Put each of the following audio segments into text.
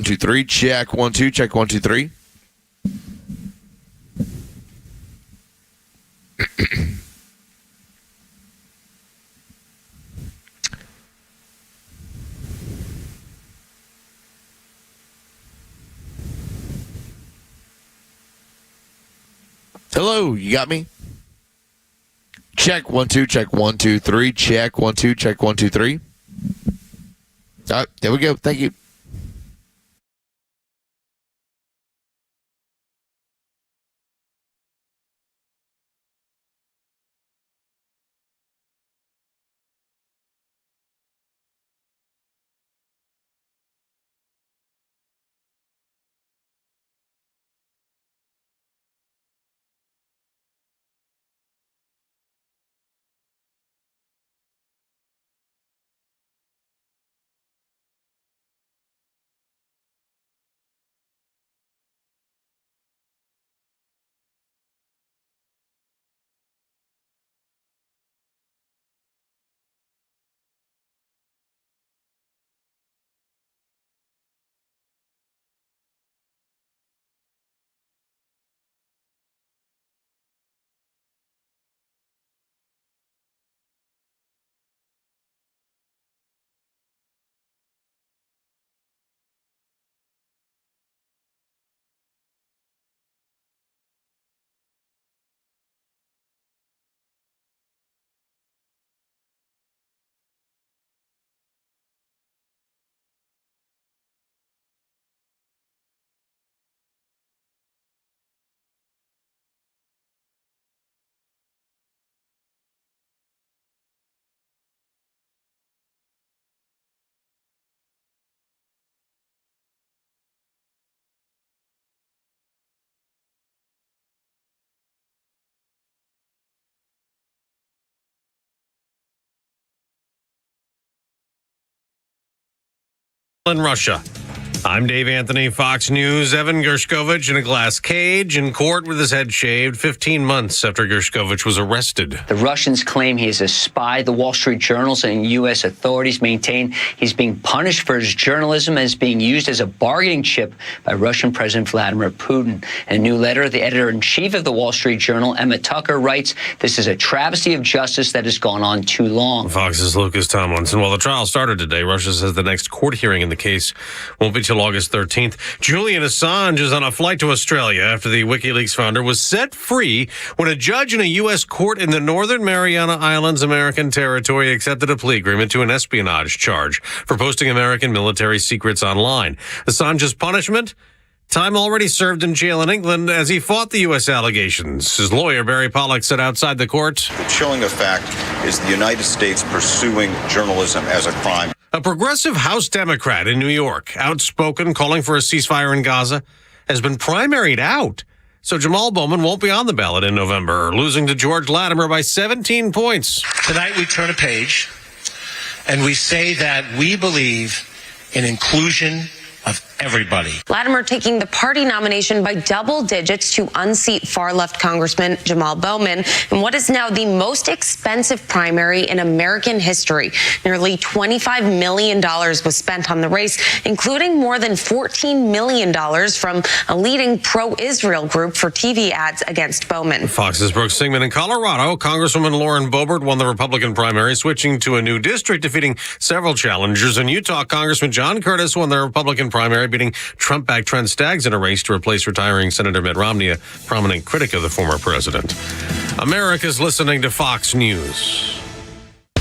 2, 3. Check 1, 2. Check 1, 2, 3. Hello, you got me? Check 1, 2. Check 1, 2, 3. Check 1, 2. Check 1, 2, 3. All right, there we go. Thank you. In Russia. I'm Dave Anthony, Fox News. Evan Gershkovich in a glass cage in court with his head shaved 15 months after Gershkovich was arrested. The Russians claim he is a spy. The Wall Street Journal and U.S. authorities maintain he's being punished for his journalism and is being used as a bargaining chip by Russian President Vladimir Putin. In a new letter, the editor-in-chief of the Wall Street Journal, Emma Tucker, writes, "This is a travesty of justice that has gone on too long." Fox's Lucas Tomlinson. While the trial started today, Russia says the next court hearing in the case won't be till August 13th. Julian Assange is on a flight to Australia after the WikiLeaks founder was set free when a judge in a U.S. court in the Northern Mariana Islands, American territory, accepted a plea agreement to an espionage charge for posting American military secrets online. Assange's punishment? Time already served in jail in England as he fought the U.S. allegations. His lawyer, Barry Pollock, said outside the court, "The chilling effect is the United States pursuing journalism as a crime." A progressive House Democrat in New York, outspoken, calling for a ceasefire in Gaza, has been primaried out. So Jamal Bowman won't be on the ballot in November, losing to George Latimer by 17 points. Tonight we turn a page and we say that we believe in inclusion of everybody. Latimer taking the party nomination by double digits to unseat far-left Congressman Jamal Bowman in what is now the most expensive primary in American history. Nearly $25 million was spent on the race, including more than $14 million from a leading pro-Israel group for TV ads against Bowman. Fox's Brooke Singman in Colorado. Congresswoman Lauren Boebert won the Republican primary, switching to a new district, defeating several challengers. In Utah, Congressman John Curtis won the Republican primary, beating Trump-backed Trent Staggs in a race to replace retiring Senator Mitt Romney, a prominent critic of the former president. America's listening to Fox News.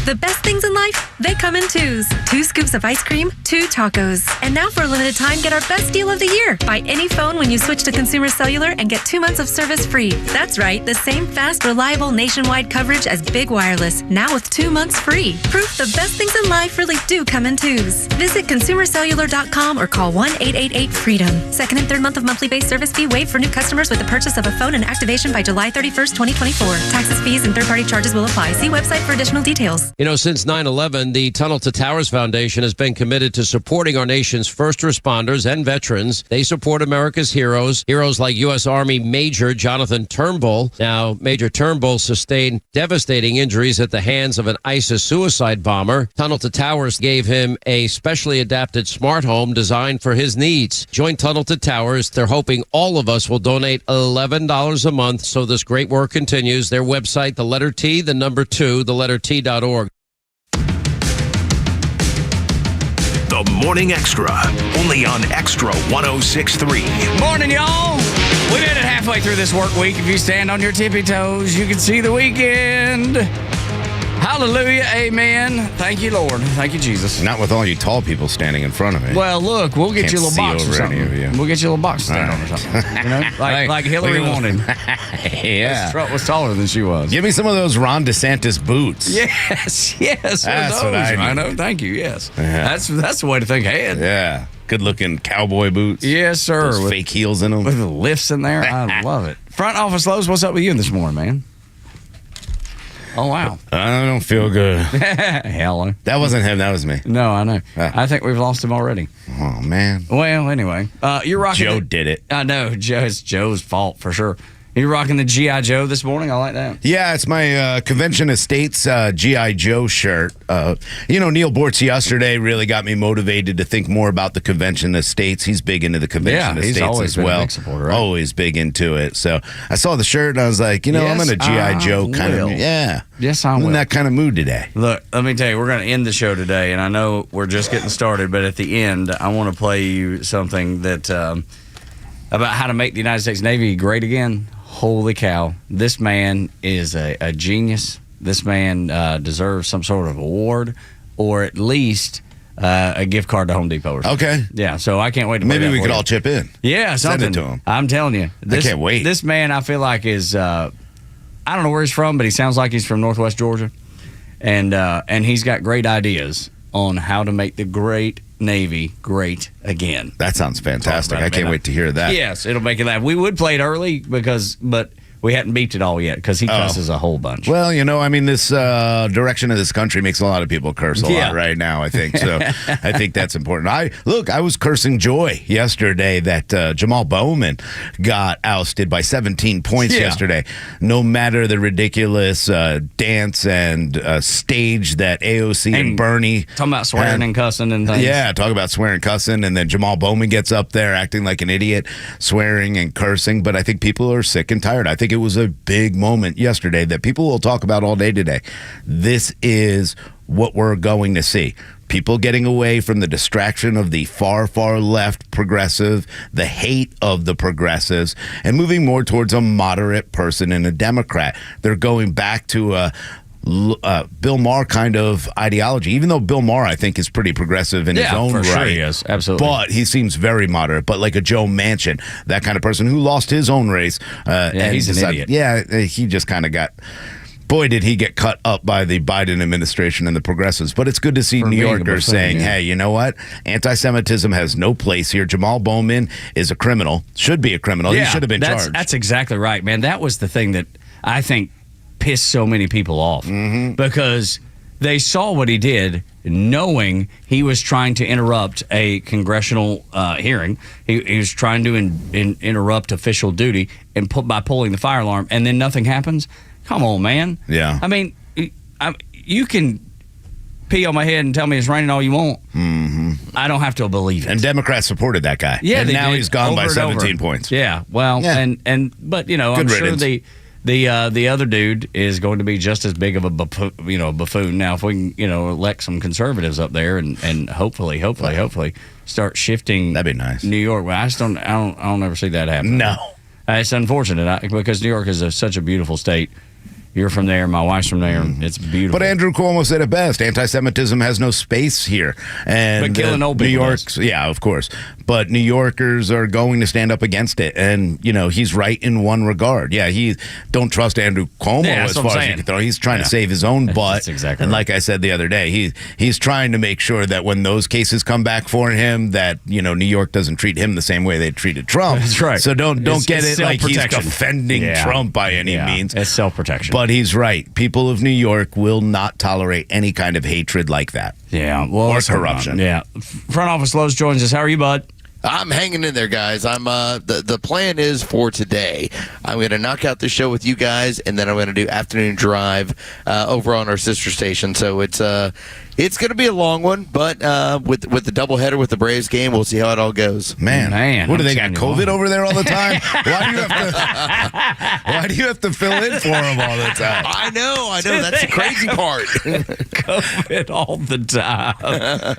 The best things in life, they come in twos. 2 scoops of ice cream, 2 tacos. And now for a limited time, get our best deal of the year. Buy any phone when you switch to Consumer Cellular and get 2 months of service free. That's right, the same fast, reliable nationwide coverage as Big Wireless, now with 2 months free. Proof the best things in life really do come in twos. Visit consumercellular.com or call 1-888-FREEDOM. Second and third month of monthly base service fee waived for new customers with the purchase of a phone and activation by July 31st, 2024. Taxes, fees, and third-party charges will apply. See website for additional details. You know, since 9/11, the Tunnel to Towers Foundation has been committed to supporting our nation's first responders and veterans. They support America's heroes like U.S. Army Major Jonathan Turnbull. Now, Major Turnbull sustained devastating injuries at the hands of an ISIS suicide bomber. Tunnel to Towers gave him a specially adapted smart home designed for his needs. Join Tunnel to Towers. They're hoping all of us will donate $11 a month so this great work continues. Their website, the letter T, the number 2, the letter T.org. The Morning Extra, only on Extra 106.3. Morning, y'all. We made it halfway through this work week. If you stand on your tippy toes, you can see the weekend. Hallelujah, amen. Thank you, Lord. Thank you, Jesus. Not with all you tall people standing in front of me. Well, look, we'll get Can't you a little see box or over something. any of you. We'll get you a little box to stand on or something. You know, like Hillary wanted. Yeah. Trump was taller than she was. Give me some of those Ron DeSantis boots. Yes. That's what I need. I know. Thank you. Yes. Yeah. That's the way to think ahead. Yeah. Good-looking cowboy boots. Yes, sir. Those fake heels in them. With the lifts in there. I love it. Front office Lowe's, what's up with you this morning, man? Oh, wow. I don't feel good. Hell. That wasn't him. That was me. No, I know. I think we've lost him already. Oh, man. Well, anyway. You're rocking Joe did it. I know. It's Joe's fault for sure. You're rocking the G.I. Joe this morning? I like that. Yeah, it's my Convention Estates G.I. Joe shirt. Neil Bortz yesterday really got me motivated to think more about the Convention Estates. He's big into the Convention Estates always as been well. A big supporter, right? Always big into it. So I saw the shirt and I was like, I'm in a G.I. Joe kind of mood. Yeah. Yes, I I'm will. in that kind of mood today. Look, let me tell you, we're going to end the show today, and I know we're just getting started, but at the end, I want to play you something that about how to make the United States Navy great again. Holy cow. This man is a genius. This man deserves some sort of award or at least a gift card to Home Depot or something. Okay. Yeah, so I can't wait to play Maybe that we for could you. all chip in. Yeah, something. Send it to him. I'm telling you. I can't wait. This man, I feel like, is, I don't know where he's from, but he sounds like he's from Northwest Georgia. And he's got great ideas on how to make the great Navy great again. That sounds fantastic. I can't wait to hear that. Yes, it'll make you laugh. We would play it early but we hadn't beeped it all yet because he cusses a whole bunch. Well, this direction of this country makes a lot of people curse a lot right now, I think. So I think that's important. I was cursing joy yesterday that Jamal Bowman got ousted by 17 points yesterday. No matter the ridiculous dance and stage that AOC and Bernie. Talking about swearing and cussing and things. Yeah, talk about swearing and cussing. And then Jamal Bowman gets up there acting like an idiot, swearing and cursing. But I think people are sick and tired. I think it was a big moment yesterday that people will talk about all day today. This is what we're going to see. People getting away from the distraction of the far, far left progressive, the hate of the progressives, and moving more towards a moderate person and a Democrat. They're going back to a Bill Maher kind of ideology, even though Bill Maher, I think, is pretty progressive in his own right. Sure he is. Absolutely. But he seems very moderate, but like a Joe Manchin, that kind of person who lost his own race. He's an idiot. Yeah, he just kind of got... Boy, did he get cut up by the Biden administration and the progressives. But it's good to see New Yorkers saying, hey, you know what? Anti-Semitism has no place here. Jamal Bowman is a criminal, should be a criminal. He should have been charged. That's exactly right, man. That was the thing that I think pissed so many people off because they saw what he did knowing he was trying to interrupt a congressional hearing. He was trying to interrupt official duty and by pulling the fire alarm, and then nothing happens. Come on, man. Yeah. I mean, you can pee on my head and tell me it's raining all you want. I don't have to believe it. And Democrats supported that guy. Yeah, and now did. he's gone Over by and 17 over. points. Yeah, well, but Good I'm riddance. sure the other dude is going to be just as big of a buffoon. Now, if we can, elect some conservatives up there and hopefully start shifting. That'd be nice. New York. Well, I don't ever see that happen. No, it's unfortunate because New York is such a beautiful state. You're from there. My wife's from there. It's beautiful. But Andrew Cuomo said it best. Anti-Semitism has no space here. And but killing old New people York's, yeah, of course. but New Yorkers are going to stand up against it. And, he's right in one regard. Yeah, he don't trust Andrew Cuomo as far as he can throw. He's trying to save his own butt. That's exactly and right. like I said the other day, he's trying to make sure that when those cases come back for him, that, New York doesn't treat him the same way they treated Trump. That's right. So don't get it like he's self-protection. defending Trump by any means. It's self-protection. But he's right. People of New York will not tolerate any kind of hatred like that. Yeah. Well, or corruption. Yeah. Front Office Lowe's joins us. How are you, bud? I'm hanging in there, guys. I'm the plan is for today. I'm going to knock out the show with you guys, and then I'm going to do afternoon drive over on our sister station. So it's going to be a long one, but with the doubleheader with the Braves game, we'll see how it all goes. Man, what do they got? COVID over there all the time? Why do you have to fill in for them all the time? I know. That's the crazy part. COVID all the time.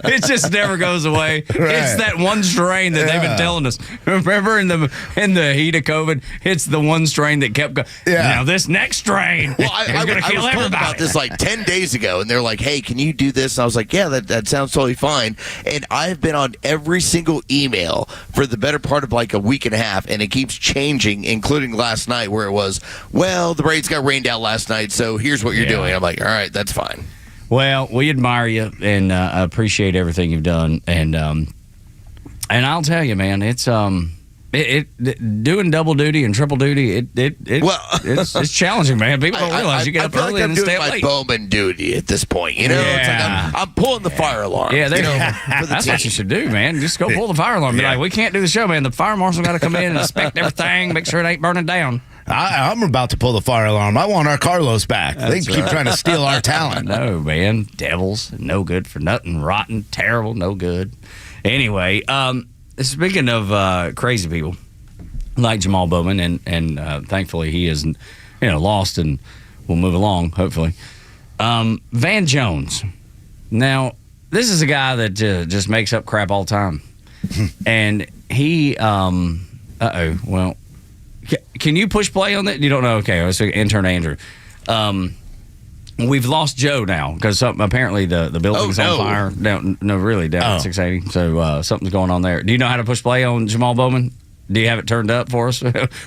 It just never goes away. Right. It's that one strain that they've been telling us. Remember in the heat of COVID, it's the one strain that kept going. Yeah. Now this next strain is going to kill I was told everybody. about this like 10 days ago, and they're like, "Hey, can you do this?" And I was like, "Yeah, that sounds totally fine." And I've been on every single email for the better part of like a week and a half, and it keeps changing, including last night where it was, "Well, the Braves got rained out last night, so here's what you're doing." I'm like, "All right, that's fine." Well, we admire you and appreciate everything you've done, and I'll tell you, man, it's doing double duty and triple duty. It's challenging, man. People don't realize you get up early and stay up late. I feel like I'm doing my Bowman duty at this point. It's like I'm pulling the fire alarm. Yeah, for the that's team. what you should do, man. Just go pull the fire alarm. Be like, we can't do the show, man. The fire marshal got to come in and inspect everything, make sure it ain't burning down. I'm about to pull the fire alarm. I want our Carlos back. They keep trying to steal our talent. No, man. Devils, no good for nothing. Rotten, terrible, no good. Anyway, speaking of crazy people like Jamal Bowman, and thankfully he isn't, lost and will move along, hopefully. Van Jones. Now, this is a guy that just makes up crap all the time. And he, well, can you push play on that? You don't know? Okay, let's intern Andrew. We've lost Joe now because apparently the building's on fire. Down at 680. So something's going on there. Do you know how to push play on Jamal Bowman? Do you have it turned up for us?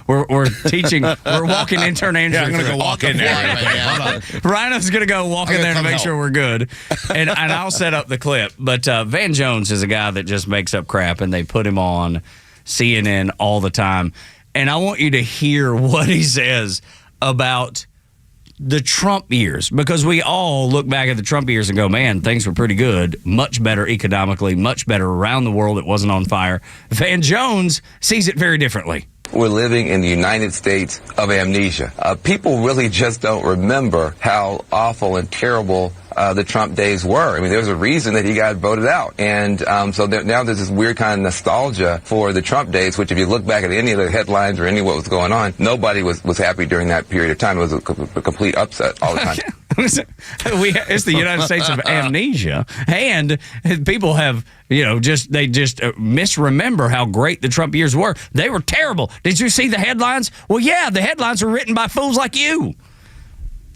We're teaching. We're walking intern Andrew. Yeah, I'm gonna go walk in there. Rhino's gonna go walk in there to make sure we're good, and I'll set up the clip. But Van Jones is a guy that just makes up crap, and they put him on CNN all the time. And I want you to hear what he says about the Trump years, because we all look back at the Trump years and go, man, things were pretty good, much better economically, much better around the world. It wasn't on fire. Van Jones sees it very differently. We're living in the United States of amnesia. People really just don't remember how awful and terrible the Trump days were. I mean, there's a reason that he got voted out. And so now there's this weird kind of nostalgia for the Trump days, which if you look back at any of the headlines or any of what was going on, nobody was happy during that period of time. It was a complete upset all the time. It's the United States of amnesia, and people have, just misremember how great the Trump years were. They were terrible. Did you see the headlines? Well, yeah, the headlines were written by fools like you.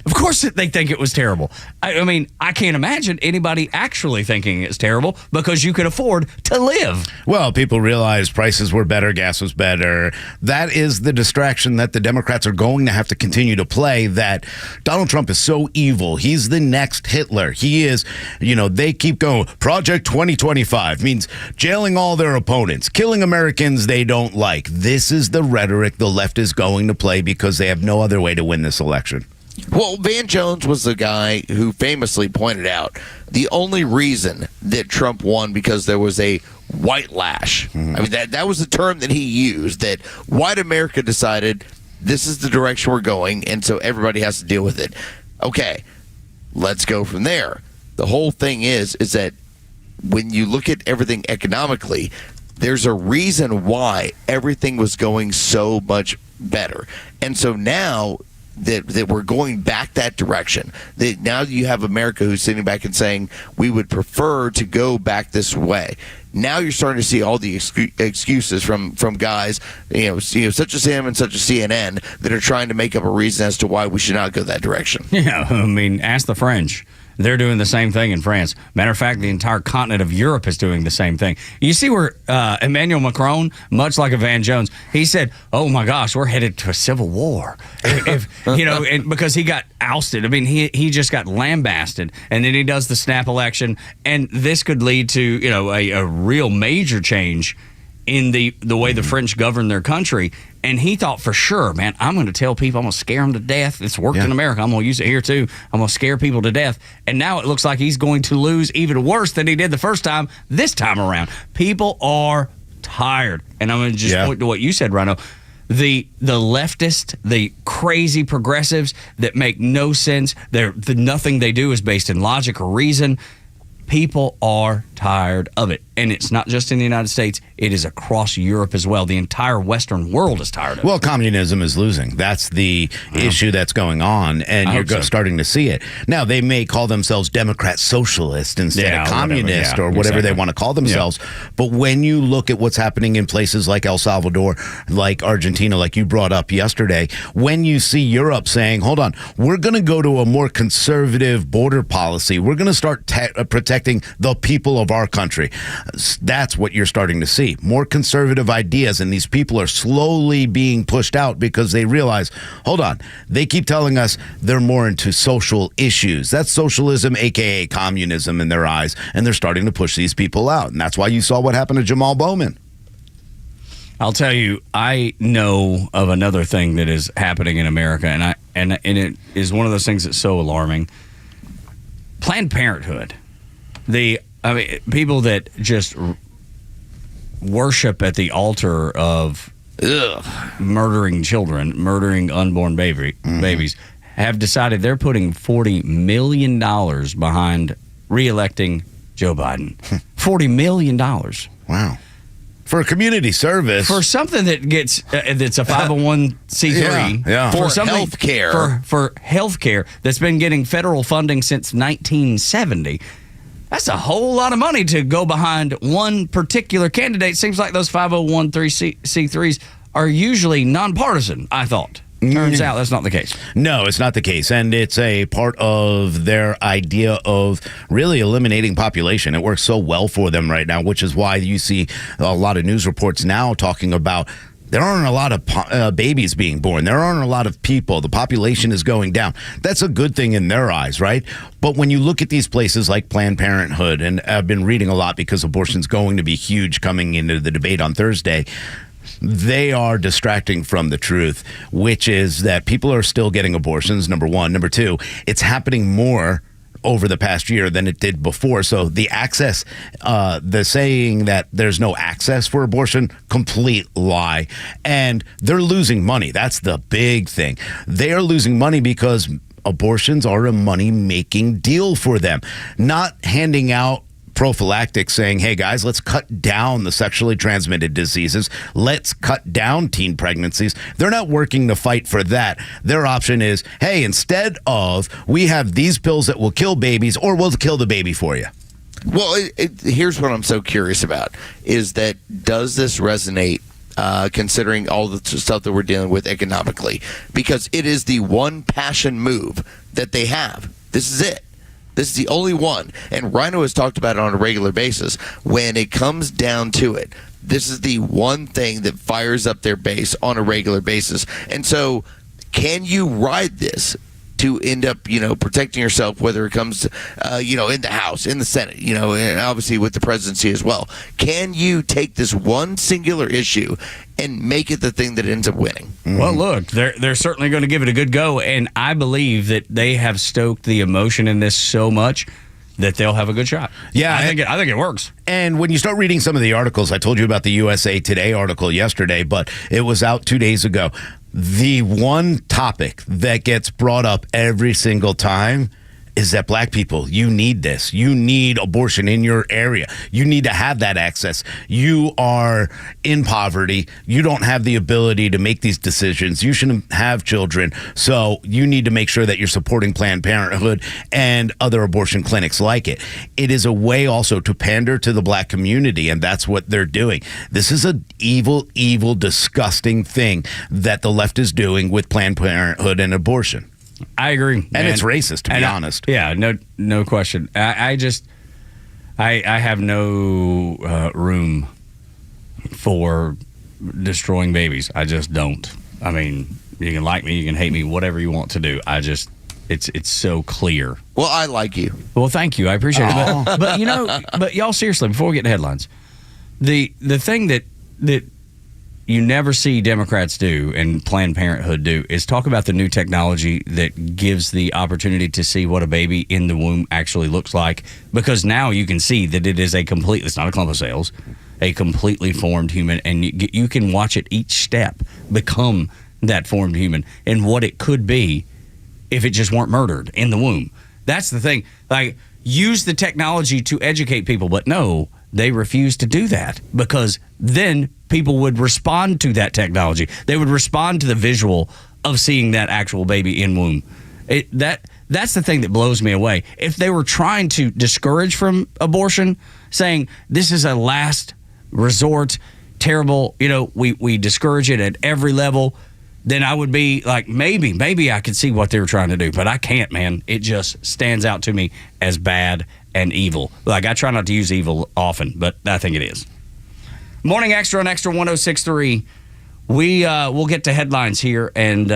Of course they think it was terrible. I mean, I can't imagine anybody actually thinking it's terrible because you could afford to live. Well, people realized prices were better, gas was better. That is the distraction that the Democrats are going to have to continue to play, that Donald Trump is so evil. He's the next Hitler. He is, they keep going. Project 2025 means jailing all their opponents, killing Americans they don't like. This is the rhetoric the left is going to play because they have no other way to win this election. Well, Van Jones was the guy who famously pointed out the only reason that Trump won because there was a white lash. Mm-hmm. I mean, that was the term that he used, that white America decided this is the direction we're going, and so everybody has to deal with it. Okay, let's go from there. The whole thing is that when you look at everything economically, there's a reason why everything was going so much better. And so now that we're going back that direction, that now you have America who's sitting back and saying we would prefer to go back this way. Now you're starting to see all the excuses from guys, such as him and such as CNN, that are trying to make up a reason as to why we should not go that direction. Yeah, I mean, ask the French. They're doing the same thing in France. Matter of fact, the entire continent of Europe is doing the same thing. You see where Emmanuel Macron, much like a Van Jones, he said, "Oh my gosh, we're headed to a civil war." If and because he got ousted. I mean, he just got lambasted, and then he does the snap election, and this could lead to a real major change in the way the French govern their country. And he thought for sure, man, I'm going to tell people, I'm going to scare them to death. It's worked in America. I'm going to use it here too. I'm going to scare people to death. And now it looks like he's going to lose even worse than he did the first time, this time around. People are tired. And I'm going to just point to what you said, Rhino. The leftist, the crazy progressives that make no sense. Nothing they do is based in logic or reason. People are tired of it. And it's not just in the United States. It is across Europe as well. The entire Western world is tired of it. Well, communism is losing. That's the issue that's going on, and you're starting to see it. Now, they may call themselves Democrat Socialist instead of Communist or whatever they want to call themselves. But when you look at what's happening in places like El Salvador, like Argentina, like you brought up yesterday, when you see Europe saying, hold on, we're going to go to a more conservative border policy. We're going to start protecting the people of our country. That's what you're starting to see. More conservative ideas, and these people are slowly being pushed out because they realize, hold on, they keep telling us they're more into social issues. That's socialism, a.k.a. communism in their eyes, and they're starting to push these people out. And that's why you saw what happened to Jamal Bowman. I'll tell you, I know of another thing that is happening in America, and it is one of those things that's so alarming. Planned Parenthood. People that just worship at the altar of murdering children, murdering unborn babies, have decided they're putting $40 million behind re-electing Joe Biden. $40 million. Wow. For a community service. For something that gets, that's a 501c3. For health care. For health care that's been getting federal funding since 1970. That's a whole lot of money to go behind one particular candidate. Seems like those 501c3s are usually nonpartisan, I thought. Turns out that's not the case. No, it's not the case. And it's a part of their idea of really eliminating population. It works so well for them right now, which is why you see a lot of news reports now talking about there aren't a lot of babies being born. There aren't a lot of people. The population is going down. That's a good thing in their eyes, right? But when you look at these places like Planned Parenthood, and I've been reading a lot because abortion's going to be huge coming into the debate on Thursday, they are distracting from the truth, which is that people are still getting abortions, number one. Number two, it's happening more over the past year than it did before. So the access, the saying that there's no access for abortion, complete lie. And they're losing money. That's the big thing. They are losing money because abortions are a money-making deal for them. Not handing out prophylactics saying, hey guys, let's cut down the sexually transmitted diseases. Let's cut down teen pregnancies. They're not working to fight for that. Their option is, hey, instead of we have these pills that will kill babies, or we'll kill the baby for you. Well, here's what I'm so curious about is that does this resonate considering all the stuff that we're dealing with economically? Because it is the one passion move that they have. This is it. This is the only one. And Rhino has talked about it on a regular basis. When it comes down to it, this is the one thing that fires up their base on a regular basis. And so can you ride this to end up, protecting yourself, whether it comes to, in the House, in the Senate, and obviously with the presidency as well? Can you take this one singular issue and make it the thing that ends up winning? Well, look, they're certainly going to give it a good go, and I believe that they have stoked the emotion in this so much that they'll have a good shot. Yeah, I think it works. And when you start reading some of the articles, I told you about the USA Today article yesterday, but it was out 2 days ago. The one topic that gets brought up every single time is that black people, you need this. You need abortion in your area. You need to have that access. You are in poverty. You don't have the ability to make these decisions. You shouldn't have children. So you need to make sure that you're supporting Planned Parenthood and other abortion clinics like it. It is a way also to pander to the black community, and that's what they're doing. This is an evil, evil, disgusting thing that the left is doing with Planned Parenthood and abortion. I agree. And it's racist, to be honest. Yeah, no question. I have no room for destroying babies. I just don't. I mean, you can like me, you can hate me, whatever you want to do. It's so clear. Well, I like you. Well, thank you. I appreciate it. But y'all, seriously, before we get to headlines, the thing that you never see Democrats do and Planned Parenthood do is talk about the new technology that gives the opportunity to see what a baby in the womb actually looks like. Because now you can see that it is it's not a clump of cells, a completely formed human, and you can watch it each step become that formed human and what it could be if it just weren't murdered in the womb. That's the thing. Like, use the technology to educate people, but no, they refuse to do that because then people would respond to that technology. They would respond to the visual of seeing that actual baby in womb. That's the thing that blows me away. If they were trying to discourage from abortion, saying this is a last resort, terrible, we discourage it at every level, then I would be like, maybe I could see what they were trying to do, but I can't, man. It just stands out to me as bad and evil. Like, I try not to use evil often, but I think it is. Morning Extra on Extra 106.3. We'll get to headlines here and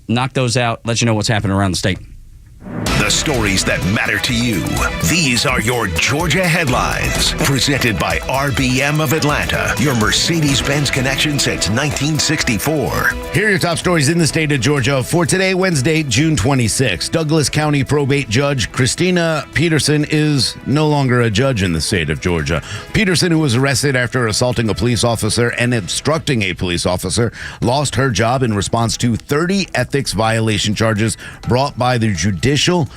knock those out, let you know what's happening around the state. The stories that matter to you. These are your Georgia headlines. Presented by RBM of Atlanta, your Mercedes-Benz connection since 1964. Here are your top stories in the state of Georgia for today, Wednesday, June 26. Douglas County probate judge Christina Peterson is no longer a judge in the state of Georgia. Peterson, who was arrested after assaulting a police officer and obstructing a police officer, lost her job in response to 30 ethics violation charges brought by the Judicial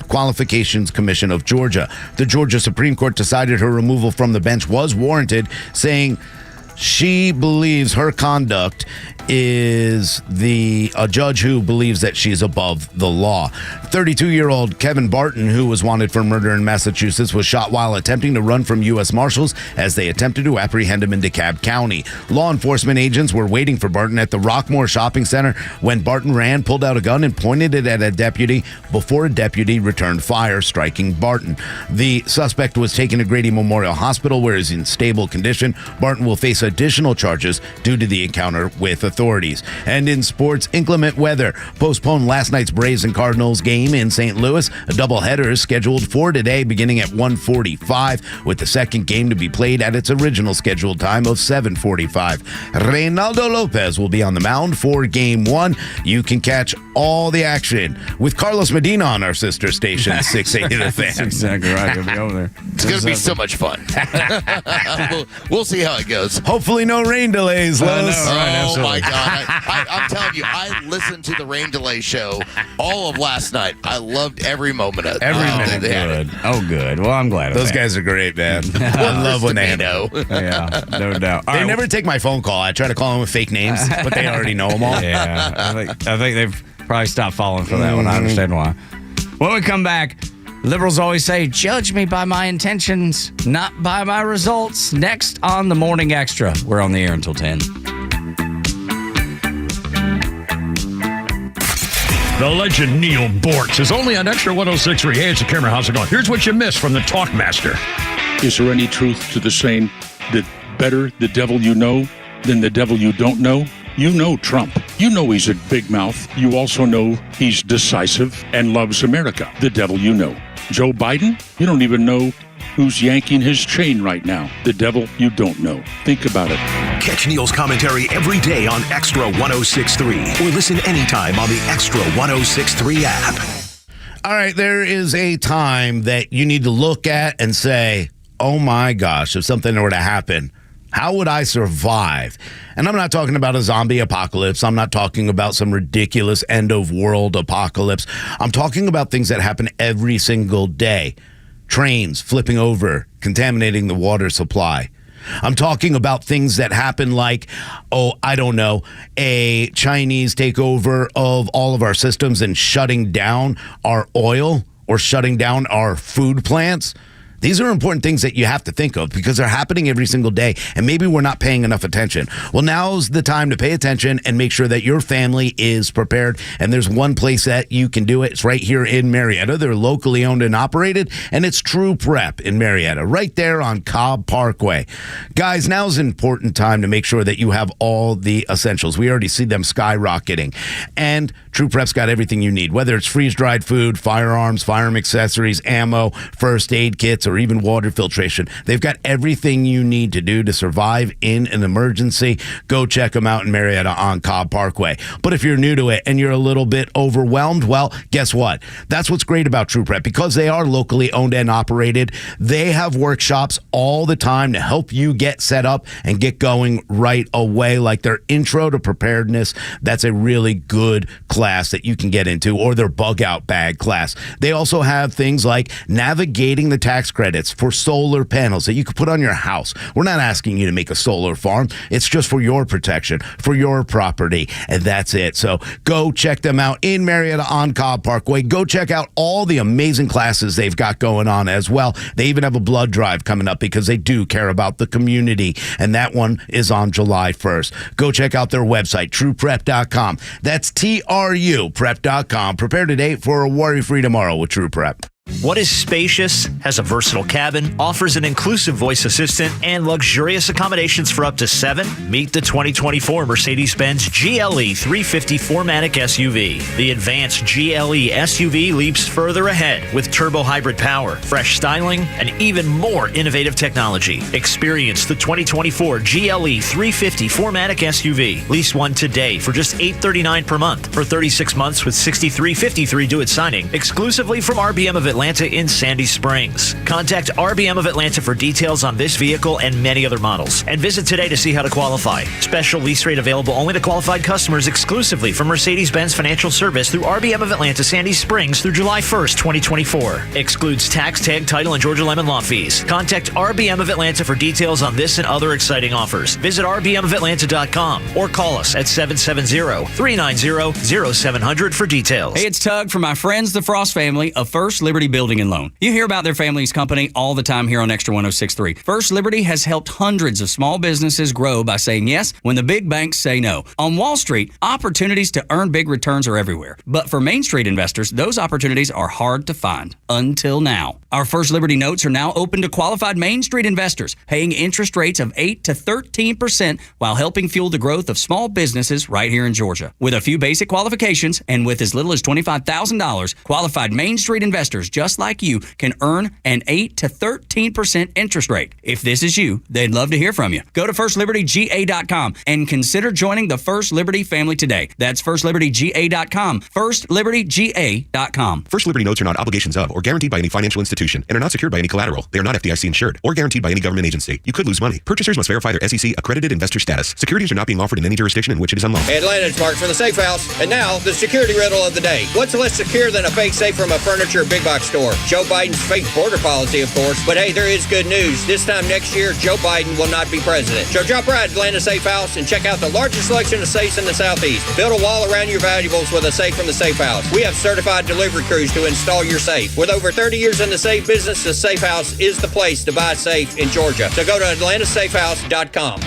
Qualifications Commission of Georgia. The Georgia Supreme Court decided her removal from the bench was warranted, saying she believes her conduct is a judge who believes that she's above the law. 32-year-old Kevin Barton, who was wanted for murder in Massachusetts, was shot while attempting to run from U.S. Marshals as they attempted to apprehend him in DeKalb County. Law enforcement agents were waiting for Barton at the Rockmore Shopping Center when Barton ran, pulled out a gun, and pointed it at a deputy before a deputy returned fire, striking Barton. The suspect was taken to Grady Memorial Hospital, where he's in stable condition. Barton will face additional charges due to the encounter with authorities. And in sports, inclement weather postponed last night's Braves and Cardinals game in St. Louis. A doubleheader is scheduled for today beginning at 1:45, with the second game to be played at its original scheduled time of 7:45. Reynaldo Lopez will be on the mound for game one. You can catch all the action with Carlos Medina on our sister station, 680 The Fan. That's exactly right. He'll be over there. It's going to be so much fun. we'll see how it goes. Hopefully no rain delays, Los. Oh, my God. I'm telling you, I listened to the rain delay show all of last night. I loved every moment of it. Every minute. Good. Oh, good. Well, I'm glad of Those that. guys are great, man. I love when they know. Yeah, no doubt. They never take my phone call. I try to call them with fake names, but they already know them all. Yeah, I think they've probably stopped falling for that one. I understand why. When we come back, liberals always say, judge me by my intentions, not by my results. Next on the Morning Extra. We're on the air until 10. The legend Neil Bortz is only on Extra 106.3. Hey, it's the camera. How's it going? Here's what you missed from the Talkmaster. Is there any truth to the saying that better the devil you know than the devil you don't know? You know Trump. You know he's a big mouth. You also know he's decisive and loves America. The devil you know. Joe Biden? You don't even know who's yanking his chain right now. The devil you don't know. Think about it. Catch Neil's commentary every day on Extra 106.3 or listen anytime on the Extra 106.3 app. All right, there is a time that you need to look at and say, oh my gosh, if something were to happen, how would I survive? And I'm not talking about a zombie apocalypse. I'm not talking about some ridiculous end of world apocalypse. I'm talking about things that happen every single day. Trains flipping over, contaminating the water supply. I'm talking about things that happen like, I don't know, a Chinese takeover of all of our systems and shutting down our oil or shutting down our food plants. These are important things that you have to think of because they're happening every single day, and maybe we're not paying enough attention. Well, now's the time to pay attention and make sure that your family is prepared, and there's one place that you can do it. It's right here in Marietta. They're locally owned and operated, and it's True Prep in Marietta, right there on Cobb Parkway. Guys, now's an important time to make sure that you have all the essentials. We already see them skyrocketing, and True Prep's got everything you need, whether it's freeze-dried food, firearms, firearm accessories, ammo, first aid kits, or even water filtration. They've got everything you need to do to survive in an emergency. Go check them out in Marietta on Cobb Parkway. But if you're new to it and you're a little bit overwhelmed, well, guess what? That's what's great about True Prep. Because they are locally owned and operated, they have workshops all the time to help you get set up and get going right away, like their Intro to Preparedness. That's a really good class that you can get into, or their Bug Out Bag class. They also have things like navigating the tax credits for solar panels that you could put on your house. We're not asking you to make a solar farm. It's just for your protection, for your property, and that's it. So go check them out in Marietta on Cobb Parkway. Go check out all the amazing classes they've got going on as well. They even have a blood drive coming up because they do care about the community, and that one is on July 1st. Go check out their website, trueprep.com. That's TRU, prep.com. Prepare today for a worry-free tomorrow with True Prep. What is spacious, has a versatile cabin, offers an inclusive voice assistant, and luxurious accommodations for up to 7? Meet the 2024 Mercedes-Benz GLE 350 4MATIC SUV. The advanced GLE SUV leaps further ahead with turbo hybrid power, fresh styling, and even more innovative technology. Experience the 2024 GLE 350 4MATIC SUV. Lease one today for just $839 per month for 36 months with $63.53 due at signing, exclusively from RBM of Atlanta in Sandy Springs. Contact RBM of Atlanta for details on this vehicle and many other models, and visit today to see how to qualify. Special lease rate available only to qualified customers exclusively from Mercedes-Benz Financial Service through RBM of Atlanta Sandy Springs through July 1st, 2024. Excludes tax, tag, title, and Georgia Lemon law fees. Contact RBM of Atlanta for details on this and other exciting offers. Visit rbmofatlanta.com or call us at 770-390-0700 for details. Hey, it's Tug from my friends, the Frost family of First Liberty Building and Loan. You hear about their family's company all the time here on Xtra 106.3. First Liberty has helped hundreds of small businesses grow by saying yes when the big banks say no. On Wall Street, opportunities to earn big returns are everywhere. But for Main Street investors, those opportunities are hard to find. Until now. Our First Liberty notes are now open to qualified Main Street investors, paying interest rates of 8 to 13% while helping fuel the growth of small businesses right here in Georgia. With a few basic qualifications and with as little as $25,000, qualified Main Street investors just like you can earn an 8 to 13% interest rate. If this is you, they'd love to hear from you. Go to FirstLibertyGA.com and consider joining the First Liberty family today. That's FirstLibertyGA.com. FirstLibertyGA.com. First Liberty notes are not obligations of or guaranteed by any financial institution and are not secured by any collateral. They are not FDIC insured or guaranteed by any government agency. You could lose money. Purchasers must verify their SEC accredited investor status. Securities are not being offered in any jurisdiction in which it is unlawful. Hey, Atlanta's Mark for the Safe House. And now, the security riddle of the day. What's less secure than a fake safe from a furniture big box store? Joe Biden's fake border policy, of course. But hey, there is good news. This time next year, Joe Biden will not be president. So drop right at Atlanta Safe House and check out the largest selection of safes in the Southeast. Build a wall around your valuables with a safe from the Safe House. We have certified delivery crews to install your safe. With over 30 years in the safe business, the Safe House is the place to buy safe in Georgia. So go to AtlantaSafeHouse.com.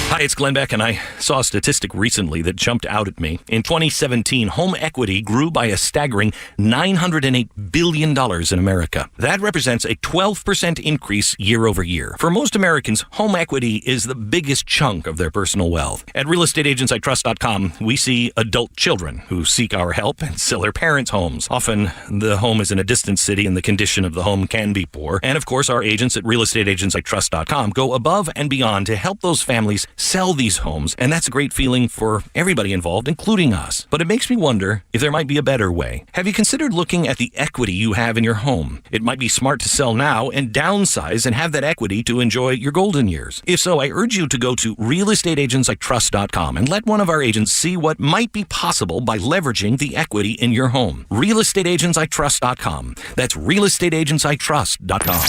Hi, it's Glenn Beck, and I saw a statistic recently that jumped out at me. In 2017, home equity grew by a staggering $908 billion in America. That represents a 12% increase year over year. For most Americans, home equity is the biggest chunk of their personal wealth. At realestateagentsitrust.com, we see adult children who seek our help and sell their parents' homes. Often, the home is in a distant city and the condition of the home can be poor. And of course, our agents at realestateagentsitrust.com go above and beyond to help those families sell these homes, and that's a great feeling for everybody involved, including us. But it makes me wonder if there might be a better way. Have you considered looking at the equity you have in your home? It might be smart to sell now and downsize and have that equity to enjoy your golden years. If so, I urge you to go to realestateagentsitrust.com and let one of our agents see what might be possible by leveraging the equity in your home. realestateagentsitrust.com. That's realestateagentsitrust.com.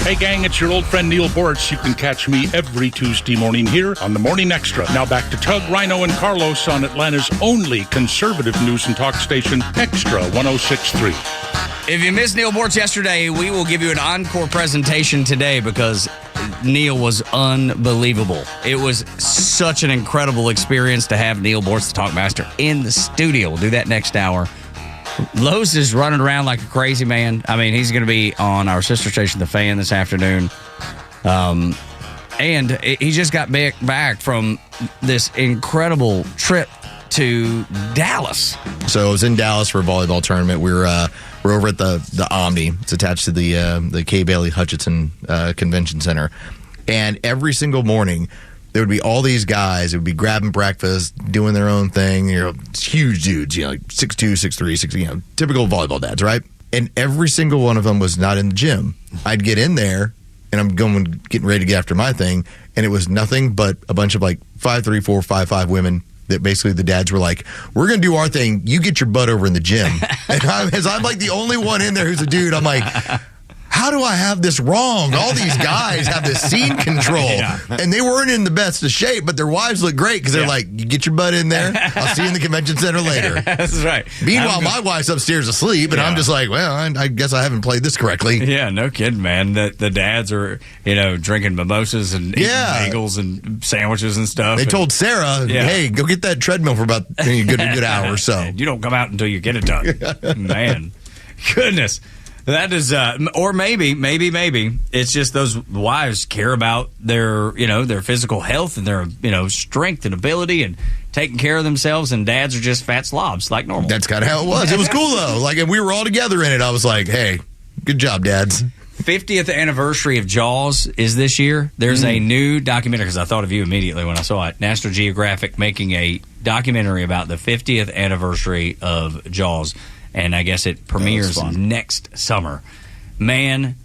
Hey gang, it's your old friend Neil Bortz. You can catch me every Tuesday morning here on the Morning Xtra. Now back to Tug, Rhino, and Carlos on Atlanta's only conservative news and talk station, Xtra 106.3. If you missed Neil Bortz yesterday, we will give you an encore presentation today because Neil was unbelievable. It was such an incredible experience to have Neil Bortz, the Talkmaster, in the studio. We'll do that next hour. Lowe's is running around like a crazy man. I mean, he's going to be on our sister station, The Fan, this afternoon. And he just got back from this incredible trip to Dallas. So I was in Dallas for a volleyball tournament. We're over at the Omni. It's attached to the Kay Bailey Hutchinson Convention Center. And every single morning, there would be all these guys that would be grabbing breakfast, doing their own thing. Huge dudes, like 6'2", 6'3", 6, typical volleyball dads, right? And every single one of them was not in the gym. I'd get in there, and I'm getting ready to get after my thing, and it was nothing but a bunch of 5'3", 4', 5'5" women that basically the dads were like, we're going to do our thing. You get your butt over in the gym. And I'm the only one in there who's a dude. I'm like, how do I have this wrong? All these guys have this scene control. And they weren't in the best of shape, but their wives look great because they're like, you get your butt in there. I'll see you in the convention center later. That's right. Meanwhile, my wife's upstairs asleep, and I'm just like, well, I guess I haven't played this correctly. Yeah, no kidding, man. The dads are, drinking mimosas and eating bagels and sandwiches and stuff. They told Sarah, hey, go get that treadmill for about a good hour or so. You don't come out until you get it done. Man, goodness. That is, or maybe it's just those wives care about their physical health and their, strength and ability and taking care of themselves, and dads are just fat slobs like normal. That's kind of how it was. It was cool though. And we were all together in it. I was like, hey, good job, dads. 50th anniversary of Jaws is this year. There's a new documentary, because I thought of you immediately when I saw it. National Geographic making a documentary about the 50th anniversary of Jaws. And I guess it premieres next summer. Man,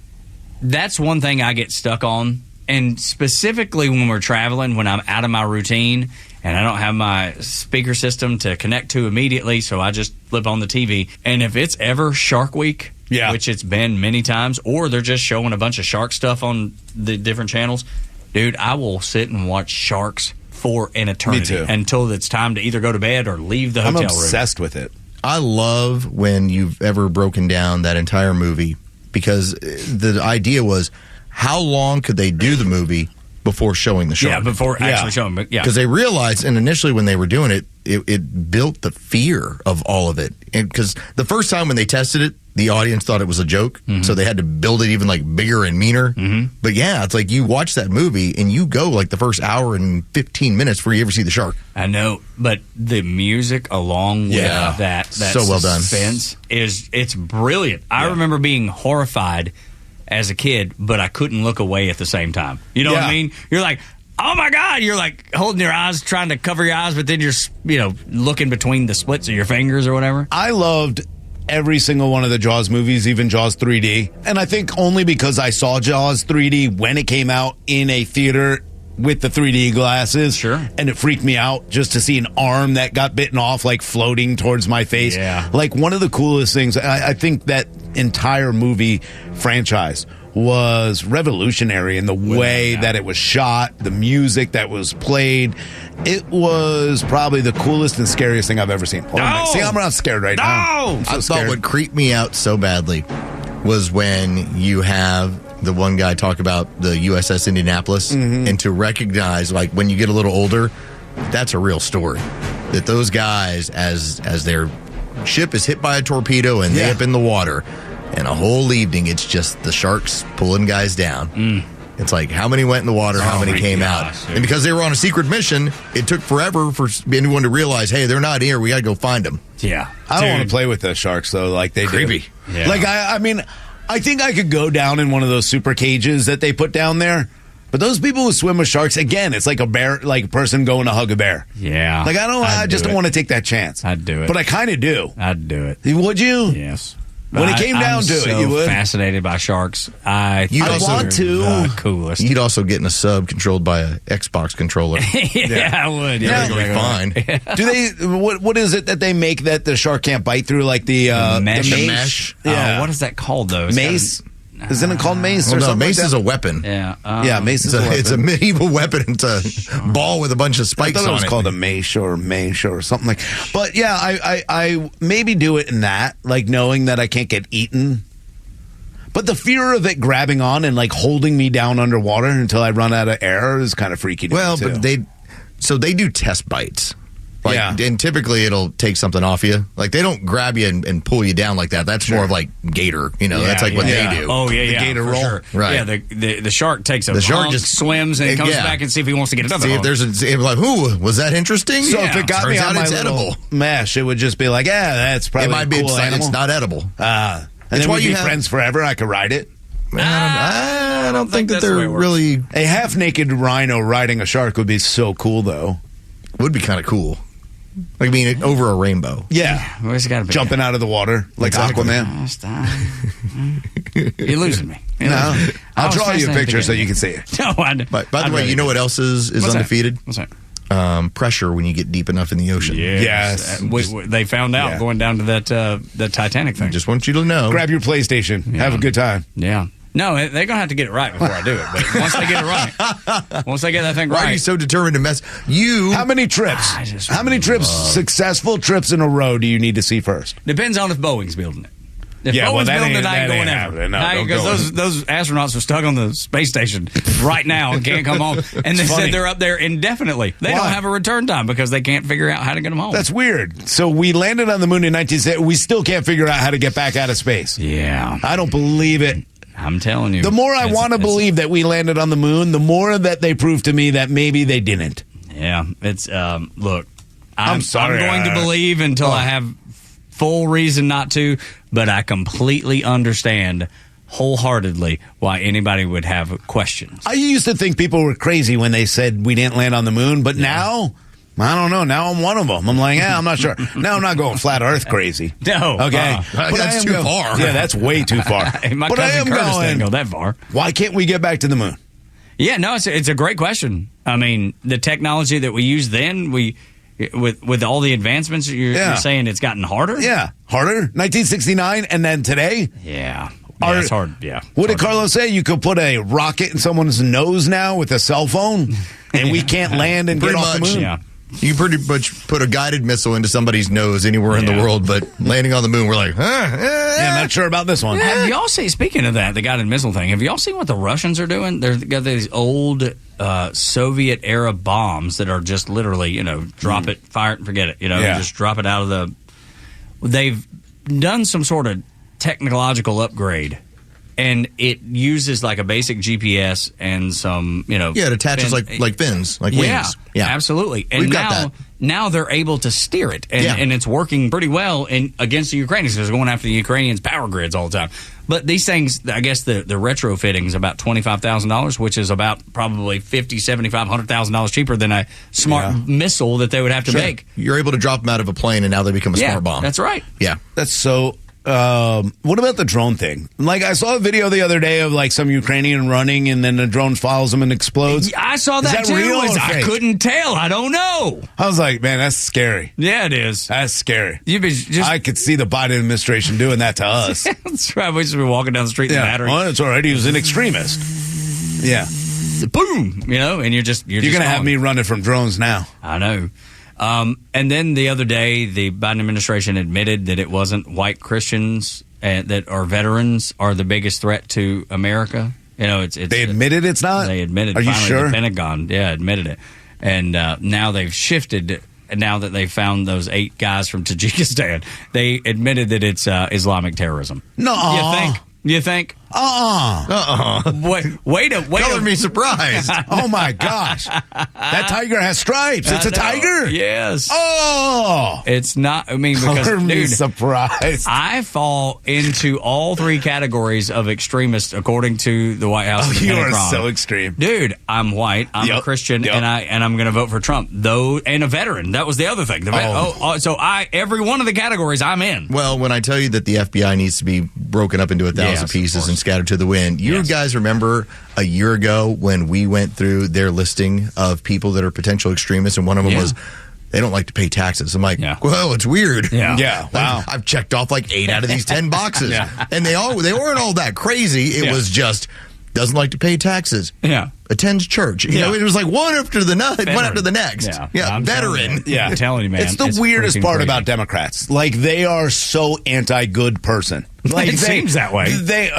that's one thing I get stuck on. And specifically when we're traveling, when I'm out of my routine and I don't have my speaker system to connect to immediately, so I just flip on the TV. And if it's ever Shark Week, which it's been many times, or they're just showing a bunch of shark stuff on the different channels, dude, I will sit and watch sharks for an eternity until it's time to either go to bed or leave the hotel room. I'm obsessed with it. I love when you've ever broken down that entire movie, because the idea was, how long could they do the movie before showing the shark? Yeah, before actually showing it. Yeah. Because they realized, and initially when they were doing it, it built the fear of all of it. And because the first time when they tested it, the audience thought it was a joke, so they had to build it even bigger and meaner. But yeah, it's like you watch that movie and you go the first hour and 15 minutes before you ever see the shark. I know, but the music along with that so well done it's brilliant. I remember being horrified as a kid, but I couldn't look away at the same time. You know what I mean? You're like, oh my God, you're holding your eyes, trying to cover your eyes, but then you're looking between the splits of your fingers or whatever. I loved every single one of the Jaws movies, even Jaws 3D. And I think only because I saw Jaws 3D when it came out in a theater with the 3D glasses. Sure. And it freaked me out just to see an arm that got bitten off floating towards my face. Yeah. One of the coolest things, I think that entire movie franchise was revolutionary in the way that it was shot, the music that was played. It was probably the coolest and scariest thing I've ever seen. See, I'm not scared right now. I thought what creeped me out so badly was when you have the one guy talk about the USS Indianapolis, and to recognize, when you get a little older, that's a real story. That those guys, as their ship is hit by a torpedo and they up in the water, and a whole evening, it's just the sharks pulling guys down. It's how many went in the water, how many came out. Dude. And because they were on a secret mission, it took forever for anyone to realize, hey, they're not here. We got to go find them. Yeah. I don't want to play with the sharks, though, they Creepy. do. Yeah. I think I could go down in one of those super cages that they put down there. But those people who swim with sharks, again, it's like a bear, a person going to hug a bear. Yeah. I just don't want to take that chance. I'd do it. But I kind of do. I'd do it. Would you? Yes. When it came down to it, you would. Fascinated by sharks. I want to. The coolest. You'd also get in a sub controlled by an Xbox controller. I would. Yeah, you're going fine. Do they? What is it that they make that the shark can't bite through? The mesh. The mesh. Yeah. What is that called though? Mace. Isn't it called mace or Well, no, something mace like is that? a weapon. Yeah. Mace is a weapon. It's a medieval weapon. It's a ball with a bunch of I spikes thought it on was it. called a mace or something like. But yeah, I maybe do it in that, like knowing that I can't get eaten. But the fear of it grabbing on and like holding me down underwater until I run out of air is kind of freaky to me too. But they do test bites. Like, Yeah. and typically it'll take something off you. Like they don't grab you and pull you down like that. That's more of like gator. That's like what they do. Oh yeah, The gator for roll. sure. Right. Yeah, the shark takes a The shark hunk, just swims and comes yeah. back and see if he wants to get another. See if hunk. there's like, ooh, was that interesting? So if it got me Turns on out my it's little edible. mesh, it would just be like, that's probably It might be a cool animal. it's not edible. And It's then why we'd you be have- friends forever. I could ride it. I don't think that that's the way they're it works. really A half-naked rhino riding a shark would be so cool, though. would be kind of cool. Like, I mean, over a rainbow. Yeah, Where's it got to be? jumping out of the water like Exactly. Aquaman. You're losing me. No, I'll was draw you a fascinated picture so again. you can see it. No, I. But by the I'd way, rather you know do what that. else is What's that? undefeated? What's that? Pressure when you get deep enough in the ocean. Yes. They found out Yeah. going down to that the Titanic thing. Just want you to know. Grab your PlayStation. Have a good time. Yeah. No, they're going to have to get it right before I do it. But once they get it right, once they get that thing Why are you right. so determined to mess? How many trips? How many trips, successful trips in a row do you need to see first? Depends on if Boeing's building it. If Yeah, well, Boeing's that building ain't- it, I ain't that going ain't ever. happening. No, don't Because go. those astronauts are stuck on the space station right now and can't come home. And they funny. said they're up there indefinitely. They Why? don't have a return time because they can't figure out how to get them home. That's weird. So we landed on the moon in 1960. We still can't figure out how to get back out of space. Yeah. I don't believe it. I'm telling you. The more I want to believe that we landed on the moon, the more that they prove to me that maybe they didn't. Yeah. It's, look, I'm sorry, I'm going to believe until I have full reason not to, but I completely understand wholeheartedly why anybody would have questions. I used to think people were crazy when they said we didn't land on the moon, but now, I don't know. Now I'm one of them. I'm like, I'm not sure. Now I'm not going flat Earth crazy. No. Okay. That's I am too far. Yeah, that's way too far. My but I cousin am Curtis going, didn't go that far. why can't we get back to the moon? Yeah, no, it's a great question. I mean, the technology that we used then, with all the advancements, you're saying it's gotten harder? Yeah. Harder? 1969 and then today? Yeah. Are- It's hard. Yeah. What did Carlos say? You could put a rocket in someone's nose now with a cell phone, and we can't land and Pretty get off the much. moon? Yeah. You pretty much put a guided missile into somebody's nose anywhere in the world, but landing on the moon, we're like, Yeah, I'm not sure about this one. Have y'all seen, speaking of that, the guided missile thing, have y'all seen what the Russians are doing? They've got these old Soviet era bombs that are just literally, drop it, fire it, and forget it. Just drop it out of the. They've done some sort of technological upgrade, and it uses like a basic GPS and some, yeah, it attaches like fins, like wings. Yeah, absolutely. And We've got that. Now they're able to steer it, and it's working pretty well against the Ukrainians because they're going after the Ukrainians' power grids all the time. But these things, I guess the retrofitting is about $25,000, which is about probably $50,000, $75,000, $100,000 cheaper than a smart missile that they would have to make. You're able to drop them out of a plane, and now they become a smart bomb. That's right. Yeah. That's so. What about the drone thing? Like, I saw a video the other day of like some Ukrainian running, and then the drone follows them and explodes. I saw Is that too. real or I fake? couldn't tell. I don't know. I was like, man, that's scary. Yeah, it is. That's scary. I I could see the Biden administration doing that to us. That's right. We just be walking down the street in the battery. Well, it's all right. He was an extremist. Yeah. Boom. And you're You're gonna have me running from drones now. I know. And then the other day, the Biden administration admitted that it wasn't white Christians that are veterans are the biggest threat to America. It's They admitted it's not? They admitted. Are you finally, sure? The Pentagon, admitted it. And now they've shifted. Now that they found those 8 guys from Tajikistan, they admitted that it's Islamic terrorism. No, You think? Wait a Color me surprised. Oh my gosh, that tiger has stripes. It's a tiger. Yes. Oh, it's not. I mean, because color me dude, surprised. I fall into all 3 categories of extremist according to the White House. And the You are Pentagon. so extreme, dude. I'm white. I'm a Christian, and I'm going to vote for Trump. Though, and a veteran. That was the other thing. So every one of the categories I'm in. Well, when I tell you that the FBI needs to be broken up into 1,000 pieces and scattered to the wind, you guys remember a year ago when we went through their listing of people that are potential extremists, and one of them was they don't like to pay taxes. I'm like, whoa, it's weird. Yeah. Wow. I've checked off like 8 out of these 10 boxes. And they weren't all that crazy. It was just doesn't like to pay taxes. Attends church. You know, it was like one after the next. Veteran. I'm telling you, man. It's the weirdest part about Democrats. Like, they are so anti-good person. Like, it seems that way.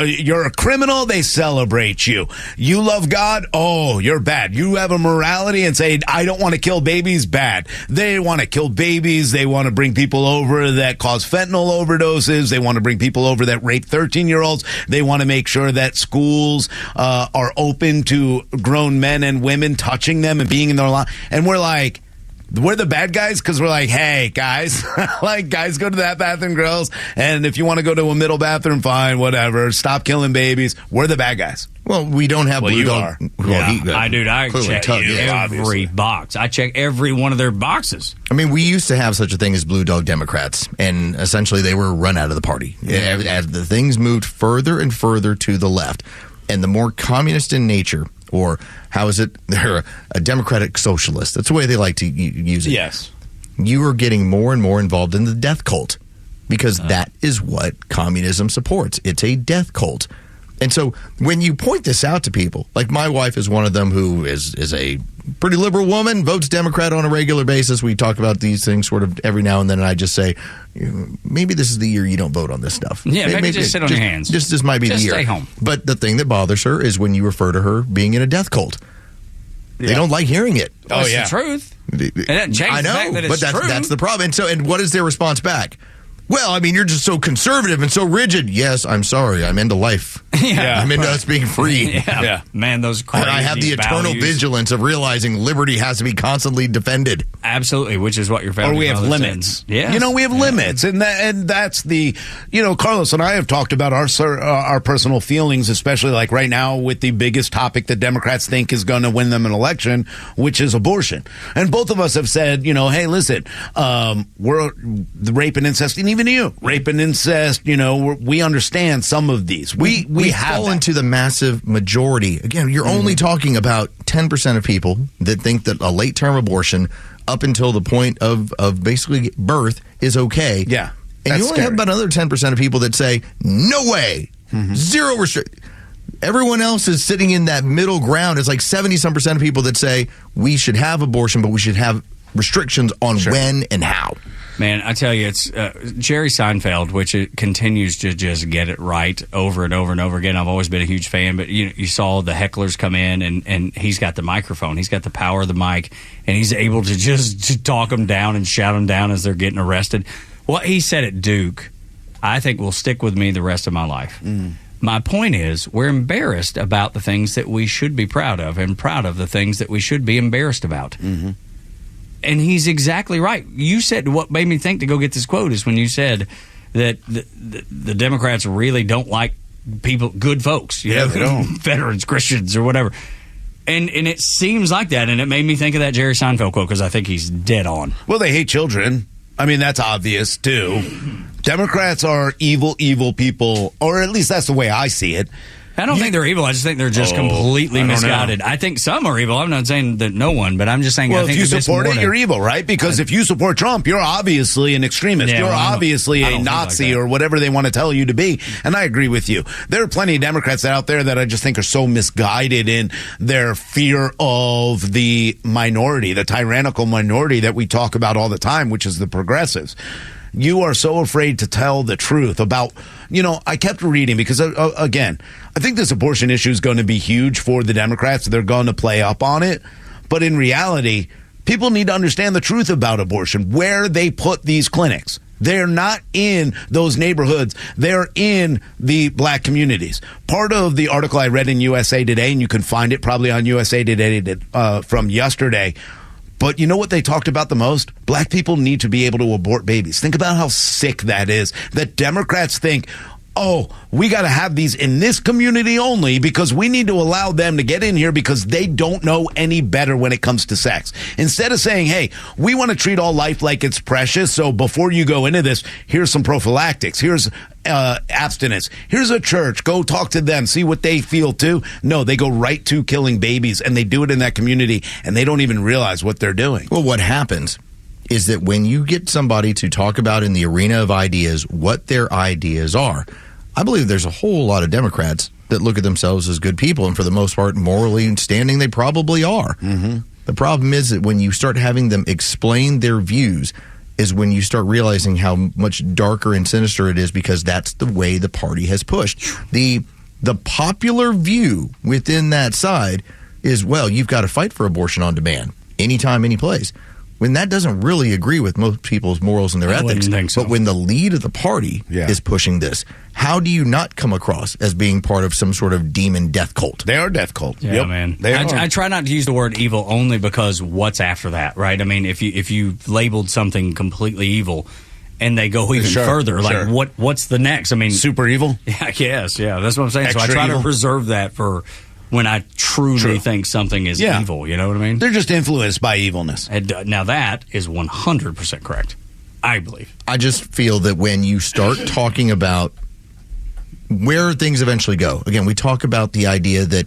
You're a criminal, they celebrate you. You love God, oh, you're bad. You have a morality and say, I don't want to kill babies, bad. They want to kill babies. They want to bring people over that cause fentanyl overdoses. They want to bring people over that rape 13-year-olds. They want to make sure that schools are open to grown men and women touching them and being in their life. And we're the bad guys because we're like, hey, guys, guys go to that bathroom, girls. And if you want to go to a middle bathroom, fine, whatever. Stop killing babies. We're the bad guys. Well, we don't have blue dog. I check every box. I check every one of their boxes. I mean, we used to have such a thing as blue dog Democrats, and essentially they were run out of the party. As the things moved further and further to the left, and the more communist in nature, or how is it? They're a democratic socialist. That's the way they like to use it. Yes. You are getting more and more involved in the death cult because that is what communism supports. It's a death cult. And so when you point this out to people, like my wife is one of them who is a pretty liberal woman, votes Democrat on a regular basis. We talk about these things sort of every now and then, and I just say, maybe this is the year you don't vote on this stuff. Yeah, maybe just sit on your hands. This might be the year. Stay home. But the thing that bothers her is when you refer to her being in a death cult. They don't like hearing it. It's the truth. I know, but that's the problem. And what is their response back? Well, I mean, you're just so conservative and so rigid. Yes, I'm sorry. I'm into life. I'm into us being free. Man, those crazy I have the eternal vigilance of realizing liberty has to be constantly defended. Absolutely, which is what your family. Or we have limits. Yeah, we have limits, and that's the. Carlos and I have talked about our personal feelings, especially like right now with the biggest topic that Democrats think is going to win them an election, which is abortion. And both of us have said, hey, listen, we're the rape and incest, and even rape and incest, we understand some of these. We fall into the massive majority. Again, you're only talking about 10% of people that think that a late-term abortion up until the point of basically birth is okay. Yeah. And you only have about another 10% of people that say, no way, zero restriction. Everyone else is sitting in that middle ground. It's like 70-some% of people that say we should have abortion, but we should have restrictions on when and how. Man, I tell you, it's Jerry Seinfeld, which it continues to just get it right over and over and over again. I've always been a huge fan, but you saw the hecklers come in, and he's got the microphone. He's got the power of the mic, and he's able to just talk them down and shout them down as they're getting arrested. What he said at Duke, I think will stick with me the rest of my life. My point is, we're embarrassed about the things that we should be proud of and proud of the things that we should be embarrassed about. And he's exactly right. You said what made me think to go get this quote is when you said that the Democrats really don't like people, good folks, they don't. Veterans, Christians, or whatever. And it seems like that, and it made me think of that Jerry Seinfeld quote because I think he's dead on. Well, they hate children. I mean, that's obvious, too. Democrats are evil, evil people, or at least that's the way I see it. I don't think they're evil. I just think they're just completely misguided. I think some are evil. I'm not saying that no one, but I'm just saying I think if you support it, you're evil, right? Because if you support Trump, you're obviously an extremist. You're obviously a Nazi or whatever they want to tell you to be. And I agree with you. There are plenty of Democrats out there that I just think are so misguided in their fear of the minority, the tyrannical minority that we talk about all the time, which is the progressives. You are so afraid to tell the truth about, I kept reading because, again, I think this abortion issue is going to be huge for the Democrats. They're going to play up on it. But in reality, people need to understand the truth about abortion, where they put these clinics. They're not in those neighborhoods. They're in the black communities. Part of the article I read in USA Today, and you can find it probably on USA Today from yesterday, but you know what they talked about the most? Black people need to be able to abort babies. Think about how sick that is. That Democrats think, we got to have these in this community only because we need to allow them to get in here because they don't know any better when it comes to sex. Instead of saying, hey, we want to treat all life like it's precious, so before you go into this, here's some prophylactics. Here's abstinence. Here's a church. Go talk to them. See what they feel too. No, they go right to killing babies, and they do it in that community, and they don't even realize what they're doing. Well, what happens is that when you get somebody to talk about in the arena of ideas what their ideas are, I believe there's a whole lot of Democrats that look at themselves as good people, and for the most part, morally standing, they probably are. Mm-hmm. The problem is that when you start having them explain their views is when you start realizing how much darker and sinister it is, because that's the way the party has pushed. The popular view within that side is, well, you've got to fight for abortion on demand, anytime, any place. When that doesn't really agree with most people's morals and their ethics. But when the lead of the party is pushing this, how do you not come across as being part of some sort of demon death cult? They are death cult. Yeah, man. I try not to use the word evil only because what's after that, right? I mean, if you labeled something completely evil and they go even further, like what's the next? I mean, super evil? Yeah, I guess. Yeah, that's what I'm saying. Extra so I try evil? to preserve that for when I truly think something is evil. You know what I mean? They're just influenced by evilness. And, now that is 100% correct, I believe. I just feel that when you start talking about where things eventually go, again, we talk about the idea that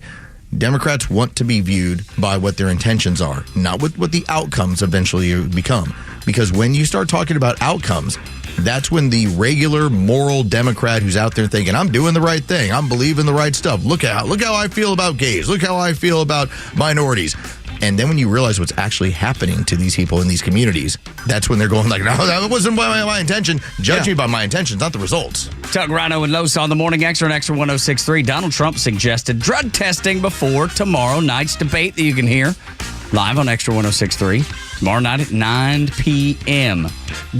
Democrats want to be viewed by what their intentions are, not what the outcomes eventually become. Because when you start talking about outcomes, that's when the regular moral Democrat who's out there thinking, I'm doing the right thing, I'm believing the right stuff, look how I feel about gays, look how I feel about minorities. And then when you realize what's actually happening to these people in these communities, that's when they're going like, no, that wasn't my intention. Judge me by my intentions, not the results. Tuck, Rhino, and Los on the Morning Xtra and Xtra 106.3. Donald Trump suggested drug testing before tomorrow night's debate that you can hear live on Xtra 106.3 tomorrow night at 9 p.m.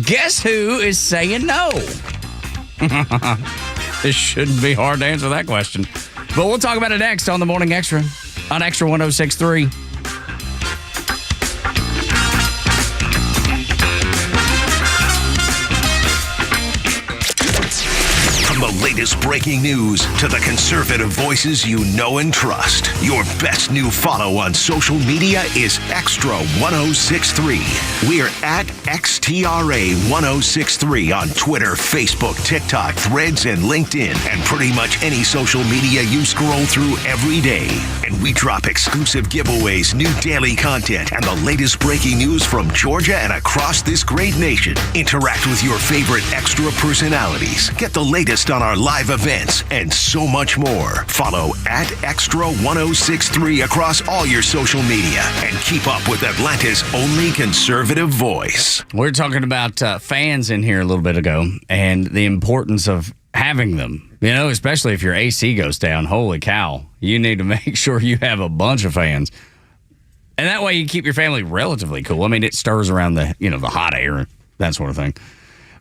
Guess who is saying no? This shouldn't be hard to answer that question. But we'll talk about it next on the Morning Xtra on Xtra 106.3. From the latest breaking news to the conservative voices you know and trust, your best new follow on social media is Xtra 106.3. We're at XTRA 106.3 on Twitter, Facebook, TikTok, Threads, and LinkedIn, and pretty much any social media you scroll through every day. And we drop exclusive giveaways, new daily content, and the latest breaking news from Georgia and across this great nation. Interact with your favorite Xtra personalities. Get the latest on our live events and so much more. Follow at Xtra 106.3 across all your social media and keep up with Atlanta's only conservative voice. We were talking about fans in here a little bit ago and the importance of having them. You know, especially if your AC goes down. Holy cow. You need to make sure you have a bunch of fans. And that way you keep your family relatively cool. I mean, it stirs around the hot air, that sort of thing.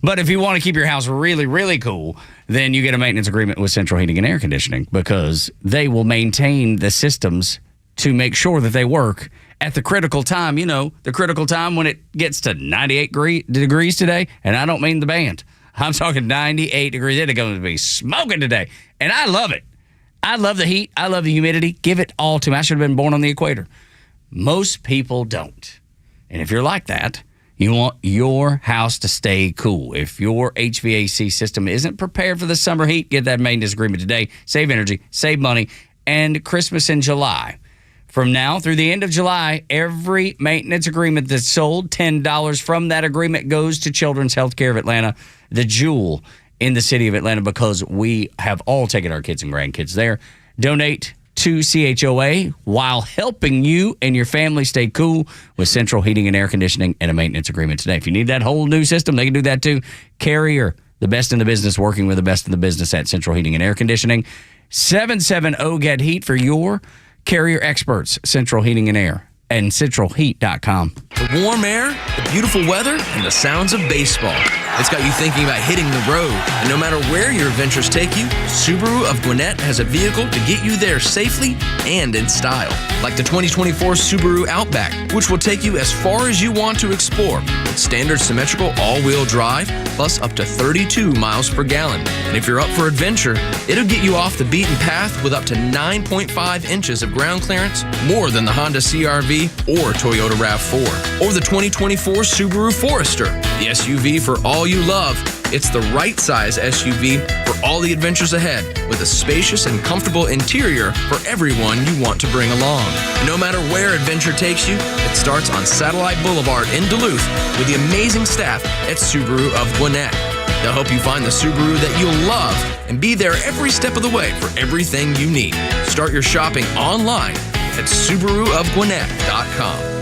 But if you want to keep your house really, really cool, then you get a maintenance agreement with Central Heating and Air Conditioning, because they will maintain the systems to make sure that they work at the critical time. You know, the critical time when it gets to 98 degrees today. And I don't mean the band. I'm talking 98 degrees. It's going to be smoking today. And I love it. I love the heat. I love the humidity. Give it all to me. I should have been born on the equator. Most people don't. And if you're like that, you want your house to stay cool. If your HVAC system isn't prepared for the summer heat, get that maintenance agreement today. Save energy, save money, and Christmas in July. From now through the end of July, every maintenance agreement that's sold, $10 from that agreement goes to Children's Healthcare of Atlanta, the jewel in the city of Atlanta, because we have all taken our kids and grandkids there. Donate to CHOA while helping you and your family stay cool with Central Heating and Air Conditioning and a maintenance agreement today. If you need that whole new system, they can do that too. Carrier, the best in the business, working with the best in the business at Central Heating and Air Conditioning. 770-GET-HEAT for your Carrier experts, Central Heating and Air, and centralheat.com. The warm air, the beautiful weather, and the sounds of baseball. It's got you thinking about hitting the road. And no matter where your adventures take you, Subaru of Gwinnett has a vehicle to get you there safely and in style. Like the 2024 Subaru Outback, which will take you as far as you want to explore. With standard symmetrical all-wheel drive, plus up to 32 miles per gallon. And if you're up for adventure, it'll get you off the beaten path with up to 9.5 inches of ground clearance, more than the Honda CR-V or Toyota RAV4. Or the 2024 Subaru Forester, the SUV for all you love. It's the right size SUV for all the adventures ahead, with a spacious and comfortable interior for everyone you want to bring along. No matter where adventure takes you, it starts on Satellite Boulevard in Duluth with the amazing staff at Subaru of Gwinnett. They'll help you find the Subaru that you'll love and be there every step of the way for everything you need. Start your shopping online at SubaruofGwinnett.com.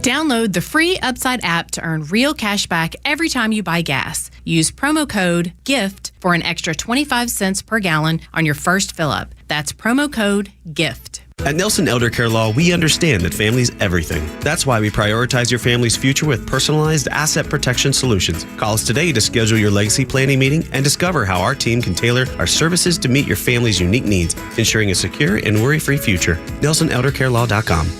Download the free Upside app to earn real cash back every time you buy gas. Use promo code GIFT for an extra 25 cents per gallon on your first fill-up. That's promo code GIFT. At Nelson Elder Care Law, we understand that family's everything. That's why we prioritize your family's future with personalized asset protection solutions. Call us today to schedule your legacy planning meeting and discover how our team can tailor our services to meet your family's unique needs, ensuring a secure and worry-free future. NelsonElderCareLaw.com.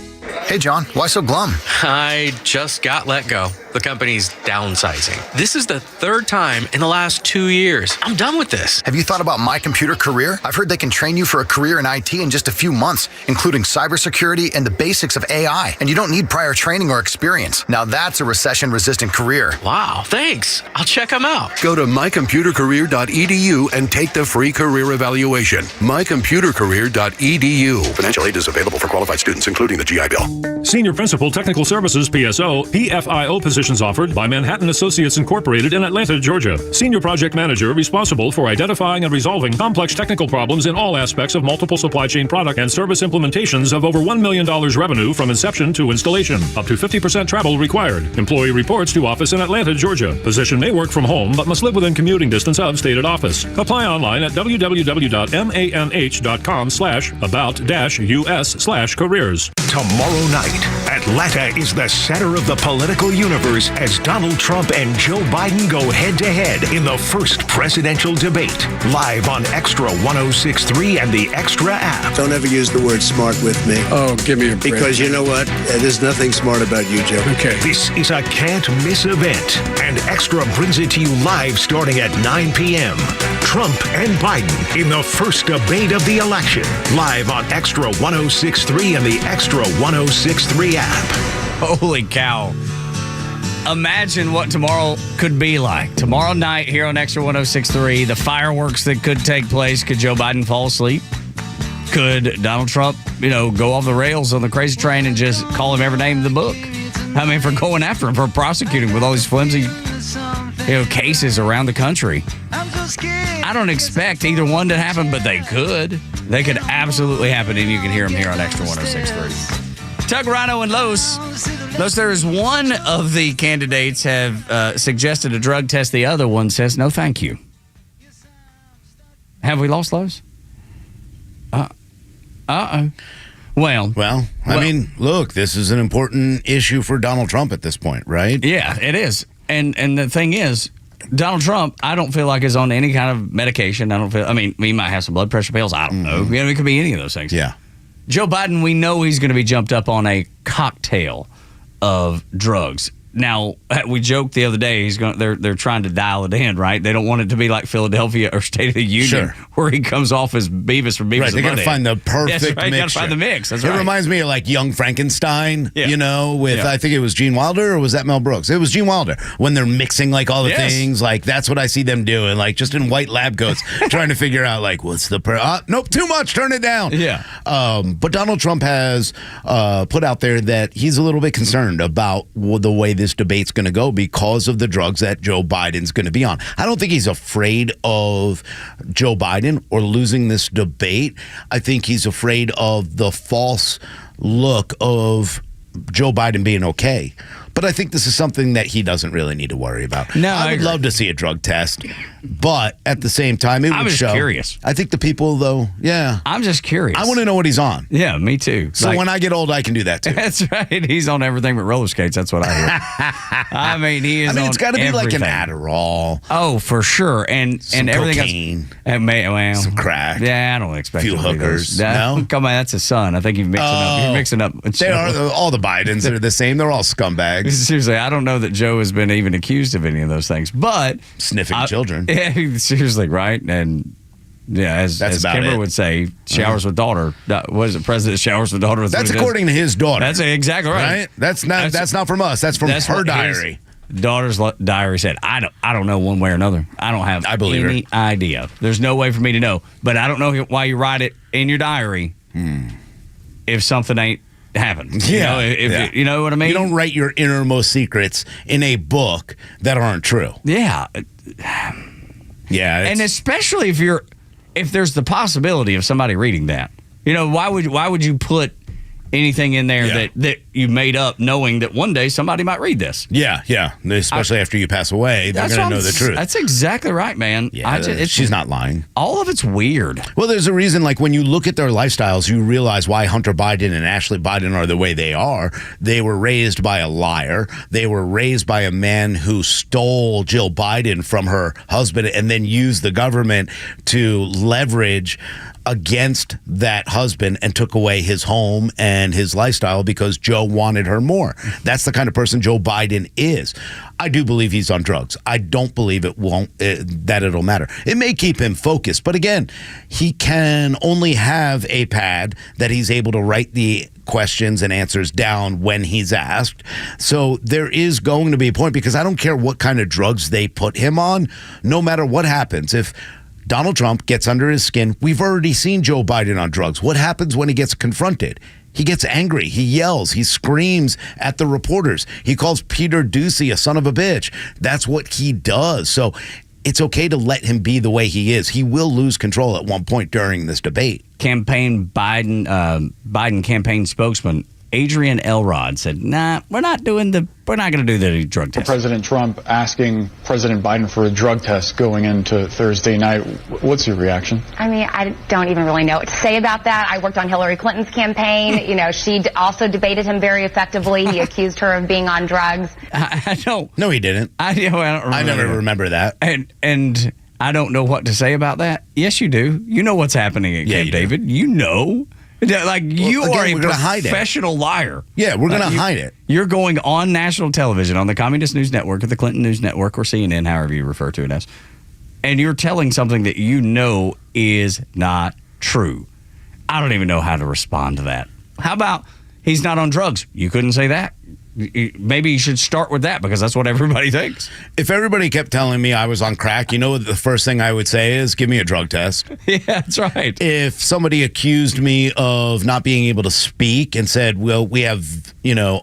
Hey, John, why so glum? I just got let go. The company's downsizing. This is the third time in the last 2 years. I'm done with this. Have you thought about My Computer Career? I've heard they can train you for a career in IT in just a few months, including cybersecurity and the basics of AI. And you don't need prior training or experience. Now that's a recession-resistant career. Wow, thanks. I'll check them out. Go to mycomputercareer.edu and take the free career evaluation. mycomputercareer.edu. Financial aid is available for qualified students, including the GI Bill. Senior Principal Technical Services, PSO, PFIO positions offered by Manhattan Associates Incorporated in Atlanta, Georgia. Senior Project Manager responsible for identifying and resolving complex technical problems in all aspects of multiple supply chain product and service implementations of over $1 million revenue from inception to installation. Up to 50% travel required. Employee reports to office in Atlanta, Georgia. Position may work from home, but must live within commuting distance of stated office. Apply online at www.manh.com/about-us/careers. Tomorrow night, Atlanta is the center of the political universe as Donald Trump and Joe Biden go head-to-head in the first presidential debate. Live on Xtra 106.3 and the Xtra app. Don't ever use the word smart with me. Oh, give me a break. Because you know what? There's nothing smart about you, Joe. Okay. This is a can't-miss event, and Xtra brings it to you live starting at 9 p.m. Trump and Biden in the first debate of the election. Live on Xtra 106.3 and the Xtra 106.3 app. Holy cow. Imagine what tomorrow could be like. Tomorrow night here on Xtra 106.3, the fireworks that could take place. Could Joe Biden fall asleep? Could Donald Trump, go off the rails on the crazy train and just call him every name in the book? I mean, for going after him, for prosecuting with all these flimsy, cases around the country. I don't expect either one to happen, but they could. They could absolutely happen, and you can hear them here on Xtra 106.3. Tug, Rhino, and Los. There is one of the candidates have suggested a drug test. The other one says, no, thank you. Have we lost Los? Uh-oh. Well, I mean, look, this is an important issue for Donald Trump at this point, right? Yeah, it is. And the thing is, Donald Trump, I don't feel like is on any kind of medication. He might have some blood pressure pills. I don't know. It could be any of those things. Yeah. Joe Biden, we know he's going to be jumped up on a cocktail of drugs. Now, we joked the other day, they're trying to dial it in, right? They don't want it to be like Philadelphia or State of the Union, where he comes off as Beavis from Beavis and Butthead. They got to find the perfect mix. They got to find the mix. That's right. It reminds me of like Young Frankenstein, with I think it was Gene Wilder, or was that Mel Brooks? It was Gene Wilder. When they're mixing like all the things, like that's what I see them doing, like just in white lab coats, trying to figure out like what's the nope, too much, turn it down. Yeah. But Donald Trump has put out there that he's a little bit concerned about the way this debate's going to go because of the drugs that Joe Biden's going to be on. I don't think he's afraid of Joe Biden or losing this debate. I think he's afraid of the false look of Joe Biden being okay. But I think this is something that he doesn't really need to worry about. No, I would love to see a drug test, but at the same time, it would show. I'm just curious. I think the people, though, I'm just curious. I want to know what he's on. Yeah, me too. So when I get old, I can do that too. That's right. He's on everything but roller skates. That's what I hear. He is. It's got to be everything. like an Adderall. Oh, for sure, and everything cocaine, some crack. Yeah, I don't expect a few hookers. No, come on, that's his son. I think you're mixing up. They are all the Bidens are the same. They're all scumbags. Seriously, I don't know that Joe has been even accused of any of those things, but sniffing children. Yeah, seriously, right? And as Kimber would say, showers with daughter. Was it President showers with daughter? That's according to his daughter. That's exactly right. That's not from us. That's from her diary. daughter's diary said, I don't know one way or another. I don't have any idea. There's no way for me to know. But I don't know why you write it in your diary if something ain't happened. Yeah. You know what I mean? You don't write your innermost secrets in a book that aren't true. Yeah. Yeah. And especially if there's the possibility of somebody reading that. Why would you put anything in there that you made up knowing that one day somebody might read this? Yeah. Especially after you pass away, they're going to know the truth. That's exactly right, man. Yeah, she's not lying. All of it's weird. Well, there's a reason, like when you look at their lifestyles, you realize why Hunter Biden and Ashley Biden are the way they are. They were raised by a liar. They were raised by a man who stole Jill Biden from her husband and then used the government to leverage against that husband and took away his home and his lifestyle because Joe wanted her more. That's the kind of person Joe Biden is. I do believe he's on drugs. I don't believe that it'll matter. It may keep him focused, but again, he can only have a pad that he's able to write the questions and answers down when he's asked. So there is going to be a point, because I don't care what kind of drugs they put him on, no matter what happens. If Donald Trump gets under his skin, we've already seen Joe Biden on drugs. What happens when he gets confronted? He gets angry. He yells. He screams at the reporters. He calls Peter Doocy a son of a bitch. That's what he does. So it's okay to let him be the way he is. He will lose control at one point during this debate. Biden campaign spokesman Adrian Elrod said, we're not going to do the drug test. President Trump asking President Biden for a drug test going into Thursday night. What's your reaction? I mean, I don't even really know what to say about that. I worked on Hillary Clinton's campaign. She also debated him very effectively. He accused her of being on drugs. I don't. No, he didn't. I don't remember. I never remember that. And I don't know what to say about that. Yes, you do. You know what's happening at Camp David. You know. Like, you are a professional liar. Yeah, we're going to hide it. You're going on national television, on the Communist News Network, or the Clinton News Network, or CNN, however you refer to it as, and you're telling something that you know is not true. I don't even know how to respond to that. How about he's not on drugs? You couldn't say that. Maybe you should start with that, because that's what everybody thinks. If everybody kept telling me I was on crack, you know what the first thing I would say is, give me a drug test. Yeah, that's right. If somebody accused me of not being able to speak and said, well, we have,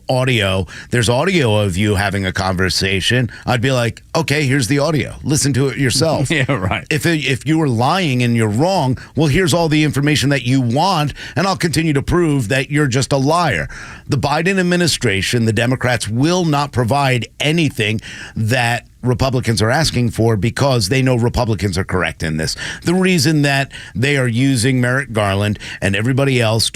audio, there's audio of you having a conversation, I'd be like, okay, here's the audio. Listen to it yourself. Yeah, right. If you were lying and you're wrong, well, here's all the information that you want, and I'll continue to prove that you're just a liar. The Biden administration, the Democrats, will not provide anything that Republicans are asking for, because they know Republicans are correct in this. The reason that they are using Merrick Garland and everybody else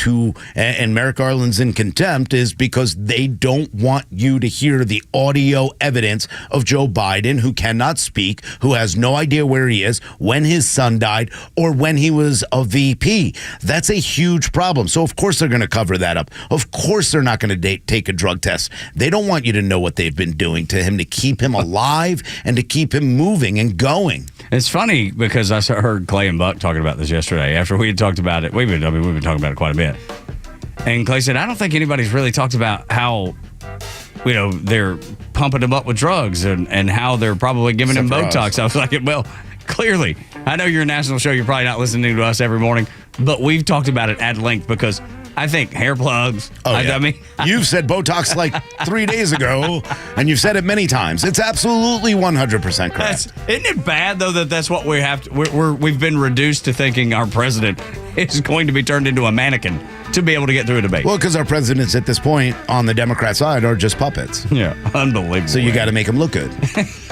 and Merrick Garland's in contempt, is because they don't want you to hear the audio evidence of Joe Biden, who cannot speak, who has no idea where he is, when his son died, or when he was a VP. That's a huge problem. So of course they're going to cover that up. Of course they're not going to take a drug test. They don't want you to know what they've been doing to him to keep him alive and to keep him moving and going. It's funny, because I heard Clay and Buck talking about this yesterday after we had talked about it. We've been talking about it quite a bit. And Clay said, I don't think anybody's really talked about how, they're pumping him up with drugs and how they're probably giving him Botox. I was like, well, clearly, I know you're a national show. You're probably not listening to us every morning, but we've talked about it at length, because I think hair plugs. I mean, you've said Botox like 3 days ago, and you've said it many times. It's absolutely 100% correct. Isn't it bad, though, that that's what we have to? We've been reduced to thinking our president is going to be turned into a mannequin to be able to get through a debate. Well, because our presidents at this point on the Democrat side are just puppets. Yeah, unbelievable. So you got to make them look good.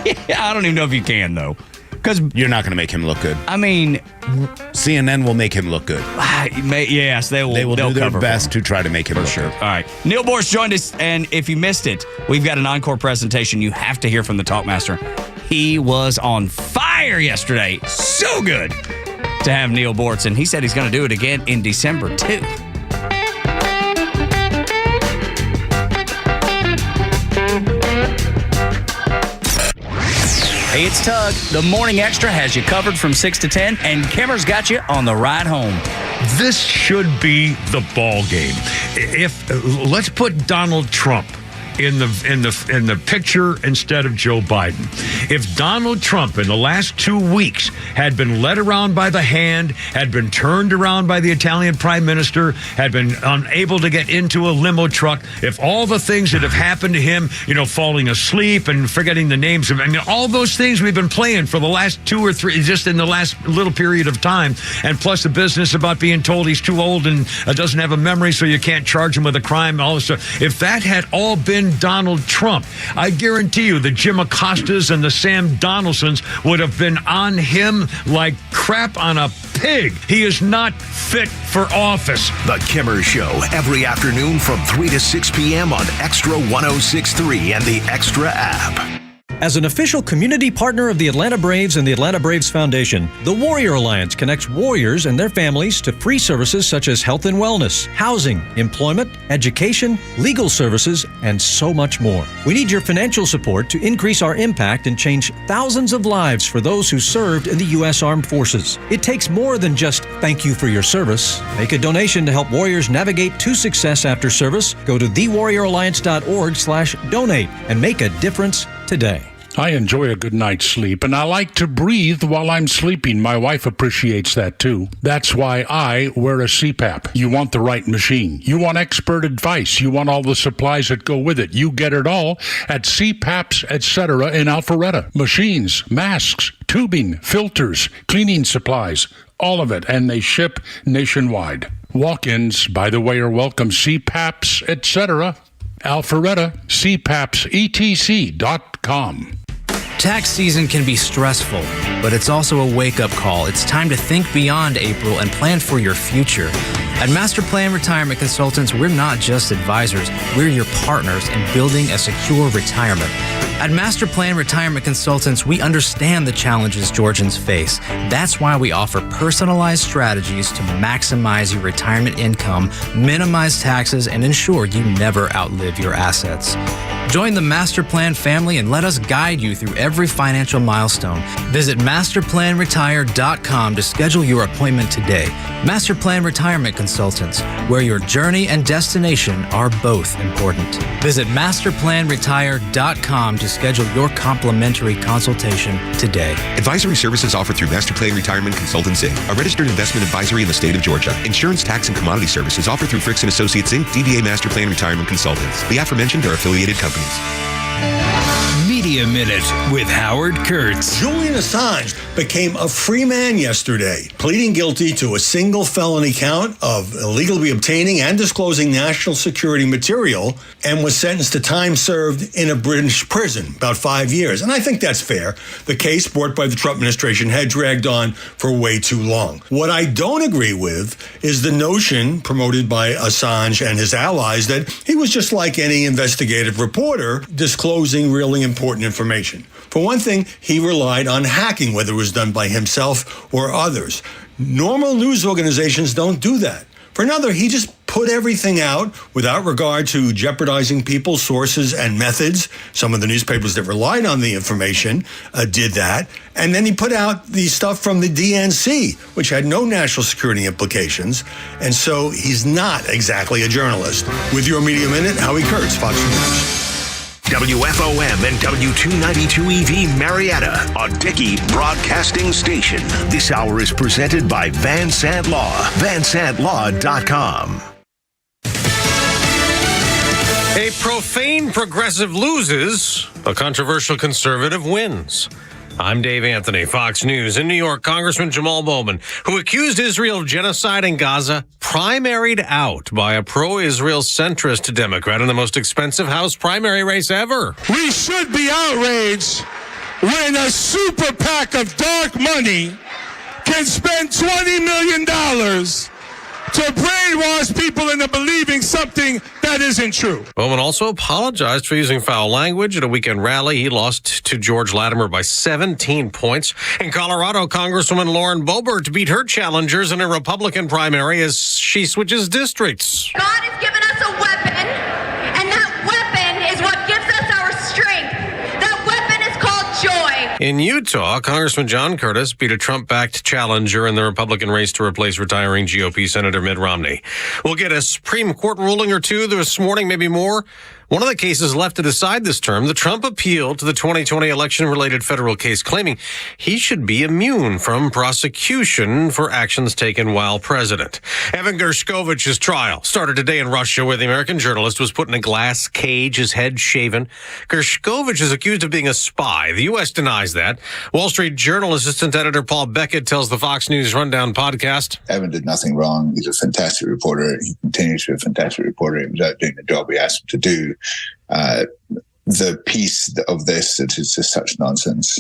Yeah, I don't even know if you can, though. Because you're not going to make him look good. I mean, CNN will make him look good. Yes, they will. They'll do their best to try to make him look good. All right. Neil Boortz joined us, and if you missed it, we've got an encore presentation you have to hear from the Talkmaster. He was on fire yesterday. So good to have Neil Boortz, and he said he's going to do it again in December, too. Hey, it's Tug. The Morning Xtra has you covered from 6 to 10, and Kimmer's got you on the ride home. This should be the ball game. Let's put Donald Trump in the picture instead of Joe Biden. If Donald Trump in the last 2 weeks had been led around by the hand, had been turned around by the Italian prime minister, had been unable to get into a limo truck, if all the things that have happened to him, falling asleep and forgetting the names of, all those things we've been playing for the last 2 or 3, just in the last little period of time, and plus the business about being told he's too old and doesn't have a memory, so you can't charge him with a crime, all this stuff. If that had all been Donald Trump, I guarantee you the Jim Acostas and the Sam Donaldsons would have been on him like crap on a pig. He is not fit for office. The Kimmer Show, every afternoon from 3 to 6 p.m. on Xtra 106.3 and the Xtra app. As an official community partner of the Atlanta Braves and the Atlanta Braves Foundation, the Warrior Alliance connects warriors and their families to free services such as health and wellness, housing, employment, education, legal services, and so much more. We need your financial support to increase our impact and change thousands of lives for those who served in the U.S. Armed Forces. It takes more than just thank you for your service. Make a donation to help warriors navigate to success after service. Go to thewarrioralliance.org/donate and make a difference today. I enjoy a good night's sleep, and I like to breathe while I'm sleeping. My wife appreciates that, too. That's why I wear a CPAP. You want the right machine. You want expert advice. You want all the supplies that go with it. You get it all at CPAPs, etc. in Alpharetta. Machines, masks, tubing, filters, cleaning supplies, all of it, and they ship nationwide. Walk-ins, by the way, are welcome. CPAPs, etc. Alpharetta, CPAPsetc.com. Tax season can be stressful, but it's also a wake-up call. It's time to think beyond April and plan for your future. At Master Plan Retirement Consultants, we're not just advisors, we're your partners in building a secure retirement. At Master Plan Retirement Consultants, we understand the challenges Georgians face. That's why we offer personalized strategies to maximize your retirement income, minimize taxes, and ensure you never outlive your assets. Join the Master Plan family and let us guide you through every financial milestone. Visit masterplanretire.com to schedule your appointment today. Master Plan Retirement Consultants, where your journey and destination are both important. Visit masterplanretire.com to schedule your complimentary consultation today. Advisory services offered through Master Plan Retirement Consultants, Inc., a registered investment advisory in the state of Georgia. Insurance, tax, and commodity services offered through Fricks & Associates, Inc., DBA Master Plan Retirement Consultants. The aforementioned are affiliated companies. Media Minute with Howard Kurtz. Julian Assange became a free man yesterday, pleading guilty to a single felony count of illegally obtaining and disclosing national security material, and was sentenced to time served in a British prison, about 5 years. And I think that's fair. The case brought by the Trump administration had dragged on for way too long. What I don't agree with is the notion promoted by Assange and his allies that he was just like any investigative reporter disclosing really important information. For one thing, he relied on hacking, whether it was done by himself or others. Normal news organizations don't do that. For another, he just put everything out without regard to jeopardizing people, sources, and methods. Some of the newspapers that relied on the information did that. And then he put out the stuff from the DNC, which had no national security implications. And so he's not exactly a journalist. With your Media Minute, Howie Kurtz, Fox News. WFOM and W292EV Marietta, a Dickey Broadcasting Station. This hour is presented by Van Sant Law, vansantlaw.com. A profane progressive loses, a controversial conservative wins. I'm Dave Anthony, Fox News. In New York, Congressman Jamal Bowman, who accused Israel of genocide in Gaza, primaried out by a pro-Israel centrist Democrat in the most expensive House primary race ever. We should be outraged when a super PAC of dark money can spend $20 million to brainwash people into believing something that isn't true. Bowman also apologized for using foul language at a weekend rally. He lost to George Latimer by 17 points. In Colorado, Congresswoman Lauren Boebert beat her challengers in a Republican primary as she switches districts. God has given us a weapon, and that weapon is what gives us our strength. That weapon is called joy. In Utah, Congressman John Curtis beat a Trump-backed challenger in the Republican race to replace retiring GOP Senator Mitt Romney. We'll get a Supreme Court ruling or two this morning, maybe more, One of the cases left to decide this term, the Trump appeal to the 2020 election-related federal case claiming he should be immune from prosecution for actions taken while president. Evan Gershkovich's trial started today in Russia, where the American journalist was put in a glass cage, his head shaven. Gershkovich is accused of being a spy. The U.S. denies that. Wall Street Journal assistant editor Paul Beckett tells the Fox News Rundown podcast. Evan did nothing wrong. He's a fantastic reporter. He continues to be a fantastic reporter. He was out doing the job we asked him to do. The piece of this that is just such nonsense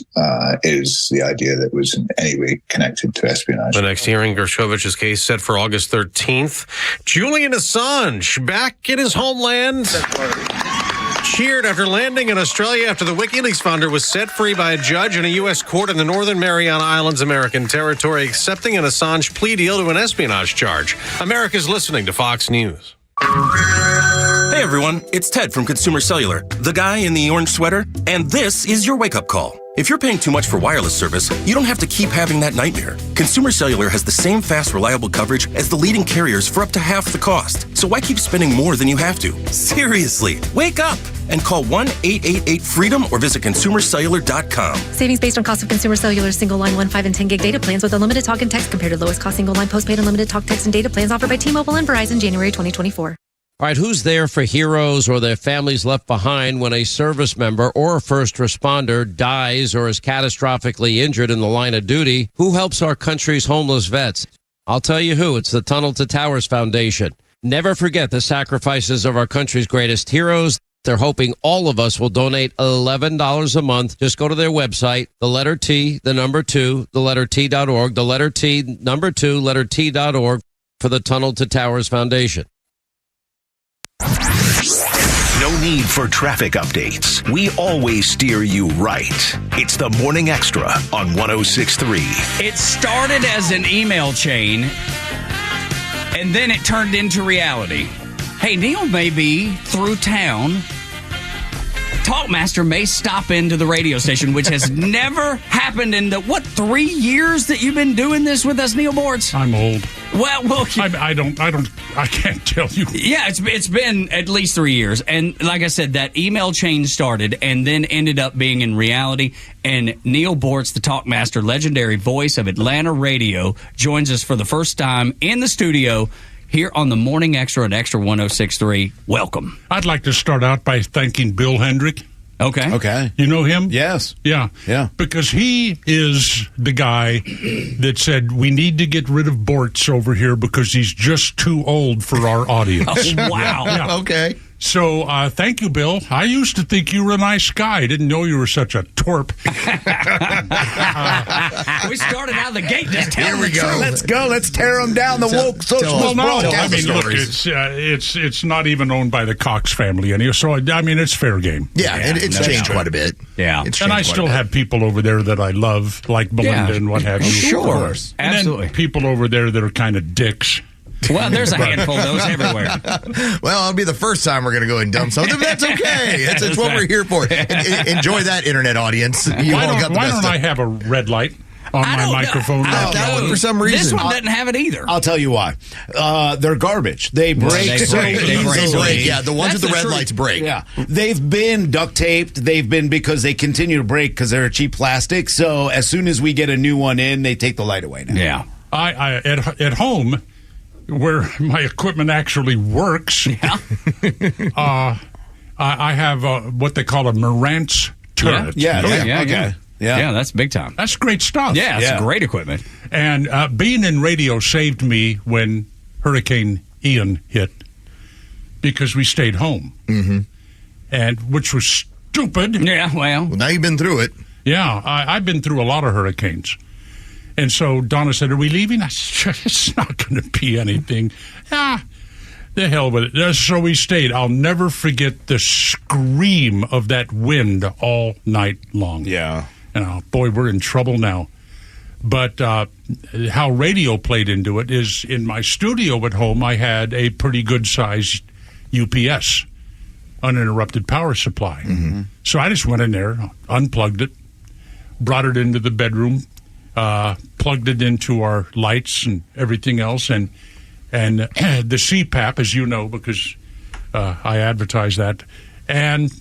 is the idea that it was in any way connected to espionage. The next hearing, Gershkovich's case set for August 13th. Julian Assange back in his homeland. Cheered after landing in Australia after the WikiLeaks founder was set free by a judge in a U.S. court in the Northern Mariana Islands, American territory, accepting an Assange plea deal to an espionage charge. America's listening to Fox News. Hey everyone, it's Ted from Consumer Cellular, the guy in the orange sweater, and this is your wake-up call. If you're paying too much for wireless service, you don't have to keep having that nightmare. Consumer Cellular has the same fast, reliable coverage as the leading carriers for up to half the cost. So why keep spending more than you have to? Seriously, wake up and call 1-888-FREEDOM or visit consumercellular.com. Savings based on cost of Consumer Cellular single line 1, 5, and 10 gig data plans with unlimited talk and text compared to lowest cost single line postpaid unlimited talk, text, and data plans offered by T-Mobile and Verizon January 2024. All right, who's there for heroes or their families left behind when a service member or a first responder dies or is catastrophically injured in the line of duty? Who helps our country's homeless vets? I'll tell you who. It's the Tunnel to Towers Foundation. Never forget the sacrifices of our country's greatest heroes. They're hoping all of us will donate $11 a month. Just go to their website, the letter T, the number 2, the letter T.org, the letter T, number 2, letter T.org for the Tunnel to Towers Foundation. No need for traffic updates. We always steer you right. It's the Morning Xtra on 106.3. It started as an email chain, and then it turned into reality. Hey, Neil may be through town. Talkmaster may stop into the radio station, which has never happened in the, 3 years that you've been doing this with us, Neil Bortz? I'm old. Well, I can't tell you. Yeah, it's been at least 3 years. And like I said, that email chain started and then ended up being in reality. And Neil Bortz, the Talkmaster, legendary voice of Atlanta radio, joins us for the first time in the studio here on the Morning Xtra at Xtra 106.3. Welcome. I'd like to start out by thanking Bill Hendrick. Okay. You know him? Yes. Yeah. Because he is the guy that said, we need to get rid of Bortz over here because he's just too old for our audience. Oh, wow. Yeah. Okay. So, thank you, Bill. I used to think you were a nice guy. I didn't know you were such a twerp. We started out of the gate just telling Here we go. Let's go. Let's tear them down. The woke socialist broadcast. Look, it's not even owned by the Cox family anymore. So, it's fair game. Yeah, it's changed quite a bit. Yeah. And I still have people over there that I love, like Belinda and what have you. Sure. And Absolutely. then people over there that are kind of dicks. Well, there's a handful of those everywhere. Well, it'll be the first time we're going to go and dump something, but that's okay. That's what we're here for. Enjoy that, internet audience. Why don't I have a red light on my microphone? That one, for some reason. This one doesn't have it either. I'll tell you why. They're garbage. They break so easily. Yeah, the ones with the red lights break. Yeah. They've been duct taped. They've been because they continue to break because they're cheap plastic. So as soon as we get a new one in, they take the light away now. Yeah. I at home, where my equipment actually works, I have what they call a Marantz turret. Yeah, Okay. Yeah, that's big time. That's great stuff. Yeah, it's great equipment. And being in radio saved me when Hurricane Ian hit because we stayed home, and which was stupid. Yeah, well, now you've been through it. Yeah, I've been through a lot of hurricanes. And so Donna said, are we leaving? I said, it's not going to be anything. The hell with it. So we stayed. I'll never forget the scream of that wind all night long. Yeah. And boy, we're in trouble now. But how radio played into it is in my studio at home, I had a pretty good-sized UPS, uninterrupted power supply. So I just went in there, unplugged it, brought it into the bedroom, plugged it into our lights and everything else, and the CPAP, as you know, because I advertise that, and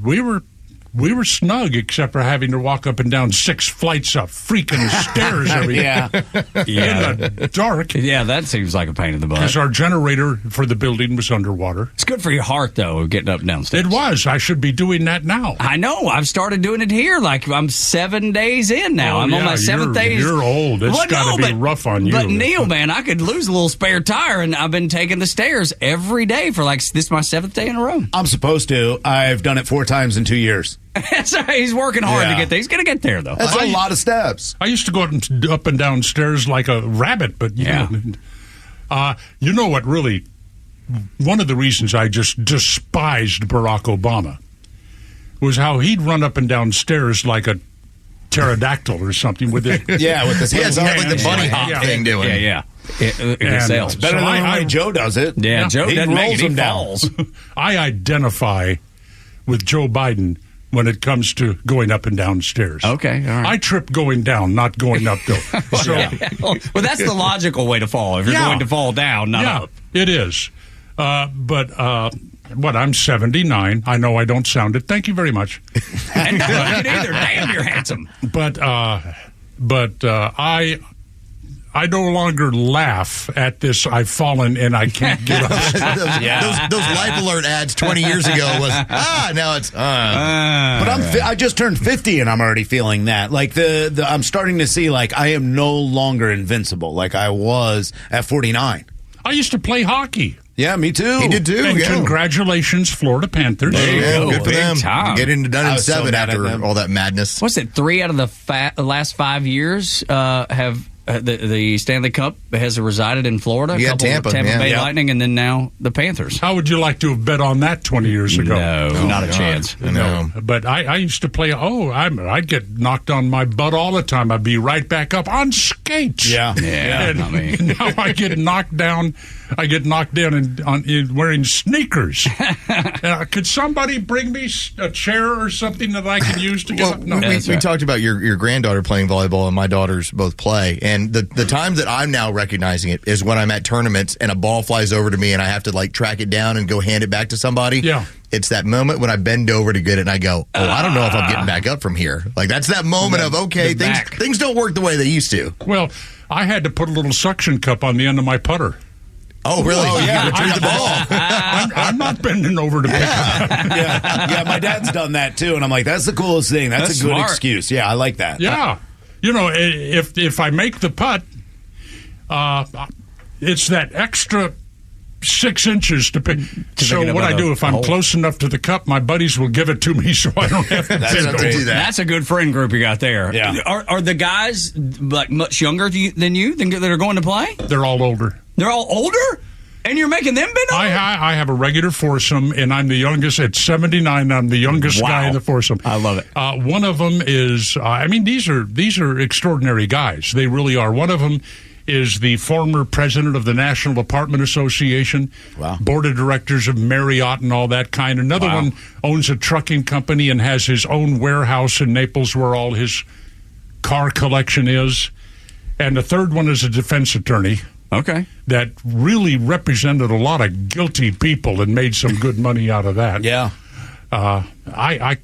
we were snug, except for having to walk up and down 6 flights of freaking stairs every day in the dark. Yeah, that seems like a pain in the butt. Because our generator for the building was underwater. It's good for your heart, though, getting up and down stairs. It was. I should be doing that now. I know. I've started doing it here. Like, I'm 7 days in now. I'm on my 7th day. You're old. It's got to be rough on you. But, Neil, man, I could lose a little spare tire, and I've been taking the stairs every day for, like, this is my 7th day in a row. I'm supposed to. I've done it 4 times in 2 years. That's right. He's working hard to get there. He's going to get there, though. That's a lot of steps. I used to go up and down stairs like a rabbit, but you know what really, one of the reasons I just despised Barack Obama was how he'd run up and down stairs like a pterodactyl or something with it. with his hands. He had like the bunny hop thing doing. Better than the way Joe does it. Yeah, Joe he doesn't rolls make them it. down. I identify with Joe Biden when it comes to going up and down stairs. Okay, all right. I trip going down, not going up, though. Well, that's the logical way to fall. If you're going to fall down, not up. It is. But I'm 79. I know I don't sound it. Thank you very much. And not looking either. Damn, you're handsome. But I no longer laugh at this. I've fallen and I can't get up. Those Life Alert ads 20 years ago was now it's. But I just turned 50 and I'm already feeling that. Like I'm starting to see like I am no longer invincible like I was at 49. I used to play hockey. Yeah, me too. He did too. And congratulations, Florida Panthers. There you go. Good for Big them. time. Getting done in 7 mad at after them. all that madness. What's it? 3 out of the last 5 years have the Stanley Cup has resided in Florida. Yeah, Tampa Bay Lightning, and then now the Panthers. How would you like to have bet on that 20 years ago? No, not a chance. No. But I used to play. I'd get knocked on my butt all the time. I'd be right back up on skates. Yeah. And now I get knocked down. I get knocked down in wearing sneakers. Could somebody bring me a chair or something that I can use to get up? No. We talked about your granddaughter playing volleyball, and my daughters both play. And the times that I'm now recognizing it is when I'm at tournaments and a ball flies over to me and I have to like track it down and go hand it back to somebody. Yeah. It's that moment when I bend over to get it and I go, I don't know if I'm getting back up from here. Like that's that moment of, okay, things don't work the way they used to. Well, I had to put a little suction cup on the end of my putter. Oh, really? Oh, yeah. Retrieve the ball. I'm not bending over to pick it up. Yeah, my dad's done that too, and I'm like, that's the coolest thing. That's a good smart. excuse. Yeah, I like that. Yeah. You know, if I make the putt, it's that extra 6 inches to pick. So what I do, if I'm close enough to the cup, my buddies will give it to me so I don't have to do that. That's a good friend group you got there. Yeah. Are the guys like much younger than you that are going to play? They're all older. They're all older? And you're making them bend over? I have a regular foursome, and I'm the youngest. At 79, I'm the youngest guy in the foursome. I love it. One of them is, these are extraordinary guys. They really are. One of them is the former president of the National Apartment Association, board of directors of Marriott and all that kind. Another one owns a trucking company and has his own warehouse in Naples where all his car collection is. And the third one is a defense attorney. Okay. That really represented a lot of guilty people and made some good money out of that. Yeah. I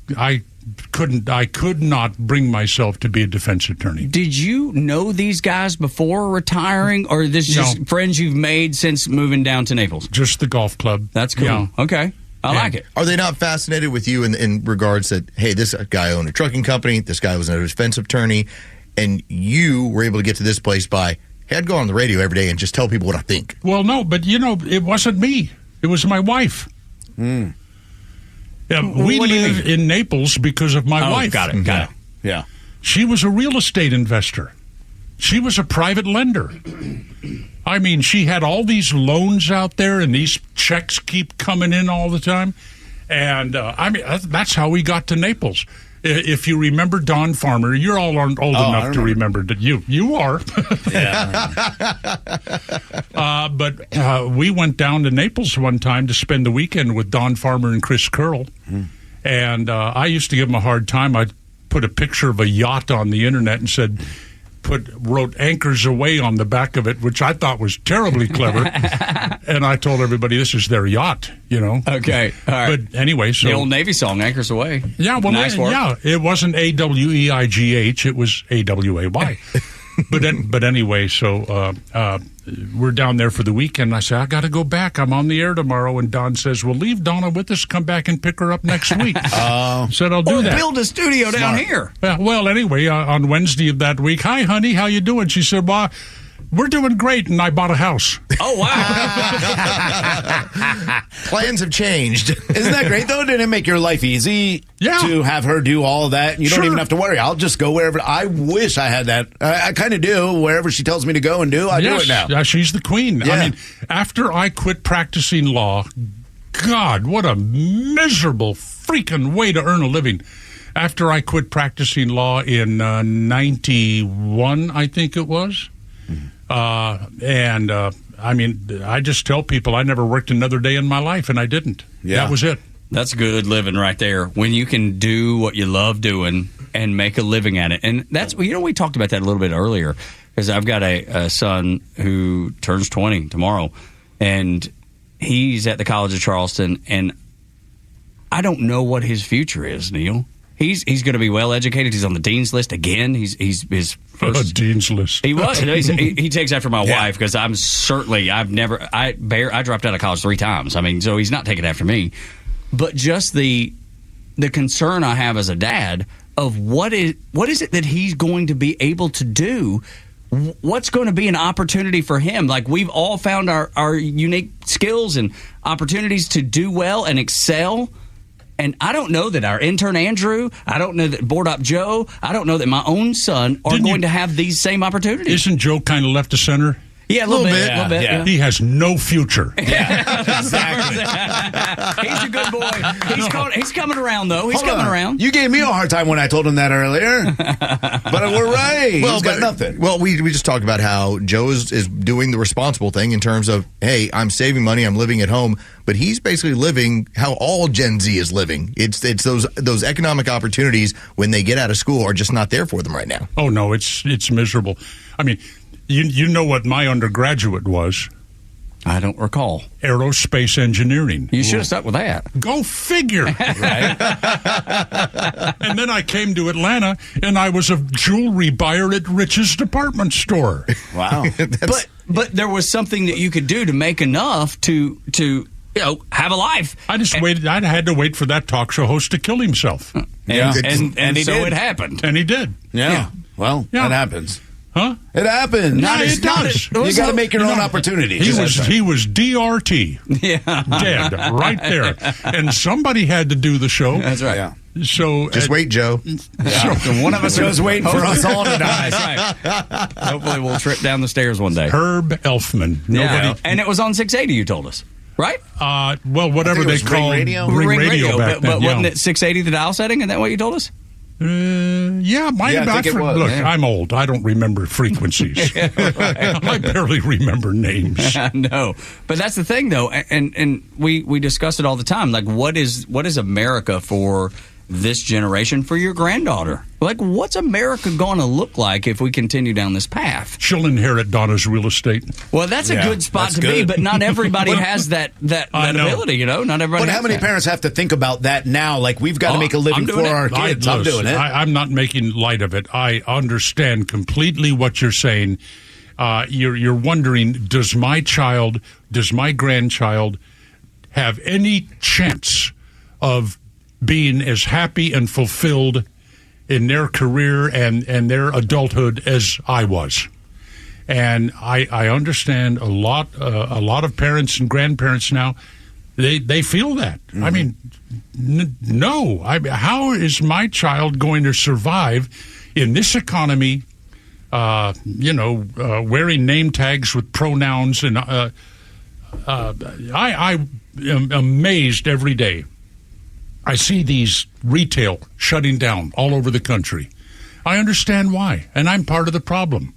could not bring myself to be a defense attorney. Did you know these guys before retiring, or is this just friends you've made since moving down to Naples? Just the golf club. That's cool. Yeah. Okay. I like it. Are they not fascinated with you in regards that, hey, this guy owned a trucking company, this guy was a defense attorney, and you were able to get to this place by, hey, I'd go on the radio every day and just tell people what I think. Well, no, but, it wasn't me. It was my wife. We live in Naples because of my wife. Got it. Yeah. She was a real estate investor. She was a private lender. I mean, she had all these loans out there, and these checks keep coming in all the time. And, that's how we got to Naples. If you remember Don Farmer, you're all old enough to remember that you are. But we went down to Naples one time to spend the weekend with Don Farmer and Chris Curl. And I used to give him a hard time. I put a picture of a yacht on the internet and said, wrote anchors away on the back of it, which I thought was terribly clever. And I told everybody this is their yacht, Okay, all right. But anyway, so the old Navy song, Anchors Away. Yeah, well, nice work. yeah, it wasn't AWEIGH, it was AWAY. But anyway, so we're down there for the weekend. I said, I got to go back. I'm on the air tomorrow. And Don says, well, leave Donna with us. Come back and pick her up next week. Said, I'll do that. Build a studio down here. Well, anyway, on Wednesday of that week, hi, honey, how you doing? She said, well, we're doing great, and I bought a house. Oh, wow. Plans have changed. Isn't that great, though? Didn't it make your life easy to have her do all of that? You don't even have to worry. I'll just go wherever. I wish I had that. I kind of do. Wherever she tells me to go and do, I do it now. Yeah, she's the queen. Yeah. I mean, after I quit practicing law, God, what a miserable freaking way to earn a living. After I quit practicing law in 91, I think it was. I mean, I just tell people I never worked another day in my life, and I didn't. Yeah. That was it. That's good living right there. When you can do what you love doing and make a living at it. And that's, we talked about that a little bit earlier, because I've got a son who turns 20 tomorrow, and he's at the College of Charleston, and I don't know what his future is, Neil. He's going to be well educated. He's on the dean's list again. He's his first dean's list. He was. He takes after my wife, because I dropped out of college 3 times. I mean, so he's not taking after me. But just the concern I have as a dad of what is it that he's going to be able to do. What's going to be an opportunity for him? Like, we've all found our unique skills and opportunities to do well and excel. And I don't know that our intern Andrew, I don't know that Board Op Joe, I don't know that my own son are going to have these same opportunities. Isn't Joe kind of left to center? Yeah, a little bit. Yeah. He has no future. Yeah, exactly. He's a good boy. He's coming around, though. He's coming around. You gave me a hard time when I told him that earlier. But we're right. Well, He's got nothing. Well, we just talked about how Joe is doing the responsible thing in terms of, hey, I'm saving money, I'm living at home. But he's basically living how all Gen Z is living. It's those economic opportunities when they get out of school are just not there for them right now. Oh, no, it's miserable. I mean, you know what my undergraduate was? I don't recall. Aerospace engineering. You should have stuck with that. Go figure. Right. And then I came to Atlanta, and I was a jewelry buyer at Rich's department store. Wow. But there was something that you could do to make enough to have a life. I just waited. I had to wait for that talk show host to kill himself. And he so did. It happened. And he did. Yeah. Well, that happens. Huh? It happens. Yeah, it does. You got to make your own opportunities. He was DRT. Yeah. Dead right there. And somebody had to do the show. That's right. Yeah. So just wait, Joe. So one of us was waiting for us all to die. That's right. Hopefully we'll trip down the stairs one day. Herb Elfman. And it was on 680, you told us. Right? Well, whatever they call Ring Radio. Ring Radio back then. But wasn't it 680 the dial setting? Isn't that what you told us? Yeah, I think it was. Look, I'm old. I don't remember frequencies. I barely remember names. No, but that's the thing, though, and we discuss it all the time. Like, what is America for this generation, for your granddaughter? Like, what's America going to look like if we continue down this path? She'll inherit Donna's real estate. Well, that's a good spot to be, but not everybody has that ability, Not everybody. But how many parents have to think about that now? Like, we've got to make a living for our kids. I'm doing it. I'm not making light of it. I understand completely what you're saying. You're wondering, does my grandchild have any chance of being as happy and fulfilled in their career and their adulthood as I was? And I understand a lot of parents and grandparents now, they feel that. Mm-hmm. I mean, no. How is my child going to survive in this economy, wearing name tags with pronouns? And I am amazed every day. I see these retail shutting down all over the country. I understand why, and I'm part of the problem.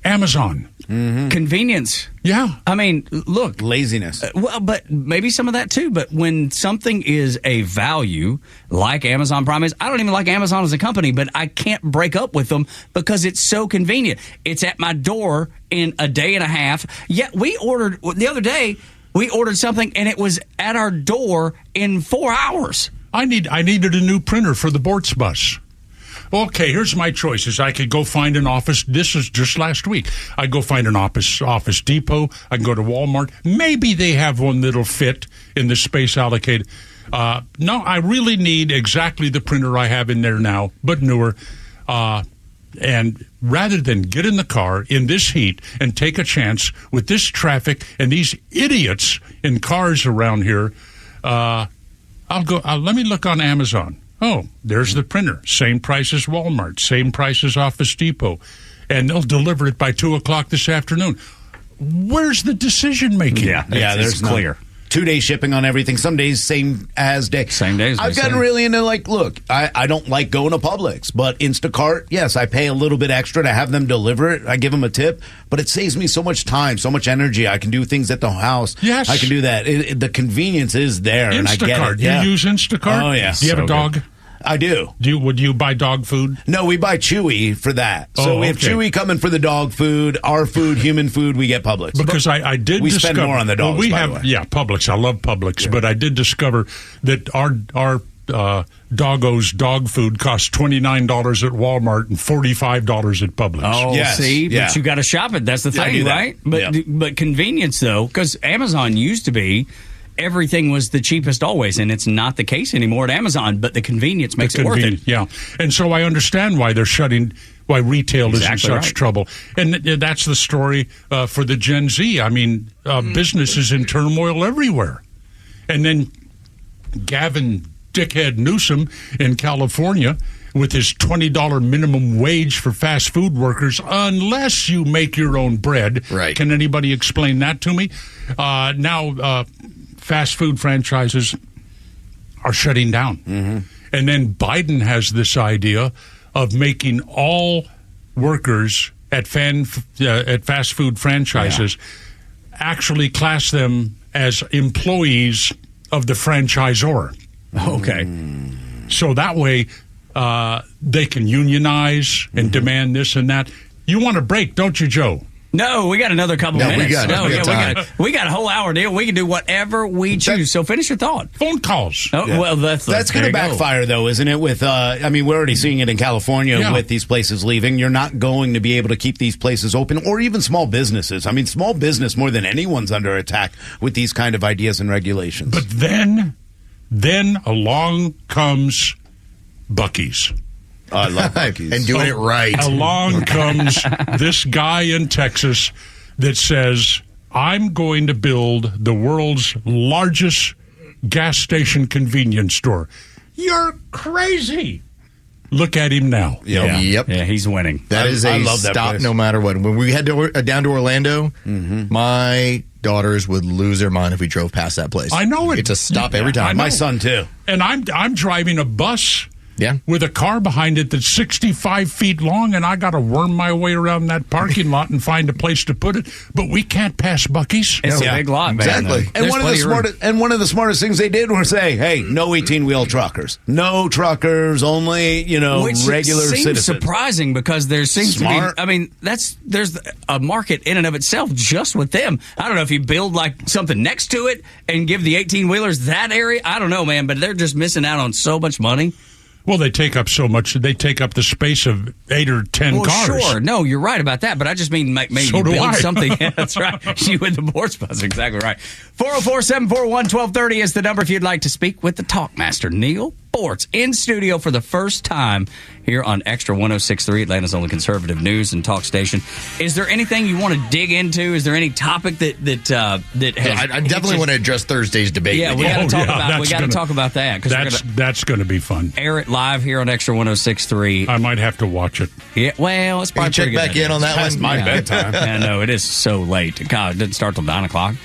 Amazon. Convenience. Yeah. I mean, look. Laziness. Well, but maybe some of that too. But when something is a value, like Amazon Prime is, I don't even like Amazon as a company, but I can't break up with them because it's so convenient. It's at my door in a day and a half. Yeah, the other day, we ordered something and it was at our door in 4 hours. I needed a new printer for the Bortz bus. Okay, here's my choices. I could go find an office. This is just last week. I go find an Office Depot. I can go to Walmart. Maybe they have one that'll fit in the space allocated. No, I really need exactly the printer I have in there now, but newer. And rather than get in the car in this heat and take a chance with this traffic and these idiots in cars around here, let me look on Amazon. Oh, there's the printer. Same price as Walmart. Same price as Office Depot. And they'll deliver it by 2 o'clock this afternoon. Where's the decision making? Yeah, there's clear. 2-day shipping on everything. Some days, same as day. Same days. I've gotten really into, look, I don't like going to Publix, but Instacart, yes, I pay a little bit extra to have them deliver it. I give them a tip, but it saves me so much time, so much energy. I can do things at the house. Yes. I can do that. The convenience is there, and I get it. You use Instacart? Oh, yeah. Do you have a dog? I do. Would you buy dog food? No, we buy Chewy for that. So we have Chewy coming for the dog food, our food, human food. We get Publix. Because I did we discover... spend more on the dogs, by the the way. Yeah, Publix. I love Publix. Yeah. But I did discover that our doggo's dog food costs $29 at Walmart and $45 at Publix. Oh, yes. see? Yeah. But you got to shop it. That's the thing, right? But convenience, though, because Amazon used to be... everything was the cheapest always, and it's not the case anymore at Amazon, but the convenience makes it worth it. Yeah, and so I understand why why retail is in such trouble. And that's the story for the Gen Z. I mean, business is in turmoil everywhere. And then Gavin Dickhead Newsom in California with his $20 minimum wage for fast food workers, unless you make your own bread. Right. Can anybody explain that to me? Now, fast food franchises are shutting down. Mm-hmm. And then Biden has this idea of making all workers at fast food franchises actually class them as employees of the franchisor. Okay. So that way they can unionize and demand this and that. You want a break, don't you, Joe? No, we got another couple minutes. We got a whole hour deal. We can do whatever we choose. So finish your thought. Phone calls. Oh, well, that's going to backfire, though, isn't it? With we're already seeing it in California with these places leaving. You're not going to be able to keep these places open, or even small businesses. I mean, small business more than anyone's under attack with these kind of ideas and regulations. But then along comes Buc-ee's. I love Buc-ee's. And doing it right. Along comes this guy in Texas that says, I'm going to build the world's largest gas station convenience store. You're crazy. Look at him now. Yep. Yeah, he's winning. That is a stop no matter what. When we head down to Orlando, my daughters would lose their mind if we drove past that place. I know it. It's a stop every time. My son, too. And I'm driving a bus. Yeah. With a car behind it that's 65 feet long, and I got to worm my way around that parking lot and find a place to put it. But we can't pass Buc-ee's. It's a big lot, man. Exactly. And one of the smartest things they did was say, "Hey, no 18-wheel truckers, no truckers, only Which regular seems citizens." Surprising because there seems to be. I mean, there's a market in and of itself just with them. I don't know if you build like something next to it and give the 18-wheelers that area. I don't know, man, but they're just missing out on so much money. Well, they take up so much. They take up the space of 8 or 10 cars. Sure. No, you're right about that. But I just mean maybe so build something. Yeah, that's right. You with the Bortz bus. Exactly right. 404-741-1230 is the number if you'd like to speak with the Talkmaster, Neil Bortz, in studio for the first time here on Xtra 106.3, Atlanta's only conservative news and talk station. Is there anything you want to dig into? Is there any topic that has... I definitely want to address Thursday's debate. Yeah, we got to talk about that. That's going to be fun. Air it live here on Xtra 106.3. I might have to watch it. Yeah, well, it's probably check back in on that one. My bedtime. Yeah, no, it is so late. God, it didn't start till 9 o'clock.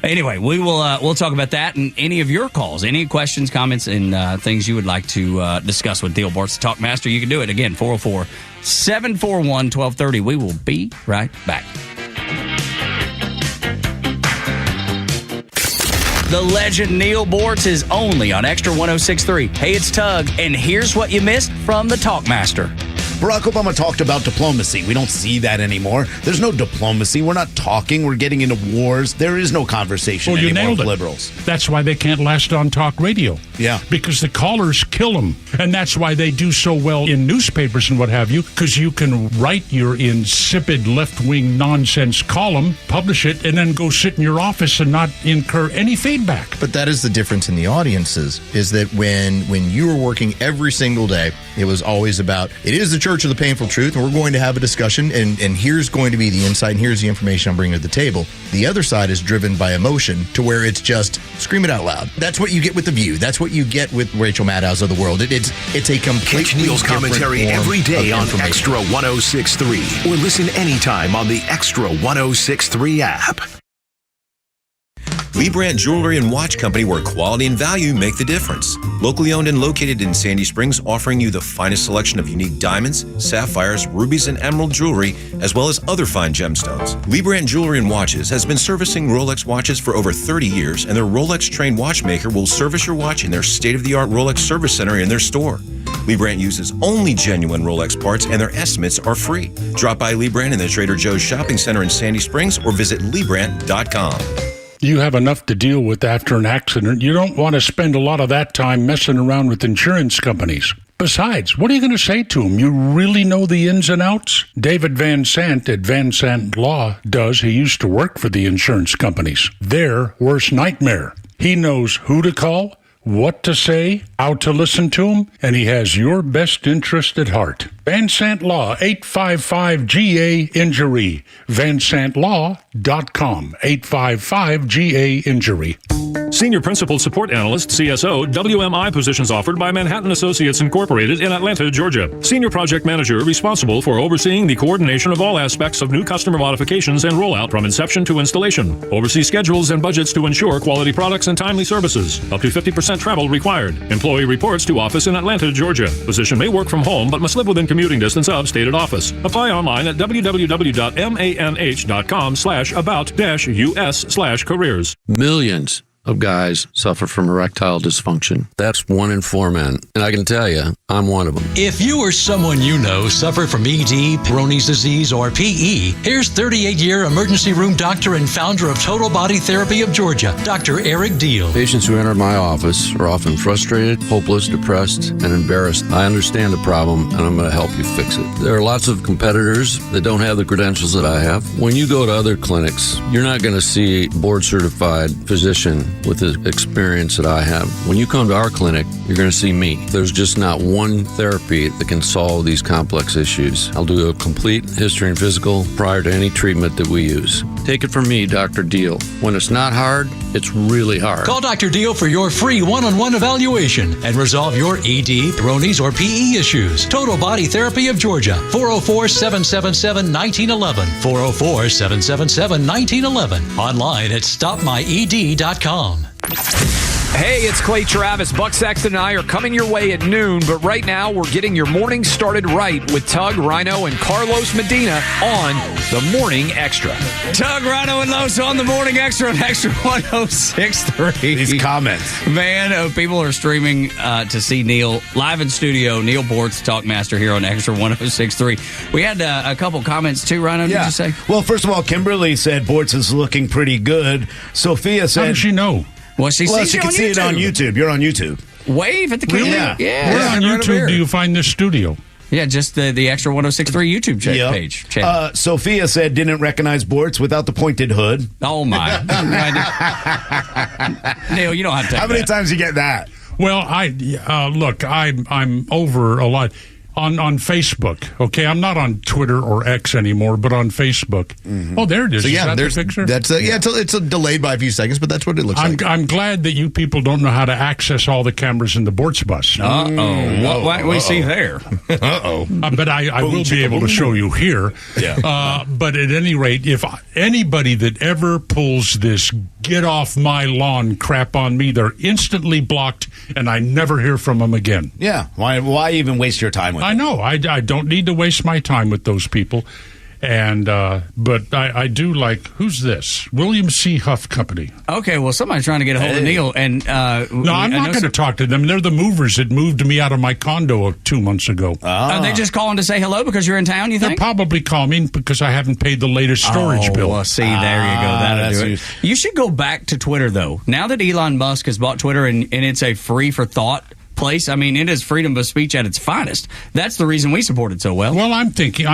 Anyway, we'll talk about that and any of your calls, any questions, comments, and things you would like to discuss with Deal Bortz, the Talkmaster. You can do it again, 404-741-1230. We will be right back. The legend Neil Bortz is only on Extra 106.3. Hey, it's Tug, and here's what you missed from the Talkmaster. Barack Obama talked about diplomacy. We don't see that anymore. There's no diplomacy. We're not talking. We're getting into wars. There is no conversation you anymore nailed with it. liberals. That's why they can't last on talk radio. Yeah. Because the callers kill them. And that's why they do so well in newspapers and what have you, because you can write your insipid left-wing nonsense column, publish it, and then go sit in your office and not incur any feedback. But that is the difference in the audiences, is that when you were working every single day, it was always about, it is the Church of the Painful Truth, and we're going to have a discussion, and here's going to be the insight, and here's the information I'm bringing to the table. The other side is driven by emotion to where it's just scream it out loud. That's what you get with The View. That's what you get with Rachel Maddow's of the world. It's a completely Catch Neil's commentary every day on Extra 106.3 or listen anytime on the Extra 106.3 app. Lee Brandt Jewelry and Watch Company, where quality and value make the difference. Locally owned and located in Sandy Springs, offering you the finest selection of unique diamonds, sapphires, rubies, and emerald jewelry, as well as other fine gemstones. Lee Brandt Jewelry and Watches has been servicing Rolex watches for over 30 years, and their Rolex-trained watchmaker will service your watch in their state-of-the-art Rolex service center in their store. Lee Brandt uses only genuine Rolex parts, and their estimates are free. Drop by Lee Brandt in the Trader Joe's Shopping Center in Sandy Springs or visit LeeBrandt.com. You have enough to deal with after an accident. You don't want to spend a lot of that time messing around with insurance companies. Besides, what are you going to say to them? You really know the ins and outs? David Van Sant at Van Sant Law does. He used to work for the insurance companies. Their worst nightmare. He knows who to call, what to say, how to listen to them, and he has your best interest at heart. Van Sant Law, 855-GA-INJURY. VanSantLaw.com, 855-GA-INJURY. Senior Principal Support Analyst, CSO, WMI positions offered by Manhattan Associates Incorporated in Atlanta, Georgia. Senior Project Manager responsible for overseeing the coordination of all aspects of new customer modifications and rollout from inception to installation. Oversee schedules and budgets to ensure quality products and timely services. Up to 50% travel required. Employee reports to office in Atlanta, Georgia. Position may work from home but must live within commuting distance of stated office. Apply online at www.manh.com/about-us/careers. Millions of guys suffer from erectile dysfunction. That's 1 in 4 men. And I can tell you, I'm one of them. If you or someone you know suffer from ED, Peyronie's disease, or PE, here's 38-year emergency room doctor and founder of Total Body Therapy of Georgia, Dr. Eric Deal. Patients who enter my office are often frustrated, hopeless, depressed, and embarrassed. I understand the problem, and I'm going to help you fix it. There are lots of competitors that don't have the credentials that I have. When you go to other clinics, you're not going to see a board-certified physician with the experience that I have. When you come to our clinic, you're going to see me. There's just not one therapy that can solve these complex issues. I'll do a complete history and physical prior to any treatment that we use. Take it from me, Dr. Deal. When it's not hard, it's really hard. Call Dr. Deal for your free one-on-one evaluation and resolve your ED, Peyronie's, or PE issues. Total Body Therapy of Georgia, 404-777-1911, 404-777-1911, online at stopmyed.com. Hey, it's Clay Travis. Buck Sexton and I are coming your way at noon, but right now we're getting your morning started right with Tug, Rhino, and Carlos Medina on the Morning Extra. Tug, Rhino, and Los on the Morning Extra on Extra 106.3. These comments. Man, people are streaming to see Neil live in studio. Neil Bortz, Talkmaster, here on Extra 106.3. We had a couple comments too, Rhino, did you say? Well, first of all, Kimberly said Bortz is looking pretty good. Sophia said... How does she know? Well, she can see it on YouTube. You're on YouTube. Wave at the camera. Really? Yeah. Where on YouTube do you find this studio? Yeah, just the Extra 106.3 YouTube page. Sophia said didn't recognize Bortz without the pointed hood. Oh, my. Neil, you don't have to take How many times you get that? Well, look, I'm over a lot. On Facebook, okay? I'm not on Twitter or X anymore, but on Facebook. Mm-hmm. Oh, there it is. So, is that the picture? It's delayed by a few seconds, but that's what it looks like. I'm glad that you people don't know how to access all the cameras in the Bortz bus. What we see there? But I will be able to show you here. Yeah. But at any rate, if anybody that ever pulls this get off my lawn crap on me, they're instantly blocked, and I never hear from them again. Yeah. Why even waste your time with I it? know. I don't need to waste my time with those people. And but I do like, who's this? William C. Huff Company. Okay, well, somebody's trying to get a hold of Neil. And no, I'm not going to talk to them. They're the movers that moved me out of my condo 2 months ago. Are they just calling to say hello because you're in town, you They're think? probably calling because I haven't paid the latest storage bill. Well, see, there you go. That'll do it. You should go back to Twitter, though. Now that Elon Musk has bought Twitter and it's a free for thought place. I mean, it is freedom of speech at its finest. That's the reason we support it so well. Well, I'm thinking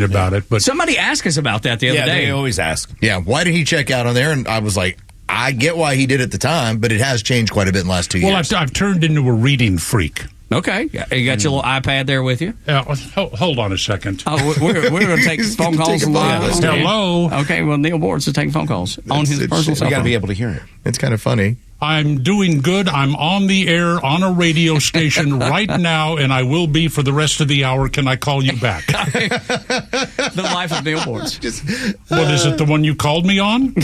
about it, but somebody asked us about that the other day. They always ask. Yeah, why did he check out on there? And I was like, I get why he did at the time, but it has changed quite a bit in the last 2 years. Well, I've turned into a reading freak. Okay. You got your little iPad there with you? Hold on a second. Oh, we're going to take phone calls live. Hello. Okay, well, Neil Boards is taking phone calls on his personal cell phone. You got to be able to hear it. It's kind of funny. I'm doing good. I'm on the air on a radio station right now, and I will be for the rest of the hour. Can I call you back? The life of Neil Boards. What is it, the one you called me on?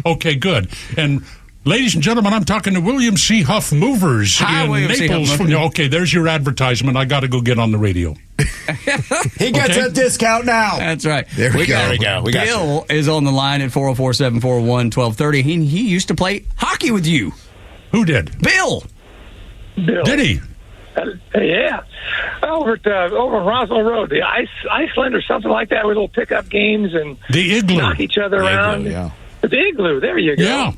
Okay, good. And ladies and gentlemen, I'm talking to William C. Huff Movers in Naples. Okay, there's your advertisement. I got to go get on the radio. He gets a discount now. That's right. There we go. Bill is on the line at 404-741-1230. He used to play hockey with you. Who did? Bill. Did he? Yeah. Over Roswell Road, the Iceland or something like that, with little pickup games and the Igloo. Knock each other around. Yeah. The Igloo, there you go. Yeah.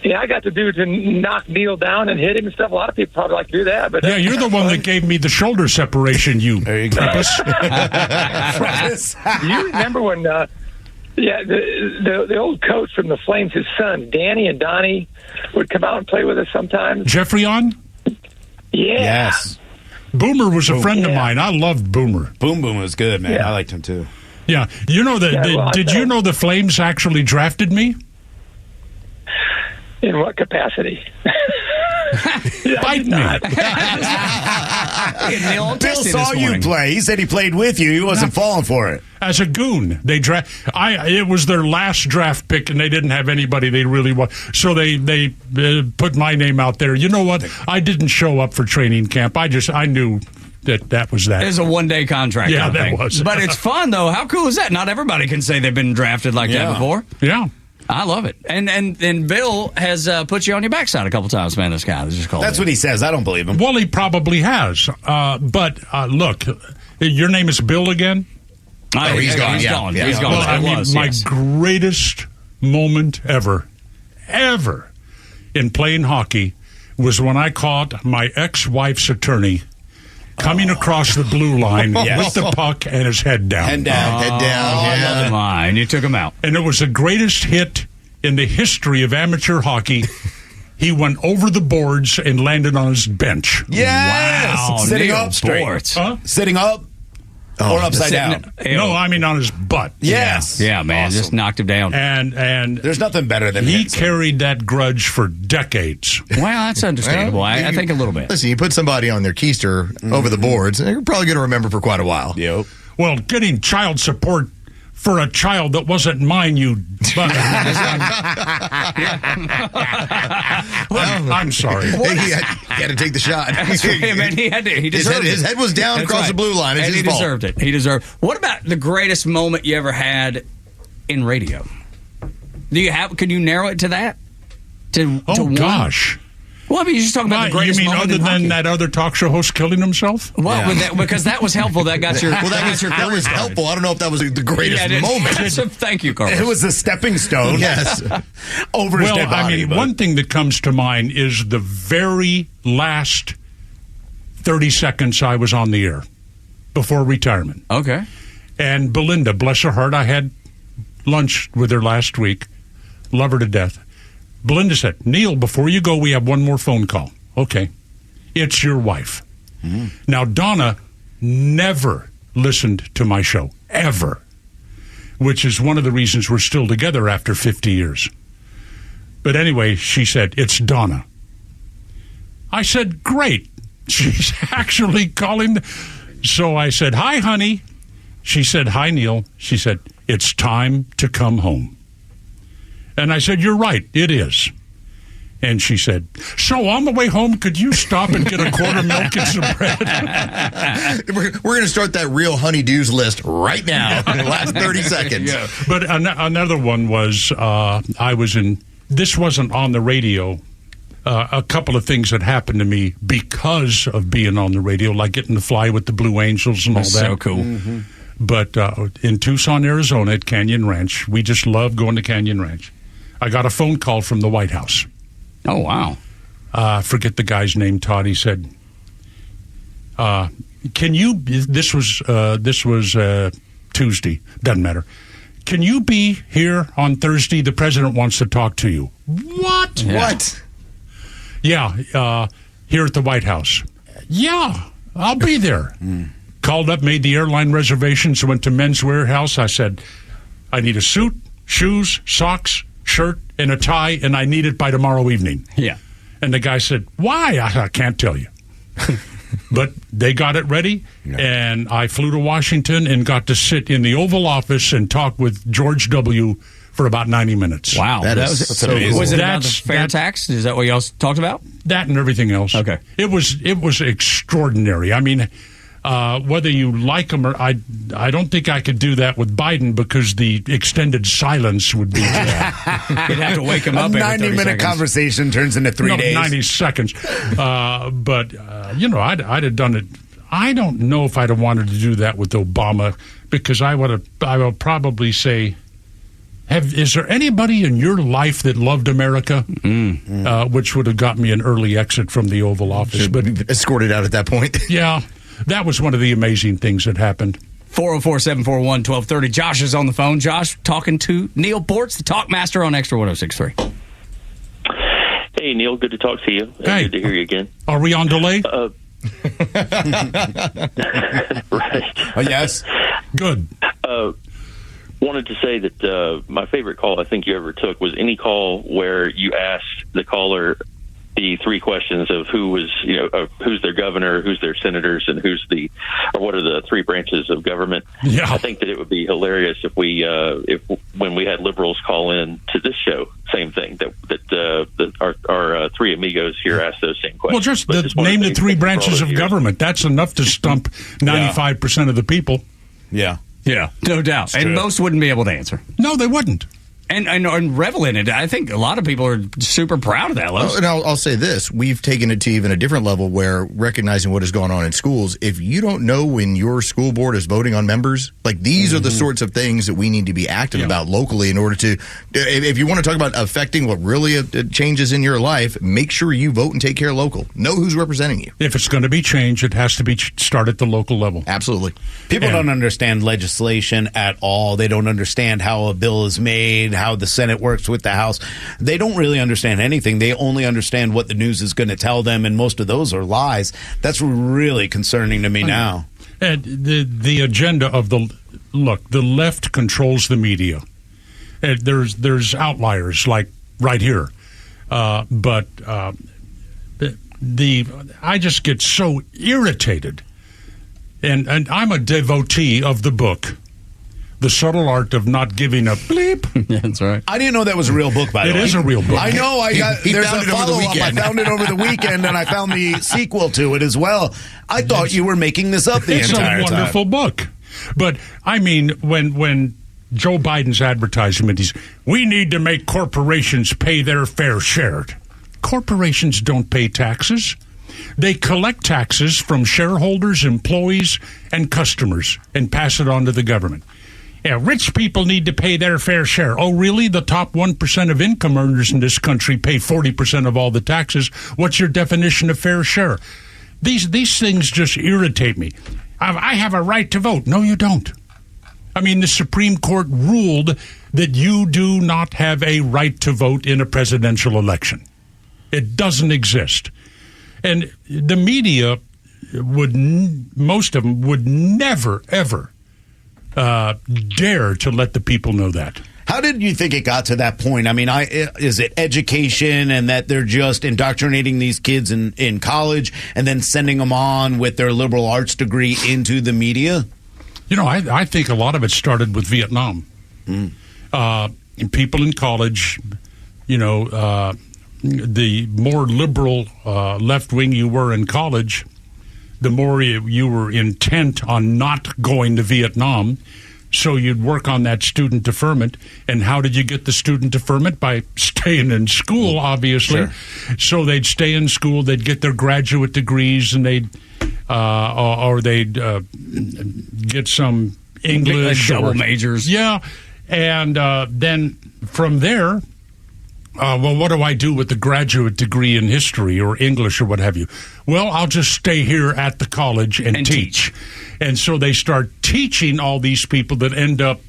Yeah, I got to knock Neil down and hit him and stuff. A lot of people probably like to do that. But yeah, you're the one that gave me the shoulder separation, you. There you go. You remember when, the old coach from the Flames, his son, Danny and Donnie, would come out and play with us sometimes? Jeffrey on? Yeah. Yes. Boomer was a friend of mine. I loved Boomer. Boom was good, man. Yeah. I liked him too. Yeah. You know did you know the Flames actually drafted me? In what capacity? Bite me. Bill saw you play. He said he played with you. He wasn't falling for it. As a goon, it was their last draft pick, and they didn't have anybody they really want. So they put my name out there. You know what? I didn't show up for training camp. I knew that was that. It's a one-day contract. Yeah, that was. But it's fun, though. How cool is that? Not everybody can say they've been drafted like that before. Yeah. I love it. And Bill has put you on your backside a couple times, man, this guy. That's what he says. I don't believe him. Well, he probably has. But look, your name is Bill again? He's gone. He's gone. He's gone. Well, my greatest moment ever in playing hockey was when I caught my ex-wife's attorney coming across the blue line with the puck and his head down. Head down. Yeah. And you took him out. And it was the greatest hit in the history of amateur hockey. He went over the boards and landed on his bench. Yes! Wow, Sitting Neil up straight. Boards. Huh? Sitting up or upside down? No, I mean on his butt. Yes. Yeah, man. Awesome. Just knocked him down. And there's nothing better than he carried that grudge for decades. Well, that's understandable. I think a little bit. Listen, you put somebody on their keister over the boards, and they're probably going to remember for quite a while. Yep. Well, getting child support for a child that wasn't mine, you... I'm sorry. He had to take the shot. That's right, man. He deserved it. His head was down across the blue line. It's and his he fault. deserved it. He deserved. What about the greatest moment you ever had in radio? Could you narrow it to that? To one? Gosh. Well, I mean, you're just talking about the greatest moment. You mean other than that other talk show host killing himself? Well, because that was helpful. That got your. That was helpful. I don't know if that was the greatest moment. Thank you, Carlos. It was a stepping stone. Yes. Over his dead body. One thing that comes to mind is the very last 30 seconds I was on the air before retirement. Okay. And Belinda, bless her heart, I had lunch with her last week. Love her to death. Belinda said, Neil, before you go, we have one more phone call. Okay. It's your wife. Now, Donna never listened to my show, ever, which is one of the reasons we're still together after 50 years. But anyway, she said, it's Donna. I said, great. She's actually calling. So I said, hi, honey. She said, hi, Neil. She said, it's time to come home. And I said, you're right, it is. And she said, so on the way home, could you stop and get a quarter milk and some bread? We're going to start that real honeydews list right now in the last 30 seconds. Yeah. But another one was, this wasn't on the radio. A couple of things that happened to me because of being on the radio, like getting to fly with the Blue Angels and all that. So cool. Mm-hmm. But in Tucson, Arizona, at Canyon Ranch, we just love going to Canyon Ranch. I got a phone call from the White House. Oh, wow. Forget the guy's name, Todd. He said, can you, this was Tuesday, doesn't matter. Can you be here on Thursday? The president wants to talk to you. What? Yeah. What? Yeah, here at the White House. Yeah, I'll be there. Called up, made the airline reservations, went to Men's Warehouse. I said, I need a suit, shoes, socks, shirt, and a tie, and I need it by tomorrow evening. Yeah. And the guy said, why? I can't tell you. But they got it ready, and I flew to Washington and got to sit in the Oval Office and talk with George W. for about 90 minutes. Wow. Was it about the fair tax? Is that what y'all talked about? That and everything else. Okay. It was extraordinary. I mean, whether you like him or I don't think I could do that with Biden because the extended silence would be. You'd have to wake him up. A 90-minute conversation turns into 3 days. 90 seconds. But I'd have done it. I don't know if I'd have wanted to do that with Obama because I will probably say, is there anybody in your life that loved America? Which would have got me an early exit from the Oval Office. But escorted out at that point. Yeah. That was one of the amazing things that happened. 404-741-1230. Josh is on the phone. Josh talking to Neil Ports, the talk master on Extra 106.3. Hey, Neil. Good to talk to you. Hey. Good to hear you again. Are we on delay? Right. Oh, yes. Good. Wanted to say that my favorite call I think you ever took was any call where you asked the caller the three questions of who's their governor, who's their senators, and what are the three branches of government. Yeah. I think that it would be hilarious if when we had liberals call in to this show, same thing that our three amigos here asked those same questions. Well, just name the three branches of government. That's enough to stump 95% of the people. Yeah. Yeah, no doubt. And most wouldn't be able to answer. No, they wouldn't. And revel in it. I think a lot of people are super proud of that. And I'll say this. We've taken it to even a different level where recognizing what is going on in schools, if you don't know when your school board is voting on members, like these are the sorts of things that we need to be active about locally in order to, if you want to talk about affecting what really changes in your life, make sure you vote and take care of local. Know who's representing you. If it's going to be changed, it has to be start at the local level. Absolutely. People don't understand legislation at all. They don't understand how a bill is made, how the Senate works with the House. They don't really understand anything. They only understand what the news is going to tell them, and most of those are lies. That's really concerning to me now. And the agenda of the left controls the media. There's outliers like right here, but I just get so irritated, and I'm a devotee of the book. The Subtle Art of Not Giving a Bleep. Yeah, that's right. I didn't know that was a real book, by the way. It is a real book. I know. There's a follow-up. I found it over the weekend, and I found the sequel to it as well. I thought you were making this up the entire time. It's a wonderful book. But, I mean, when Joe Biden's advertisement is, we need to make corporations pay their fair share. Corporations don't pay taxes. They collect taxes from shareholders, employees, and customers and pass it on to the government. Yeah, rich people need to pay their fair share. Oh, really? The top 1% of income earners in this country pay 40% of all the taxes. What's your definition of fair share? These things just irritate me. I have a right to vote. No, you don't. I mean, the Supreme Court ruled that you do not have a right to vote in a presidential election. It doesn't exist. And the media most of them would never, ever dare to let the people know that. How did you think it got to that point? I mean, is it education and that they're just indoctrinating these kids in college and then sending them on with their liberal arts degree into the media? You know, I think a lot of it started with Vietnam. people in college, the more liberal left wing you were in college, the more you were intent on not going to Vietnam. So you'd work on that student deferment. And how did you get the student deferment? By staying in school, obviously. Sure. So they'd stay in school, they'd get their graduate degrees, and they'd get some English. Like double majors. Yeah. And then from there, what do I do with the graduate degree in history or English or what have you? Well, I'll just stay here at the college and teach. And so they start teaching all these people that end up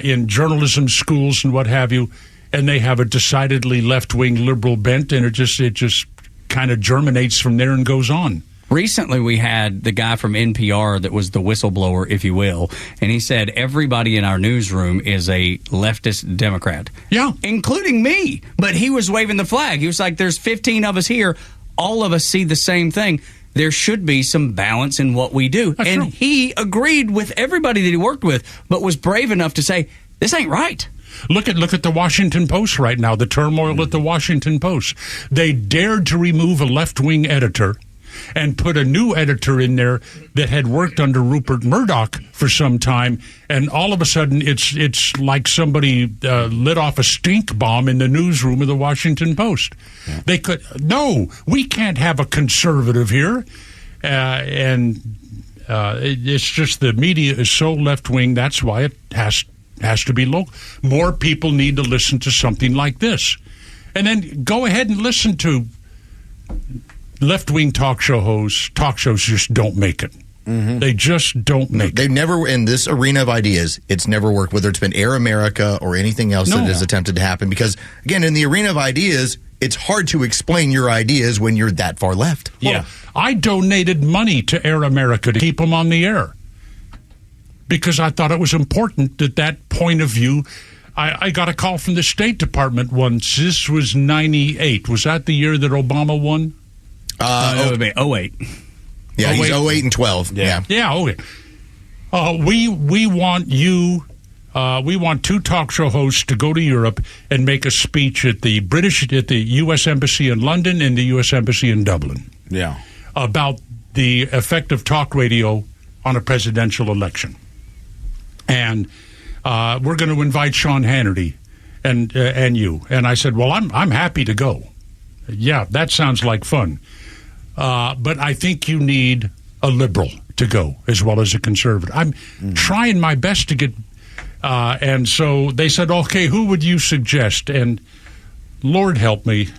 in journalism schools and what have you, and they have a decidedly left-wing liberal bent, and it just kind of germinates from there and goes on. Recently, we had the guy from NPR that was the whistleblower, if you will, and he said everybody in our newsroom is a leftist Democrat. Yeah. Including me. But he was waving the flag. He was like, there's 15 of us here. All of us see the same thing. There should be some balance in what we do. That's and true. He agreed with everybody that he worked with, but was brave enough to say, this ain't right. Look at the Washington Post right now, the turmoil at the Washington Post. They dared to remove a left-wing editor and put a new editor in there that had worked under Rupert Murdoch for some time, and all of a sudden it's like somebody lit off a stink bomb in the newsroom of the Washington Post. Yeah. We can't have a conservative here, and it's just the media is so left-wing. That's why it has to be local. More people need to listen to something like this, and then go ahead and listen to left-wing talk shows just don't make it. Mm-hmm. They just don't make it. They've never, in this arena of ideas, it's never worked, whether it's been Air America or anything else that has attempted to happen. Because, again, in the arena of ideas, it's hard to explain your ideas when you're that far left. Well, I donated money to Air America to keep them on the air because I thought it was important that point of view. I got a call from the State Department once. This was 98. Was that the year that Obama won? It would be 08. Yeah, he's 08 and 12. Yeah. Okay. We want you. We want two talk show hosts to go to Europe and make a speech at the U.S. Embassy in London and the U.S. Embassy in Dublin. Yeah. About the effect of talk radio on a presidential election, and we're going to invite Sean Hannity and you. And I said, well, I'm happy to go. Yeah, that sounds like fun. But I think you need a liberal to go as well as a conservative. I'm trying my best to get, and so they said, okay, who would you suggest? And Lord help me.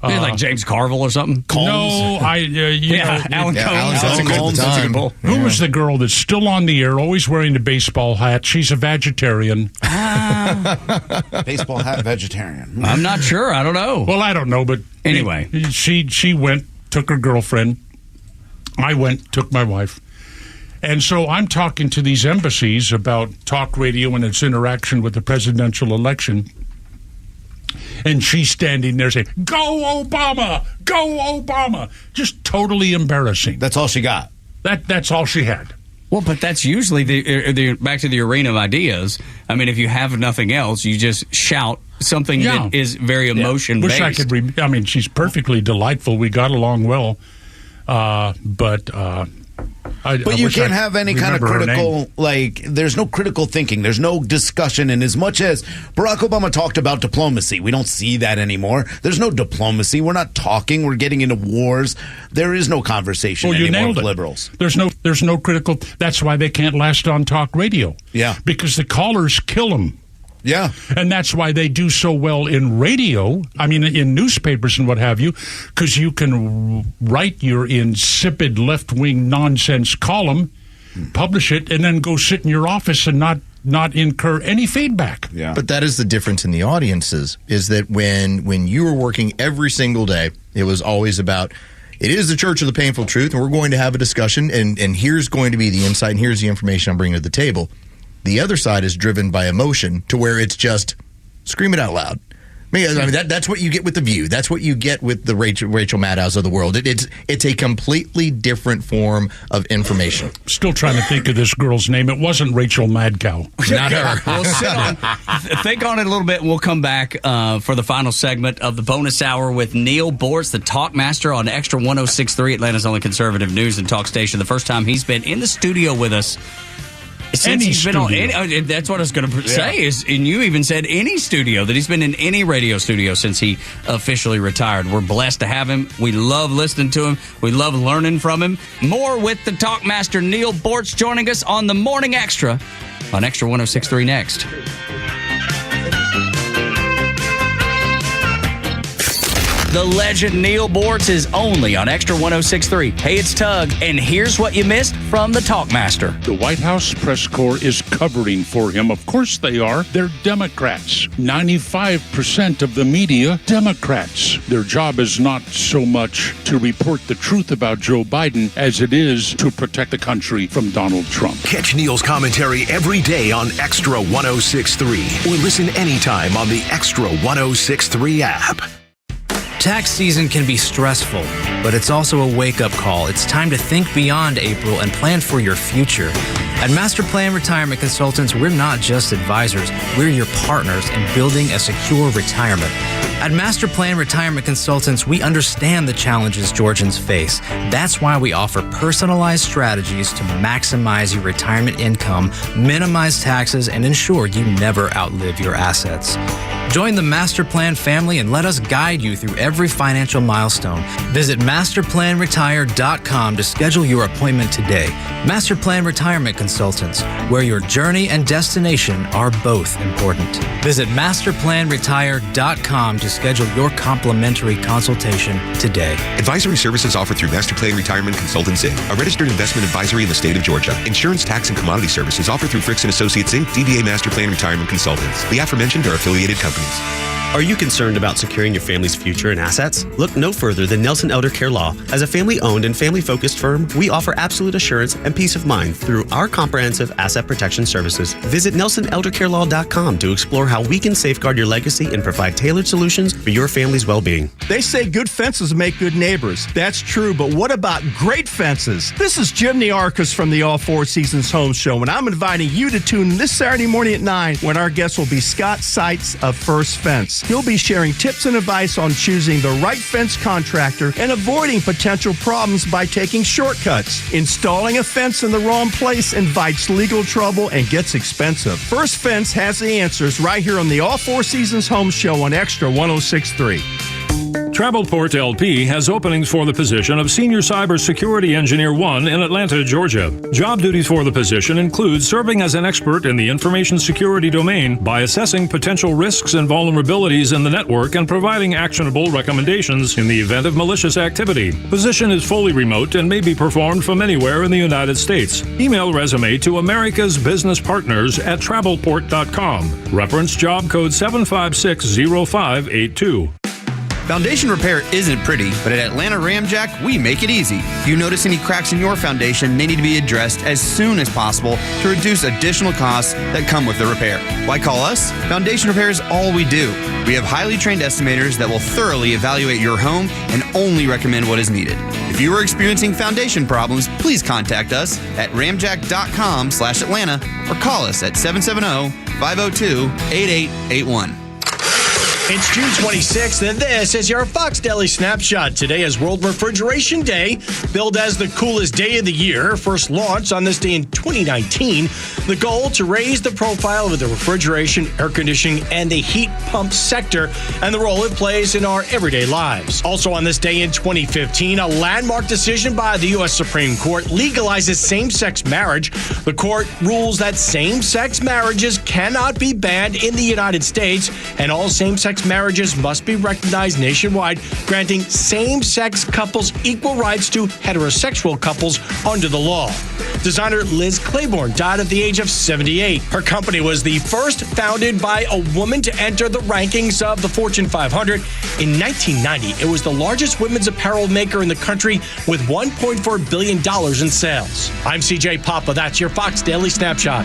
Like James Carville or something? Combs? No, Alan Combs. Who was the girl that's still on the air, always wearing the baseball hat? She's a vegetarian. Baseball hat vegetarian. I'm not sure. I don't know. Well, I don't know, but anyway, she went, took her girlfriend. I went, took my wife. And so I'm talking to these embassies about talk radio and its interaction with the presidential election. And she's standing there saying, "Go Obama! Go Obama!" Just totally embarrassing. That's all she got. That's all she had. Well, but that's usually the back to the arena of ideas. I mean, if you have nothing else, you just shout something that is very emotion-based. Wish I could. I mean, she's perfectly delightful. We got along well, but you can't have any kind of critical, there's no critical thinking. There's no discussion. And as much as Barack Obama talked about diplomacy, we don't see that anymore. There's no diplomacy. We're not talking. We're getting into wars. There is no conversation anymore with liberals. There's no critical. That's why they can't last on talk radio. Yeah. Because the callers kill them. Yeah. And that's why they do so well in radio, I mean, in newspapers and what have you, because you can write your insipid left-wing nonsense column, publish it, and then go sit in your office and not incur any feedback. Yeah. But that is the difference in the audiences, is that when you were working every single day, it was always about, it is the Church of the Painful Truth, and we're going to have a discussion, and here's going to be the insight, and here's the information I'm bringing to the table. The other side is driven by emotion to where it's just scream it out loud. That's what you get with The View. That's what you get with the Rachel Maddows of the world. It's a completely different form of information. Still trying to think of this girl's name. It wasn't Rachel Madcow. Not her. We'll sit on, think on it a little bit, and we'll come back for the final segment of the bonus hour with Neil Bortz, the talk master on Extra 106.3, Atlanta's only conservative news and talk station. The first time he's been in the studio with us. Since he's been on, that's what I was going to say. And you even said any studio, that he's been in any radio studio since he officially retired. We're blessed to have him. We love listening to him. We love learning from him. More with the talk master Neil Bortz joining us on the Morning Extra on Extra 106.3 next. The legend Neil Bortz is only on Extra 106.3. Hey, it's Tug, and here's what you missed from the Talkmaster. The White House press corps is covering for him. Of course they are. They're Democrats. 95% of the media, Democrats. Their job is not so much to report the truth about Joe Biden as it is to protect the country from Donald Trump. Catch Neil's commentary every day on Extra 106.3 or listen anytime on the Extra 106.3 app. Tax season can be stressful, but it's also a wake-up call. It's time to think beyond April and plan for your future. At Master Plan Retirement Consultants, we're not just advisors, we're your partners in building a secure retirement. At Master Plan Retirement Consultants, we understand the challenges Georgians face. That's why we offer personalized strategies to maximize your retirement income, minimize taxes, and ensure you never outlive your assets. Join the Master Plan family and let us guide you through every financial milestone. Visit masterplanretire.com to schedule your appointment today. Master Plan Retirement Consultants, where your journey and destination are both important. Visit masterplanretire.com to schedule your complimentary consultation today. Advisory services offered through Master Plan Retirement Consultants, Inc., a registered investment advisory in the state of Georgia. Insurance, tax, and commodity services offered through Fricks & Associates, Inc., DBA Master Plan Retirement Consultants. The aforementioned are affiliated companies. Are you concerned about securing your family's future and assets? Look no further than Nelson Elder Care Law. As a family-owned and family-focused firm, we offer absolute assurance and peace of mind through our comprehensive asset protection services. Visit NelsonElderCareLaw.com to explore how we can safeguard your legacy and provide tailored solutions for your family's well-being. They say good fences make good neighbors. That's true, but what about great fences? This is Jim Nearchus from the All Four Seasons Home Show, and I'm inviting you to tune in this Saturday morning at 9 when our guest will be Scott Seitz of First Fence. He'll be sharing tips and advice on choosing the right fence contractor and avoiding potential problems by taking shortcuts. Installing a fence in the wrong place invites legal trouble and gets expensive. First Fence has the answers right here on the All Four Seasons Home Show on Extra 106.3. Travelport LP has openings for the position of Senior Cybersecurity Engineer 1 in Atlanta, Georgia. Job duties for the position include serving as an expert in the information security domain by assessing potential risks and vulnerabilities in the network and providing actionable recommendations in the event of malicious activity. Position is fully remote and may be performed from anywhere in the United States. Email resume to America's Business Partners at travelport.com. Reference job code 7560582. Foundation repair isn't pretty, but at Atlanta Ramjack, we make it easy. If you notice any cracks in your foundation, they need to be addressed as soon as possible to reduce additional costs that come with the repair. Why call us? Foundation repair is all we do. We have highly trained estimators that will thoroughly evaluate your home and only recommend what is needed. If you are experiencing foundation problems, please contact us at ramjack.com/Atlanta or call us at 770-502-8881. It's June 26th, and this is your Fox Daily Snapshot. Today is World Refrigeration Day, billed as the coolest day of the year. First launched on this day in 2019. The goal to raise the profile of the refrigeration, air conditioning, and the heat pump sector and the role it plays in our everyday lives. Also on this day in 2015, a landmark decision by the U.S. Supreme Court legalizes same-sex marriage. The court rules that same-sex marriages cannot be banned in the United States, and all same-sex marriages must be recognized nationwide, granting same-sex couples equal rights to heterosexual couples under the law. Designer Liz Claiborne died at the age of 78. Her company was the first founded by a woman to enter the rankings of the Fortune 500. In 1990, it was the largest women's apparel maker in the country with $1.4 billion in sales. I'm CJ Papa. That's your Fox Daily Snapshot.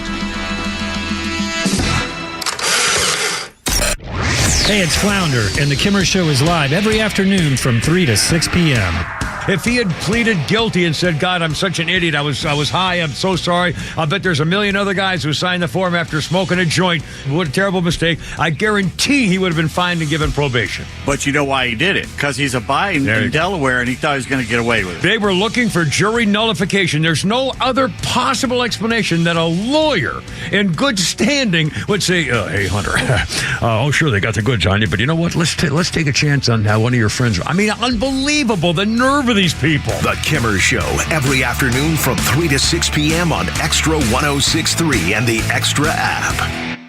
Hey, it's Flounder, and The Kimmer Show is live every afternoon from 3 to 6 p.m. If he had pleaded guilty and said, God, I'm such an idiot, I was high, I'm so sorry, I'll bet there's a million other guys who signed the form after smoking a joint. What a terrible mistake. I guarantee he would have been fined and given probation. But you know why he did it? Because he's a buy in Delaware, and he thought he was going to get away with it. They were looking for jury nullification. There's no other possible explanation that a lawyer in good standing would say, hey, Hunter, oh, sure, they got the goods on you, but you know what? Let's take a chance on one of your friends. I mean, unbelievable, the nerve of these people. The Kimmer Show, every afternoon from 3 to 6 p.m. on Xtra 106.3 and the Xtra app.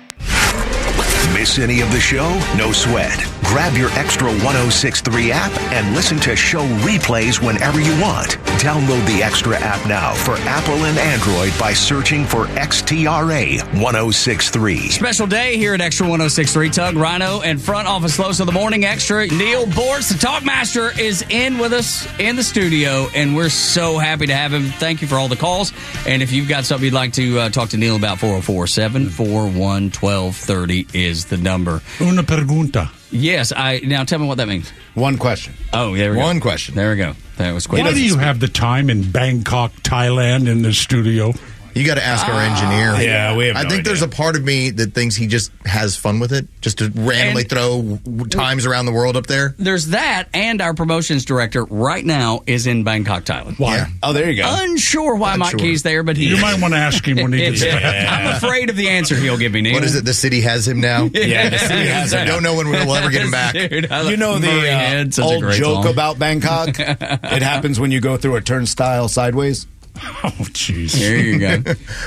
Miss any of the show? No sweat. Grab your Xtra 106.3 app and listen to show replays whenever you want. Download the Xtra app now for Apple and Android by searching for XTRA 106.3. Special day here at Xtra 106.3. Tug, Rhino, and front office host of the Morning Xtra, Neil Bortz, the Talkmaster, is in with us in the studio, and we're so happy to have him. Thank you for all the calls. And if you've got something you'd like to talk to Neil about, 404-741-1230 is the number. Una pregunta. Yes, now tell me what that means. One question. Oh, there we go. One question. There we go. That was quick. Why do you have the time in Bangkok, Thailand, in the studio? You got to ask our engineer. Yeah, we have I think there's a part of me that thinks he just has fun with it, just to randomly throw times around the world up there. There's that, and our promotions director right now is in Bangkok, Thailand. Why? Yeah. Oh, there you go. Unsure why Mike Key's there, but you might want to ask him when he gets there. I'm afraid of the answer he'll give me, Neil. What is it? The city has him now? Yeah, the city has him. I don't know when we'll ever get him back. Dude, You know the old joke about Bangkok? It happens when you go through a turnstile sideways. Oh, jeez. There you go.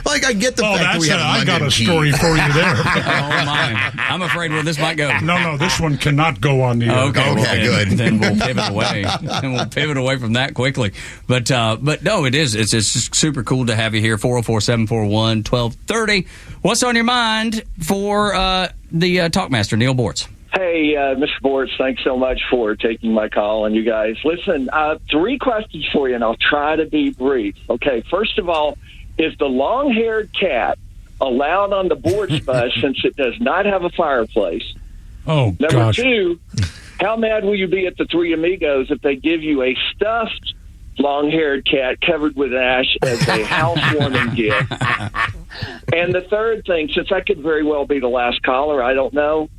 Like, I get the fact that we have I got a story for you there. Oh, my. I'm afraid where this might go. No, this one cannot go on the air. Okay, good. Then we'll pivot away. And we'll pivot away from that quickly. But no, it is. It's just super cool to have you here. 404-741-1230. What's on your mind for the Talkmaster, Neil Bortz? Hey, Mr. Bortz, thanks so much for taking my call. And you guys, listen, 3 questions for you, and I'll try to be brief. Okay, first of all, is the long-haired cat allowed on the Bortz bus since it does not have a fireplace? Oh, Number gosh. 2, how mad will you be at the Three Amigos if they give you a stuffed long-haired cat covered with ash as a housewarming gift? And the third thing, since I could very well be the last caller, I don't know,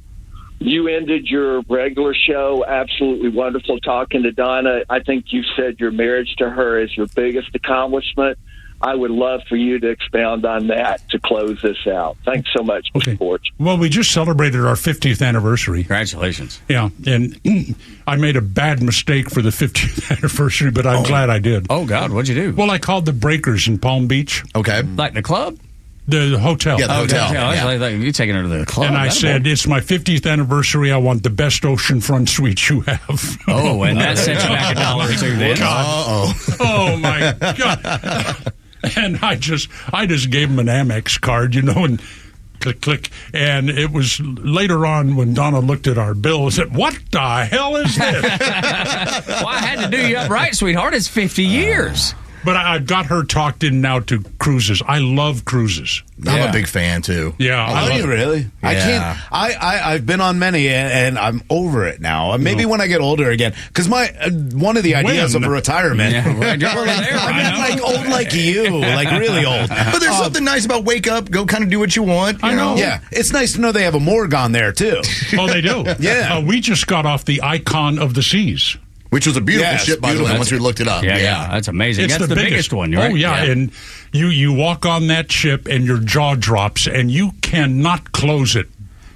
you ended your regular show absolutely wonderful talking to Donna. I think you said your marriage to her is your biggest accomplishment. I would love for you to expound on that to close this out. Thanks so much, Mr. Bortz. Well, we just celebrated our 50th anniversary. Congratulations. Yeah, and I made a bad mistake for the 50th anniversary, but I'm glad I did. Oh, God, what'd you do? Well, I called the Breakers in Palm Beach. Okay. Like the club? The hotel. Yeah, the hotel. You're taking her to the club. And I said, it's my 50th anniversary. I want the best oceanfront suite you have. Oh, and that sent you back $1 or $2 then. Oh, my God. And I just gave him an Amex card, and click. And it was later on when Donna looked at our bill and said, what the hell is this? Well, I had to do you up right, sweetheart. It's 50 years. But I've got her talked in now to cruises. I love cruises. I'm a big fan, too. Yeah. Are you really? Yeah. I can't. I've been on many, and I'm over it now. Maybe when I get older again. Because one of the ideas of a retirement. Like old like you. Like really old. But there's something nice about wake up, go kind of do what you want. You know? Yeah. It's nice to know they have a morgue on there, too. Oh, they do? Yeah. We just got off the Icon of the Seas. Which was a beautiful ship, by the way, once we looked it up. Yeah, that's amazing. It's that's the biggest one, right? Oh, yeah, and you walk on that ship and your jaw drops, and you cannot close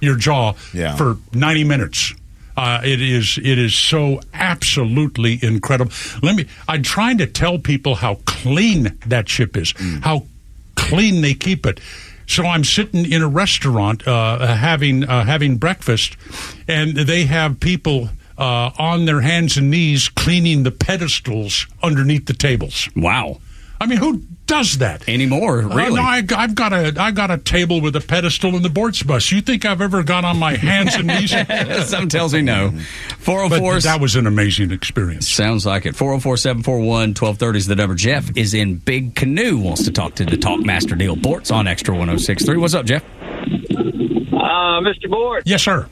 your jaw for 90 minutes. It is so absolutely incredible. I'm trying to tell people how clean that ship is, how clean they keep it. So I'm sitting in a restaurant having breakfast, and they have people on their hands and knees cleaning the pedestals underneath the tables. Wow. I mean, who does that anymore? Really? No, I got a table with a pedestal in the Bortz bus. You think I've ever got on my hands and knees? Something tells me no. 404. But that was an amazing experience. Sounds like it. 404-741-1230 is the number. Jeff is in Big Canoe. Wants to talk to the Talkmaster Neil Bortz on Xtra 106.3. What's up, Jeff? Mr. Bortz. Yes, sir.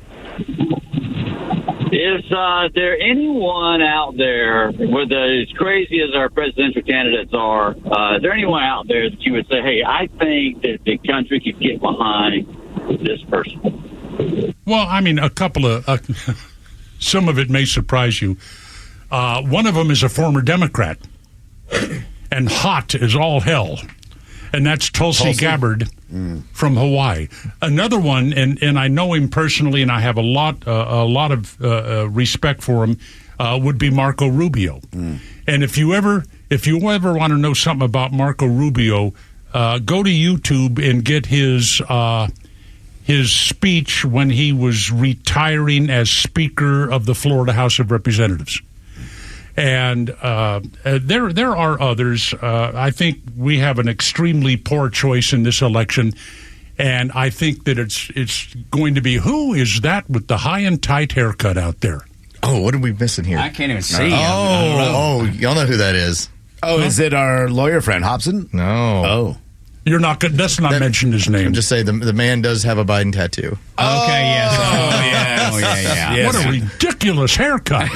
Is there anyone out there, with as crazy as our presidential candidates are, is there anyone out there that you would say, hey, I think that the country could get behind this person? Well, I mean, a couple of, some of it may surprise you. One of them is a former Democrat, and hot as all hell. And that's Tulsi Gabbard from Hawaii. Another one, and I know him personally, and I have a lot of respect for him, would be Marco Rubio. And if you ever want to know something about Marco Rubio, go to YouTube and get his speech when he was retiring as Speaker of the Florida House of Representatives. And there are others. I think we have an extremely poor choice in this election, and I think that it's going to be, who is that with the high and tight haircut out there? Oh, what are we missing here? I can't even see. Y'all know who that is. Oh, is it our lawyer friend Hobson? No. Oh. You're not good. Let's not mention his name. Just say the man does have a Biden tattoo. Okay, yes. Yes. Oh, yeah. Yes. What a ridiculous haircut.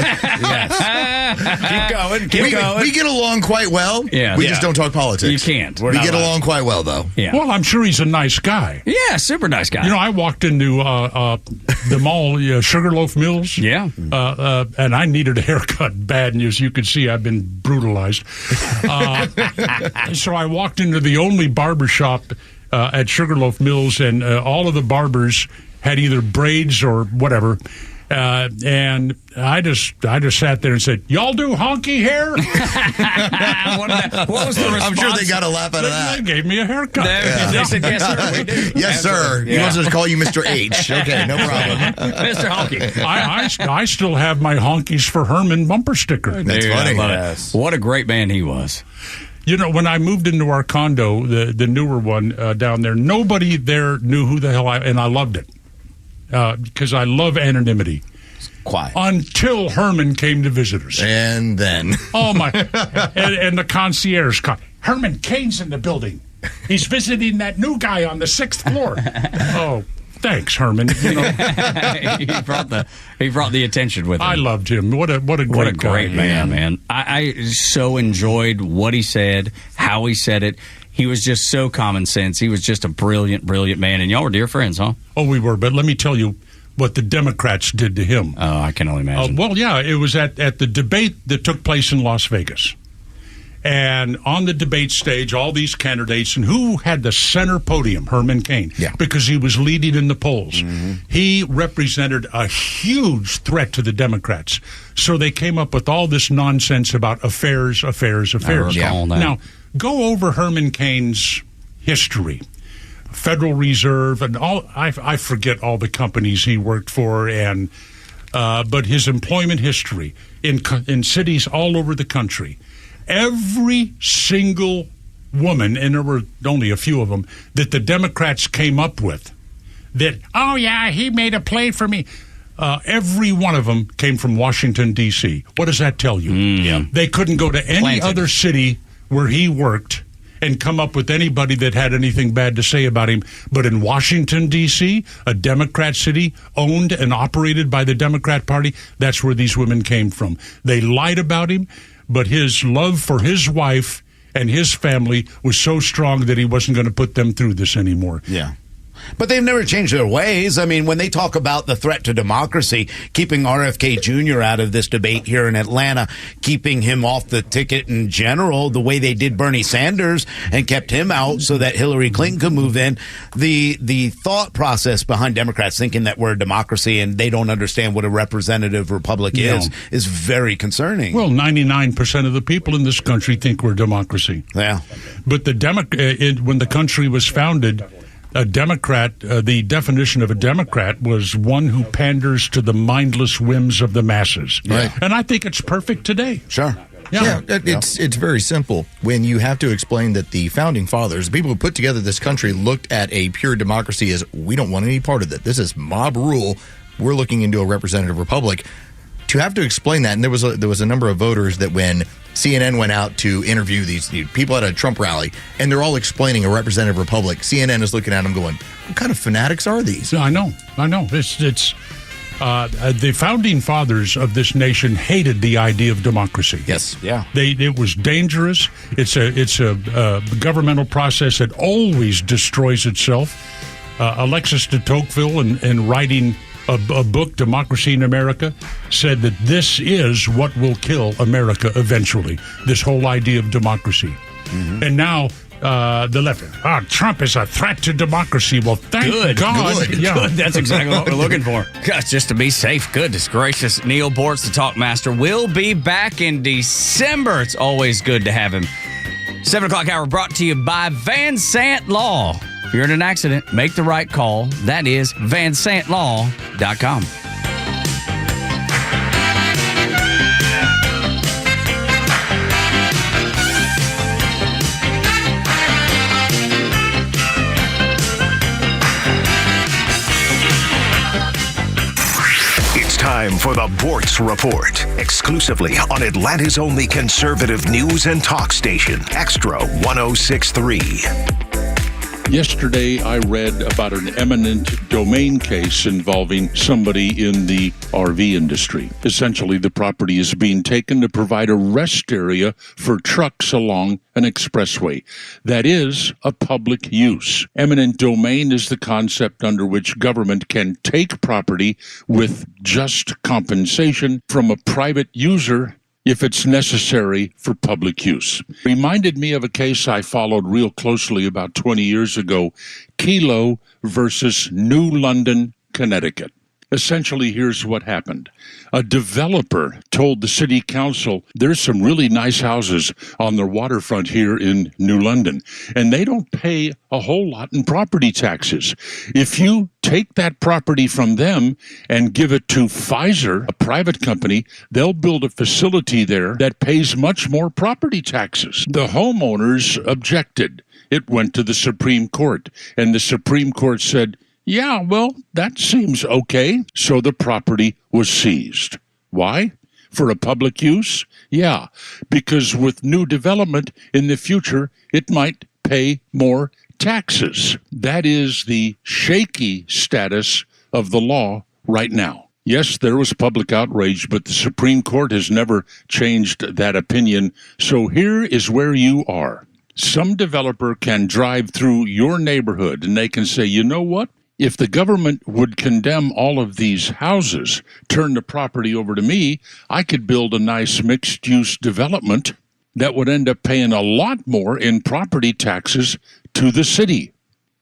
Keep going. We get along quite well. Yeah. We just don't talk politics. You can't. We get along quite well, though. Yeah. Well, I'm sure he's a nice guy. Yeah, super nice guy. You know, I walked into the mall, Sugarloaf Mills. Yeah. And I needed a haircut bad, and as you can see, I've been brutalized. So I walked into the only barber shop at Sugarloaf Mills, and all of the barbers had either braids or whatever. And I just sat there and said, "Y'all do honky hair?" What was the response? I'm sure they got a laugh out of that. They gave me a haircut. They said, "Yes, sir, we do." Yes, sir. He wants us to call you Mr. H. Okay, no problem. Mr. Honky. I still have my Honkies for Herman bumper sticker. That's funny. Yes. What a great man he was. You know, when I moved into our condo, the newer one down there, nobody there knew who the hell and I loved it because I love anonymity. Quiet. Until Herman came to visit us. And then. Oh, my. and the concierge called, "Herman Cain's in the building. He's visiting that new guy on the 6th floor." Oh, thanks, Herman. You know, he brought the attention with him. I loved him. What a great guy. man. I so enjoyed what he said, how he said it. He was just so common sense. He was just a brilliant man. And y'all were dear friends, huh? Oh, we were. But let me tell you what the Democrats did to him. Oh, I can only imagine. Well, yeah, it was at the debate that took place in Las Vegas. And on the debate stage, all these candidates, and who had the center podium? Herman Cain. Yeah. Because he was leading in the polls. He represented a huge threat to the Democrats. So they came up with all this nonsense about affairs. Now, go over Herman Cain's history. Federal Reserve and all. I forget all the companies he worked for, and but his employment history in cities all over the country. Every single woman, and there were only a few of them, that the Democrats came up with, that, oh, yeah, he made a play for me. Every one of them came from Washington, D.C. What does that tell you? They couldn't go to any other city where he worked and come up with anybody that had anything bad to say about him. But in Washington, D.C., a Democrat city owned and operated by the Democrat Party, that's where these women came from. They lied about him, but his love for his wife and his family was so strong that he wasn't going to put them through this anymore. Yeah. But they've never changed their ways. I mean, when they talk about the threat to democracy, keeping RFK Jr. out of this debate here in Atlanta, keeping him off the ticket in general, the way they did Bernie Sanders and kept him out so that Hillary Clinton could move in, the thought process behind Democrats thinking that we're a democracy and they don't understand what a representative republic is very concerning. Well, 99% of the people in this country think we're a democracy. Yeah. But when the country was founded, a Democrat, the definition of a Democrat was one who panders to the mindless whims of the masses. Right. And I think it's perfect today. Sure. Yeah, it's very simple. When you have to explain that the founding fathers, the people who put together this country, looked at a pure democracy as, we don't want any part of that. This is mob rule. We're looking into a representative republic. To have to explain that, and there was a number of voters that when CNN went out to interview these people at a Trump rally, and they're all explaining a representative republic, CNN is looking at them going, what kind of fanatics are these? I know. It's the founding fathers of this nation hated the idea of democracy. Yes, yeah. It was dangerous. It's a governmental process that always destroys itself. Alexis de Tocqueville, in writing a book, Democracy in America, said that this is what will kill America eventually, this whole idea of democracy. Mm-hmm. And now the left, Trump is a threat to democracy. Well, thank God. Good. Yeah. Good. That's exactly what we're looking for. Gosh, just to be safe. Goodness gracious. Neil Bortz, the Talk Master, will be back in December. It's always good to have him. 7 o'clock hour brought to you by Van Sant Law. If you're in an accident, make the right call. That is vansantlaw.com. It's time for the Bortz Report, exclusively on Atlanta's only conservative news and talk station, Xtra 106.3. Yesterday, I read about an eminent domain case involving somebody in the RV industry. Essentially, the property is being taken to provide a rest area for trucks along an expressway. That is a public use. Eminent domain is the concept under which government can take property with just compensation from a private user if it's necessary for public use. Reminded me of a case I followed real closely about 20 years ago, Kelo versus New London, Connecticut. Essentially, here's what happened. A developer told the city council there's some really nice houses on the waterfront here in New London, and they don't pay a whole lot in property taxes. If you take that property from them and give it to Pfizer, a private company, they'll build a facility there that pays much more property taxes. The homeowners objected. It went to the Supreme Court, and the Supreme Court said, yeah, well, that seems okay. So the property was seized. Why? For a public use? Yeah, because with new development in the future, it might pay more taxes. That is the shaky status of the law right now. Yes, there was public outrage, but the Supreme Court has never changed that opinion. So here is where you are. Some developer can drive through your neighborhood and they can say, you know what? If the government would condemn all of these houses, turn the property over to me, I could build a nice mixed-use development that would end up paying a lot more in property taxes to the city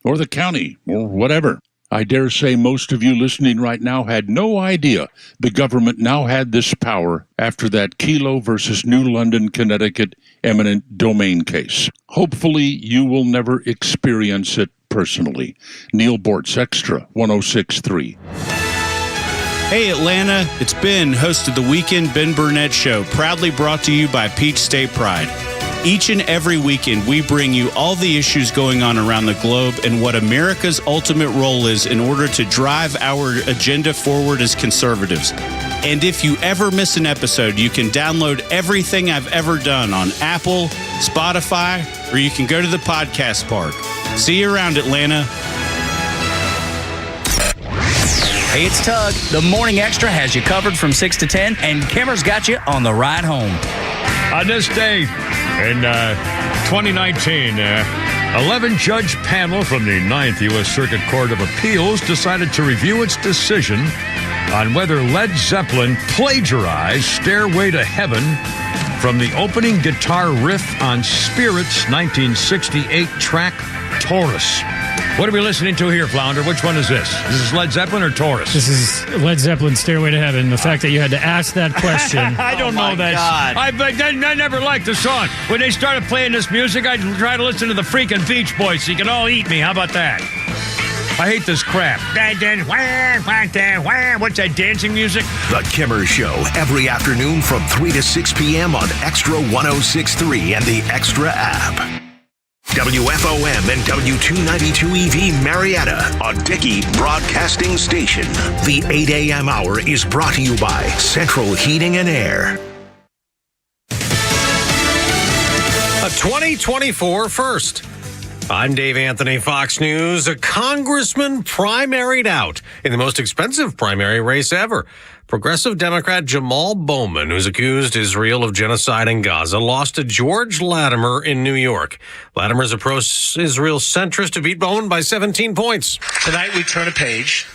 or the county or whatever. I dare say most of you listening right now had no idea the government now had this power after that Kelo versus New London, Connecticut eminent domain case. Hopefully you will never experience it personally. Neil Bortz, Xtra 106.3. Hey Atlanta, it's Ben, host of the Weekend Ben Burnett Show, proudly brought to you by Peach State Pride. Each and every weekend, we bring you all the issues going on around the globe and what America's ultimate role is in order to drive our agenda forward as conservatives. And if you ever miss an episode, you can download everything I've ever done on Apple, Spotify, or you can go to the podcast park. See you around, Atlanta. Hey, it's Tug. The Morning Extra has you covered from 6 to 10, and Kimmer's got you on the ride home. On this day in 2019, 11-judge panel from the 9th U.S. Circuit Court of Appeals decided to review its decision on whether Led Zeppelin plagiarized Stairway to Heaven from the opening guitar riff on Spirit's 1968 track, Taurus. What are we listening to here, Flounder? Which one is this? Is this Led Zeppelin or Taurus? This is Led Zeppelin, Stairway to Heaven. The fact that you had to ask that question. I don't know that. I never liked the song. When they started playing this music, I'd try to listen to the freaking Beach Boys so you can all eat me. How about that? I hate this crap. What's that dancing music? The Kimmer Show, every afternoon from 3 to 6 p.m. on Xtra 106.3 and the Xtra app. WFOM and W292EV Marietta, a Dickey Broadcasting Station. The 8 a.m. hour is brought to you by Central Heating and Air. A 2024 first. I'm Dave Anthony, Fox News. A congressman primaried out in the most expensive primary race ever. Progressive Democrat Jamal Bowman, who's accused Israel of genocide in Gaza, lost to George Latimer in New York. Latimer's a pro-Israel centrist who beat Bowman by 17 points. Tonight we turn a page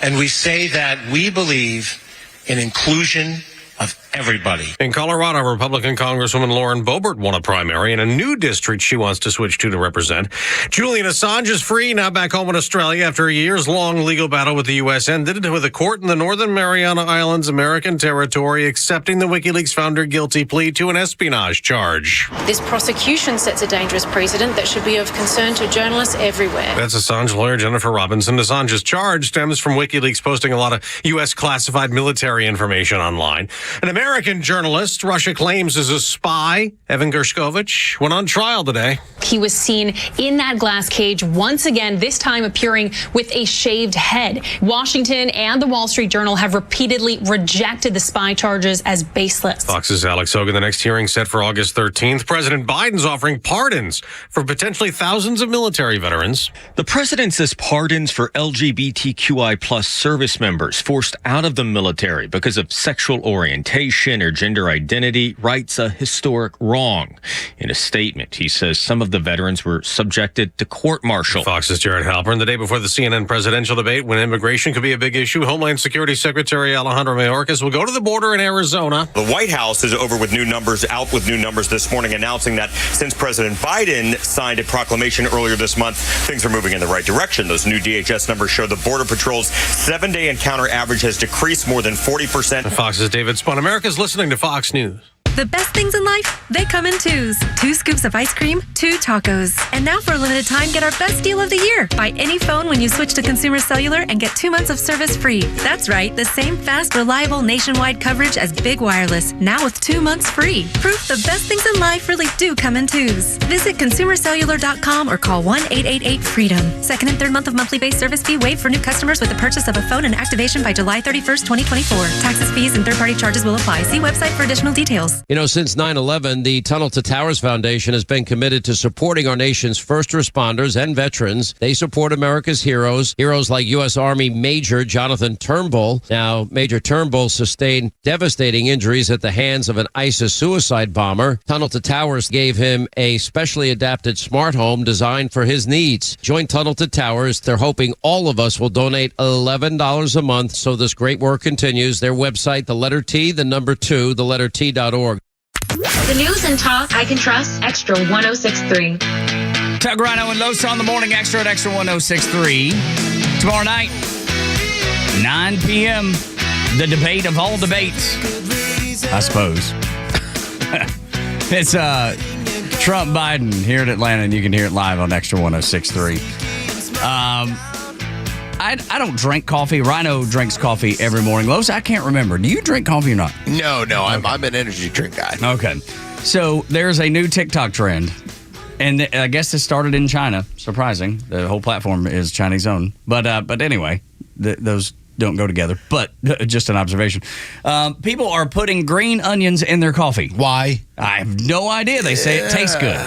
and we say that we believe in inclusion of everybody. In Colorado, Republican Congresswoman Lauren Boebert won a primary in a new district she wants to switch to represent. Julian Assange is free, now back home in Australia after a years-long legal battle with the U.S. ended with a court in the Northern Mariana Islands, American territory, accepting the WikiLeaks founder guilty plea to an espionage charge. This prosecution sets a dangerous precedent that should be of concern to journalists everywhere. That's Assange lawyer Jennifer Robinson. Assange's charge stems from WikiLeaks posting a lot of U.S. classified military information online. An American journalist Russia claims is a spy, Evan Gershkovich, went on trial today. He was seen in that glass cage once again, this time appearing with a shaved head. Washington and the Wall Street Journal have repeatedly rejected the spy charges as baseless. Fox's Alex Hogan. The next hearing set for August 13th. President Biden's offering pardons for potentially thousands of military veterans. The president says pardons for LGBTQI plus service members forced out of the military because of sexual orientation or gender identity rights a historic wrong. In a statement, he says some of the veterans were subjected to court-martial. Fox's Jared Halpern. The day before the CNN presidential debate, when immigration could be a big issue, Homeland Security Secretary Alejandro Mayorkas will go to the border in Arizona. The White House is out with new numbers this morning, announcing that since President Biden signed a proclamation earlier this month, things are moving in the right direction. Those new DHS numbers show the Border Patrol's 7-day encounter average has decreased more than 40%. Fox's David Spun. America's listening to Fox News. The best things in life, they come in twos. 2 scoops of ice cream, 2 tacos. And now for a limited time, get our best deal of the year. Buy any phone when you switch to Consumer Cellular and get 2 months of service free. That's right, the same fast, reliable nationwide coverage as Big Wireless, now with 2 months free. Proof the best things in life really do come in twos. Visit consumercellular.com or call 1-888-FREEDOM. Second and third month of monthly base service fee waived for new customers with the purchase of a phone and activation by July 31st, 2024. Taxes, fees, and third-party charges will apply. See website for additional details. You know, since 9/11, the Tunnel to Towers Foundation has been committed to supporting our nation's first responders and veterans. They support America's heroes like U.S. Army Major Jonathan Turnbull. Now, Major Turnbull sustained devastating injuries at the hands of an ISIS suicide bomber. Tunnel to Towers gave him a specially adapted smart home designed for his needs. Join Tunnel to Towers. They're hoping all of us will donate $11 a month so this great work continues. Their website, the letter T, the number 2, the letter T.org. The news and talk I can trust. Extra 106.3. Tug Rhino and Los on the Morning Extra at Extra 106.3. Tomorrow night, 9 p.m., the debate of all debates, I suppose. It's Trump Biden here in Atlanta, and you can hear it live on Extra 106.3. I don't drink coffee. Rhino drinks coffee every morning. Los, I can't remember. Do you drink coffee or not? No. I'm an energy drink guy. Okay. So there's a new TikTok trend, and I guess this started in China. Surprising. The whole platform is Chinese owned. But anyway, those don't go together. But just an observation. People are putting green onions in their coffee. Why? I have no idea. They say it tastes good.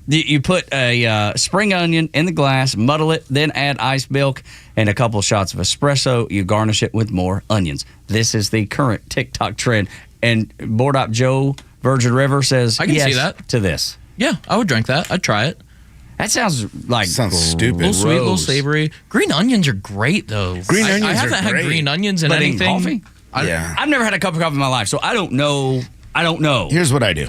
You put a spring onion in the glass, muddle it, then add ice milk and a couple shots of espresso. You garnish it with more onions. This is the current TikTok trend. And Board Op Joe, Virgin River, says I can yes see that. to this. Yeah, I would drink that. I'd try it. That sounds like stupid. A little sweet, a little savory. Green onions are great, though. I haven't had green onions in anything. In coffee? I've never had a cup of coffee in my life, so I don't know. Here's what I do.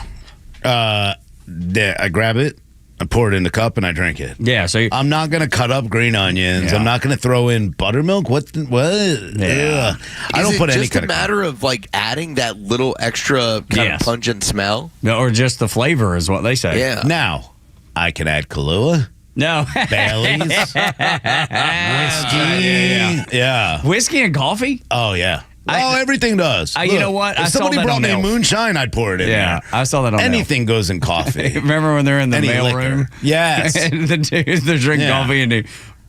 I grab it, I pour it in the cup, and I drink it. Yeah, so I'm not going to cut up green onions. Yeah. I'm not going to throw in buttermilk. What? Yeah. I don't put any kind of... Is it just a matter of like adding that little extra kind of pungent smell? No, or just the flavor is what they say. Yeah. Now, I can add Kahlua. No. Bailey's. Whiskey. Yeah. Whiskey and coffee? Oh, yeah. Everything does. You know what? If somebody brought me moonshine, I'd pour it in there. I saw that on Anything goes in coffee. Remember when they're in the mail room? Yes. And the dudes, they're drinking coffee and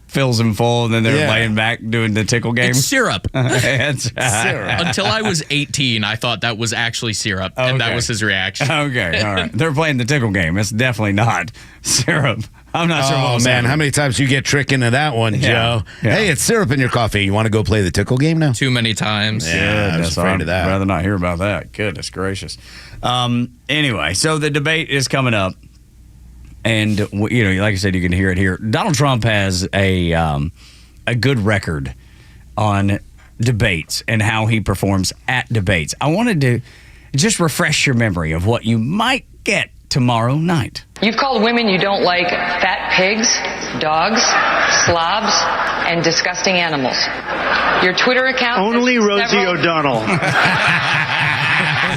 fills him full, and then they're laying back doing the tickle game. It's syrup. It's syrup. Until I was 18, I thought that was actually syrup, and that was his reaction. Okay, all right. They're playing the tickle game. It's definitely not syrup. I'm not sure. Oh, man, how many times you get tricked into that one, Joe? Yeah. Hey, it's syrup in your coffee. You want to go play the tickle game now? Too many times. Yeah, I was afraid of that. I'd rather not hear about that. Goodness gracious. Anyway, so the debate is coming up. And, like I said, you can hear it here. Donald Trump has a good record on debates and how he performs at debates. I wanted to just refresh your memory of what you might get tomorrow night. You've called women you don't like fat pigs, dogs, slobs, and disgusting animals. Your Twitter account... Only Rosie O'Donnell.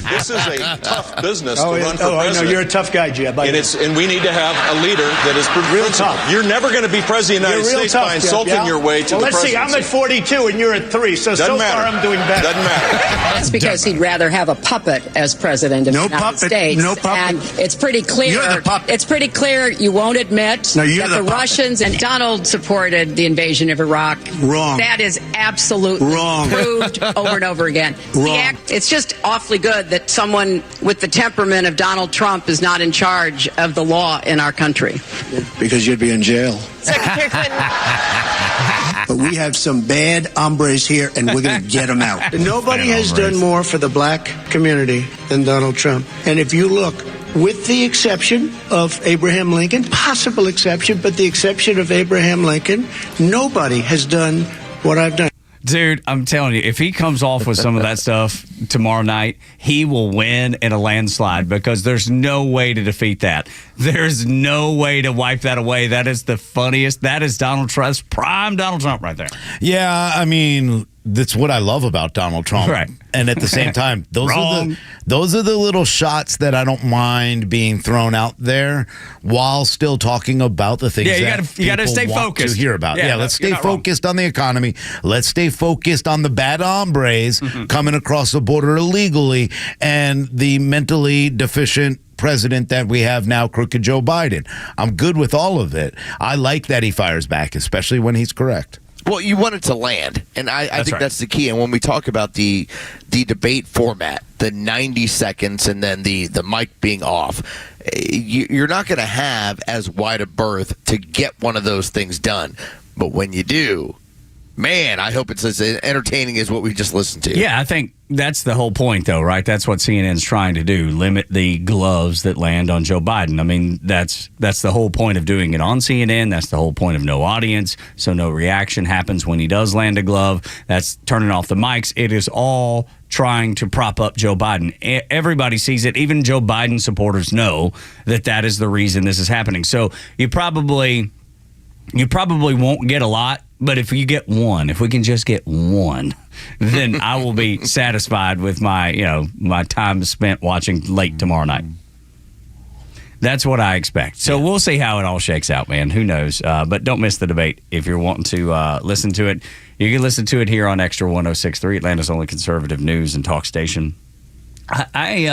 This is a tough business to run for I know. president. You're a tough guy, Jeb. And we need to have a leader that is real tough. You're never going to be president of the United States by insulting your way to the presidency. Let's see. I'm at 42 and you're at 3, so far I'm doing better. Doesn't matter. That's because he'd rather have a puppet as president of the United States. No puppet. And it's pretty clear. You're the puppet. It's pretty clear you won't admit that the Russians and Donald supported the invasion of Iraq. Wrong. That is absolutely wrong. Proved over and over again. Wrong. It's just awfully good that someone with the temperament of Donald Trump is not in charge of the law in our country. Because you'd be in jail. Secretary Clinton. But we have some bad hombres here, and we're going to get them out. Nobody has done more for the black community than Donald Trump. And if you look, with the exception of Abraham Lincoln, possible exception, but the exception of Abraham Lincoln, nobody has done what I've done. Dude, I'm telling you, if he comes off with some of that stuff tomorrow night, he will win in a landslide because there's no way to defeat that. There's no way to wipe that away. That is the funniest. That is Donald Trump's prime Donald Trump right there. Yeah, I mean, that's what I love about Donald Trump. Right. And at the same time, those are the little shots that I don't mind being thrown out there while still talking about the things you gotta stay focused to hear about. Yeah, Let's stay focused on the economy. Let's stay focused on the bad hombres coming across the border illegally and the mentally deficient president that we have now, crooked Joe Biden. I'm good with all of it. I like that he fires back, especially when he's correct. Well, you want it to land, and I think that's the key. And when we talk about the debate format, the 90 seconds and then the mic being off, you're not going to have as wide a berth to get one of those things done. But when you do, man, I hope it's as entertaining as what we just listened to. Yeah, I think that's the whole point, though, right? That's what CNN's trying to do, limit the gloves that land on Joe Biden. I mean, that's the whole point of doing it on CNN. That's the whole point of no audience, so no reaction happens when he does land a glove. That's turning off the mics. It is all trying to prop up Joe Biden. Everybody sees it. Even Joe Biden supporters know that is the reason this is happening. So you probably won't get a lot. But if you get one, if we can just get one, then I will be satisfied with my time spent watching late tomorrow night. That's what I expect. So we'll see how it all shakes out, man. Who knows? But don't miss the debate if you're wanting to listen to it. You can listen to it here on Xtra 106.3, Atlanta's only conservative news and talk station. I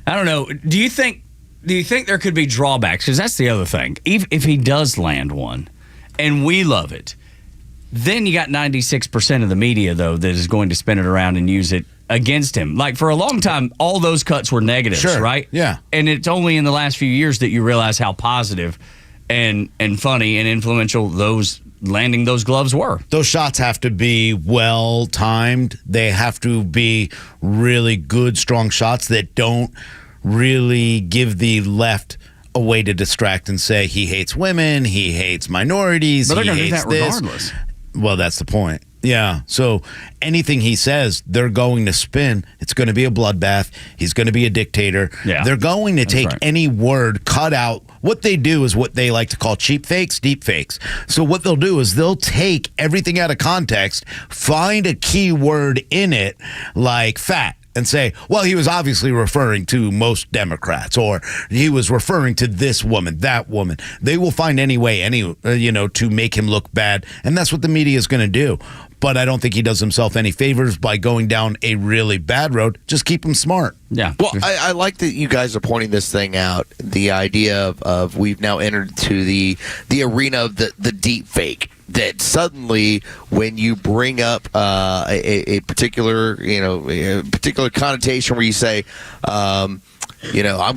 don't know. Do you think there could be drawbacks? Because that's the other thing. If he does land one, and we love it, then you got 96% of the media, though, that is going to spin it around and use it against him. Like, for a long time, all those cuts were negatives, right? Yeah. And it's only in the last few years that you realize how positive and funny and influential those landing those gloves were. Those shots have to be well timed. They have to be really good, strong shots that don't really give the left a way to distract and say he hates women, he hates minorities, but they're he going to do hates that this. regardless. Well, that's the point. Yeah. So anything he says, they're going to spin. It's going to be a bloodbath. He's going to be a dictator. Yeah. They're going to take right. any word, cut out. What they do is what they like to call cheap fakes, deep fakes. So what they'll do is they'll take everything out of context, find a key word in it, like fat, and say, well, he was obviously referring to most Democrats, or he was referring to this woman, that woman. They will find any way, to make him look bad, and that's what the media is going to do. but I don't think he does himself any favors by going down a really bad road. Just keep him smart. Yeah. Well, I like that you guys are pointing this thing out. The idea of we've now entered into the arena of the deep fake. That suddenly, when you bring up a particular connotation where you say, I'm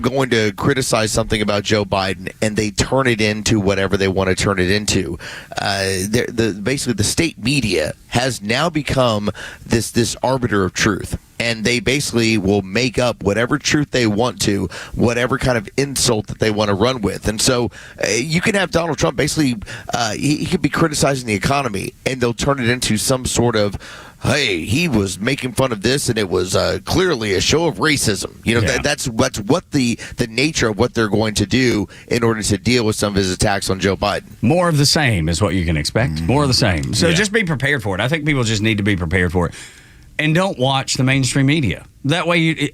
going to criticize something about Joe Biden, and they turn it into whatever they want to turn it into. Basically, the state media has now become this arbiter of truth. And they basically will make up whatever truth they want to, whatever kind of insult that they want to run with. And so you can have Donald Trump basically, he could be criticizing the economy, and they'll turn it into some sort of, hey, he was making fun of this, and it was clearly a show of racism. That's what the nature of what they're going to do in order to deal with some of his attacks on Joe Biden. More of the same is what you can expect. More of the same. So just be prepared for it. I think people just need to be prepared for it. And don't watch the mainstream media. That way, you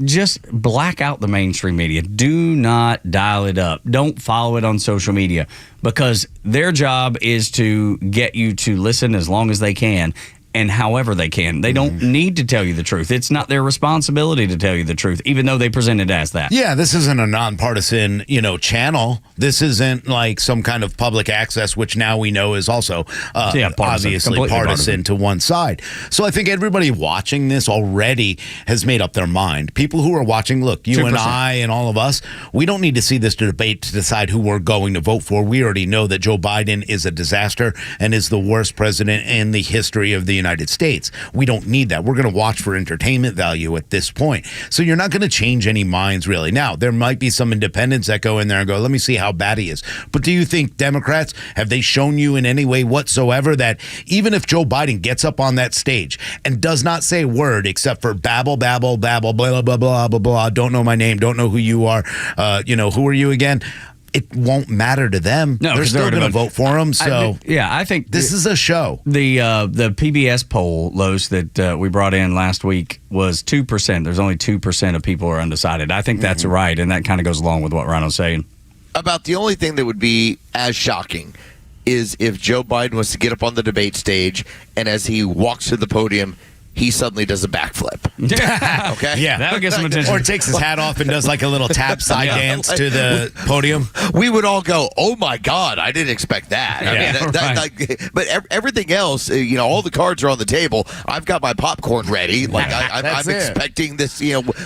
just black out the mainstream media. Do not dial it up. Don't follow it on social media, because their job is to get you to listen as long as they can and however they can. They don't need to tell you the truth. It's not their responsibility to tell you the truth, even though they present it as that. Yeah, this isn't a nonpartisan, channel. This isn't like some kind of public access, which now we know is also obviously partisan to one side. So I think everybody watching this already has made up their mind. People who are watching, look, you 2%. And I and all of us, we don't need to see this debate to decide who we're going to vote for. We already know that Joe Biden is a disaster and is the worst president in the history of the United States. We don't need that. We're going to watch for entertainment value at this point. So you're not going to change any minds, really. Now, there might be some independents that go in there and go, let me see how bad he is. But do you think Democrats, have they shown you in any way whatsoever that even if Joe Biden gets up on that stage and does not say a word except for babble, babble, babble, blah, blah, blah, blah, blah, don't know my name, don't know who you are, who are you again? It won't matter to them. No, they're still going to vote for him. So I think this is a show. The PBS poll, Los, that we brought in last week was 2%. There's only 2% of people are undecided. I think that's right, and that kind of goes along with what Rhino's saying. About the only thing that would be as shocking is if Joe Biden was to get up on the debate stage, and as he walks to the podium, he suddenly does a backflip. Okay? Yeah. That'll get some attention. Or takes his hat off and does like a little tap side dance to the podium. We would all go, oh my God, I didn't expect that. But everything else, all the cards are on the table. I've got my popcorn ready. I'm expecting this,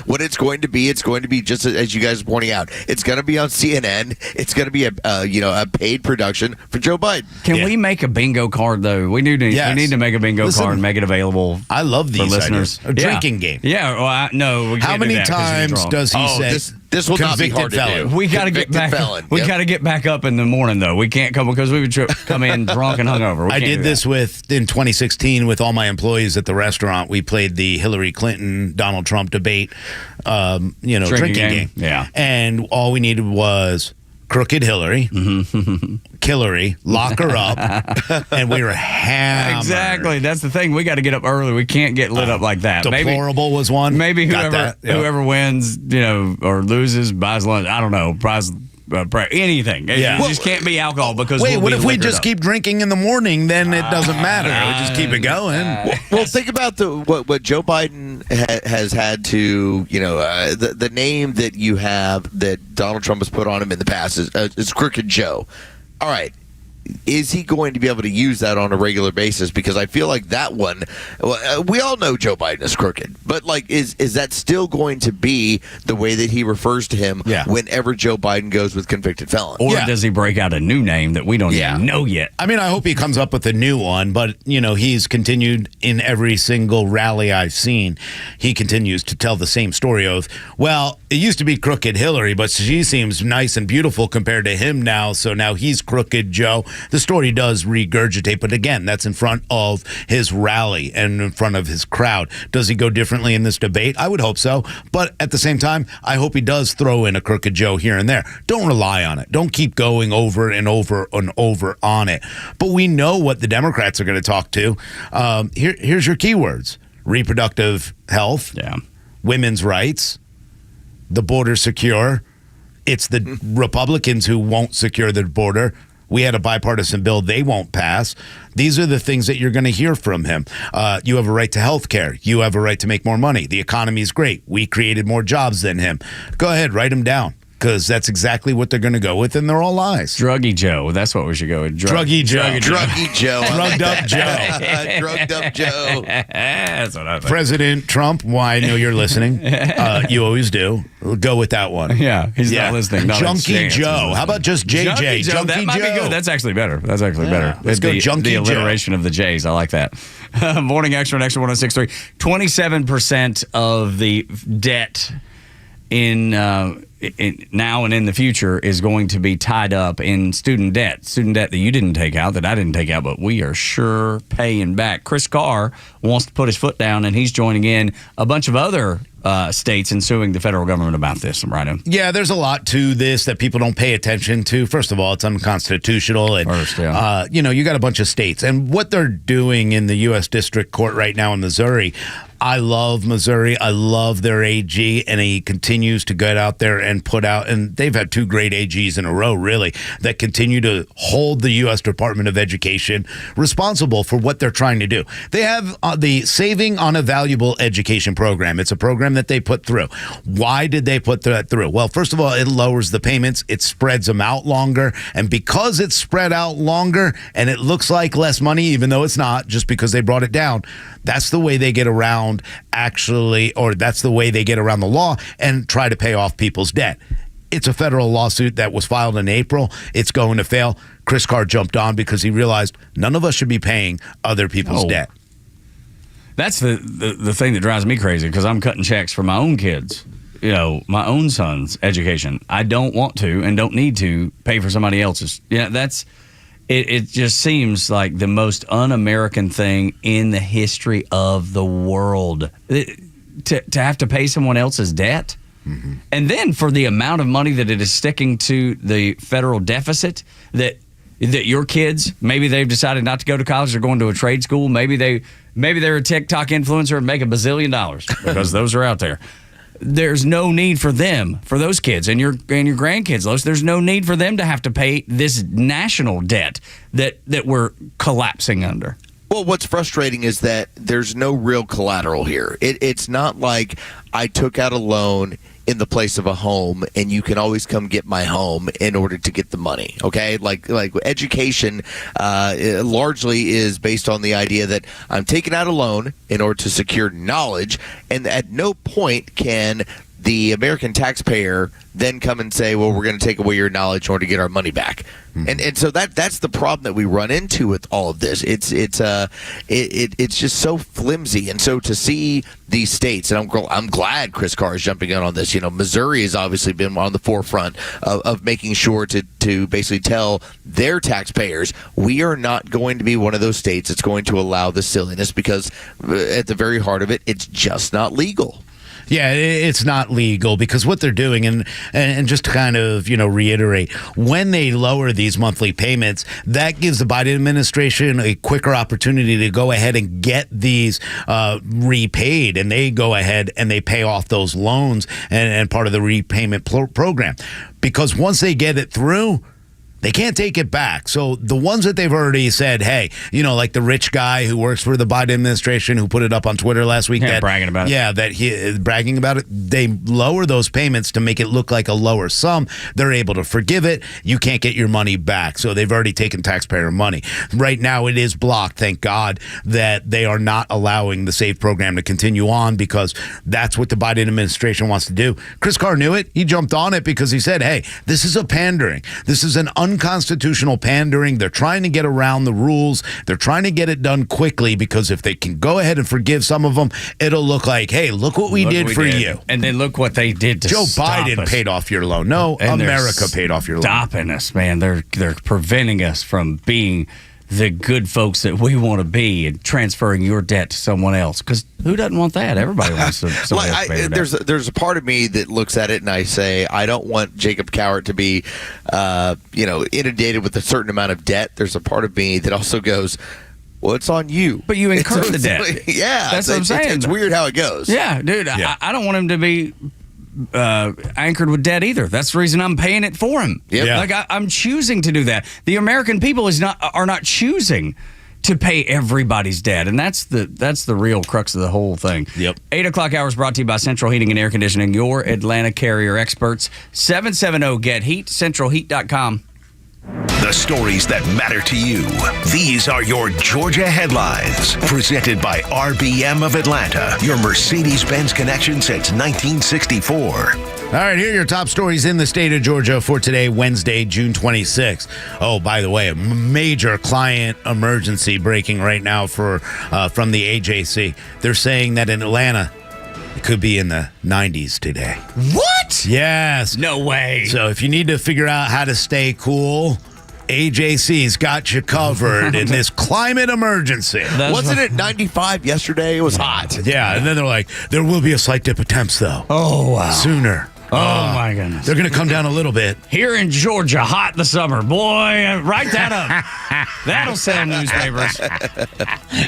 what it's going to be. It's going to be just as you guys are pointing out. It's going to be on CNN. It's going to be a paid production for Joe Biden. Can we make a bingo card, though? We need to make a bingo card and make it available. I love these listeners. A drinking game. Yeah. Well, no. How many times does he say? This will not be hard felon. to do. We got to get back. We got to get back up in the morning, though. We can't come because we would come in drunk and hungover. I did this in 2016 with all my employees at the restaurant. We played the Hillary Clinton Donald Trump debate. Drinking game. Yeah. And all we needed was crooked Hillary, Killary, lock her up, and we were hammered. Exactly. That's the thing. We got to get up early. We can't get lit up like that. Deplorable was one. Maybe whoever wins, or loses, buys lunch. I don't know. Buys anything. Yeah. It just can't be alcohol because what if we just keep drinking in the morning? Then it doesn't matter. We just keep it going. Well, think about what Joe Biden has had to, the name that you have that Donald Trump has put on him in the past is Crooked Joe. All right. Is he going to be able to use that on a regular basis? Because I feel like that one, we all know Joe Biden is crooked, but is that still going to be the way that he refers to him whenever Joe Biden goes with convicted felon? Or does he break out a new name that we don't even know yet? I mean, I hope he comes up with a new one, but, he's continued in every single rally I've seen. He continues to tell the same story of, well, it used to be Crooked Hillary, but she seems nice and beautiful compared to him now, so now he's Crooked Joe. The story does regurgitate, but again, that's in front of his rally and in front of his crowd. Does he go differently in this debate? I would hope so. But at the same time, I hope he does throw in a Crooked Joe here and there. Don't rely on it. Don't keep going over and over and over on it. But we know what the Democrats are going to talk to. Here's your keywords: reproductive health, women's rights, the border secure. It's the Republicans who won't secure the border. We had a bipartisan bill they won't pass. These are the things that you're going to hear from him. You have a right to health care. You have a right to make more money. The economy is great. We created more jobs than him. Go ahead, write him down. Because that's exactly what they're going to go with, and they're all lies. Druggy Joe. That's what we should go with. Druggy Joe. Druggy Joe. Drugged up Joe. Drugged up Joe. That's what I think. President Trump, I know you're listening. You always do. We'll go with that one. Yeah, he's not listening. Not Junkie Joe. How about just JJ? Junkie Joe. That might be good. That's actually better. Better. Let's go Junkie The Joe. alliteration of the J's. I like that. Morning Xtra and Xtra 106.3. 27% of the debt now and in the future is going to be tied up in student debt that you didn't take out, that I didn't take out, but we are sure paying back. Chris Carr wants to put his foot down, and he's joining in a bunch of other states and suing the federal government about this, Rhino. Yeah, there's a lot to this that people don't pay attention to. First of all, it's unconstitutional. And, you got a bunch of states. And what they're doing in the U.S. District Court right now in Missouri, I love Missouri. I love their AG, and he continues to get out there and put out, and they've had 2 great AGs in a row, really, that continue to hold the U.S. Department of Education responsible for what they're trying to do. They have the Saving on a Valuable Education program. It's a program that they put through. Why did they put that through? Well, first of all, it lowers the payments. It spreads them out longer, and because it's spread out longer and it looks like less money, even though it's not, just because they brought it down, that's the way they get around that's the way they get around the law and try to pay off people's debt. It's a federal lawsuit that was filed in April. It's going to fail. Chris Carr jumped on because he realized none of us should be paying other people's debt. That's the thing that drives me crazy, because I'm cutting checks for my own kids, my own son's education. I don't want to and don't need to pay for somebody else's. Yeah, that's... It just seems like the most un-American thing in the history of the world, to have to pay someone else's debt. Mm-hmm. And then for the amount of money that it is sticking to the federal deficit, that your kids, maybe they've decided not to go to college, they're going to a trade school, maybe they're a TikTok influencer and make $1 billion, because those are out there. There's no need for them, for those kids and your grandkids, there's no need for them to have to pay this national debt that we're collapsing under. Well, what's frustrating is that there's no real collateral here. It's not like I took out a loan in the place of a home and you can always come get my home in order to get the money. Okay, like education largely is based on the idea that I'm taking out a loan in order to secure knowledge, and at no point can the American taxpayer then come and say, well, we're going to take away your knowledge in order to get our money back. Mm-hmm. And so that's the problem that we run into with all of this. It's just so flimsy. And so to see these states, and I'm glad Chris Carr is jumping in on this. Missouri has obviously been on the forefront of making sure to basically tell their taxpayers, we are not going to be one of those states that's going to allow this silliness, because at the very heart of it, it's just not legal. Yeah, it's not legal, because what they're doing, and just to kind of, reiterate, when they lower these monthly payments, that gives the Biden administration a quicker opportunity to go ahead and get these repaid, and they go ahead and they pay off those loans and part of the repayment program. Because once they get it through, they can't take it back. So the ones that they've already said, hey, like the rich guy who works for the Biden administration who put it up on Twitter last week. Bragging about it. Yeah, that he bragging about it. They lower those payments to make it look like a lower sum. They're able to forgive it. You can't get your money back. So they've already taken taxpayer money. Right now it is blocked. Thank God that they are not allowing the SAVE program to continue on, because that's what the Biden administration wants to do. Chris Carr knew it. He jumped on it because he said, hey, this is a pandering. This is an unconstitutional pandering. They're trying to get around the rules. They're trying to get it done quickly, because if they can go ahead and forgive some of them, it'll look like, hey, look what we did for you. And then look what they did to Joe stop Biden us. Paid off your loan. No, and America paid off your loan. Stopping us, man. They're preventing us from being the good folks that we want to be and transferring your debt to someone else. Because who doesn't want that? Everybody wants somebody else to pay their debt. There's a part of me that looks at it and I say, I don't want Jacob Cowart to be, inundated with a certain amount of debt. There's a part of me that also goes, well, it's on you. But you incur the debt. Yeah. That's what I'm saying. It's weird how it goes. Yeah, dude. Yeah. I don't want him to be anchored with debt either. That's the reason I'm paying it for him. Yep. Yeah. Like I'm choosing to do that. The American people are not choosing to pay everybody's debt, and that's the real crux of the whole thing. Yep. 8 o'clock hour is brought to you by Central Heating and Air Conditioning, your Atlanta carrier experts. 770-GET-HEAT, centralheat.com. The stories that matter to you. These are your Georgia headlines. Presented by RBM of Atlanta, your Mercedes-Benz connection since 1964. All right, here are your top stories in the state of Georgia for today, Wednesday, June 26th. Oh, by the way, a major client emergency breaking right now from the AJC. They're saying that in Atlanta, it could be in the 90s today. What? Yes. No way. So if you need to figure out how to stay cool, AJC's got you covered in this climate emergency. Wasn't it 95 yesterday? It was hot. Yeah, and then they're like, there will be a slight dip of temps, though. Oh, wow. Sooner. Oh, my goodness. They're going to come down a little bit. Here in Georgia, hot in the summer. Boy, write that up. That'll sell newspapers.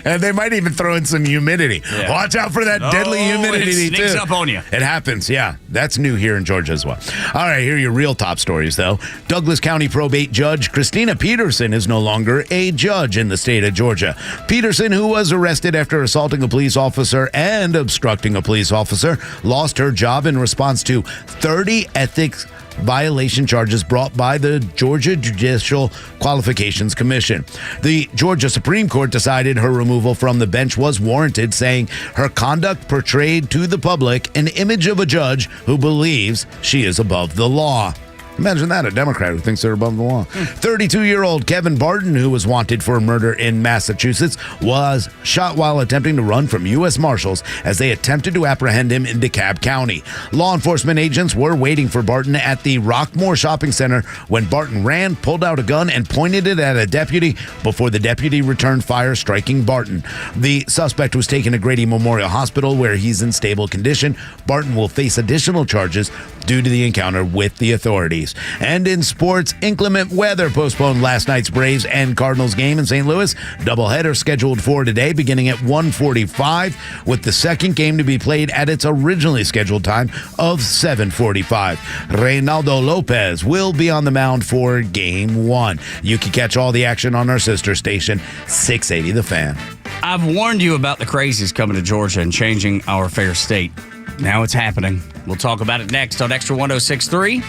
And they might even throw in some humidity. Yeah. Watch out for that deadly humidity, it sneaks too. up on you. It happens, yeah. That's new here in Georgia as well. All right, here are your real top stories, though. Douglas County probate judge Christina Peterson is no longer a judge in the state of Georgia. Peterson, who was arrested after assaulting a police officer and obstructing a police officer, lost her job in response to 30 ethics violation charges brought by the Georgia Judicial Qualifications Commission. The Georgia Supreme Court decided her removal from the bench was warranted, saying her conduct portrayed to the public an image of a judge who believes she is above the law. Imagine that, a Democrat who thinks they're above the law. 32-year-old Kevin Barton, who was wanted for murder in Massachusetts, was shot while attempting to run from U.S. Marshals as they attempted to apprehend him in DeKalb County. Law enforcement agents were waiting for Barton at the Rockmore Shopping Center when Barton ran, pulled out a gun, and pointed it at a deputy before the deputy returned fire, striking Barton. The suspect was taken to Grady Memorial Hospital, where he's in stable condition. Barton will face additional charges due to the encounter with the authorities. And in sports, inclement weather postponed last night's Braves and Cardinals game in St. Louis. Doubleheader scheduled for today, beginning at 1:45, with the second game to be played at its originally scheduled time of 7:45. Reynaldo Lopez will be on the mound for Game 1. You can catch all the action on our sister station, 680 The Fan. I've warned you about the crazies coming to Georgia and changing our fair state. Now it's happening. We'll talk about it next on Xtra 106.3.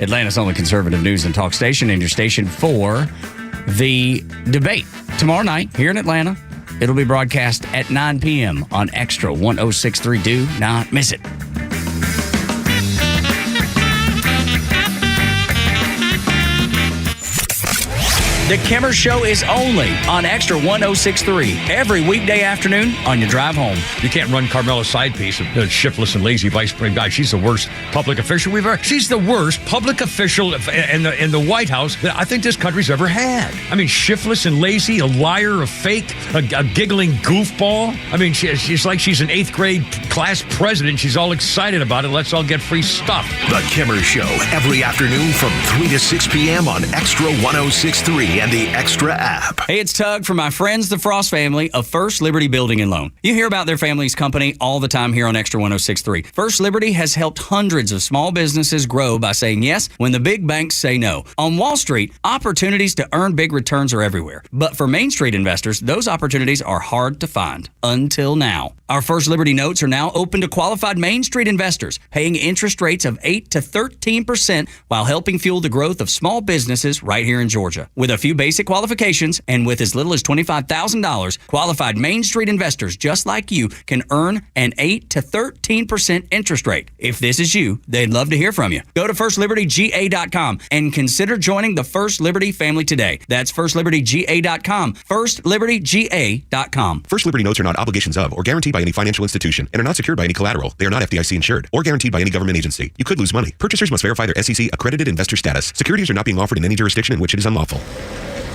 Atlanta's only conservative news and talk station, and your station for the debate tomorrow night here in Atlanta. It'll be broadcast at 9 p.m. on Xtra 106.3. Do not miss it. The Kimmer Show is only on Xtra 106.3 every weekday afternoon on your drive home. You can't run Carmela's side piece, the shiftless and lazy vice president guy. She's the worst public official we've ever. She's the worst public official in the White House that I think this country's ever had. I mean, shiftless and lazy, a liar, a fake, a giggling goofball. I mean, she's like she's an 8th grade class president. She's all excited about it. Let's all get free stuff. The Kimmer Show every afternoon from 3 to 6 p.m. on Xtra 106.3 and the Xtra app. Hey, it's Tug from my friends, the Frost family of First Liberty Building and Loan. You hear about their family's company all the time here on Xtra 106.3. First Liberty has helped hundreds of small businesses grow by saying yes when the big banks say no. On Wall Street, opportunities to earn big returns are everywhere. But for Main Street investors, those opportunities are hard to find. Until now. Our First Liberty notes are now open to qualified Main Street investors, paying interest rates of 8 to 13% while helping fuel the growth of small businesses right here in Georgia. With a few basic qualifications and with as little as $25,000, qualified Main Street investors just like you can earn an 8 to 13% interest rate. If this is you, they'd love to hear from you. Go to FirstLibertyGA.com and consider joining the First Liberty family today. That's FirstLibertyGA.com. FirstLibertyGA.com. First Liberty notes are not obligations of or guaranteed by any financial institution and are not secured by any collateral. They are not FDIC insured or guaranteed by any government agency. You could lose money. Purchasers must verify their SEC accredited investor status. Securities are not being offered in any jurisdiction in which it is unlawful.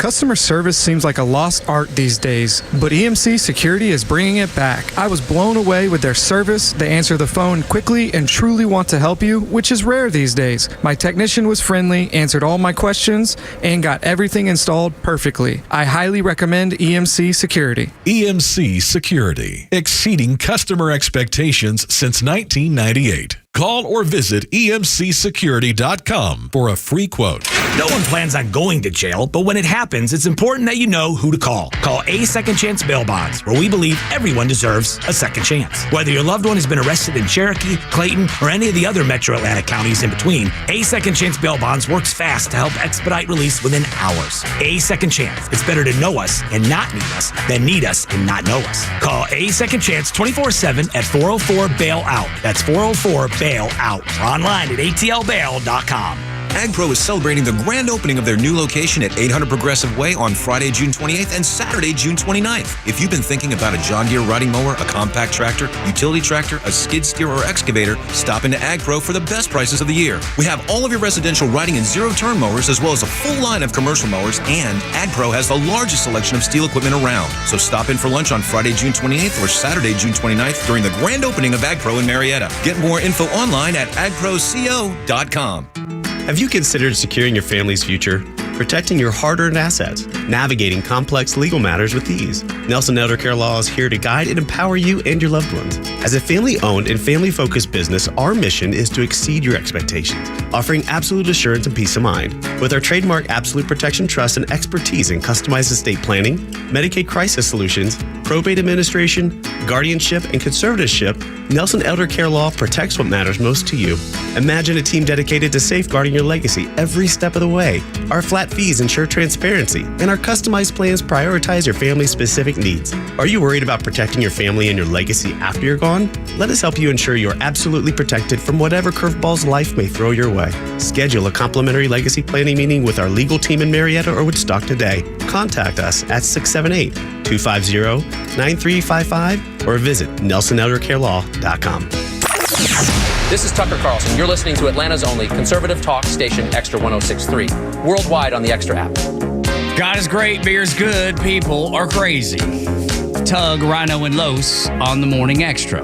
Customer service seems like a lost art these days, but EMC Security is bringing it back. I was blown away with their service. They answer the phone quickly and truly want to help you, which is rare these days. My technician was friendly, answered all my questions, and got everything installed perfectly. I highly recommend EMC Security. EMC Security, exceeding customer expectations since 1998. Call or visit emcsecurity.com for a free quote. No one plans on going to jail, but when it happens, it's important that you know who to call. Call A Second Chance Bail Bonds, where we believe everyone deserves a second chance. Whether your loved one has been arrested in Cherokee, Clayton, or any of the other metro Atlanta counties in between, A Second Chance Bail Bonds works fast to help expedite release within hours. A Second Chance. It's better to know us and not need us than need us and not know us. Call A Second Chance 24/7 at 404-BAIL-OUT. That's 404-BAIL-OUT. Or online at atlbail.com. AgPro is celebrating the grand opening of their new location at 800 Progressive Way on Friday, June 28th and Saturday, June 29th. If you've been thinking about a John Deere riding mower, a compact tractor, utility tractor, a skid steer, or excavator, stop into AgPro for the best prices of the year. We have all of your residential riding and zero-turn mowers, as well as a full line of commercial mowers, and AgPro has the largest selection of steel equipment around. So stop in for lunch on Friday, June 28th or Saturday, June 29th during the grand opening of AgPro in Marietta. Get more info online at agproco.com. Have you considered securing your family's future? Protecting your hard-earned assets, navigating complex legal matters with ease. Nelson Elder Care Law is here to guide and empower you and your loved ones. As a family-owned and family-focused business, our mission is to exceed your expectations, offering absolute assurance and peace of mind. With our trademark Absolute Protection Trust and expertise in customized estate planning, Medicaid crisis solutions, probate administration, guardianship, and conservatorship, Nelson Elder Care Law protects what matters most to you. Imagine a team dedicated to safeguarding your legacy every step of the way. Our flat fees ensure transparency, and our customized plans prioritize your family's specific needs. Are you worried about protecting your family and your legacy after you're gone? Let us help you ensure you're absolutely protected from whatever curveballs life may throw your way. Schedule a complimentary legacy planning meeting with our legal team in Marietta or Woodstock today. Contact us at 678-250-9355 or visit NelsonElderCareLaw.com. This is Tucker Carlson. You're listening to Atlanta's only conservative talk station, Xtra 106.3, worldwide on the Xtra app. God is great, beer's good, people are crazy. Tug, Rhino, and Los on the Morning Xtra.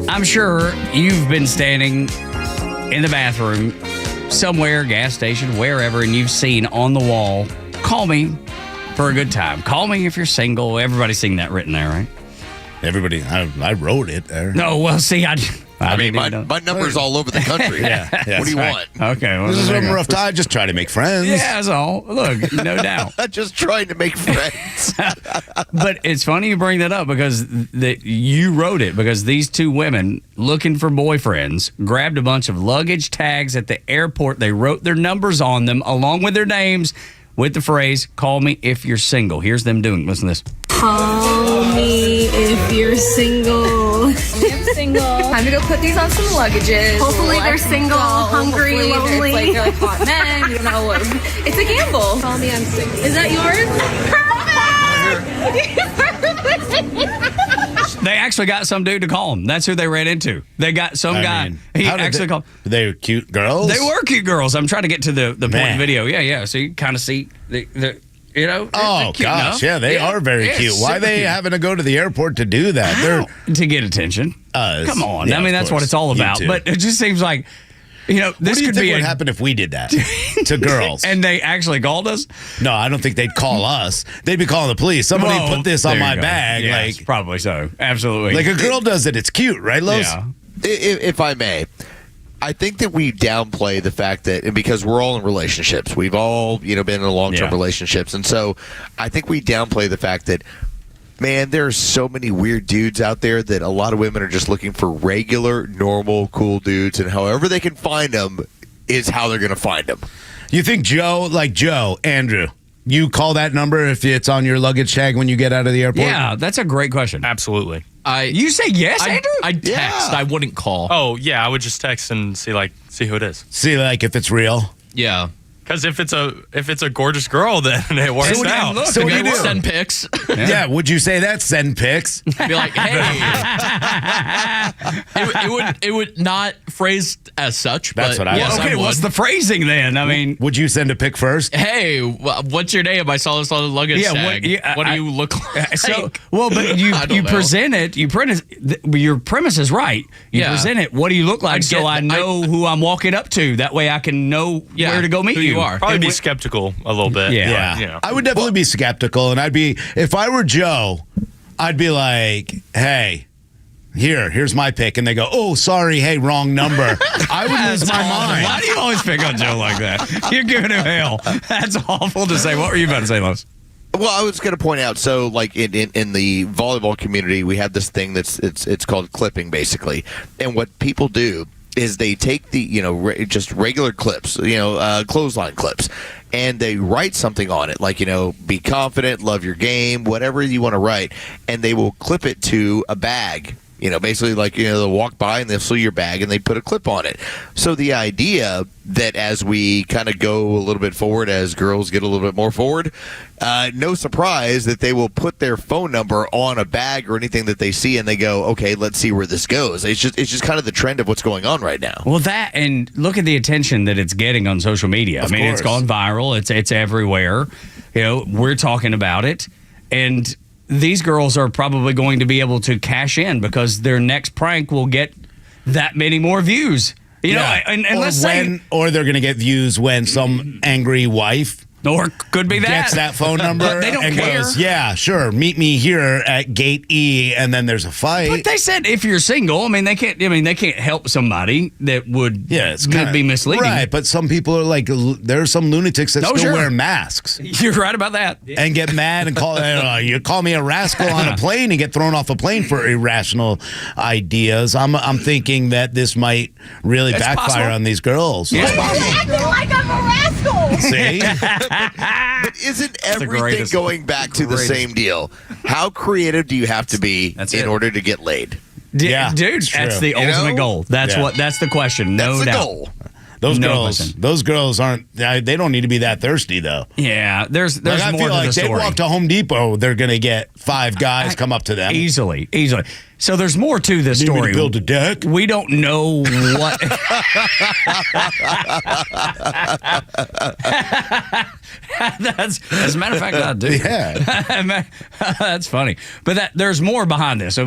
I'm sure you've been standing in the bathroom somewhere, gas station, wherever, and you've seen on the wall, call me for a good time. Call me if you're single. Everybody's seen that written there, right? Everybody, I wrote it there. No, well, see, I mean, my number's all over the country. Yeah, what do you want? Okay. Well, this is a rough time. Just try to make friends. Yeah, that's all. Look, no doubt. Just trying to make friends. But it's funny you bring that up because you wrote it because these two women looking for boyfriends grabbed a bunch of luggage tags at the airport. They wrote their numbers on them along with their names with the phrase, call me if you're single. Here's them doing. Listen to this. Call me if you're single. I'm single. Time to go put these on some luggages. Hopefully they're single, hungry, lonely. They're like hot men. You know, it's a gamble. Call me, I'm single. Is that yours? They actually got some dude to call them. That's who they ran into. They got some guy. He actually called. They were cute girls? They were cute girls. I'm trying to get to the point of the video. Yeah. So you kind of see the you know. Oh, gosh. Enough. Yeah, they are very cute. Why are they having to go to the airport to do that? They're to get attention. Come on. Yeah, I mean, that's what it's all about. But it just seems like, you know, this could be what happen if we did that to girls. And they actually called us? No, I don't think they'd call us. They'd be calling the police. Somebody put this on my bag. Yes, like probably so. Absolutely. Like a girl does it. It's cute, right, Los? Yeah. If I may, I think that we downplay the fact that, and because we're all in relationships, we've all, been in long-term relationships. And so I think we downplay the fact that, man, there's so many weird dudes out there that a lot of women are just looking for regular, normal, cool dudes. And however they can find them is how they're going to find them. You think Andrew, you call that number if it's on your luggage tag when you get out of the airport? Yeah, that's a great question. Absolutely. You say yes, Andrew? I'd text. I wouldn't call. Oh, yeah. I would just text and see who it is. See, if it's real? Yeah. Because if it's a gorgeous girl, then it works out. Look, so you send pics. Yeah, would you say that? Send pics? Be like, hey. it would not phrase as such. That's but what I yes, would. I would. What's the phrasing then? I mean, would you send a pic first? Hey, what's your name? I saw this on the luggage tag. What do you look like? But you present it. Your premise is right. You present it. What do you look like? So I know who I'm walking up to. That way I can know where to go meet you. Probably be skeptical a little bit. Yeah. You know. I would definitely be skeptical, and if I were Joe, I'd be like, hey, here's my pick. And they go, oh, sorry, hey, wrong number. I would lose my mind. Why do you always pick on Joe like that? You're giving him hell. That's awful to say. What were you about to say, Lois? Well, I was going to point out, so like in the volleyball community, we have this thing it's called clipping, basically. And what people do is they take the, just regular clips, clothesline clips, and they write something on it, like, be confident, love your game, whatever you want to write, and they will clip it to a bag. Basically like, they'll walk by and they'll see your bag and they put a clip on it. So the idea that as we kind of go a little bit forward, as girls get a little bit more forward, no surprise that they will put their phone number on a bag or anything that they see and they go, okay, let's see where this goes. It's just kind of the trend of what's going on right now. Well, that, and look at the attention that it's getting on social media. Of I mean, course. it's gone viral. It's everywhere. We're talking about it. And these girls are probably going to be able to cash in because their next prank will get that many more views. Or they're going to get views when some angry wife or could be that gets that phone number but they don't and care. goes, yeah, sure, meet me here at gate E, and then there's a fight. But they said if you're single, they can't help somebody that would could be misleading. Right, but some people are like, there are some lunatics that still wear masks. You're right about that. And get mad and call you call me a rascal on a plane and get thrown off a plane for irrational ideas. I'm thinking that this might really backfire on these girls. You're acting like I'm a rascal. See? But isn't everything going back to the same deal? How creative do you have to be in order to get laid? Yeah, dude, that's the ultimate goal. That's the question. No That's the doubt. goal. Those girls aren't. They don't need to be that thirsty though. Yeah, there's I more feel to like the story. they walk to Home Depot, they're going to get 5 guys come up to them easily. So there's more to this story. Need me to build a deck? We don't know what. As a matter of fact, I do. Yeah, that's funny. But there's more behind this.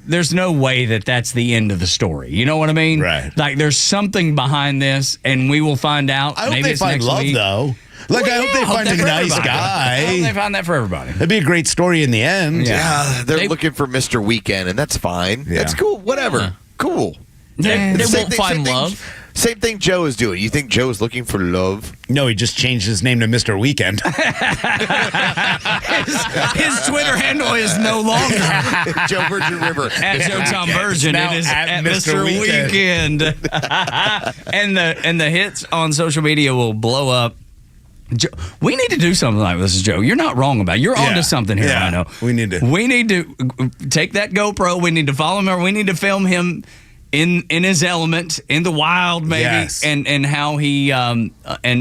There's no way that's the end of the story. You know what I mean? Right. Like there's something behind this, and we will find out. I hope Maybe they it's find next love week. though. Like, I hope they find a nice guy. I hope they find that for everybody. That'd be a great story in the end. Yeah, they're looking for Mr. Weekend, and that's fine. Yeah. That's cool. Whatever. Yeah. Cool. They Same won't thing- find same thing- love. Same thing Joe is doing. You think Joe's looking for love? No, he just changed his name to Mr. Weekend. His Twitter handle is no longer Joe Virgin River. at Joe Tom Virgin. Now It is at at Mr. Mr. Weekend. and the hits on social media will blow up. Joe, we need to do something like this, Joe. You're not wrong about it. You're onto something here, Yeah. Rhino. We need to take that GoPro. We need to follow him, or we need to film him in his element, in the wild, maybe, Yes. and how he and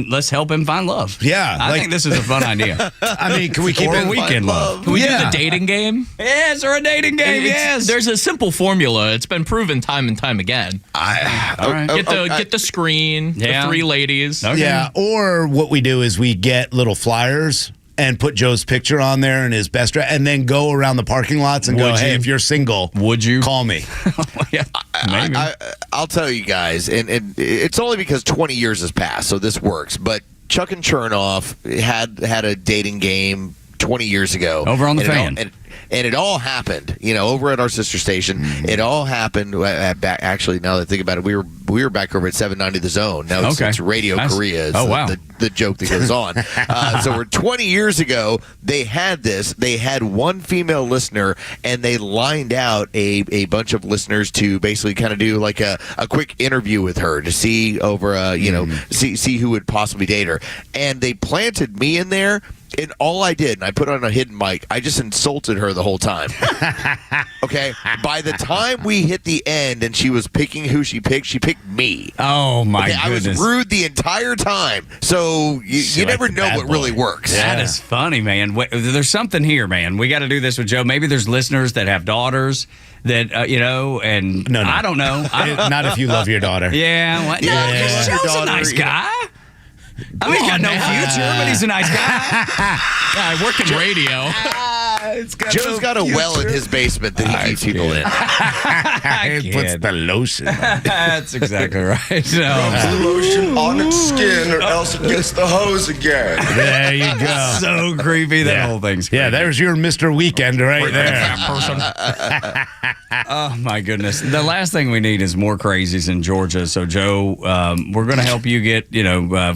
let's help him find love. Yeah, I think this is a fun idea. I mean, can we keep Or it weekend love? Can we do the dating game? Yes, or a dating game. Yes, There's a simple formula. It's been proven time and time again. All right. Get the screen, the 3 ladies. Okay. Yeah, or what we do is we get little flyers and put Joe's picture on there and his best dress, and then go around the parking lots and go, hey, if you're single, would you call me? Yeah, maybe. I'll tell you guys, and it's only because 20 years has passed, so this works. But Chuck and Chernoff had a dating game 20 years ago. Over on the fan. And it all happened, over at our sister station. It all happened back. Actually, now that I think about it, we were back over at 790 The Zone. Now it's Radio Korea. Is the joke that goes on. So we're 20 years ago. They had this. They had one female listener, and they lined out a bunch of listeners to basically kind of do like a quick interview with her to see over see who would possibly date her. And they planted me in there. And all I did, and I put on a hidden mic, I just insulted her the whole time. Okay? By the time we hit the end and she was picking who she picked me. Oh, my goodness. I was rude the entire time. So you never know what really works. That is funny, man. There's something here, man. We got to do this with Joe. Maybe there's listeners that have daughters that, and no. I don't know. Not if you love your daughter. Yeah. Well, no, because Joe's a nice guy. I mean, he's got no future, but he's a nice guy. I work in radio. Joe's got a well in his basement that he keeps people in. He puts the lotion. That's exactly right. Rubs the lotion on its skin, or else it gets the hose again. There you go. So creepy. That whole thing's creepy. Yeah, there's your Mr. Weekend right there. Oh, my goodness. The last thing we need is more crazies in Georgia. So, Joe, we're going to help you get,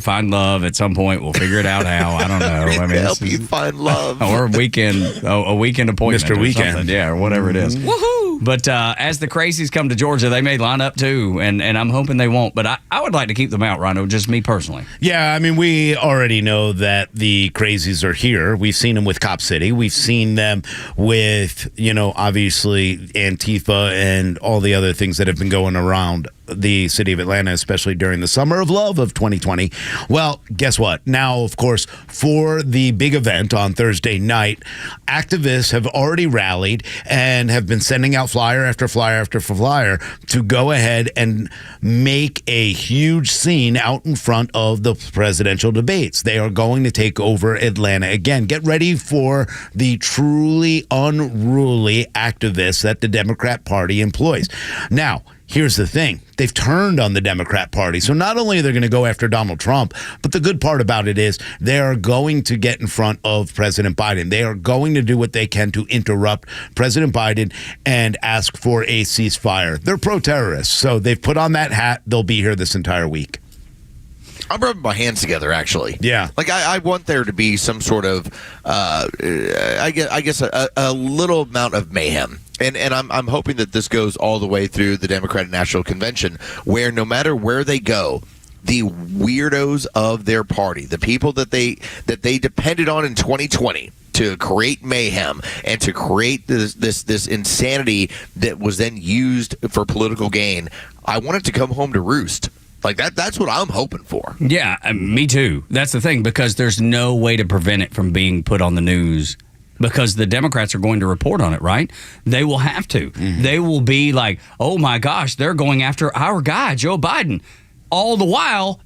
find love at some point. We'll figure it out how. I don't know. I mean, help you find love. Or a weekend appointment. Mr. Weekend. Yeah, or whatever it is. Woohoo! But as the crazies come to Georgia, they may line up too, and I'm hoping they won't. But I would like to keep them out, Rhino, just me personally. Yeah, I mean, we already know that the crazies are here. We've seen them with Cop City. We've seen them with, obviously Antifa and all the other things that have been going around the city of Atlanta, especially during the summer of love of 2020. Well, guess what? Now, of course, for the big event on Thursday night, activists have already rallied and have been sending out flyer after flyer after flyer to go ahead and make a huge scene out in front of the presidential debates. They are going to take over Atlanta again. Get ready for the truly unruly activists that the Democrat Party employs. Now, here's the thing. They've turned on the Democrat Party. So not only are they going to go after Donald Trump, but the good part about it is they are going to get in front of President Biden. They are going to do what they can to interrupt President Biden and ask for a ceasefire. They're pro-terrorists, so they've put on that hat. They'll be here this entire week. I'm rubbing my hands together, actually. Yeah. Like, I want there to be some sort of, I guess a little amount of mayhem. And I'm hoping that this goes all the way through the Democratic National Convention, where no matter where they go, the weirdos of their party, the people that they depended on in 2020 to create mayhem and to create this insanity that was then used for political gain, I want it to come home to roost. Like that's what I'm hoping for. Yeah, me too. That's the thing, because there's no way to prevent it from being put on the news, because the Democrats are going to report on it, right? They will have to. Mm-hmm. They will be like, oh my gosh, they're going after our guy, Joe Biden. All the while,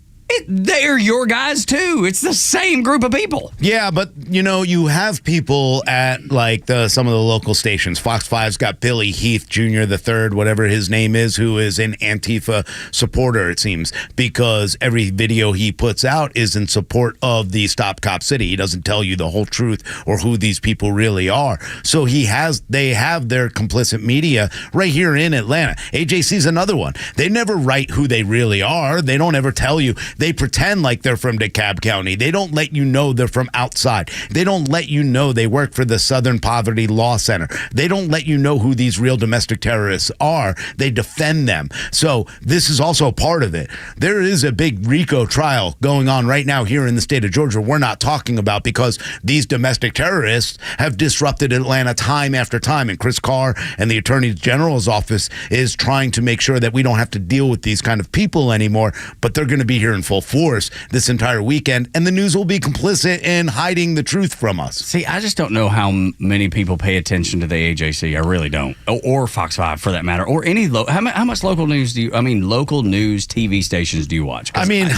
they're your guys too. It's the same group of people. Yeah, but you have people at some of the local stations. Fox 5's got Billy Heath Jr. the third, whatever his name is, who is an Antifa supporter, it seems, because every video he puts out is in support of the Stop Cop City. He doesn't tell you the whole truth or who these people really are. So they have their complicit media right here in Atlanta. AJC's another one. They never write who they really are. They don't ever tell you. They pretend like they're from DeKalb County. They don't let you know they're from outside. They don't let you know they work for the Southern Poverty Law Center. They don't let you know who these real domestic terrorists are. They defend them. So this is also a part of it. There is a big RICO trial going on right now here in the state of Georgia we're not talking about, because these domestic terrorists have disrupted Atlanta time after time. And Chris Carr and the Attorney General's office is trying to make sure that we don't have to deal with these kind of people anymore, but they're going to be here in full force this entire weekend, and the news will be complicit in hiding the truth from us. See, I just don't know how many people pay attention to the AJC. I really don't. Or Fox 5 for that matter, or any how much local news local news TV stations do you watch?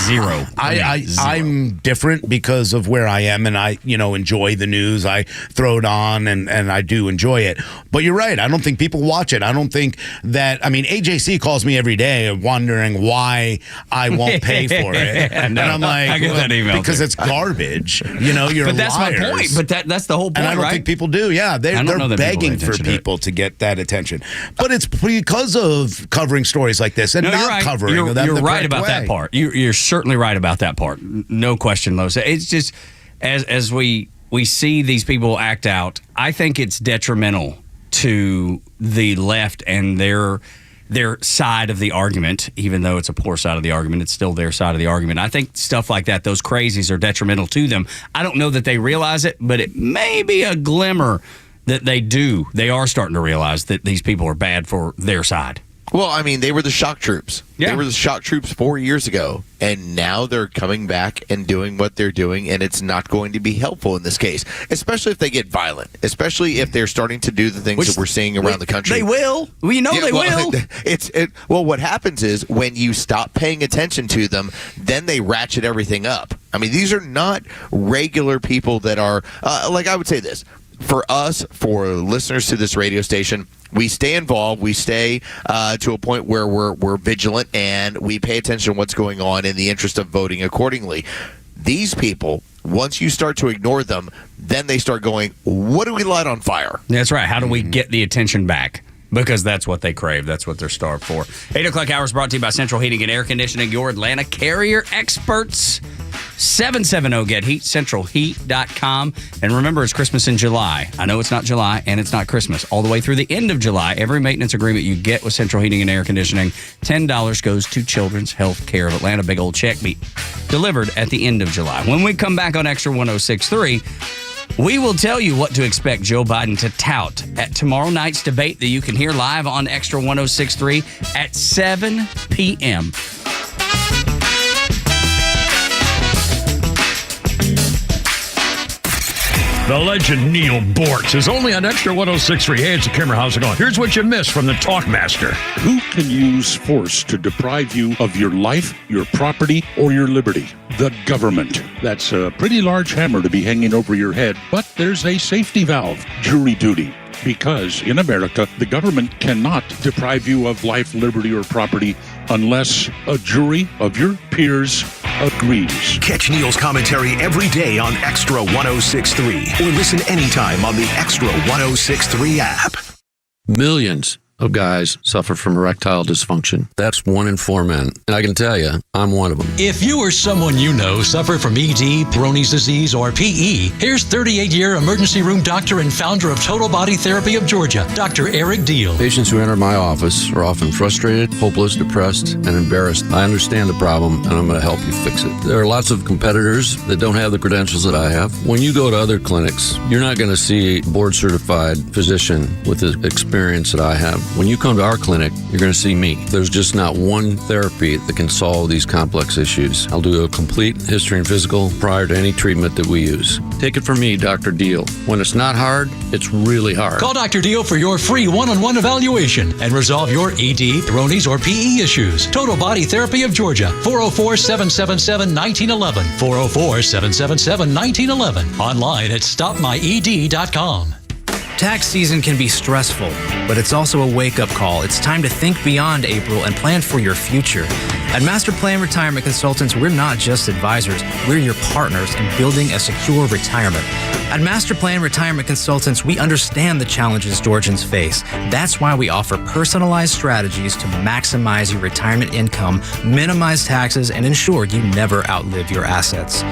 Zero. I'm different because of where I am, and I enjoy the news. I throw it on and I do enjoy it. But you're right, I don't think people watch it. I don't think that, AJC calls me every day wondering why I won't pay for it. And I'm like, I get that email because it's garbage. You're but that's liars. my point. But that's the whole point, and I don't think people do. Yeah, they're begging for people to get that attention. But it's because of covering stories like this and not covering them. You're right about that part. You're certainly right about that part. No question, Lo. It's just as we see these people act out, I think it's detrimental to the left and their their side of the argument, even though it's a poor side of the argument. It's still their side of the argument. I think stuff like that, those crazies, are detrimental to them. I don't know that they realize it, but it may be a glimmer that they do. They are starting to realize that these people are bad for their side. Well, I mean, they were the shock troops. Yeah. They were the shock troops 4 years ago, and now they're coming back and doing what they're doing, and it's not going to be helpful in this case, especially if they get violent, especially if they're starting to do the things that we're seeing around the country. They will. We know they will. Well, what happens is when you stop paying attention to them, then they ratchet everything up. I mean, these are not regular people that are, like I would say this, for us, for listeners to this radio station, we stay involved. We stay to a point where we're vigilant and we pay attention to what's going on in the interest of voting accordingly. These people, once you start to ignore them, then they start going, what do we light on fire? That's right. How do we get the attention back? Because that's what they crave. That's what they're starved for. 8 o'clock hour is brought to you by Central Heating and Air Conditioning, your Atlanta carrier experts. 770-GET-HEAT, centralheat.com. And remember, it's Christmas in July. I know it's not July and it's not Christmas. All the way through the end of July, every maintenance agreement you get with Central Heating and Air Conditioning, $10 goes to Children's Health Care of Atlanta. Big old check be delivered at the end of July. When we come back on Extra 106.3, we will tell you what to expect Joe Biden to tout at tomorrow night's debate that you can hear live on Extra 106.3 at 7 p.m. The legend Neil Bortz is only on Extra 106.3. Hey, it's a Kimmer. How's it going? Here's what you missed from the Talkmaster. Who can use force to deprive you of your life, your property, or your liberty? The government. That's a pretty large hammer to be hanging over your head, but there's a safety valve, jury duty. Because in America, the government cannot deprive you of life, liberty, or property unless a jury of your peers agrees. Catch Neil's commentary every day on Extra 106.3 or listen anytime on the Extra 106.3 app. Millions of guys suffer from erectile dysfunction. That's 1 in 4 men. And I can tell you, I'm one of them. If you or someone you know suffer from ED, Peyronie's disease, or PE, here's 38-year emergency room doctor and founder of Total Body Therapy of Georgia, Dr. Eric Deal. Patients who enter my office are often frustrated, hopeless, depressed, and embarrassed. I understand the problem, and I'm going to help you fix it. There are lots of competitors that don't have the credentials that I have. When you go to other clinics, you're not going to see a board-certified physician with the experience that I have. When you come to our clinic, you're going to see me. There's just not one therapy that can solve these complex issues. I'll do a complete history and physical prior to any treatment that we use. Take it from me, Dr. Deal. When it's not hard, it's really hard. Call Dr. Deal for your free one-on-one evaluation and resolve your ED, Peyronie's, or PE issues. Total Body Therapy of Georgia, 404-777-1911, 404-777-1911. Online at stopmyed.com. Tax season can be stressful, but it's also a wake-up call. It's time to think beyond April and plan for your future. At Master Plan Retirement Consultants, we're not just advisors, we're your partners in building a secure retirement. At Master Plan Retirement Consultants, we understand the challenges Georgians face. That's why we offer personalized strategies to maximize your retirement income, minimize taxes, and ensure you never outlive your assets.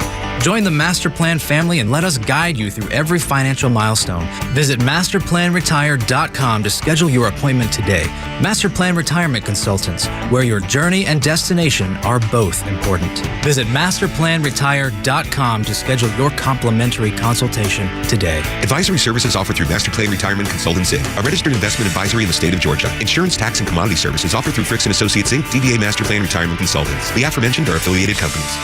Join the Master Plan family and let us guide you through every financial milestone. Visit masterplanretire.com to schedule your appointment today. Master Plan Retirement Consultants, where your journey and destination are both important. Visit masterplanretire.com to schedule your complimentary consultation today. Advisory services offered through Master Plan Retirement Consultants Inc., a registered investment advisory in the state of Georgia. Insurance, tax, and commodity services offered through Fricks & Associates Inc., DBA Master Plan Retirement Consultants. The aforementioned are affiliated companies.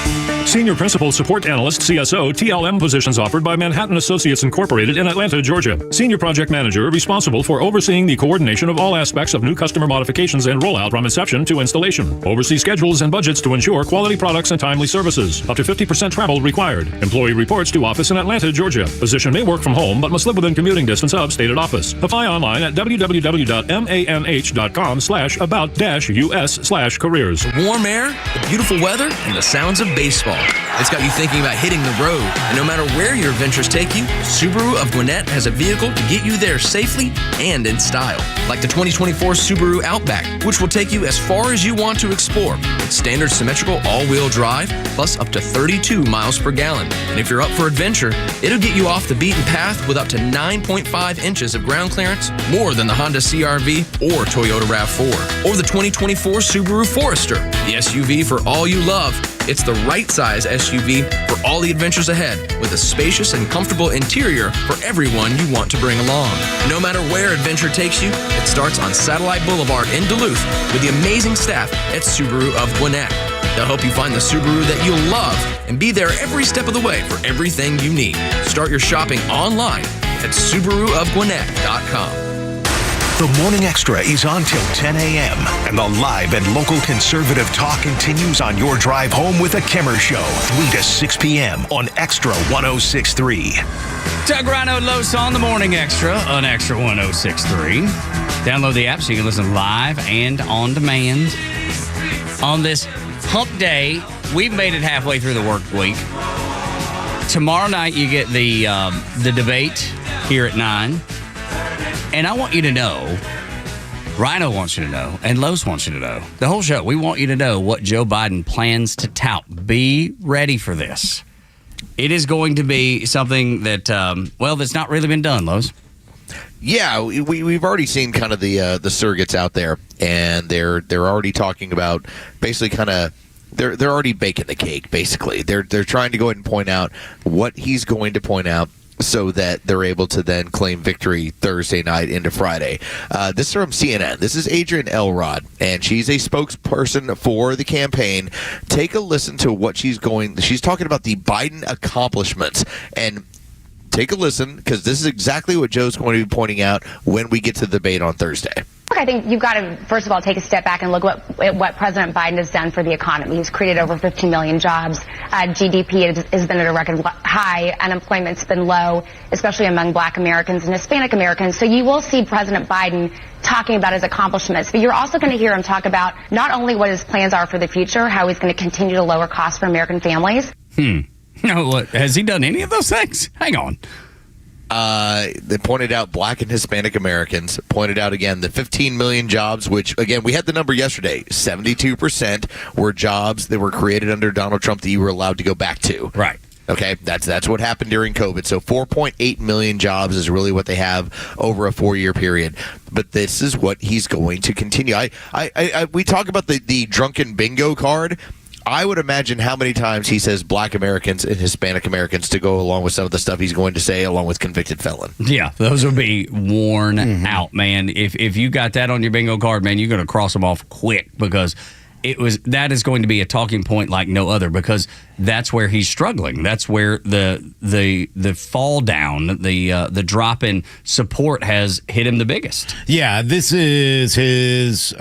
Senior Principal Support Analyst, CSO, TLM positions offered by Manhattan Associates Incorporated in Atlanta, Georgia. Senior Project Manager responsible for overseeing the coordination of all aspects of new customer modifications and rollout from inception to installation. Oversee schedules and budgets to ensure quality products and timely services. Up to 50% travel required. Employee reports to office in Atlanta, Georgia. Position may work from home but must live within commuting distance of stated office. Apply online at www.manh.com/about-us/careers. Warm air, the beautiful weather, and the sounds of baseball. fall. It's got you thinking about hitting the road. And no matter where your adventures take you, Subaru of Gwinnett has a vehicle to get you there safely and in style. Like the 2024 Subaru Outback, which will take you as far as you want to explore. It's standard symmetrical all-wheel drive, plus up to 32 miles per gallon. And if you're up for adventure, it'll get you off the beaten path with up to 9.5 inches of ground clearance, more than the Honda CR-V or Toyota RAV4. Or the 2024 Subaru Forester, the SUV for all you love. It's the right size SUV for all the adventures ahead, with a spacious and comfortable interior for everyone you want to bring along. No matter where adventure takes you, it starts on Satellite Boulevard in Duluth with the amazing staff at Subaru of Gwinnett. They'll help you find the Subaru that you'll love and be there every step of the way for everything you need. Start your shopping online at SubaruofGwinnett.com. The Morning Extra is on till 10 a.m. and the live and local conservative talk continues on your drive home with the Kimmer Show, 3 to 6 p.m. on Extra 106.3. Doug, Rhino, Los on the Morning Extra on Extra 106.3. Download the app so you can listen live and on demand. On this hump day, we've made it halfway through the work week. Tomorrow night, you get the debate here at 9. And I want you to know, Rhino wants you to know, and Los wants you to know, the whole show, we want you to know what Joe Biden plans to tout. Be ready for this. It is going to be something that, that's not really been done, Los. Yeah, we've already seen kind of the surrogates out there, and they're already talking about basically kind of they're already baking the cake. Basically, they're trying to go ahead and point out what he's going to point out, so that they're able to then claim victory Thursday night into Friday. This is from CNN. This is Adrienne Elrod, and she's a spokesperson for the campaign. Take a listen to what she's talking about the Biden accomplishments. And take a listen, because this is exactly what Joe's going to be pointing out when we get to the debate on Thursday. I think you've got to, first of all, take a step back and look at what President Biden has done for the economy. He's created over 15 million jobs. GDP has been at a record high. Unemployment's been low, especially among Black Americans and Hispanic Americans. So you will see President Biden talking about his accomplishments, but you're also going to hear him talk about not only what his plans are for the future, how he's going to continue to lower costs for American families. Has he done any of those things? Hang on. They pointed out Black and Hispanic Americans, pointed out again the 15 million jobs, which, again, we had the number yesterday. 72% were jobs that were created under Donald Trump that you were allowed to go back to. Right. Okay, that's what happened during COVID. So 4.8 million jobs is really what they have over a 4-year period. But this is what he's going to continue. We talk about the drunken bingo card. I would imagine how many times he says Black Americans and Hispanic Americans to go along with some of the stuff he's going to say, along with convicted felon. Yeah, those will be worn out, man. If you got that on your bingo card, man, you're going to cross them off quick, because that is going to be a talking point like no other, because that's where he's struggling. That's where the fall down, the drop in support has hit him the biggest. Yeah, this is his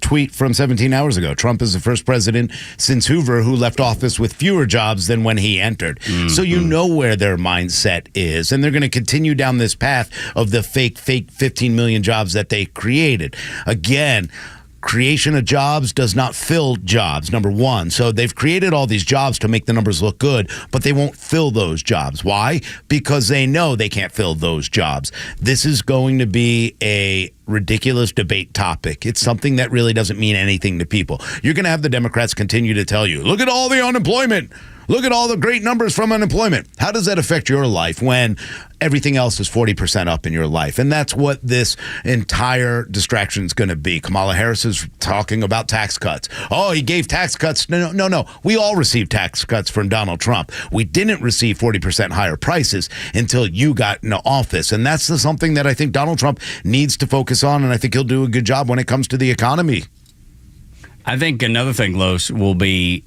tweet from 17 hours ago. Trump is the first president since Hoover who left office with fewer jobs than when he entered. So you know where their mindset is, and they're going to continue down this path of the fake 15 million jobs that they created. Again, creation of jobs does not fill jobs, number one. So they've created all these jobs to make the numbers look good, but they won't fill those jobs. Why? Because they know they can't fill those jobs. This is going to be a ridiculous debate topic. It's something that really doesn't mean anything to people. You're going to have the Democrats continue to tell you, look at all the unemployment. Look at all the great numbers from unemployment. How does that affect your life when everything else is 40% up in your life? And that's what this entire distraction is going to be. Kamala Harris is talking about tax cuts. Oh, he gave tax cuts. No. We all received tax cuts from Donald Trump. We didn't receive 40% higher prices until you got into office. And that's something that I think Donald Trump needs to focus on, and I think he'll do a good job when it comes to the economy. I think another thing, Los, will be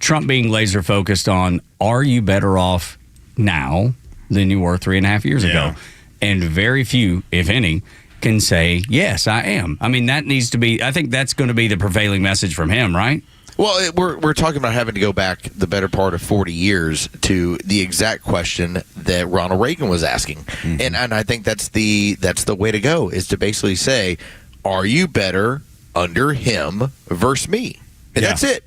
Trump being laser focused on, are you better off now than you were 3.5 years ago? And very few, if any, can say, yes, I am. I mean, that needs to be, I think that's going to be the prevailing message from him, right? Well, we're talking about having to go back the better part of 40 years to the exact question that Ronald Reagan was asking. And I think that's the way to go, is to basically say, are you better under him versus me? And that's it.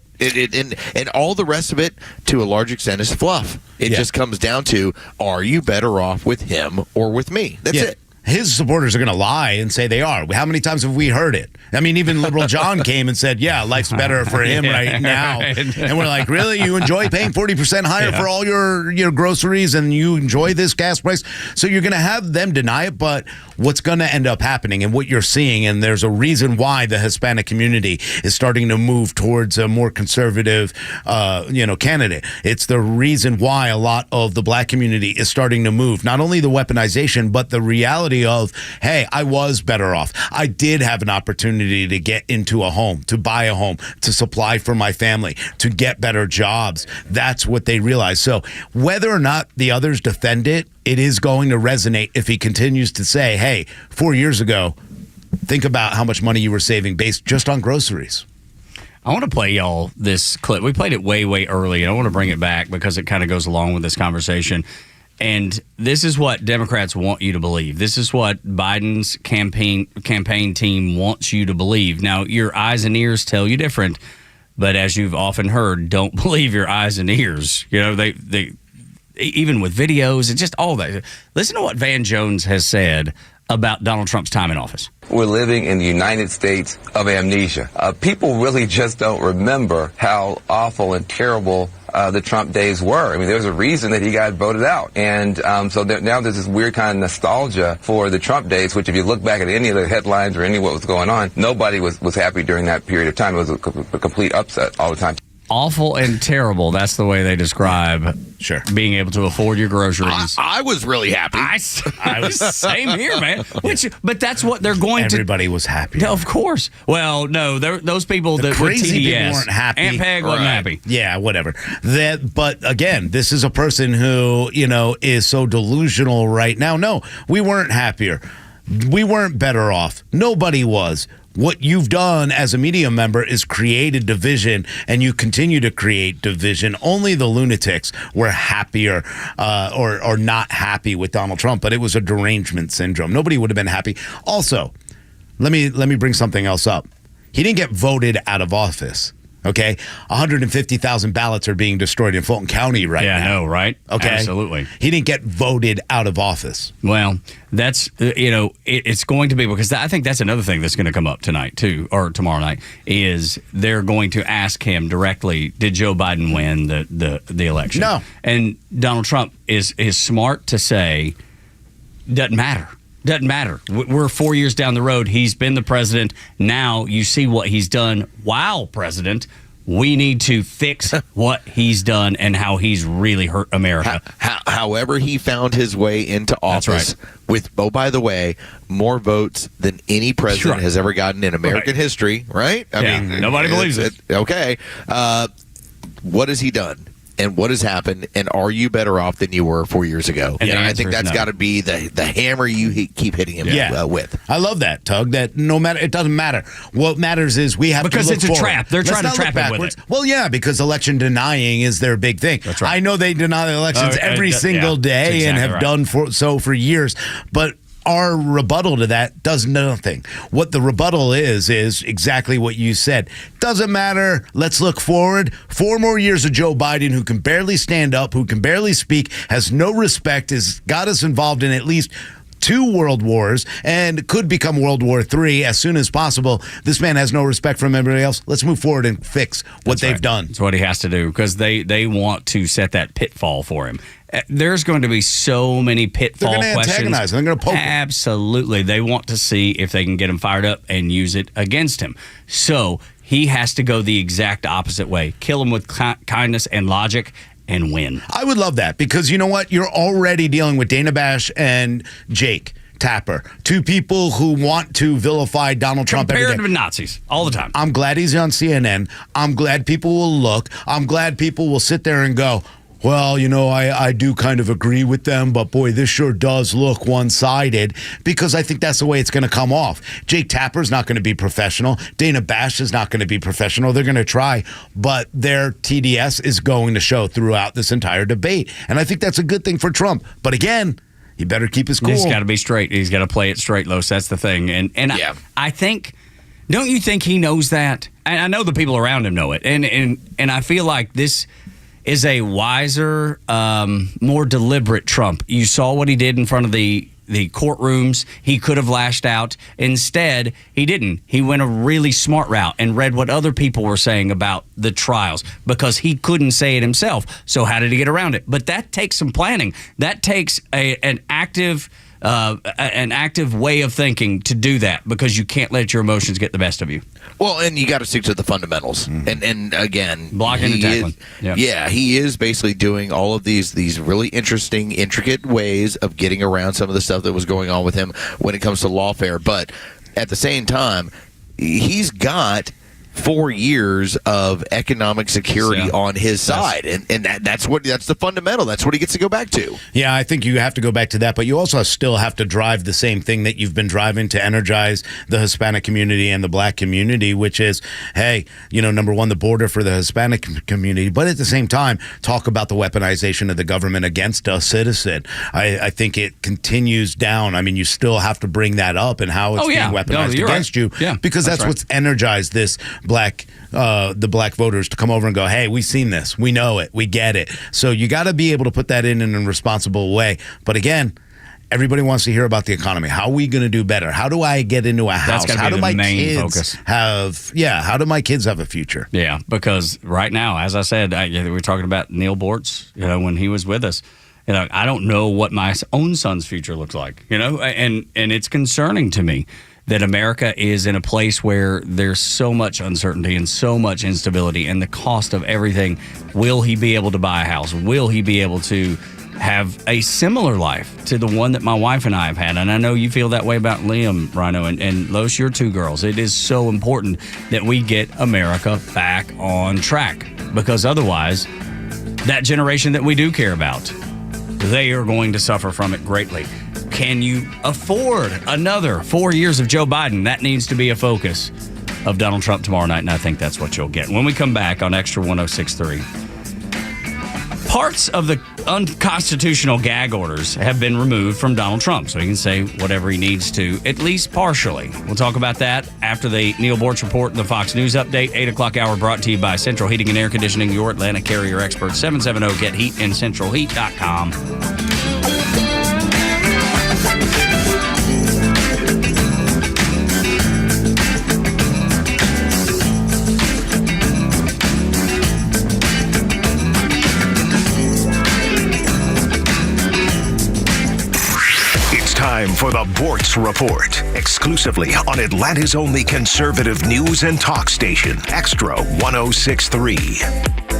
And all the rest of it, to a large extent, is fluff. It just comes down to, are you better off with him or with me? That's it. His supporters are going to lie and say they are. How many times have we heard it? I mean, even Liberal John came and said, yeah, life's better for him right now. And we're like, really? You enjoy paying 40% higher for all your groceries and you enjoy this gas price? So you're going to have them deny it, but what's going to end up happening and what you're seeing, and there's a reason why the Hispanic community is starting to move towards a more conservative candidate. It's the reason why a lot of the black community is starting to move. Not only the weaponization, but the reality of, hey, I was better off. I did have an opportunity to get into a home, to buy a home, to supply for my family, to get better jobs. That's what they realize. So whether or not the others defend it, it is going to resonate if he continues to say, hey, 4 years ago, think about how much money you were saving based just on groceries. I want to play y'all this clip. We played it way, way early, and I want to bring it back because it kind of goes along with this conversation. And this is what Democrats want you to believe. This is what Biden's campaign team wants you to believe. Now, your eyes and ears tell you different, but as you've often heard, don't believe your eyes and ears. You know, they even with videos and just all that. Listen to what Van Jones has said about Donald Trump's time in office. We're living in the United States of amnesia. People really just don't remember how awful and terrible the Trump days were. I mean, there's a reason that he got voted out. And so now there's this weird kind of nostalgia for the Trump days, which if you look back at any of the headlines or any of what was going on, nobody was happy during that period of time. It was a complete upset all the time. Awful and terrible. That's the way they describe being able to afford your groceries. I was really happy. I was same here, man. But that's what they're going to. Everybody was happy. No, of course. Well, no, those people that crazy with TDS people weren't happy. Aunt Peg wasn't happy. Yeah, whatever. But again, this is a person who is so delusional right now. No, we weren't happier. We weren't better off. Nobody was. What you've done as a media member is created division, and you continue to create division. Only the lunatics were happier or not happy with Donald Trump, but it was a derangement syndrome. Nobody would have been happy. Also, let me bring something else up. He didn't get voted out of office. Okay, 150,000 ballots are being destroyed in Fulton County right now. Yeah, I know, right? Okay, absolutely. He didn't get voted out of office. Well, that's it's going to be because I think that's another thing that's going to come up tonight too, or tomorrow night. Is they're going to ask him directly, did Joe Biden win the election? No, and Donald Trump is smart to say, doesn't matter. Doesn't matter. We're 4 years down the road. He's been the president. Now you see what he's done while president. We need to fix what he's done and how he's really hurt America. However he found his way into office with, oh, by the way, more votes than any president has ever gotten in American history, right? I mean, nobody believes it. Okay. What has he done? And what has happened, and are you better off than you were 4 years ago? And I think that's got to be the hammer you keep hitting him with. I love that, Tug, that no matter, it doesn't matter. What matters is we have because to look it's a forward. trap. They're trying to trap him with it. Well, yeah, because election denying is their big thing. That's right. I know they deny the elections every single day and have done so for years, but our rebuttal to that does nothing. What the rebuttal is exactly what you said. Doesn't matter. Let's look forward. 4 more years of Joe Biden, who can barely stand up, who can barely speak, has no respect, has got us involved in at least 2 world wars and could become World War III as soon as possible. This man has no respect from everybody else. Let's move forward and fix what they've done. That's what he has to do because they want to set that pitfall for him. There's going to be so many pitfall questions. They're going to antagonize him. They're going to poke him. Absolutely. They want to see if they can get him fired up and use it against him. So he has to go the exact opposite way. Kill him with kindness and logic and win. I would love that because you know what? You're already dealing with Dana Bash and Jake Tapper, 2 people who want to vilify Donald Trump every day. Comparative Nazis all the time. I'm glad he's on CNN. I'm glad people will look. I'm glad people will sit there and go, well, I do kind of agree with them, but boy, this sure does look one-sided because I think that's the way it's going to come off. Jake Tapper's not going to be professional. Dana Bash is not going to be professional. They're going to try, but their TDS is going to show throughout this entire debate. And I think that's a good thing for Trump. But again, he better keep his cool. He's got to be straight. He's got to play it straight, Los. That's the thing. And I think Don't you think he knows that? And I know the people around him know it. And I feel like this is a wiser, more deliberate Trump. You saw what he did in front of the courtrooms. He could have lashed out. Instead, he didn't. He went a really smart route and read what other people were saying about the trials because he couldn't say it himself. So how did he get around it? But that takes some planning. That takes an active way of thinking to do that because you can't let your emotions get the best of you. Well, and you got to stick to the fundamentals. And again, blocking and tackling. Yeah, he is basically doing all of these really interesting, intricate ways of getting around some of the stuff that was going on with him when it comes to lawfare. But at the same time, he's got 4 years of economic security on his side, and that's the fundamental. That's what he gets to go back to. Yeah, I think you have to go back to that, but you also still have to drive the same thing that you've been driving to energize the Hispanic community and the black community, which is, hey, number one, the border for the Hispanic community, but at the same time, talk about the weaponization of the government against a citizen. I think it continues down. I mean, you still have to bring that up and how it's being weaponized against you, because that's what's energized this the black voters to come over and go, hey, we've seen this, we know it, we get it. So you got to be able to put that in a responsible way. But again, everybody wants to hear about the economy. How are we going to do better? How do I get into a house? How do my kids how do my kids have a future? Yeah, because right now, as I said, we were talking about Neil Bortz, when he was with us. I don't know what my own son's future looks like, and it's concerning to me that America is in a place where there's so much uncertainty and so much instability and the cost of everything. Will he be able to buy a house? Will he be able to have a similar life to the one that my wife and I have had? And I know you feel that way about Liam, Rhino, and Los, your 2 girls. It is so important that we get America back on track, because otherwise, that generation that we do care about, they are going to suffer from it greatly. Can you afford another 4 years of Joe Biden? That needs to be a focus of Donald Trump tomorrow night, and I think that's what you'll get. When we come back on Xtra 106.3, parts of the unconstitutional gag orders have been removed from Donald Trump, so he can say whatever he needs to, at least partially. We'll talk about that after the Neil Bortz Report and the Fox News Update. 8 o'clock hour brought to you by Central Heating and Air Conditioning, your Atlanta carrier expert. 770-GET-HEAT and centralheat.com. Time for the Bortz Report, exclusively on Atlanta's only conservative news and talk station, Xtra 106.3.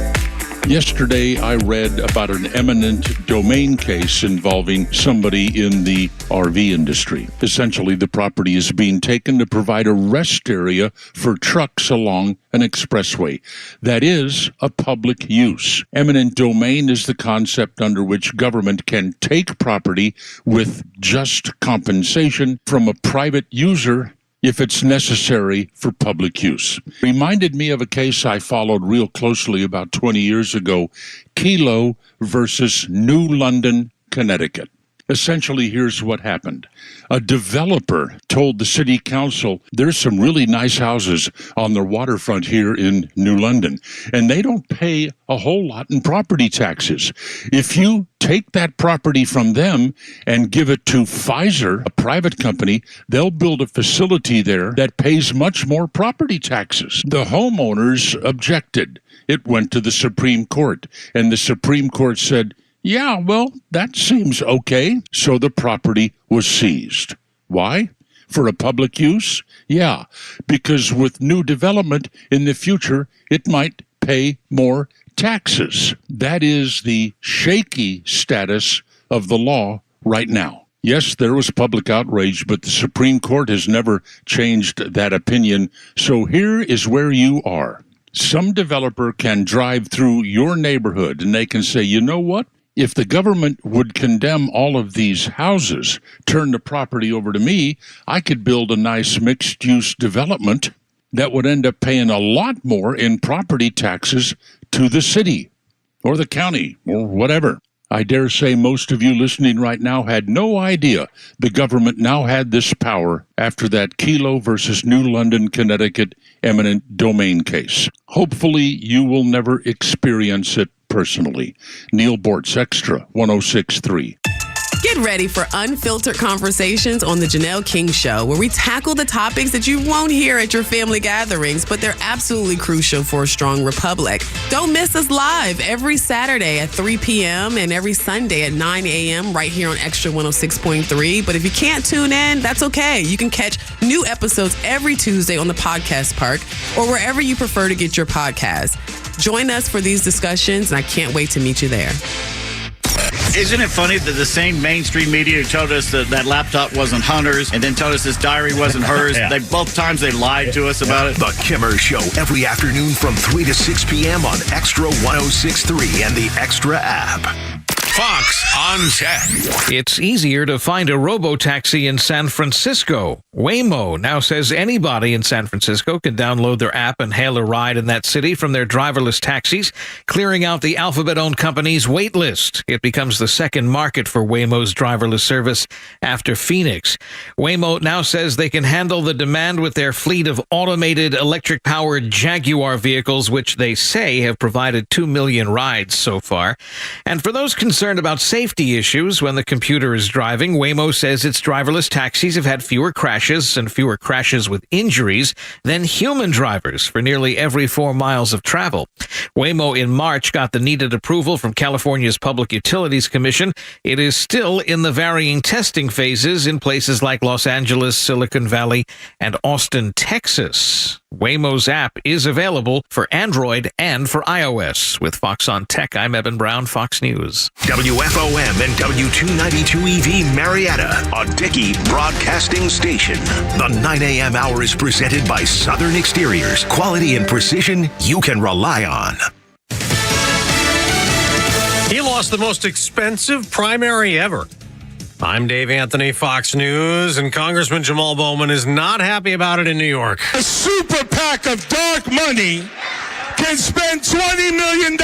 Yesterday, I read about an eminent domain case involving somebody in the RV industry. Essentially, the property is being taken to provide a rest area for trucks along an expressway. That is a public use. Eminent domain is the concept under which government can take property with just compensation from a private user if it's necessary for public use. Reminded me of a case I followed real closely about 20 years ago, Kelo versus New London, Connecticut. Essentially, here's what happened. A developer told the city council there's some really nice houses on the waterfront here in New London, and they don't pay a whole lot in property taxes. If you take that property from them and give it to Pfizer, a private company, they'll build a facility there that pays much more property taxes. The homeowners objected. It went to the Supreme Court, and the Supreme Court said, yeah, well, that seems okay. So the property was seized. Why? For a public use? Yeah, because with new development in the future, it might pay more taxes. That is the shaky status of the law right now. Yes, there was public outrage, but the Supreme Court has never changed that opinion. So here is where you are. Some developer can drive through your neighborhood and they can say, you know what? If the government would condemn all of these houses, turn the property over to me, I could build a nice mixed-use development that would end up paying a lot more in property taxes to the city or the county or whatever. I dare say most of you listening right now had no idea the government now had this power after that Kelo versus New London, Connecticut eminent domain case. Hopefully, you will never experience it personally. Neil Bortz, Extra 106.3. Get ready for unfiltered conversations on The Janelle King Show, where we tackle the topics that you won't hear at your family gatherings, but they're absolutely crucial for a strong republic. Don't miss us live every Saturday at 3 p.m. and every Sunday at 9 a.m. right here on Extra 106.3. But if you can't tune in, that's okay. You can catch new episodes every Tuesday on the Podcast Park or wherever you prefer to get your podcasts. Join us for these discussions, and I can't wait to meet you there. Isn't it funny that the same mainstream media who told us that that laptop wasn't Hunter's and then told us this diary wasn't hers, they both times they lied to us about it? The Kimmer Show every afternoon from 3 to 6 p.m. on Extra 106.3 and the Extra app. Fox on Tech. It's easier to find a robo-taxi in San Francisco. Waymo now says anybody in San Francisco can download their app and hail a ride in that city from their driverless taxis, clearing out the Alphabet-owned company's wait list. It becomes the second market for Waymo's driverless service after Phoenix. Waymo now says they can handle the demand with their fleet of automated electric-powered Jaguar vehicles, which they say have provided 2 million rides so far. And for those concerned about safety issues when the computer is driving, Waymo says its driverless taxis have had fewer crashes and fewer crashes with injuries than human drivers for nearly every 4 miles of travel. Waymo in March got the needed approval from California's Public Utilities Commission. It is still in the varying testing phases in places like Los Angeles, Silicon Valley, and Austin, Texas. Waymo's app is available for Android and for iOS. With Fox on Tech, I'm Eben Brown, Fox News. WFOM and W292EV Marietta, a Dickey broadcasting station. The 9 a.m. hour is presented by Southern Exteriors. Quality and precision you can rely on. He lost the most expensive primary ever. I'm Dave Anthony, Fox News, and Congressman Jamal Bowman is not happy about it in New York. A super PAC of dark money can spend $20 million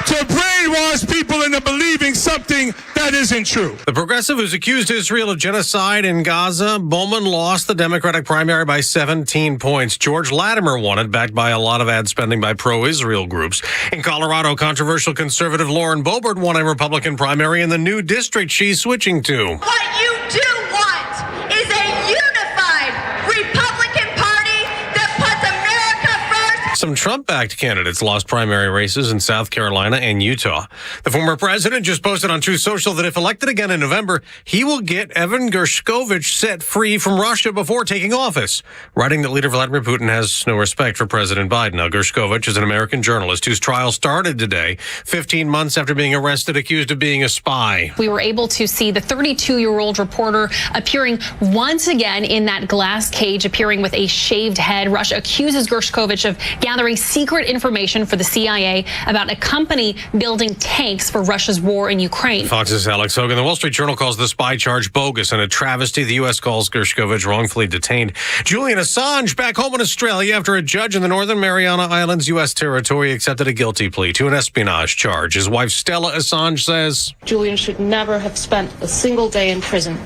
to brainwash people into believing something that isn't true. The progressive who's accused Israel of genocide in Gaza, Bowman lost the Democratic primary by 17 points. George Latimer won it, backed by a lot of ad spending by pro-Israel groups. In Colorado, controversial conservative Lauren Boebert won a Republican primary in the new district she's switching to. What you do want is a unified Republican Party that puts America first. Some Trump-backed candidates lost primary races in South Carolina and Utah. The former president just posted on Truth Social that if elected again in November, he will get Evan Gershkovich set free from Russia before taking office, writing that leader Vladimir Putin has no respect for President Biden. Now, Gershkovich is an American journalist whose trial started today, 15 months after being arrested, accused of being a spy. We were able to see the 32-year-old reporter appearing once again in that glass cage, appearing with a shaved head. Russia accuses Gershkovich of gathering secret information for the CIA about a company building tanks for Russia's war in Ukraine. Fox's Alex Hogan. The Wall Street Journal calls the spy charge bogus and a travesty. The U.S. calls Gershkovich wrongfully detained. Julian Assange back home in Australia after a judge in the Northern Mariana Islands, U.S. territory, accepted a guilty plea to an espionage charge. His wife Stella Assange says, Julian should never have spent a single day in prison.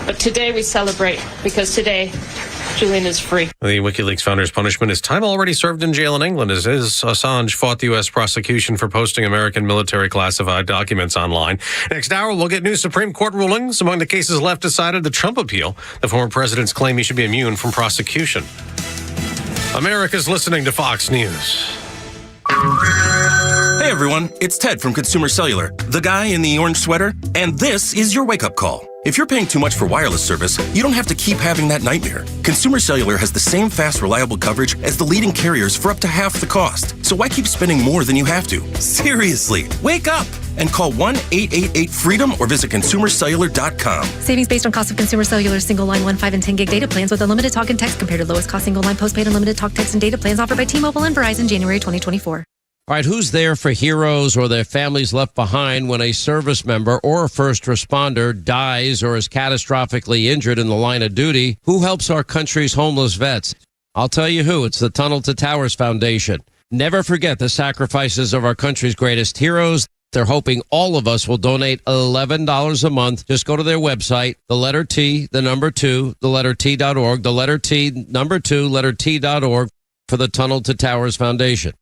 But today we celebrate because today Julian is free. The WikiLeaks founder's punishment is time already served in jail in England, as Assange fought the U.S. prosecution for posting American military classified documents online. Next hour, we'll get new Supreme Court rulings. Among the cases left decided, the Trump appeal, the former president's claim he should be immune from prosecution. America's listening to Fox News. Hey everyone, it's Ted from Consumer Cellular, the guy in the orange sweater, and this is your wake-up call. If you're paying too much for wireless service, you don't have to keep having that nightmare. Consumer Cellular has the same fast, reliable coverage as the leading carriers for up to half the cost. So why keep spending more than you have to? Seriously, wake up and call 1-888-FREEDOM or visit consumercellular.com. Savings based on cost of Consumer Cellular single line 1, 5, and 10 gig data plans with unlimited talk and text compared to lowest cost single line postpaid unlimited talk, text, and data plans offered by T-Mobile and Verizon January 2024. All right, who's there for heroes or their families left behind when a service member or a first responder dies or is catastrophically injured in the line of duty? Who helps our country's homeless vets? I'll tell you who. It's the Tunnel to Towers Foundation. Never forget the sacrifices of our country's greatest heroes. They're hoping all of us will donate $11 a month. Just go to their website, the letter T, the number 2, the letter T.org, the letter T, number 2, letter T.org for the Tunnel to Towers Foundation.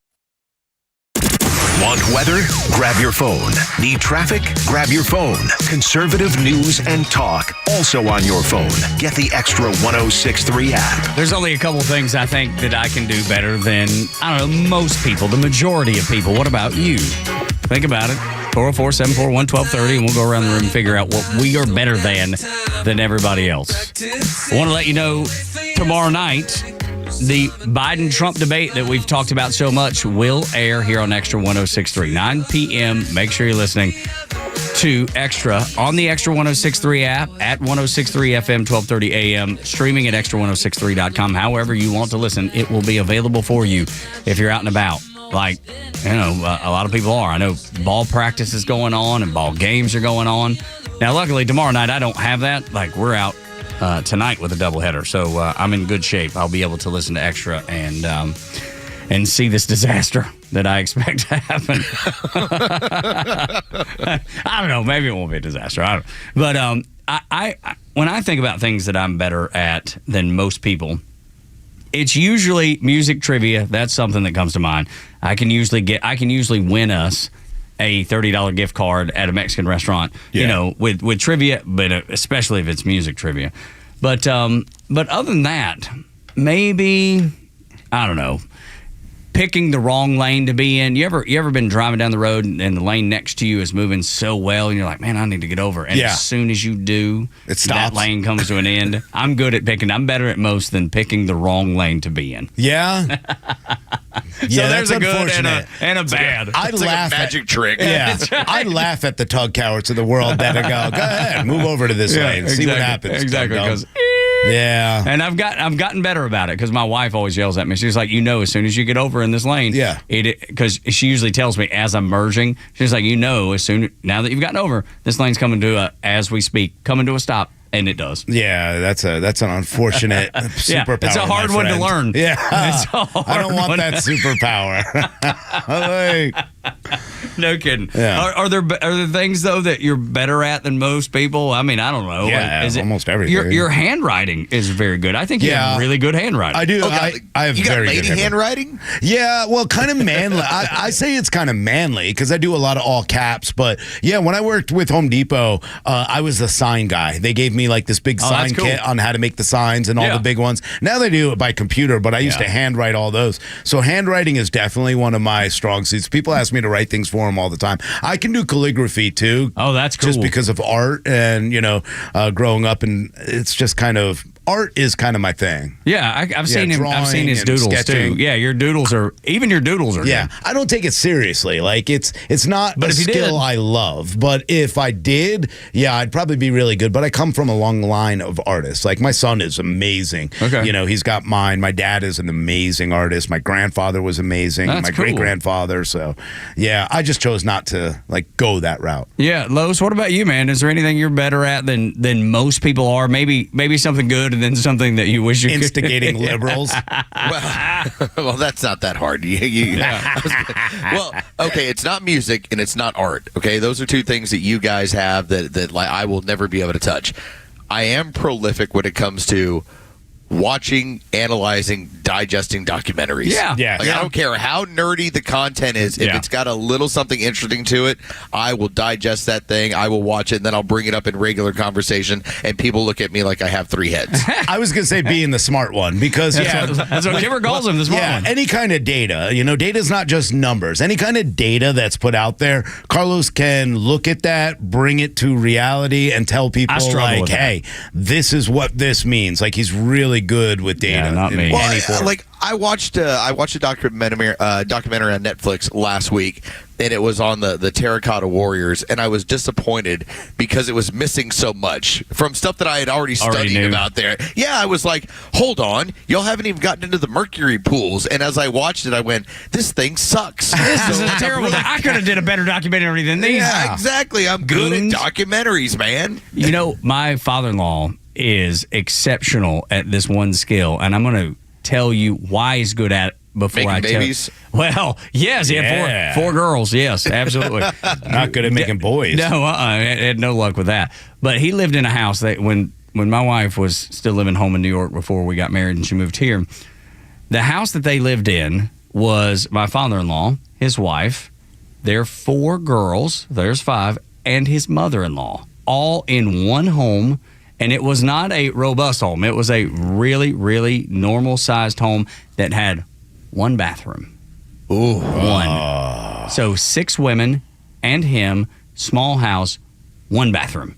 Want weather? Grab your phone. Need traffic? Grab your phone. Conservative news and talk, also on your phone. Get the Extra 106.3 app. There's only a couple things I think that I can do better than, I don't know, most people, the majority of people. What about you? Think about it. 404-741-1230, and we'll go around the room and figure out what we are better than everybody else. I want to let you know, tomorrow night, the Biden-Trump debate that we've talked about so much will air here on Extra 106.3, 9 p.m. Make sure you're listening to Extra on the Extra 106.3 app, at 106.3 FM, 12:30 a.m., streaming at extra1063.com. However you want to listen, it will be available for you if you're out and about. Like, you know, a lot of people are. I know ball practice is going on and ball games are going on. Now, luckily, tomorrow night, I don't have that. Like, we're out tonight with a doubleheader, so I'm in good shape. I'll be able to listen to Extra and see this disaster that I expect to happen. I don't know. Maybe it won't be a disaster. I don't know. But I when I think about things that I'm better at than most people, it's usually music trivia. That's something that comes to mind. I can usually win us a $30 gift card at a Mexican restaurant, you know, with trivia, but especially if it's music trivia. But other than that, maybe, I don't know, picking the wrong lane to be in. You ever been driving down the road and the lane next to you is moving so well and you're like, man, I need to get over. And as soon as you do, that lane comes to an end. I'm better at most than picking the wrong lane to be in. Yeah. So there's a good and a bad. I laugh like a magic trick. Yeah. I laugh at the Tug Cowards of the world that go ahead, move over to this lane, see what happens. Exactly. Yeah. And I've gotten better about it because my wife always yells at me. She's like, as soon as you get over in this lane, because she usually tells me as I'm merging, she's like, now that you've gotten over, this lane's coming to as we speak, coming to a stop. And it does. Yeah, that's an unfortunate superpower. It's a hard one to learn. Yeah, I don't want that superpower. No kidding. Yeah. Are there things though that you're better at than most people? I mean, I don't know. Yeah, almost everything. Your handwriting is very good. I think you have really good handwriting. I do. I have you got very lady good handwriting. Yeah, well, kind of manly. I say it's kind of manly because I do a lot of all caps. But yeah, when I worked with Home Depot, I was the sign guy. They gave me like this big sign kit on how to make the signs and all the big ones. Now they do it by computer, but I used to handwrite all those. So handwriting is definitely one of my strong suits. People ask me to write things for them all the time. I can do calligraphy too. Oh, that's cool. Just because of art and, growing up, and it's just kind of, art is kind of my thing. Yeah, I've seen him. I've seen his doodles sketching. too. Yeah, your doodles are good. Yeah, I don't take it seriously. Like it's not a skill I love. But if I did, I'd probably be really good. But I come from a long line of artists. Like my son is amazing. Okay. He's got mine. My dad is an amazing artist. My grandfather was amazing. That's my cool. great-grandfather. So, I just chose not to go that route. Yeah, Lois, what about you, man? Is there anything you're better at than most people are? Maybe something good and then something that you wish you could. Instigating liberals. Well, that's not that hard. Well, okay, it's not music and it's not art. Okay, those are two things that you guys have that like I will never be able to touch. I am prolific when it comes to watching, analyzing, digesting documentaries. Yeah. I don't care how nerdy the content is. If it's got a little something interesting to it, I will digest that thing. I will watch it, and then I'll bring it up in regular conversation, and people look at me like I have three heads. I was going to say being the smart one because, that's what Kimber calls him, the smart one. Any kind of data. Data is not just numbers. Any kind of data that's put out there, Carlos can look at that, bring it to reality, and tell people, like, hey, this is what this means. Like, he's really good with data. Not me. I watched a documentary on Netflix last week, and it was on the Terracotta Warriors, and I was disappointed because it was missing so much from stuff that I had already studied about there. Yeah, I was like, hold on, y'all haven't even gotten into the mercury pools. And as I watched it, I went, this thing sucks. This is terrible. I could have did a better documentary than these. Yeah, exactly. I'm good at documentaries, man. My father-in-law is exceptional at this one skill, and I'm going to tell you why he's good at before Making I tell. babies? Well, yes, he had four girls. Yes, absolutely. Not good at making boys. No, had no luck with that. But he lived in a house that when my wife was still living home in New York before we got married and she moved here, the house that they lived in was my father-in-law, his wife, their 4 girls, there's 5, and his mother-in-law, all in one home. And it was not a robust home. It was a really, really normal-sized home that had 1 bathroom. Ooh. 1. So 6 women and him, small house, 1 bathroom.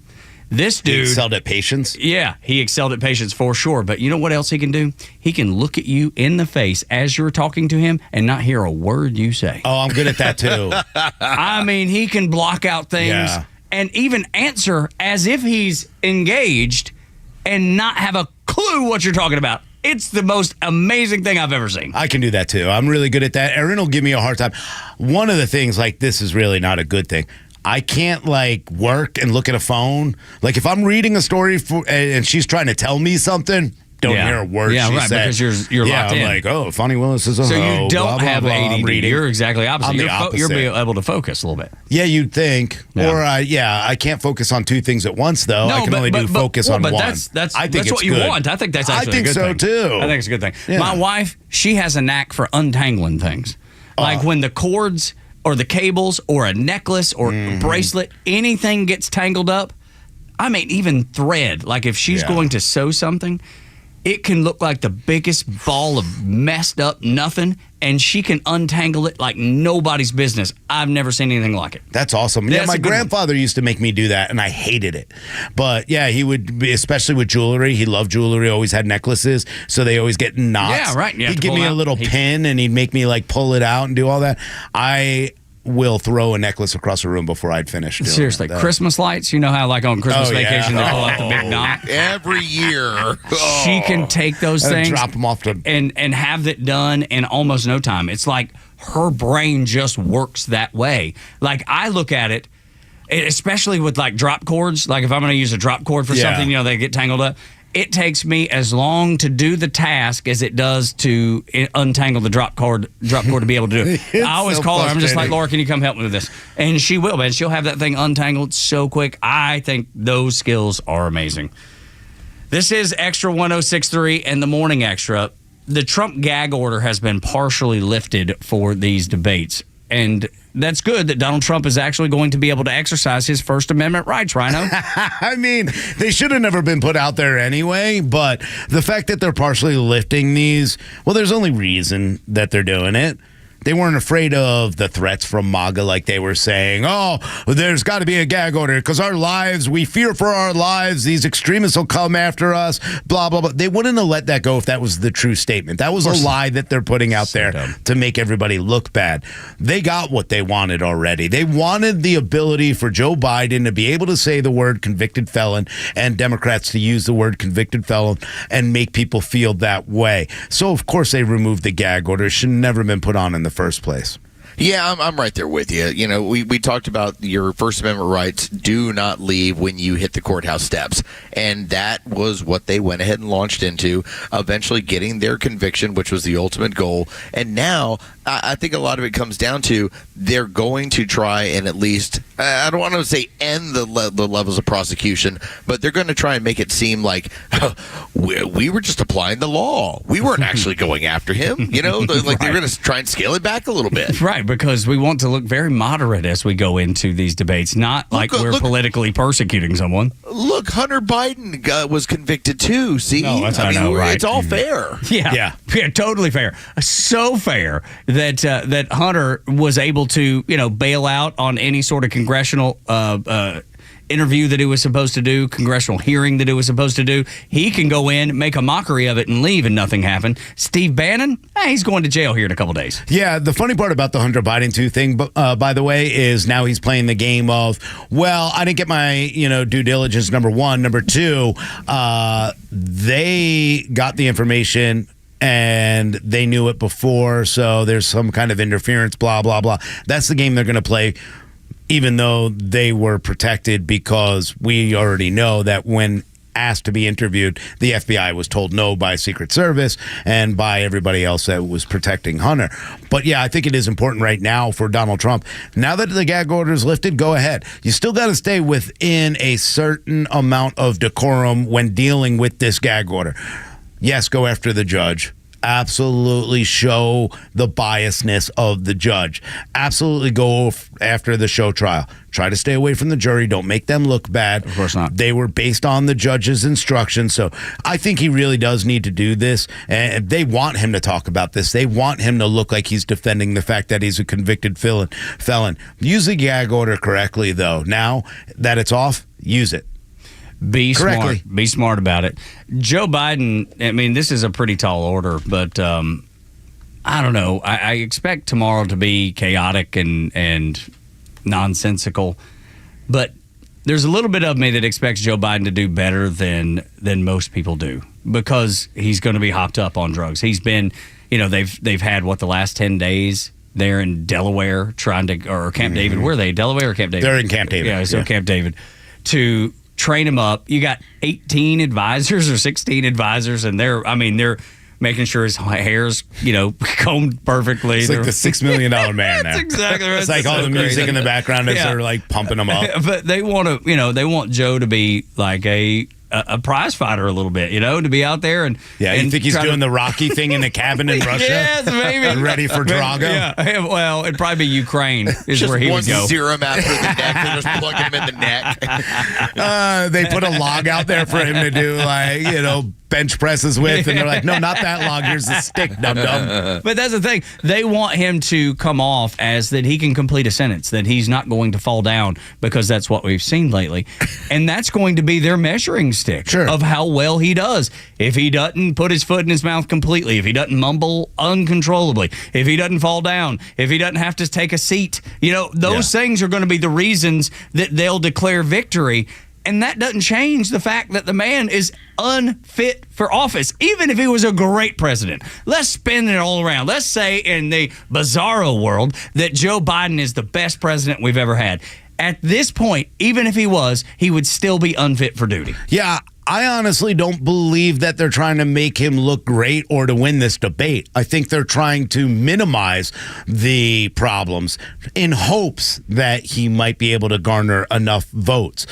This dude... He excelled at patience? Yeah, he excelled at patience for sure. But you know what else he can do? He can look at you in the face as you're talking to him and not hear a word you say. Oh, I'm good at that too. I mean, he can block out things and even answer as if he's engaged and not have a clue what you're talking about. It's the most amazing thing I've ever seen. I can do that too. I'm really good at that. Erin will give me a hard time. One of the things, like, this is really not a good thing. I can't, like, work and look at a phone. Like, if I'm reading a story and she's trying to tell me something, don't hear a word she said. Because you're locked in. I'm like, oh, Fonnie Willis is a So hoe, you don't blah, blah, have blah, ADD. You're exactly opposite. I'm the opposite. You're able to focus a little bit. Yeah, you'd think. Yeah. Or, I can't focus on 2 things at once, though. I can only focus on one. That's I think what it's you good. want. I think that's actually I think a good so, thing. too. I think it's a good thing. Yeah. My wife, she has a knack for untangling things. Like when the cords or the cables or a necklace or a bracelet, anything gets tangled up. I mean, even thread. Like if she's going to sew something, it can look like the biggest ball of messed up nothing, and she can untangle it like nobody's business. I've never seen anything like it. That's awesome. Yeah, my grandfather used to make me do that, and I hated it. But, yeah, he would, especially with jewelry. He loved jewelry, always had necklaces, so they always get knots. Yeah, right. He'd give me a little pin, and he'd make me, like, pull it out and do all that. I will throw a necklace across a room before I'd finish doing Seriously, that. Christmas lights, you know how like on Christmas vacation they pull out the big knot? Every year. She can take those And things drop them off to and have it done in almost no time. It's like her brain just works that way. Like I look at it, especially with like drop cords, like if I'm going to use a drop cord for something, you know, they get tangled up. It takes me as long to do the task as it does to untangle the drop cord to be able to do it. I always call her. I'm just like, Laura, can you come help me with this? And she will, man. She'll have that thing untangled so quick. I think those skills are amazing. This is Extra 106.3 and the Morning Extra. The Trump gag order has been partially lifted for these debates. And that's good that Donald Trump is actually going to be able to exercise his First Amendment rights, Rhino. I mean, they should have never been put out there anyway, but the fact that they're partially lifting these, well, there's only reason that they're doing it. They weren't afraid of the threats from MAGA like they were saying, oh, there's got to be a gag order because our lives, we fear for our lives. These extremists will come after us, blah, blah, blah. They wouldn't have let that go if that was the true statement. That was a lie that they're putting out there to make everybody look bad. They got what they wanted already. They wanted the ability for Joe Biden to be able to say the word convicted felon and Democrats to use the word convicted felon and make people feel that way. So, of course, they removed the gag order. It should never have been put on in the first place. Yeah, I'm right there with you. You know, we talked about your First Amendment rights do not leave when you hit the courthouse steps. And that was what they went ahead and launched into, eventually getting their conviction, which was the ultimate goal. And now I think a lot of it comes down to they're going to try and at least, I don't want to say end the levels of prosecution, but they're going to try and make it seem like we were just applying the law. We weren't actually going after him. You know, like they're going to try and scale it back a little bit. Right, because we want to look very moderate as we go into these debates, not like we're politically persecuting someone. Look, Hunter Biden was convicted too. See, I mean, right? It's all fair. Yeah, totally fair. So fair that Hunter was able to, you know, bail out on any sort of congressional interview that he was supposed to do, congressional hearing that he was supposed to do. He can go in, make a mockery of it, and leave, and nothing happened. Steve Bannon, he's going to jail here in a couple days. Yeah, the funny part about the Hunter Biden 2 thing, by the way, is now he's playing the game of, well, I didn't get my, due diligence, number one. Number two, they got the information and they knew it before, so there's some kind of interference, blah, blah, blah. That's the game they're going to play, even though they were protected, because we already know that when asked to be interviewed. The FBI was told no by Secret Service and by everybody else that was protecting Hunter. But yeah, I think it is important right now for Donald Trump. Now that the gag order is lifted, go ahead. You still got to stay within a certain amount of decorum when dealing with this gag order. Yes, go after the judge. Absolutely show the biasness of the judge. Absolutely go after the show trial. Try to stay away from the jury. Don't make them look bad. Of course not. They were based on the judge's instructions. So I think he really does need to do this. And they want him to talk about this. They want him to look like he's defending the fact that he's a convicted felon. Use the gag order correctly, though. Now that it's off, use it. Be smart. Be smart about it. Joe Biden, I mean, this is a pretty tall order, but I don't know. I expect tomorrow to be chaotic and nonsensical, but there's a little bit of me that expects Joe Biden to do better than most people do because he's going to be hopped up on drugs. He's been, they've had the last 10 days there in Delaware or Camp David. Where are they? Delaware or Camp David? They're in Camp David. Yeah, so Camp David to train him up. You got 18 advisors or 16 advisors, and they're making sure his hair's, combed perfectly. It's like the $6 million man there. That's exactly right. It's like all the music in the background as they're like pumping him up. But they want to, they want Joe to be like a prize fighter a little bit, to be out there and you think he's doing the Rocky thing in the cabin in Russia? Yes, maybe. And ready for Drago? Yeah. Well, it'd probably be Ukraine is just where he would go. Just serum after the neck and just plug him in the neck. They put a log out there for him to do bench presses with, and they're like, no, not that log. Here's the stick, dum-dum. But that's the thing. They want him to come off as that he can complete a sentence, that he's not going to fall down because that's what we've seen lately. And that's going to be their measuring stick of how well he does. If he doesn't put his foot in his mouth completely, if he doesn't mumble uncontrollably, if he doesn't fall down, if he doesn't have to take a seat, those things are going to be the reasons that they'll declare victory. And that doesn't change the fact that the man is unfit for office, even if he was a great president. Let's spin it all around. Let's say in the bizarro world that Joe Biden is the best president we've ever had. At this point, even if he was, he would still be unfit for duty. Yeah, I honestly don't believe that they're trying to make him look great or to win this debate. I think they're trying to minimize the problems in hopes that he might be able to garner enough votes.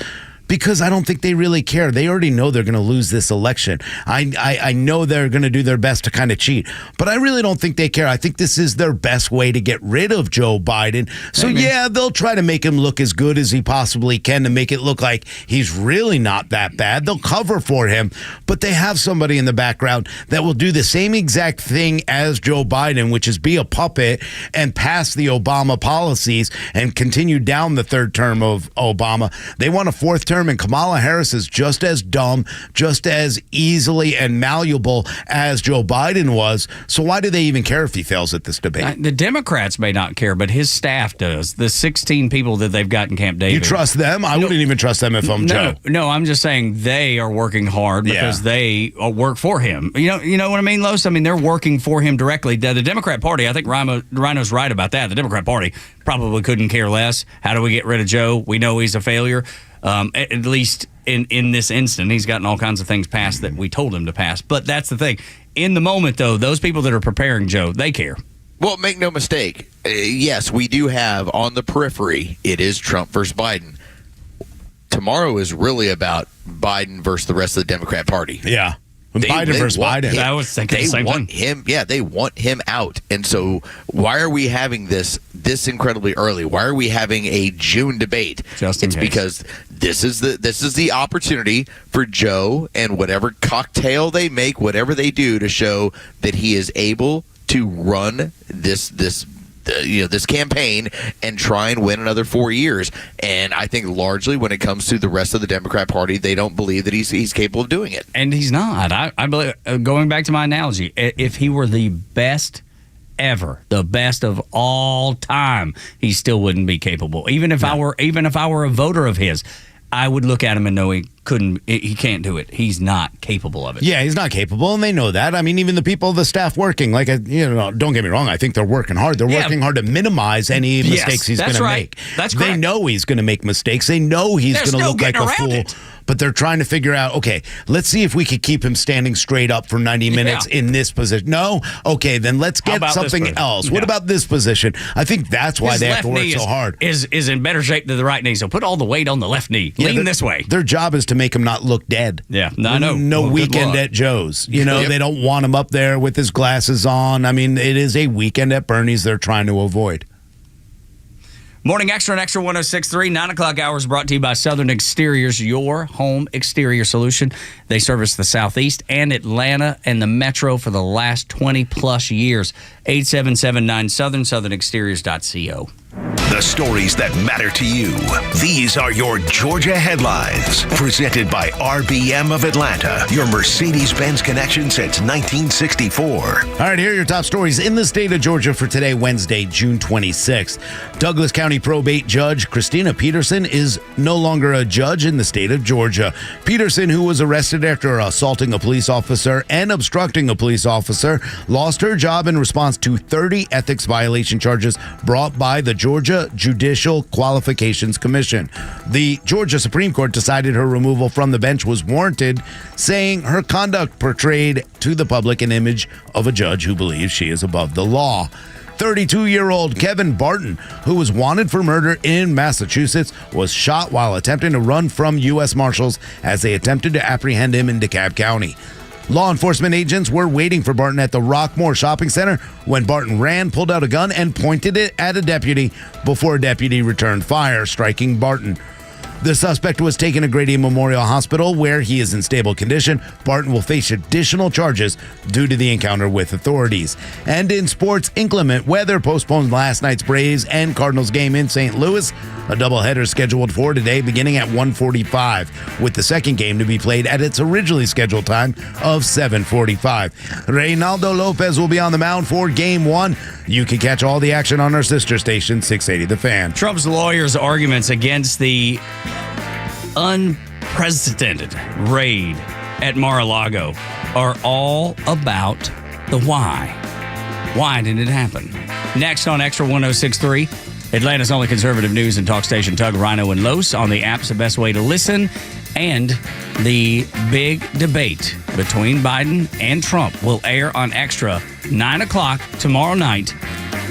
Because I don't think they really care. They already know they're going to lose this election. I know they're going to do their best to kind of cheat, but I really don't think they care. I think this is their best way to get rid of Joe Biden. So yeah, they'll try to make him look as good as he possibly can to make it look like he's really not that bad. They'll cover for him, but they have somebody in the background that will do the same exact thing as Joe Biden, which is be a puppet and pass the Obama policies and continue down the third term of Obama. They want a fourth term, and Kamala Harris is just as dumb, just as easily and malleable as Joe Biden was. So why do they even care if he fails at this debate? The Democrats may not care, but his staff does. The 16 people that they've got in Camp David. You trust them? I wouldn't even trust them if I'm Joe. No, I'm just saying they are working hard because they work for him. You know what I mean, Los? I mean, they're working for him directly. The Democrat Party, I think Rhino's right about that. The Democrat Party probably couldn't care less. How do we get rid of Joe? We know he's a failure. At least in this instant, he's gotten all kinds of things passed that we told him to pass. But that's the thing. In the moment, though, those people that are preparing Joe, they care. Well, make no mistake. Yes, we do have on the periphery, it is Trump versus Biden. Tomorrow is really about Biden versus the rest of the Democrat Party. Yeah. Biden versus Biden. I was thinking the same thing. They want him out. And so why are we having this incredibly early? Why are we having a June debate? It's because this is the opportunity for Joe and whatever cocktail they make, whatever they do to show that he is able to run this campaign and try and win another 4 years. And I think largely when it comes to the rest of the Democrat Party, they don't believe that he's capable of doing it. And he's not. I believe, going back to my analogy, if he were the best ever, the best of all time, he still wouldn't be capable. Even if I were a voter of his, I would look at him and know he can't do it. He's not capable of it. Yeah, he's not capable, and they know that. I mean, even the people, the staff working, don't get me wrong, I think they're working hard. They're working hard to minimize any mistakes he's going to make. That's correct. They know he's going to make mistakes. They know he's going to look like a fool. but they're trying to figure out, okay, let's see if we could keep him standing straight up for 90 minutes in this position. No? Okay, then let's get something else. What about this position? I think that's why they have to work so hard. Is in better shape than the right knee, so put all the weight on the left knee. Lean this way. Their job is to make him not look dead. Yeah, I know. No weekend at Joe's. They don't want him up there with his glasses on. I mean, it is a weekend at Bernie's they're trying to avoid. Morning Extra and Extra 106.3, 9 o'clock hours brought to you by Southern Exteriors, your home exterior solution. They service the Southeast and Atlanta and the Metro for the last 20-plus years. 8779 southernexteriors.co. The stories that matter to you. These are your Georgia headlines. Presented by RBM of Atlanta, your Mercedes-Benz connection since 1964. All right, here are your top stories in the state of Georgia for today, Wednesday, June 26th. Douglas County probate judge Christina Peterson is no longer a judge in the state of Georgia. Peterson, who was arrested after assaulting a police officer and obstructing a police officer, lost her job in response to 30 ethics violation charges brought by the Georgia Judicial Qualifications Commission. The Georgia Supreme Court decided her removal from the bench was warranted, saying her conduct portrayed to the public an image of a judge who believes she is above the law. 32-year-old Kevin Barton, who was wanted for murder in Massachusetts, was shot while attempting to run from U.S. Marshals as they attempted to apprehend him in DeKalb County. Law enforcement agents were waiting for Barton at the Rockmore Shopping Center when Barton ran, pulled out a gun, and pointed it at a deputy before a deputy returned fire, striking Barton. The suspect was taken to Grady Memorial Hospital, where he is in stable condition. Barton will face additional charges due to the encounter with authorities. And in sports, inclement weather postponed last night's Braves and Cardinals game in St. Louis. A doubleheader scheduled for today beginning at 1:45, with the second game to be played at its originally scheduled time of 7:45. Reynaldo Lopez will be on the mound for Game 1. You can catch all the action on our sister station, 680 The Fan. Trump's lawyers' arguments against the unprecedented raid at Mar-a-Lago are all about the why. Why did it happen? Next on Extra 106.3, Atlanta's only conservative news and talk station, Tug, Rhino, and Los. On the app's the best way to listen. And the big debate between Biden and Trump will air on Extra 9 o'clock tomorrow night.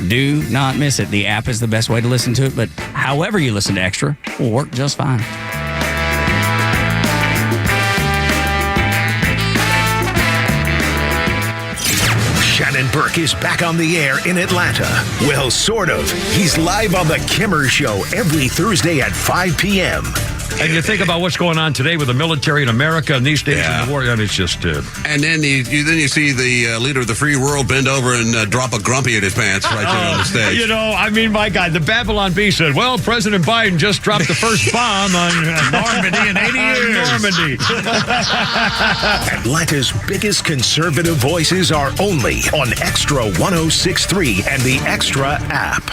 Do not miss it. The app is the best way to listen to it, but however you listen to Extra will work just fine. Shannon Burke is back on the air in Atlanta. Well, sort of. He's live on The Kimmer Show every Thursday at 5 p.m. And you think about what's going on today with the military in America and these days in the war, and it's just... And then you see the leader of the free world bend over and drop a grumpy in his pants right there on the stage. You know, I mean, my God, the Babylon Bee said, well, President Biden just dropped the first bomb on Normandy in 80 years. Normandy. Atlanta's biggest conservative voices are only on Extra 106.3 and the Extra app.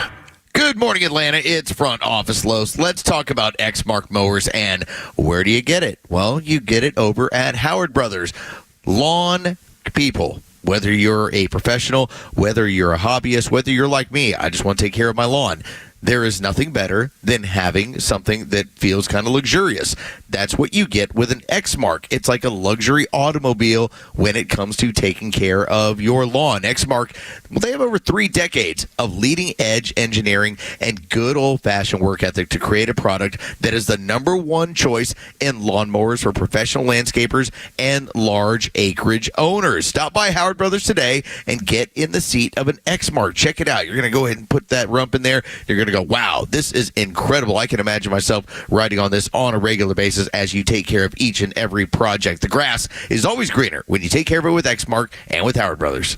Good morning, Atlanta. It's Front Office Los. Let's talk about Exmark mowers and where do you get it? Well, you get it over at Howard Brothers. Lawn people. Whether you're a professional, whether you're a hobbyist, whether you're like me, I just want to take care of my lawn. There is nothing better than having something that feels kind of luxurious. That's what you get with an Exmark. It's like a luxury automobile when it comes to taking care of your lawn. Exmark, well, they have over 3 decades of leading-edge engineering and good old-fashioned work ethic to create a product that is the #1 choice in lawnmowers for professional landscapers and large acreage owners. Stop by Howard Brothers today and get in the seat of an Exmark. Check it out. You're going to go ahead and put that rump in there. You're going to go, wow, this is incredible. I can imagine myself riding on this on a regular basis as you take care of each and every project. The grass is always greener when you take care of it with Exmark and with Howard Brothers.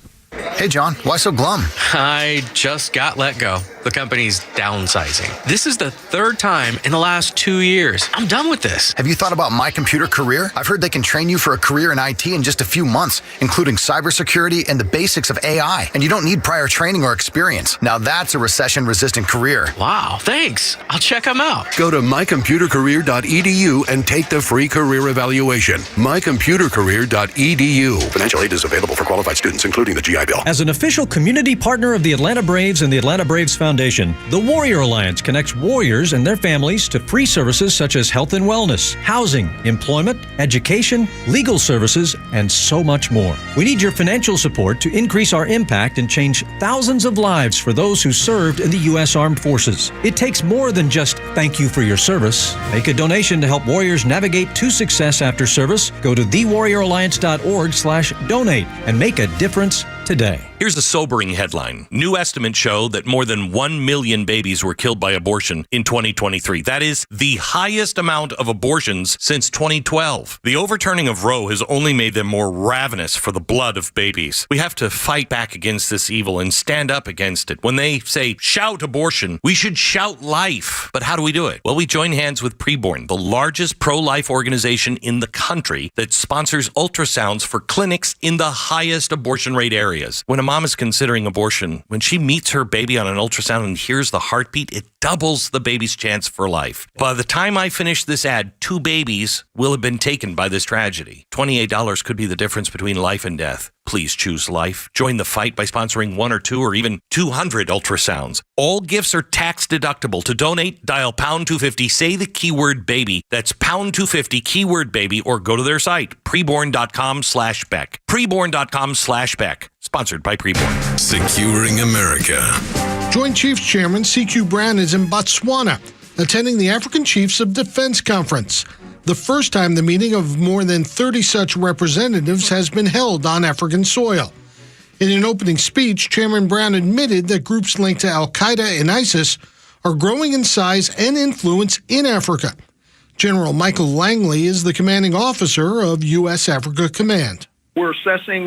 Hey, John, why so glum? I just got let go. The company's downsizing. This is the 3rd time in the last 2 years. I'm done with this. Have you thought about My Computer Career? I've heard they can train you for a career in IT in just a few months, including cybersecurity and the basics of AI. And you don't need prior training or experience. Now that's a recession-resistant career. Wow, thanks. I'll check them out. Go to mycomputercareer.edu and take the free career evaluation. mycomputercareer.edu. Financial aid is available for qualified students, including the GI title. As an official community partner of the Atlanta Braves and the Atlanta Braves Foundation, the Warrior Alliance connects warriors and their families to free services such as health and wellness, housing, employment, education, legal services, and so much more. We need your financial support to increase our impact and change thousands of lives for those who served in the U.S. Armed Forces. It takes more than just thank you for your service. Make a donation to help warriors navigate to success after service. Go to thewarrioralliance.org/donate and make a difference today. Here's a sobering headline. New estimates show that more than 1 million babies were killed by abortion in 2023. That is the highest amount of abortions since 2012. The overturning of Roe has only made them more ravenous for the blood of babies. We have to fight back against this evil and stand up against it. When they say shout abortion, we should shout life. But how do we do it? Well, we join hands with Preborn, the largest pro-life organization in the country that sponsors ultrasounds for clinics in the highest abortion rate areas. When a mom is considering abortion, when she meets her baby on an ultrasound and hears the heartbeat, it doubles the baby's chance for life. By the time I finish this ad, 2 babies will have been taken by this tragedy. $28 could be the difference between life and death. Please choose life. Join the fight by sponsoring 1 or 2 or even 200 ultrasounds. All gifts are tax deductible. To donate, dial pound 250, say the keyword baby. That's pound 250, keyword baby, or go to their site, preborn.com/Beck. Preborn.com/Beck. Sponsored by Preborn. Securing America. Joint Chiefs Chairman CQ Brown is in Botswana, attending the African Chiefs of Defense Conference. The first time the meeting of more than 30 such representatives has been held on African soil. In an opening speech, Chairman Brown admitted that groups linked to Al-Qaeda and ISIS are growing in size and influence in Africa. General Michael Langley is the commanding officer of U.S. Africa Command. We're assessing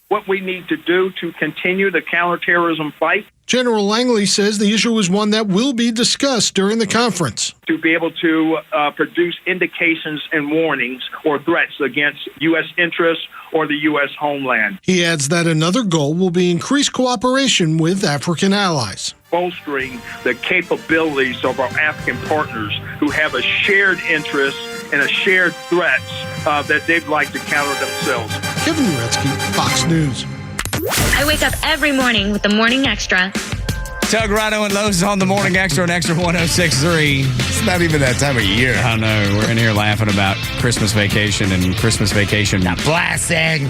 what we need to do to continue the counterterrorism fight. General Langley says the issue is one that will be discussed during the conference. To be able to produce indications and warnings or threats against U.S. interests or the U.S. homeland. He adds that another goal will be increased cooperation with African allies. Bolstering the capabilities of our African partners who have a shared interest and a shared threats that they'd like to counter themselves. Kevin Uretsky, Fox News. I wake up every morning with the Morning Xtra. Tug, Rhino, and Lowe's on the Morning Xtra and Xtra 106.3. It's not even that time of year. I know. We're in here laughing about Christmas vacation and Christmas vacation. The blessing.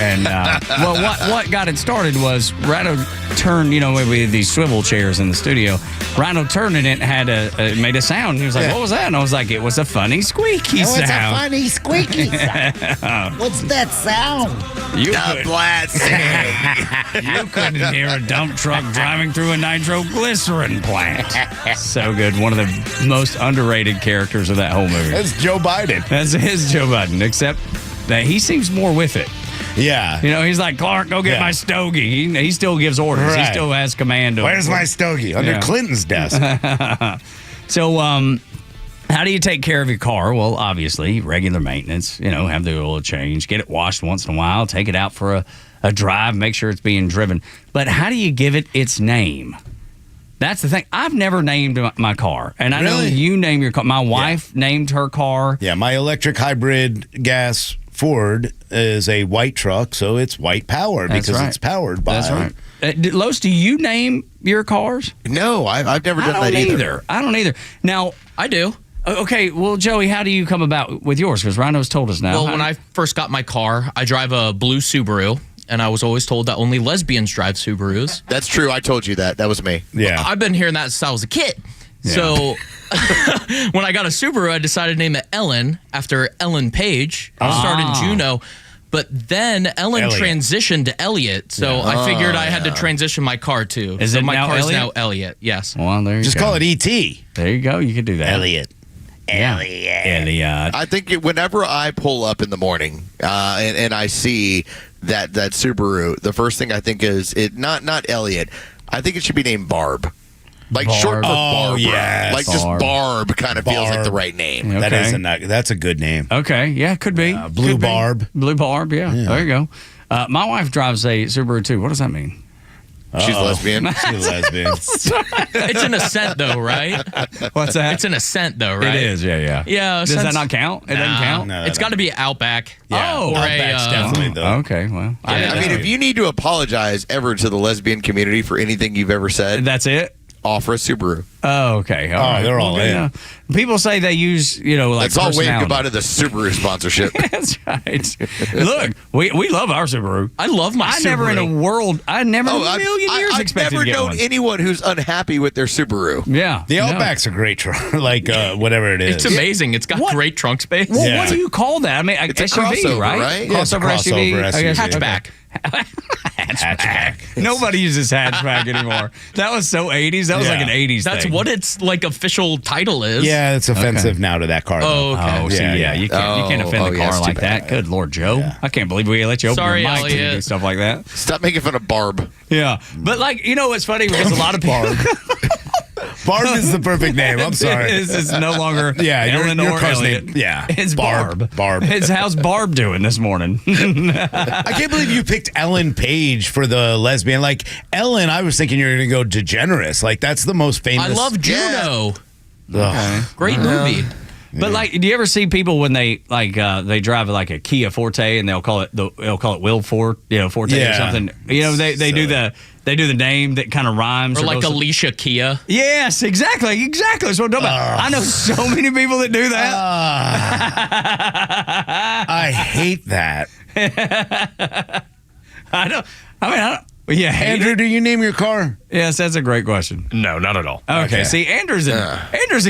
And, well, what got it started was Rhino turned, we had these swivel chairs in the studio. Rhino turned and it had made a sound. He was like, What was that? And I was like, it was a funny squeaky sound. It's a funny squeaky sound. What's that sound? The blessing. You couldn't hear a dump truck driving through a nitroglycerin plant. So good. One of the most underrated characters of that whole movie. That's Joe Biden. That's his Joe Biden, except that he seems more with it. Yeah. He's like, Clark, go get my stogie. He still gives orders. Right. He still has command. Where's my stogie? Under Clinton's desk. So, how do you take care of your car? Well, obviously, regular maintenance. Have the oil change, get it washed once in a while, take it out for a drive, make sure it's being driven. But how do you give it its name? That's the thing. I've never named my car. And I know you name your car. My wife named her car. Yeah, my electric hybrid gas Ford is a white truck, so it's white power because it's powered by. That's right. Los, do you name your cars? No, I've never done that either. I don't either. Now, I do. Okay, well, Joey, how do you come about with yours? Because Rhino's told us now. Well, when I first got my car, I drive a blue Subaru, and I was always told that only lesbians drive Subarus. That's true. I told you that. That was me. Yeah. I've been hearing that since I was a kid. Yeah. So when I got a Subaru, I decided to name it Ellen after Ellen Page, who starred in Juno. But then Ellen transitioned to Elliot, so I figured I had to transition my car too. Is it my now car's Elliot? now Elliot? Yes. Well, there you Just go. call it E.T. There you go. You could do that. Elliot. I think whenever I pull up in the morning and I see that Subaru, the first thing I think is not Elliot. I think it should be named Barb. Like short for Barbara. Yes. Like just Barb kind of feels like the right name. Okay. That's a good name. Okay, yeah, could be. Blue Could be. Barb. Blue Barb, yeah. There you go. My wife drives a Subaru too. What does that mean? She's lesbian. She's lesbian. It's an Ascent, though, right? What's that? It's an Ascent, though, right? It is, yeah. Yeah. Does that not count? It doesn't count? No, It's got to be Outback. Yeah. Or Outback's definitely though. Okay, well. I mean, if you need to apologize ever to the lesbian community for anything you've ever said, that's it? Offer a Subaru. Oh, okay. All right. They're all in. People say they use, like Let's all wave personality. goodbye to the Subaru sponsorship. That's right. Look, we love our Subaru. I love my Subaru. I never in a million years I've expected never to get known one. anyone who's unhappy with their Subaru. Yeah. The Outback's a great truck, like whatever it is. It's amazing. It's got great trunk space. Well, what do you call that? I mean, It's a SUV, crossover, right? right? Yeah, it's a crossover SUV. I guess. Hatchback. Hatchback. Nobody uses hatchback anymore. That was so 80s. That was like an 80s That's thing. what its like official title is. Yeah, it's offensive now to that car. Oh, okay. Oh, see, you can't offend the car like that. Good Lord, Joe. Yeah. I can't believe we let you open Sorry, your mic and Elliot. do stuff like that. Stop making fun of Barb. Yeah. But, it's funny because a lot of people... Barb is the perfect name. I'm sorry. This is no longer Ellen your or car's Elliot. name. Yeah. It's Barb. Barb. It's how's Barb doing this morning? I can't believe you picked Ellen Page for the lesbian. Like, Ellen, I was thinking you were going to go DeGeneres. Like, that's the most famous. I love Juno. Okay. Great movie. But do you ever see people when they they drive like a Kia Forte and they'll call it Will Forte, Forte or something. They do the name that kind of rhymes. Or like Alicia Kia. Yes, exactly. That's what I'm talking about. I know so many people that do that. I hate that. I don't. Yeah, Andrew, do you name your car? Yes, that's a great question. No, not at all. Okay. See, Andrew's a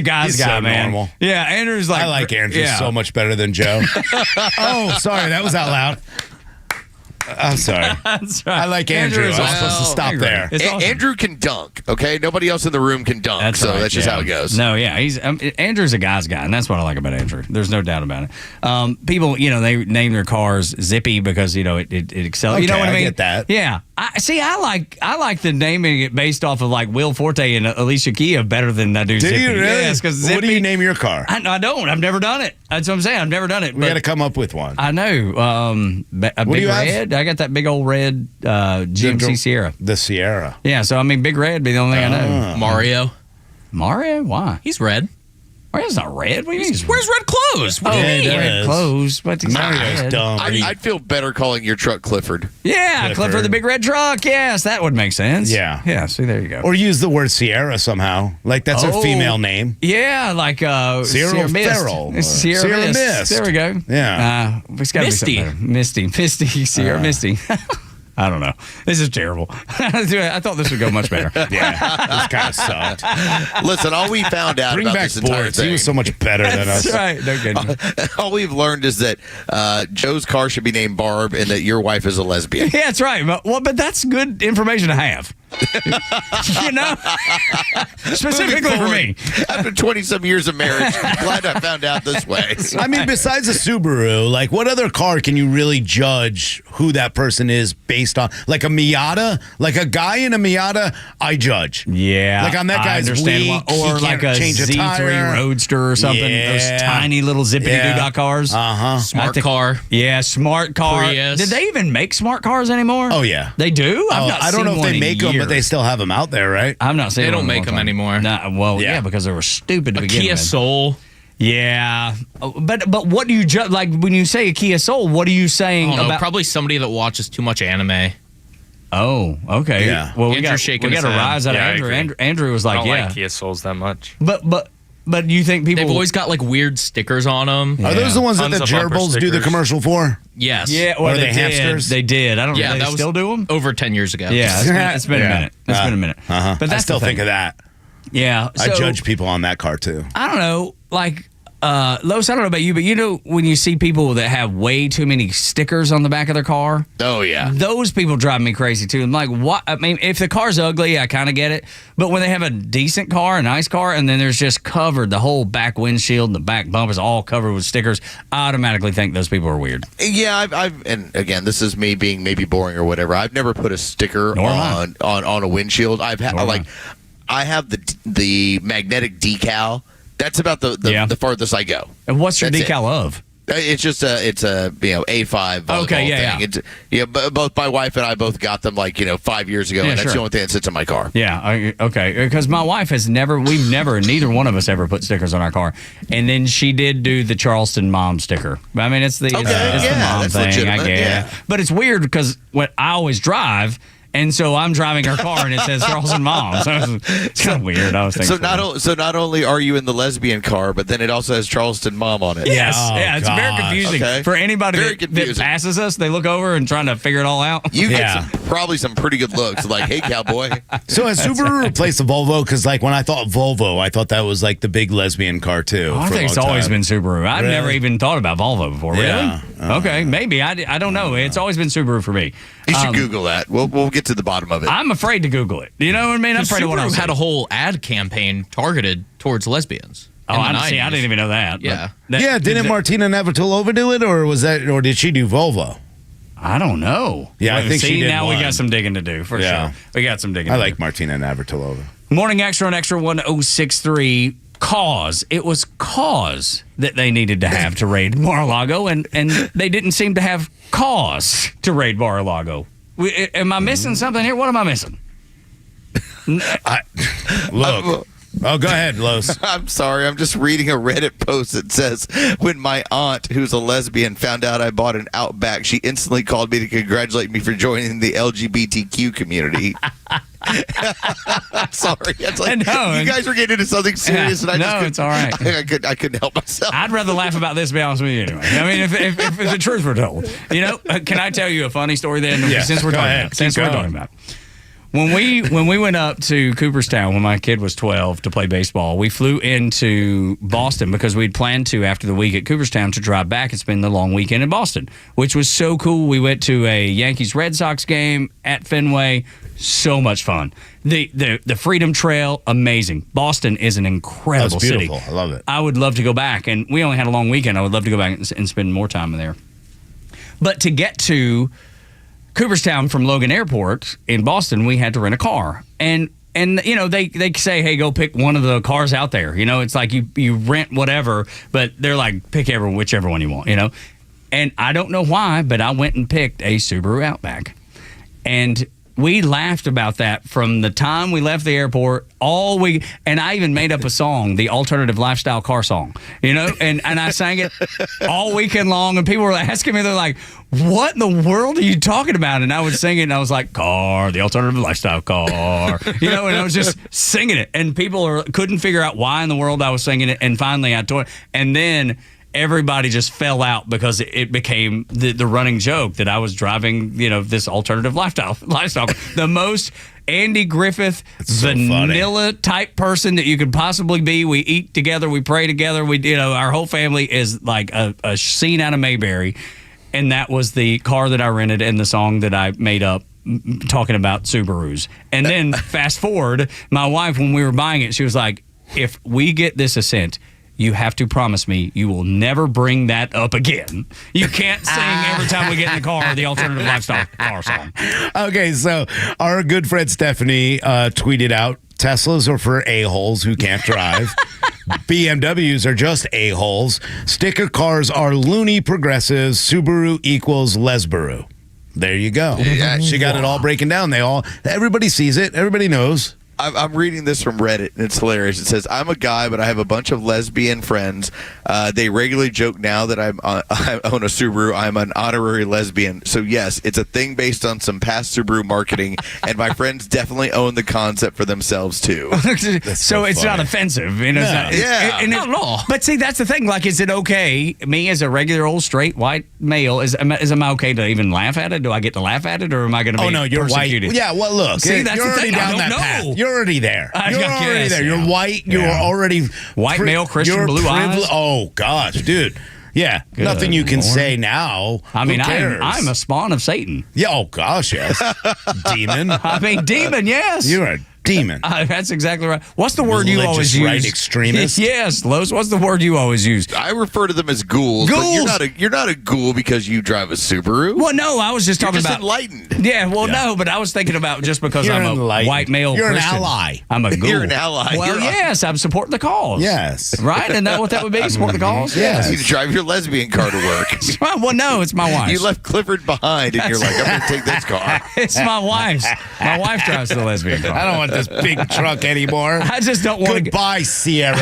guy's He's guy, so man. normal. Yeah, Andrew's like. I like Andrew so much better than Joe. Oh, sorry, that was out loud. I'm sorry. That's right. I like Andrew. I was supposed to stop there. Awesome. Andrew can dunk, okay? Nobody else in the room can dunk, that's just how it goes. No, yeah. Andrew's a guy's guy, and that's what I like about Andrew. There's no doubt about it. People, they name their cars Zippy because, it excels. Okay, You know what I mean? I get that. Yeah. I like the naming it based off of like Will Forte and Alicia Kia better than I do Zippy. Do you really? Yes, because Zippy. What do you name your car? I don't. I've never done it. That's what I'm saying. I've never done it. We got to come up with one. I know. A do big you have? red. I got that big old red GMC Sierra. The Sierra. Yeah, so big red be the only thing I know. Mario. Why? He's red. Mario's not red. What do you mean? He wears red clothes. What do you mean? Red clothes. But he's not Mario's red. dumb. I'd feel better calling your truck Clifford. Yeah, Clifford the big red truck. Yes, that would make sense. Yeah. Yeah, see, there you go. Or use the word Sierra somehow. Like, that's a female name. Yeah, like Sierra Mist. Farrell. It's Sierra Mist. There we go. Yeah. It's gotta Misty. be something better. Misty. Sierra Misty. I don't know. This is terrible. I thought this would go much better. Yeah, this kind of sucked. Listen, all we found out Bring about back this entire Boris. thing. He was so much better than us. That's right. No kidding. All we've learned is that Joe's car should be named Barb and that your wife is a lesbian. Yeah, that's right. But that's good information to have. Specifically for me. After 20-some years of marriage, glad I found out this way. I mean, besides a Subaru, like, what other car can you really judge who that person is based on? Like a Miata? Like a guy in a Miata, I judge. Yeah. Like on that guy's weak, or he like a can't change a Z3 tire. Roadster or something. Yeah. Those tiny little zippity-doo-dah cars. Uh-huh. Smart car. Yeah, smart car. Prius. Did they even make smart cars anymore? Oh, yeah. They do? I don't know if they make them, but they still have them out there, right? I'm not saying They don't make them anymore. Nah, well, yeah, because they were stupid to A begin Kia with. Soul. Yeah, but what do you like when you say a Kia Soul? What are you saying I don't know, about? probably somebody that watches too much anime. Oh, okay. Yeah. Well, we Andrew's got shaking a his head. rise out Yeah, I of Andrew. agree. Andrew was I like, don't yeah, like Kia Souls that much. but you think people? They've always got like weird stickers on them. Are those the ones that Tons the of bumper gerbils do the stickers. commercial for? Yes. Yeah, Or they the did. hamsters? They did. I don't know. Yeah, They that was still do them. over 10 years ago. Yeah, it's been a minute. It's been a minute. Uh-huh. But I that's still the think thing. of that. Yeah, I so- judge people on that car, too. I don't know, like. Los, I don't know about you, but when you see people that have way too many stickers on the back of their car, Oh, yeah. those people drive me crazy too. I'm like, what? I mean, if the car's ugly, I kind of get it. But when they have a decent car, a nice car, and then there's just covered, the whole back windshield and the back bumpers all covered with stickers, I automatically think those people are weird. Yeah, I've and again, this is me being maybe boring or whatever. I've never put a sticker Nor am on a windshield. I have the magnetic decal. That's about the farthest I go. And what's your That's it. decal of? It's just it's a A5 volleyball thing. Yeah. But both my wife and I both got them 5 years ago, and that's the only thing that sits in my car. Yeah, okay. Because my wife neither one of us ever put stickers on our car, and then she did do the Charleston mom sticker. I mean, it's the mom that's thing, legitimate, I guess. yeah. But it's weird because I always drive. And so I'm driving her car, and it says Charleston Mom. So it's kind of weird. I was thinking. So not only are you in the lesbian car, but then it also has Charleston Mom on it. Yes, it's very confusing for anybody that passes us. They look over and trying to figure it all out. You get probably some pretty good looks, like, "Hey, cowboy." So has Subaru replaced the Volvo? Because when I thought Volvo, I thought that was the big lesbian car too. I think it's always been Subaru. I've never even thought about Volvo before. Really? Yeah. Okay, maybe. I don't know. It's always been Subaru for me. You should Google that. We'll get to the bottom of it. I'm afraid to Google it. You know what I mean? I'm afraid of what I had a whole ad campaign targeted towards lesbians. I didn't even know that. Yeah. Didn't Martina Navratilova do it, or did she do Volvo? I don't know. Yeah, I think she did. Now one. we got some digging to do for sure. We got some digging. I like Martina Navratilova. Morning Extra on Extra 1063. It was cause that they needed to have to raid Mar-a-Lago, and they didn't seem to have cause to raid Mar-a-Lago. Am I missing something here? What am I missing? Look. Oh, go ahead, Los. I'm sorry. I'm just reading a Reddit post that says, when my aunt, who's a lesbian, found out I bought an Outback, she instantly called me to congratulate me for joining the LGBTQ community. I'm sorry. It's you guys were getting into something serious, and it's all right. I couldn't help myself. I'd rather laugh about this, to be honest with you, anyway. I mean, if the truth were told. Can I tell you a funny story then? Since we're talking about it. When we went up to Cooperstown when my kid was 12 to play baseball, we flew into Boston because we'd planned to, after the week at Cooperstown, to drive back and spend the long weekend in Boston, which was so cool. We went to a Yankees-Red Sox game at Fenway. So much fun. The Freedom Trail, amazing. Boston is an incredible city. I love it. I would love to go back, and we only had a long weekend. I would love to go back and spend more time there. But to get to Cooperstown from Logan Airport in Boston, we had to rent a car. And they say, hey, go pick one of the cars out there. It's like you rent whatever, but they're like, pick whichever one you want, And I don't know why, but I went and picked a Subaru Outback. And we laughed about that from the time we left the airport and I even made up a song, the alternative lifestyle car song, and I sang it all weekend long, and people were asking me, they're like, what in the world are you talking about? And I would sing it, and I was like, car, the alternative lifestyle car, and I was just singing it, and people couldn't figure out why in the world I was singing it, and finally I told, and then everybody just fell out because it became the running joke that I was driving, this alternative lifestyle, the most Andy Griffith, vanilla type person that you could possibly be. We eat together, we pray together. Our whole family is like a scene out of Mayberry, and that was the car that I rented and the song that I made up talking about Subarus. And then fast forward, my wife, when we were buying it, she was like, if we get this Ascent, you have to promise me you will never bring that up again. You can't sing every time we get in the car the alternative lifestyle car song. Okay, so our good friend Stephanie tweeted out, Teslas are for a-holes who can't drive. BMWs are just a-holes. Sticker cars are loony progressives. Subaru equals Lesbaru. There you go. Yeah, she got it all breaking down. Everybody sees it. Everybody knows. I'm reading this from Reddit, and it's hilarious. It says, I'm a guy, but I have a bunch of lesbian friends. They regularly joke now that I own a Subaru. I'm an honorary lesbian. So, yes, it's a thing based on some past Subaru marketing, and my friends definitely own the concept for themselves, too. So it's not offensive. Not at all. But see, that's the thing. Like, is it okay, me as a regular old straight white male, is I okay to even laugh at it? Do I get to laugh at it, or am I going to be you're persecuted? White. Yeah, well, look. See, that's you're the thing. down I don't that know. path. You're already there. You're already there. You're white. Yeah. You're already white male Christian blue eyes. Oh gosh, dude. Yeah, Good nothing you can Lord. say now. I mean, Who cares? I'm a spawn of Satan. Yeah. Oh gosh, yes. Demon. I mean, demon. Yes. You're a demon. That's exactly right. What's the word you always use? Right extremist? Yes, Los. What's the word you always use? I refer to them as ghouls. Ghouls. But you're not a ghoul because you drive a Subaru. Well, no, I was just talking about enlightened. Yeah, well, no, but I was thinking about just because I'm a white male You're Christian. An ally. I'm a ghoul. You're an ally. Well, yes, I'm supporting the cause. Yes. Right? Isn't that what that would be? Support the cause? Yes. You drive your lesbian car to work. Well, no, it's my wife's. You left Clifford behind, and you're like, I'm going to take this car. It's my wife's. My wife drives the lesbian car. I don't want this big truck anymore. I just don't want to. Goodbye, Sierra.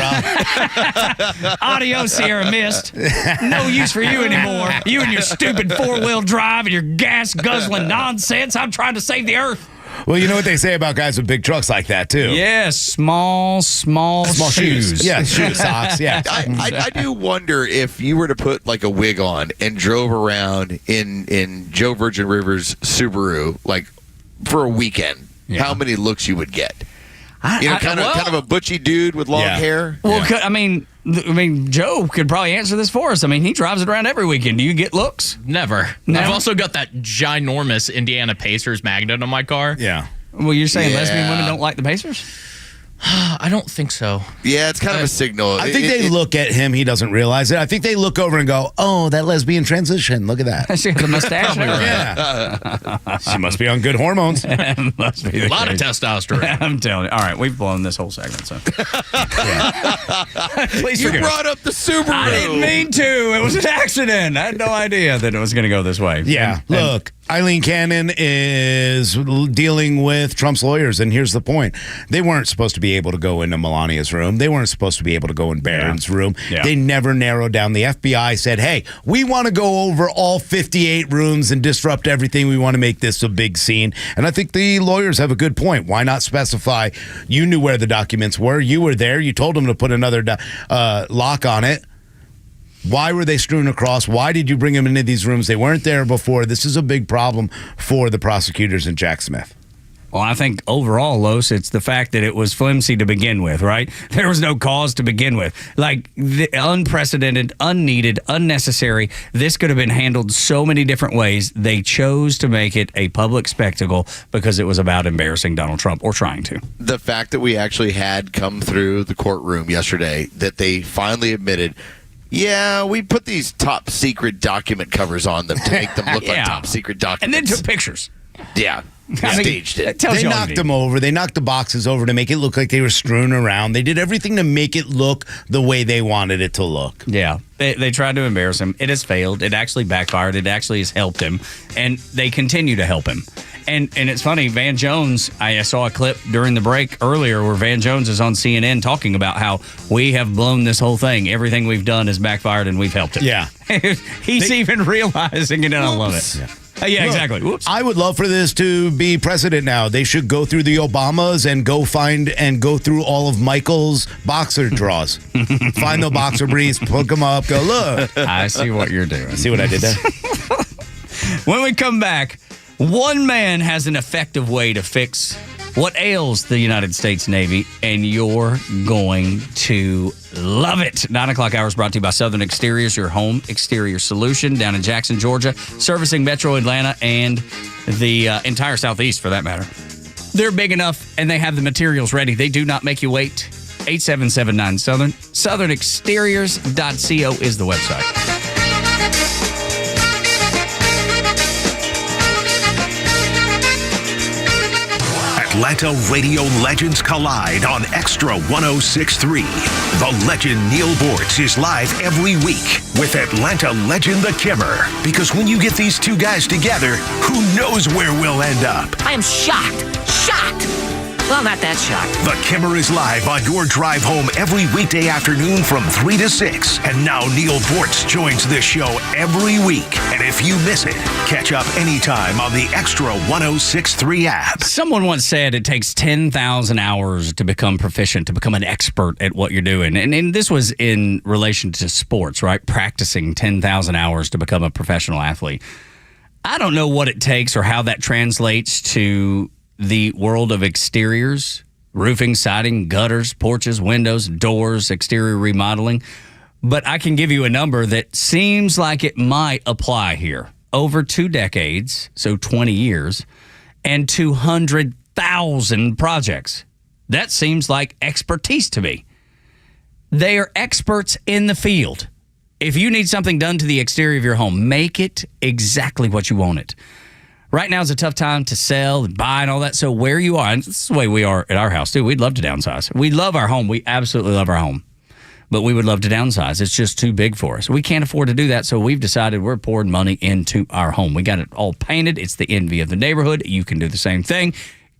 Audio, Sierra Mist. No use for you anymore. You and your stupid four-wheel drive and your gas-guzzling nonsense. I'm trying to save the earth. Well, you know what they say about guys with big trucks like that, too. Yes, small shoes. Yeah, shoes, socks, yeah. I do wonder if you were to put like a wig on and drove around in Joe Virgin River's Subaru like for a weekend, how many looks you would get. Kind of a butchy dude with long hair. Well, I mean, Joe could probably answer this for us. I mean, he drives it around every weekend. Do you get looks? Never. I've also got that ginormous Indiana Pacers magnet on my car. Yeah. Well, you're saying lesbian women don't like the Pacers? I don't think so. Yeah, it's kind of a signal. I think they look at him. He doesn't realize it. I think they look over and go, oh, that lesbian transition. Look at that. She has a mustache. Yeah. She must be on good hormones. Must be a lot of testosterone. I'm telling you. All right, we've blown this whole segment. So please you forgive brought us. up the Subaru. I didn't mean to. It was an accident. I had no idea that it was going to go this way. Yeah. Look, Eileen Cannon is dealing with Trump's lawyers, and here's the point. They weren't supposed to be able to go into Melania's room. They weren't supposed to be able to go in Barron's room. Yeah. They never narrowed down. The FBI said, hey, we want to go over all 58 rooms and disrupt everything. We want to make this a big scene. And I think the lawyers have a good point. Why not specify you knew where the documents were? You were there. You told them to put another lock on it. Why were they strewn across? Why did you bring them into these rooms? They weren't there before. This is a big problem for the prosecutors and Jack Smith. Well, I think overall, Los, it's the fact that it was flimsy to begin with, right? There was no cause to begin with. Like, the unprecedented, unneeded, unnecessary. This could have been handled so many different ways. They chose to make it a public spectacle because it was about embarrassing Donald Trump, or trying to. The fact that we actually had come through the courtroom yesterday, that they finally admitted, yeah, we put these top secret document covers on them to make them look like top secret documents. And then took pictures. Yeah. Staged it. They knocked them over. They knocked the boxes over to make it look like they were strewn around. They did everything to make it look the way they wanted it to look. Yeah. They tried to embarrass him. It has failed. It actually backfired. It actually has helped him. And they continue to help him. And it's funny, Van Jones, I saw a clip during the break earlier where Van Jones is on CNN talking about how we have blown this whole thing. Everything we've done has backfired and we've helped him. Yeah. He's even realizing it, and I love it. Yeah, exactly. Whoops. I would love for this to be precedent now. They should go through the Obamas and go through all of Michael's boxer draws. Find the boxer briefs, hook them up, go, look. I see what you're doing. See what I did there? When we come back, one man has an effective way to fix what ails the United States Navy, and you're going to love it. 9 o'clock hours brought to you by Southern Exteriors, your home exterior solution down in Jackson, Georgia, servicing Metro Atlanta and the entire Southeast for that matter. They're big enough and they have the materials ready. They do not make you wait. 8779 Southern. SouthernExteriors.co is the website. Atlanta radio legends collide on Xtra 106.3. The legend Neil Bortz is live every week with Atlanta legend The Kimmer. Because when you get these two guys together, who knows where we'll end up? I am shocked. Shocked. Well, not that shocked. The Kimmer is live on your drive home every weekday afternoon from 3 to 6. And now Neil Bortz joins this show every week. And if you miss it, catch up anytime on the Xtra 106.3 app. Someone once said it takes 10,000 hours to become proficient, to become an expert at what you're doing. And this was in relation to sports, right? Practicing 10,000 hours to become a professional athlete. I don't know what it takes or how that translates to the world of exteriors, roofing, siding, gutters, porches, windows, doors, exterior remodeling. But I can give you a number that seems like it might apply here. Over 2 decades, so 20 years, and 200,000 projects. That seems like expertise to me. They are experts in the field. If you need something done to the exterior of your home, make it exactly what you want it. Right now is a tough time to sell and buy and all that. So where you are, and this is the way we are at our house too, we'd love to downsize. We love our home. We absolutely love our home. But we would love to downsize. It's just too big for us. We can't afford to do that, so we've decided we're pouring money into our home. We got it all painted. It's the envy of the neighborhood. You can do the same thing.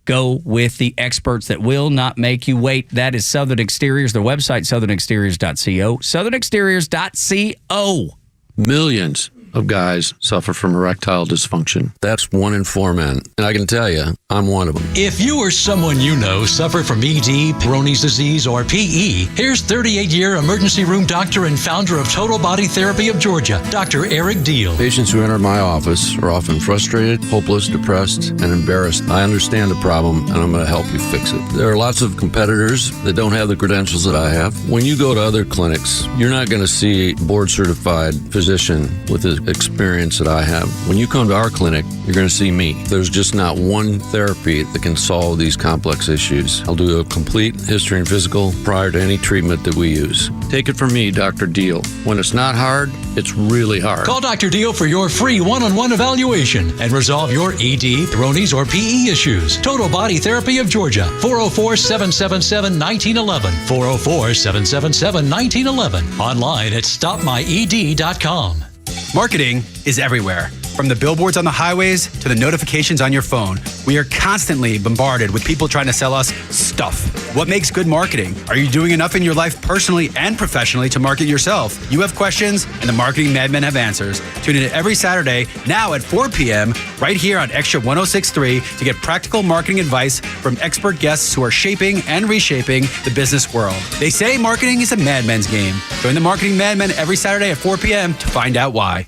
Go with the experts that will not make you wait. That is Southern Exteriors. Their website, southernexteriors.co. southernexteriors.co. Millions of guys suffer from erectile dysfunction. That's 1 in 4 men. And I can tell you, I'm one of them. If you or someone you know suffer from ED, Peyronie's disease, or PE, here's 38-year emergency room doctor and founder of Total Body Therapy of Georgia, Dr. Eric Deal. Patients who enter my office are often frustrated, hopeless, depressed, and embarrassed. I understand the problem, and I'm going to help you fix it. There are lots of competitors that don't have the credentials that I have. When you go to other clinics, you're not going to see a board-certified physician with the experience that I have. When you come to our clinic, you're going to see me. There's just not one therapy that can solve these complex issues. I'll do a complete history and physical prior to any treatment that we use. Take it from me, Dr. Deal. When it's not hard, it's really hard. Call Dr. Deal for your free one-on-one evaluation and resolve your ED, Peyronie's, or PE issues. Total Body Therapy of Georgia, 404-777-1911, 404-777-1911, online at stopmyed.com. Marketing is everywhere. From the billboards on the highways to the notifications on your phone, we are constantly bombarded with people trying to sell us stuff. What makes good marketing? Are you doing enough in your life personally and professionally to market yourself? You have questions, and the Marketing Madmen have answers. Tune in every Saturday, now at 4 p.m., right here on Xtra 106.3 to get practical marketing advice from expert guests who are shaping and reshaping the business world. They say marketing is a madman's game. Join the Marketing Madmen every Saturday at 4 p.m. to find out why.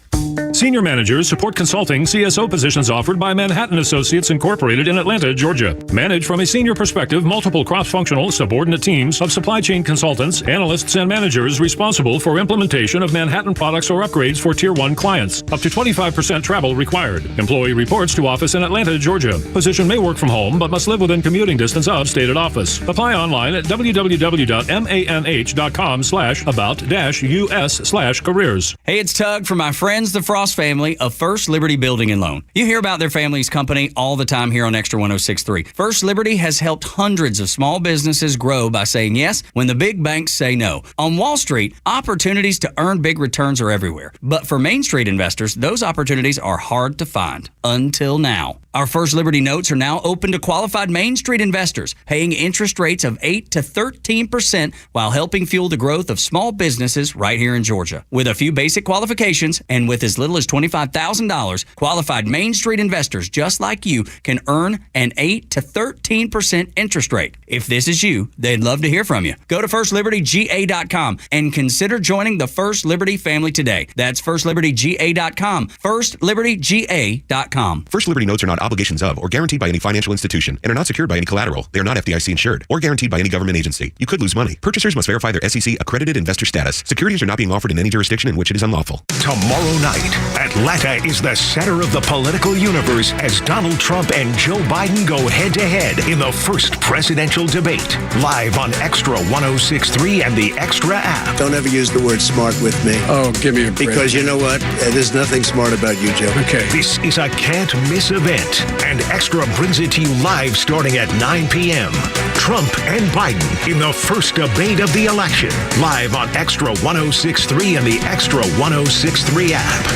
Senior managers support consulting CSO positions offered by Manhattan Associates Incorporated in Atlanta, Georgia. Manage from a senior perspective multiple cross-functional subordinate teams of supply chain consultants, analysts, and managers responsible for implementation of Manhattan products or upgrades for Tier 1 clients. Up to 25% travel required. Employee reports to office in Atlanta, Georgia. Position may work from home, but must live within commuting distance of stated office. Apply online at www.manh.com/about-us/careers. Hey, it's Tug from my friends, the Frost family of First Liberty Building and Loan. You hear about their family's company all the time here on Xtra 106.3. First Liberty has helped hundreds of small businesses grow by saying yes when the big banks say no. On Wall Street, opportunities to earn big returns are everywhere. But for Main Street investors, those opportunities are hard to find. Until now. Our First Liberty notes are now open to qualified Main Street investors, paying interest rates of 8 to 13% while helping fuel the growth of small businesses right here in Georgia. With a few basic qualifications and with as little as $25,000, qualified Main Street investors just like you can earn an 8 to 13% interest rate. If this is you, they'd love to hear from you. Go to FirstLibertyGA.com and consider joining the First Liberty family today. That's FirstLibertyGA.com. FirstLibertyGA.com. First Liberty notes are not obligations of or guaranteed by any financial institution and are not secured by any collateral. They are not FDIC insured or guaranteed by any government agency. You could lose money. Purchasers must verify their SEC accredited investor status. Securities are not being offered in any jurisdiction in which it is unlawful. Tomorrow night, Atlanta is the center of the political universe as Donald Trump and Joe Biden go head-to-head in the first presidential debate. Live on Xtra 106.3 and the Xtra app. Don't ever use the word smart with me. Oh, give me a break. Because you know what? There's nothing smart about you, Joe. Okay. This is a can't-miss event, and Xtra brings it to you live starting at 9 p.m. Trump and Biden in the first debate of the election. Live on Xtra 106.3 and the Xtra 106.3 app.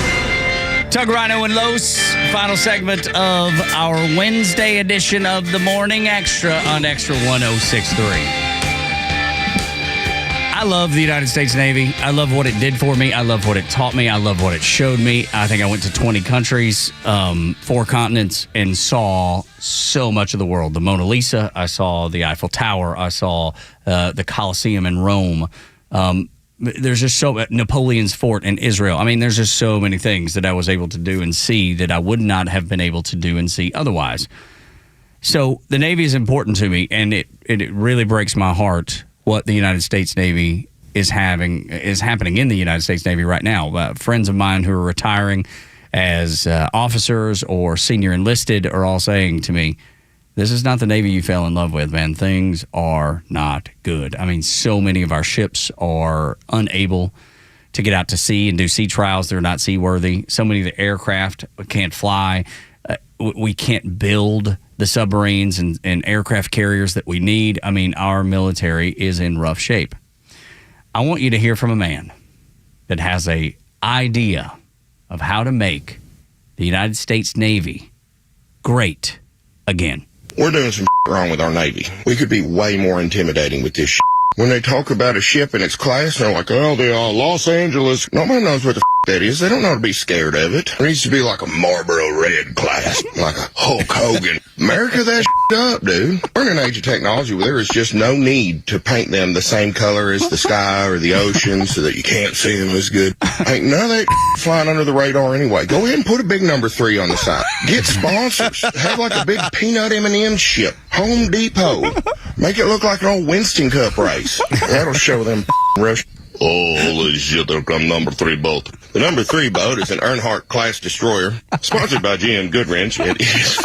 Tug, Rhino, and Los, final segment of our Wednesday edition of the Morning Xtra on Xtra 106.3. I love the United States Navy. I love what it did for me. I love what it taught me. I love what it showed me. I think I went to 20 countries, 4 continents, and saw so much of the world. The Mona Lisa, I saw the Eiffel Tower, I saw the Colosseum in Rome. There's just Napoleon's fort in Israel. I mean, there's just so many things that I was able to do and see that I would not have been able to do and see otherwise. So the Navy is important to me, and it really breaks my heart what the United States Navy is happening in the United States Navy right now. Friends of mine who are retiring as officers or senior enlisted are all saying to me, This is not the Navy you fell in love with, man. Things are not good. I mean, so many of our ships are unable to get out to sea and do sea trials. They're not seaworthy. So many of the aircraft can't fly. We can't build the submarines and aircraft carriers that we need. I mean, our military is in rough shape. I want you to hear from a man that has a idea of how to make the United States Navy great again. We're doing some wrong with our Navy. We could be way more intimidating with this. When they talk about a ship and its class, they're like, oh, the Los Angeles. Nobody knows what the that is. They don't know to be scared of it. There needs to be like a Marlboro Red class, like a Hulk Hogan. America that up, dude. We're in an age of technology where there is just no need to paint them the same color as the sky or the ocean so that you can't see them as good. Ain't none of that flying under the radar anyway. Go ahead and put a big number 3 on the side. Get sponsors. Have like a big peanut M&M ship. Home Depot. Make it look like an old Winston Cup race. That'll show them rush. Oh, holy shit, there come number 3 boat. The number 3 boat is an Earnhardt-class destroyer, sponsored by GM Goodwrench, and it is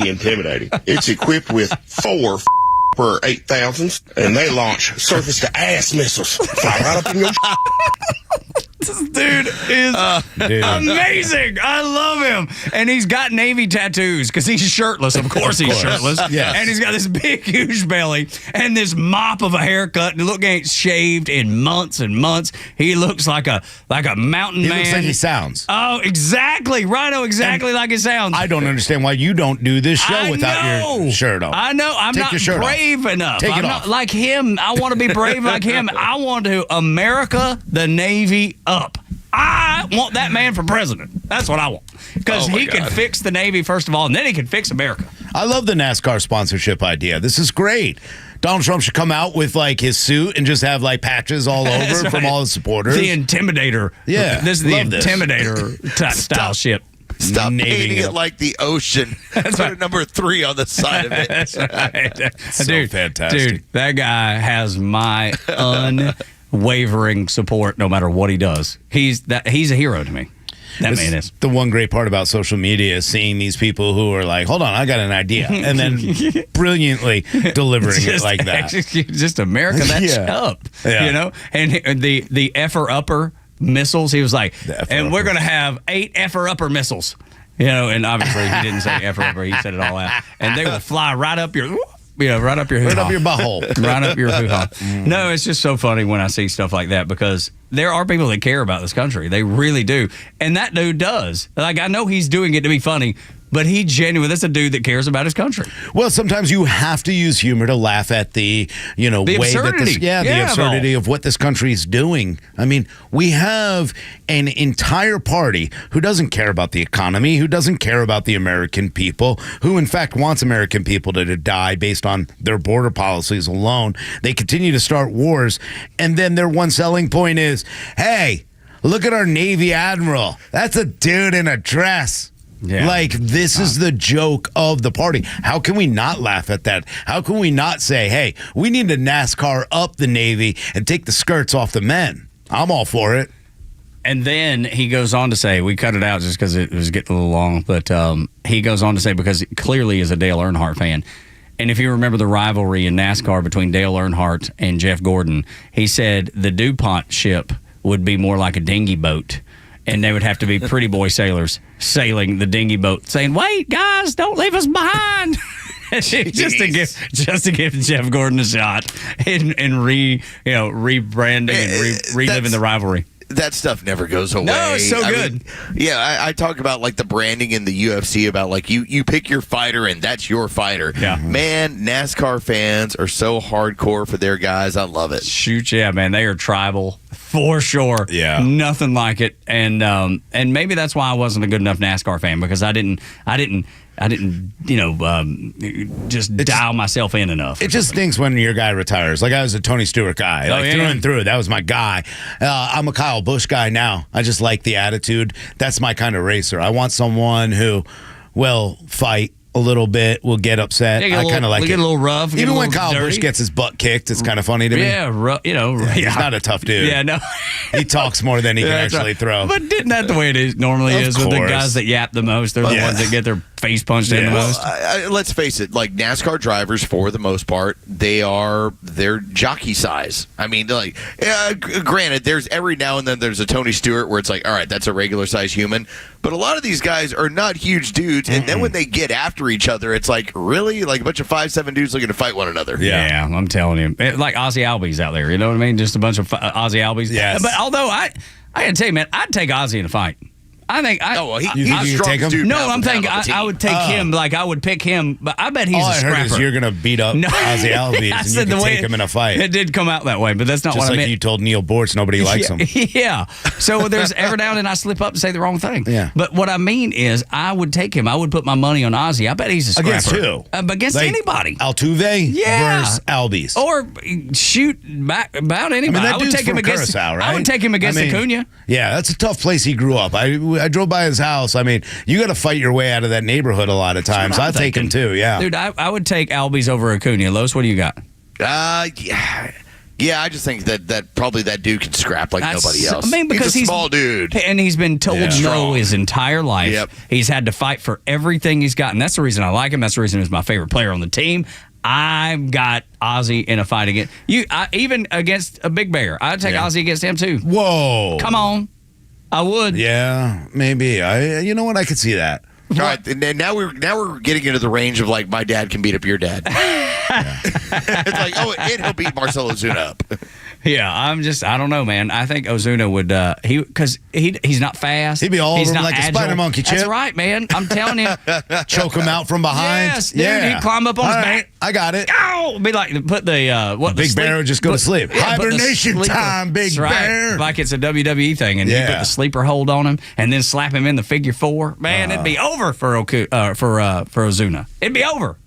intimidating. It's equipped with 4 per 8,000s, and they launch surface-to-ass missiles. Fly right up in your This dude is amazing. I love him. And he's got Navy tattoos because he's shirtless. Of course he's shirtless. Yes. And he's got this big, huge belly and this mop of a haircut. And look, ain't shaved in months and months. He looks like a mountain man. He looks like he sounds. Oh, exactly. Rhino, exactly like it sounds. I don't understand why you don't do this show without your shirt on. I know. I'm Take not your shirt brave off. enough. Take I'm it not off. like him. I want to be brave like him. I want to America the Navy up. I want that man for president. That's what I want. Because he can fix the Navy, first of all, and then he can fix America. I love the NASCAR sponsorship idea. This is great. Donald Trump should come out with like his suit and just have like patches all over from all his supporters. The Intimidator. Yeah. This is the Intimidator style ship. Stop painting it like the ocean. Put a number 3 on the side of it. That's right. So fantastic. Dude, that guy has my unwavering support no matter what he does. He's a hero to me. That man is. The one great part about social media is seeing these people who are like, hold on, I got an idea. And then brilliantly delivering it like that. Just America, that's up. Yeah. You know? And the F-er-upper missiles, he was like, and we're going to have 8 F-er-upper missiles. You know, and obviously he didn't say F-er-upper. He said it all out. And they will fly right up your... right up your hoo-ha. Right up your butthole. Right up your hoo-ha. No, it's just so funny when I see stuff like that because there are people that care about this country. They really do. And that dude does. Like, I know he's doing it to be funny, but he genuinely, that's a dude that cares about his country. Well, sometimes you have to use humor to laugh at the, way absurdity. that the absurdity of what this country is doing. I mean, we have an entire party who doesn't care about the economy, who doesn't care about the American people, who in fact wants American people to die based on their border policies alone. They continue to start wars, and then their one selling point is, hey, look at our Navy Admiral. That's a dude in a dress. Yeah. Like, this is the joke of the party. How can we not laugh at that? How can we not say, hey, we need to NASCAR up the Navy and take the skirts off the men? I'm all for it. And then he goes on to say, we cut it out just because it was getting a little long, but he goes on to say, because he clearly is a Dale Earnhardt fan. And if you remember the rivalry in NASCAR between Dale Earnhardt and Jeff Gordon, he said the DuPont ship would be more like a dinghy boat. And they would have to be pretty boy sailors sailing the dinghy boat, saying, "Wait, guys, don't leave us behind." just to give Jeff Gordon a shot and rebranding and reliving the rivalry. That stuff never goes away. No, it's so good. I talk about like the branding in the UFC about like you pick your fighter and that's your fighter. Yeah. Man, NASCAR fans are so hardcore for their guys. I love it. Shoot, yeah, man, they are tribal for sure. Yeah, nothing like it. And maybe that's why I wasn't a good enough NASCAR fan because I didn't just dial myself in enough. It just stinks when your guy retires. Like, I was a Tony Stewart guy. Through and through. That was my guy. I'm a Kyle Busch guy now. I just like the attitude. That's my kind of racer. I want someone who will fight a little bit will get upset. I kind of like it. Get a little rough. Even when Kyle Busch gets his butt kicked, it's kind of funny to me. Yeah, he's not a tough dude. Yeah, no. He talks more than he can actually throw. But isn't that the way it normally is with the guys that yap the most? They're the ones that get their face punched in the most. Let's face it, like NASCAR drivers, for the most part, they're jockey size. I mean, like, granted, there's every now and then there's a Tony Stewart where it's like, all right, that's a regular size human. But a lot of these guys are not huge dudes, and then when they get after each other, it's like, really? Like a bunch of 5'7" dudes looking to fight one another. Yeah, I'm telling you. Like Ozzy Albies out there, you know what I mean? Just a bunch of Ozzy Albies. Yes. But although I gotta tell you, man, I'd take Ozzy in a fight. I think he's the strongest dude. No, I'm thinking I would take him. Like I would pick him, but I bet he's all a scrapper. I heard is you're gonna beat up Ozzy Albies and you can take him in a fight. It did come out that way, but that's not just what I like meant. you told Neil Bortz nobody likes him. Yeah. So there's every now and then I slip up and say the wrong thing. Yeah. But what I mean is I would take him. I would put my money on Ozzy. I bet he's a scrapper. Against who? Against like anybody. Altuve versus Albies. Or shoot back about anybody. I would take him against Curacao, right? I would take him against Acuna. Yeah, that's a tough place he grew up. I drove by his house. I mean, you got to fight your way out of that neighborhood a lot of times. I'd take him too, yeah. Dude, I would take Albies over Acuna. Los, what do you got? Yeah, I just think that probably that dude can scrap like nobody else. I mean, because he's a small dude. And he's been told no Strong. his entire life. Yep. He's had to fight for everything he's gotten. That's the reason I like him. That's the reason he's my favorite player on the team. I've got Ozzy in a fight against you. Even against a Big Bear. I'd take Ozzy against him too. Whoa. Come on. I would. Yeah, maybe. You know what? I could see that. All right, and now we're getting into the range of like my dad can beat up your dad. It's like, and he'll beat Marcelo Ozuna up. Yeah, I don't know, man. I think Ozuna would, because he's not fast. He'd be all he's over him not like agile. a spider monkey, Chip. That's right, man. I'm telling you. Choke him out from behind. Yes, dude. He'd climb up on his back. I got it. Ow! Be like, put the Big Bear would just go to sleep. Hibernation time, Big Bear. Like it's a WWE thing, and you put the sleeper hold on him, and then slap him in the figure four. Man, it'd be over for Ozuna. It'd be over.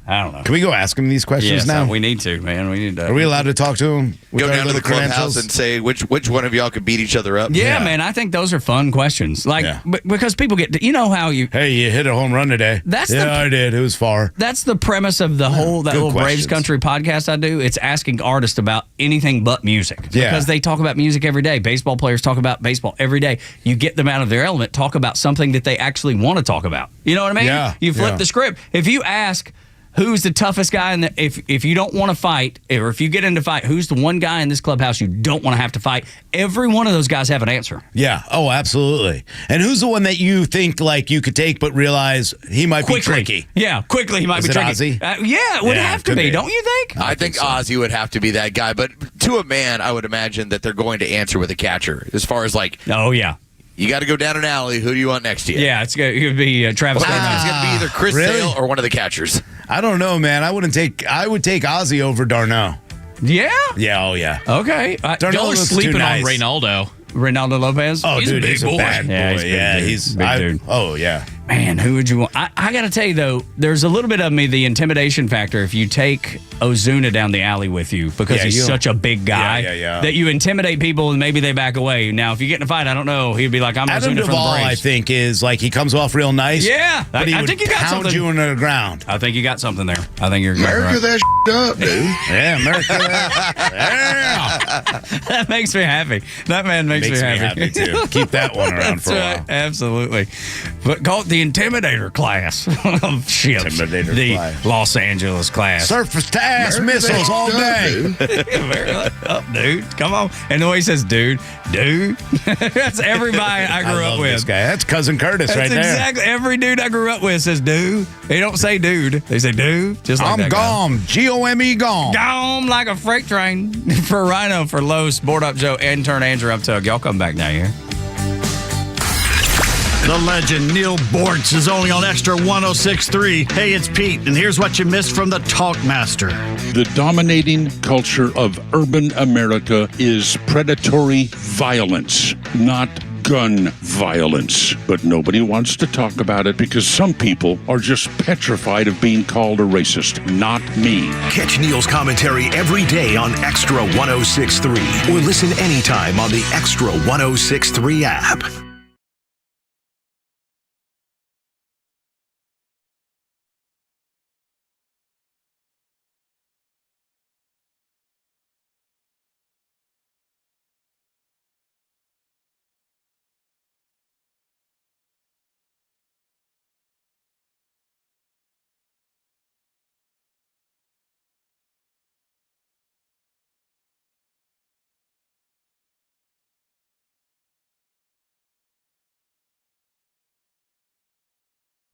I don't know. Can we go ask him these questions now? We need to, man. We need to. Are we allowed to talk to him? Go down to the clubhouse and say which one of y'all could beat each other up? Yeah, man. I think those are fun questions. Like because people get, you know how you. Hey, you hit a home run today. I did. It was far. That's the premise of the whole little Braves Country podcast I do. It's asking artists about anything but music. Yeah. Because they talk about music every day. Baseball players talk about baseball every day. You get them out of their element. Talk about something that they actually want to talk about. You know what I mean? Yeah. You flip the script. If you ask, who's the toughest guy if you don't want to fight, or if you get into fight, who's the one guy in this clubhouse you don't want to have to fight? Every one of those guys have an answer. Yeah. Oh, absolutely. And who's the one that you think like you could take but realize he might be tricky? Yeah, quickly he might be tricky. Ozzy? Yeah, it would have to be, don't you think? I think Ozzy would have to be that guy, but to a man, I would imagine that they're going to answer with a catcher. As far as like, oh yeah. You got to go down an alley. Who do you want next to you? Yeah, it would be Travis. It's going to be either Chris Sale or one of the catchers. I don't know, man. I would take Ozzy over Darno. Yeah? Yeah, oh yeah. Okay. Y'all are sleeping on Reynaldo Lopez? Oh, he's dude, a big he's boy. a bad boy. Yeah, he's big dude. Oh, yeah. Man, who would you want? I got to tell you, though, there's a little bit of me, the intimidation factor, if you take Ozuna down the alley with you, because he's such a big guy, that you intimidate people and maybe they back away. Now, if you get in a fight, I don't know. He'd be like, I'm Adam Ozuna Duvall, from the Braves. I think, is like he comes off real nice. Yeah. But he I would think you got pound something. you into the ground. I think you got something there. I think you're America right. that up, dude. Yeah, America. That makes me happy. That man makes me happy. too. Keep that one around for a while. Right. Absolutely. But call it the Intimidator class of ships. Intimidator class. Los Angeles class. Surface to ass missiles all day. Up, dude. Come on. And the way he says, dude. That's everybody I grew up with. This guy. That's Cousin Curtis That's right there. Exactly. Every dude I grew up with says, dude. They don't say dude. They say, dude. Just like I'm that gone. G-O-M-E gone. Gone like a freight train. For Rhino, for Los, Board Up Joe, intern Andrew Up Tug. Y'all come back now here. The legend Neil Bortz is only on Extra 106.3. Hey, it's Pete, and here's what you missed from the Talkmaster. The dominating culture of urban America is predatory violence, not gun violence. But nobody wants to talk about it because some people are just petrified of being called a racist. Not me. Catch Neil's commentary every day on Extra 106.3 or listen anytime on the Extra 106.3 app.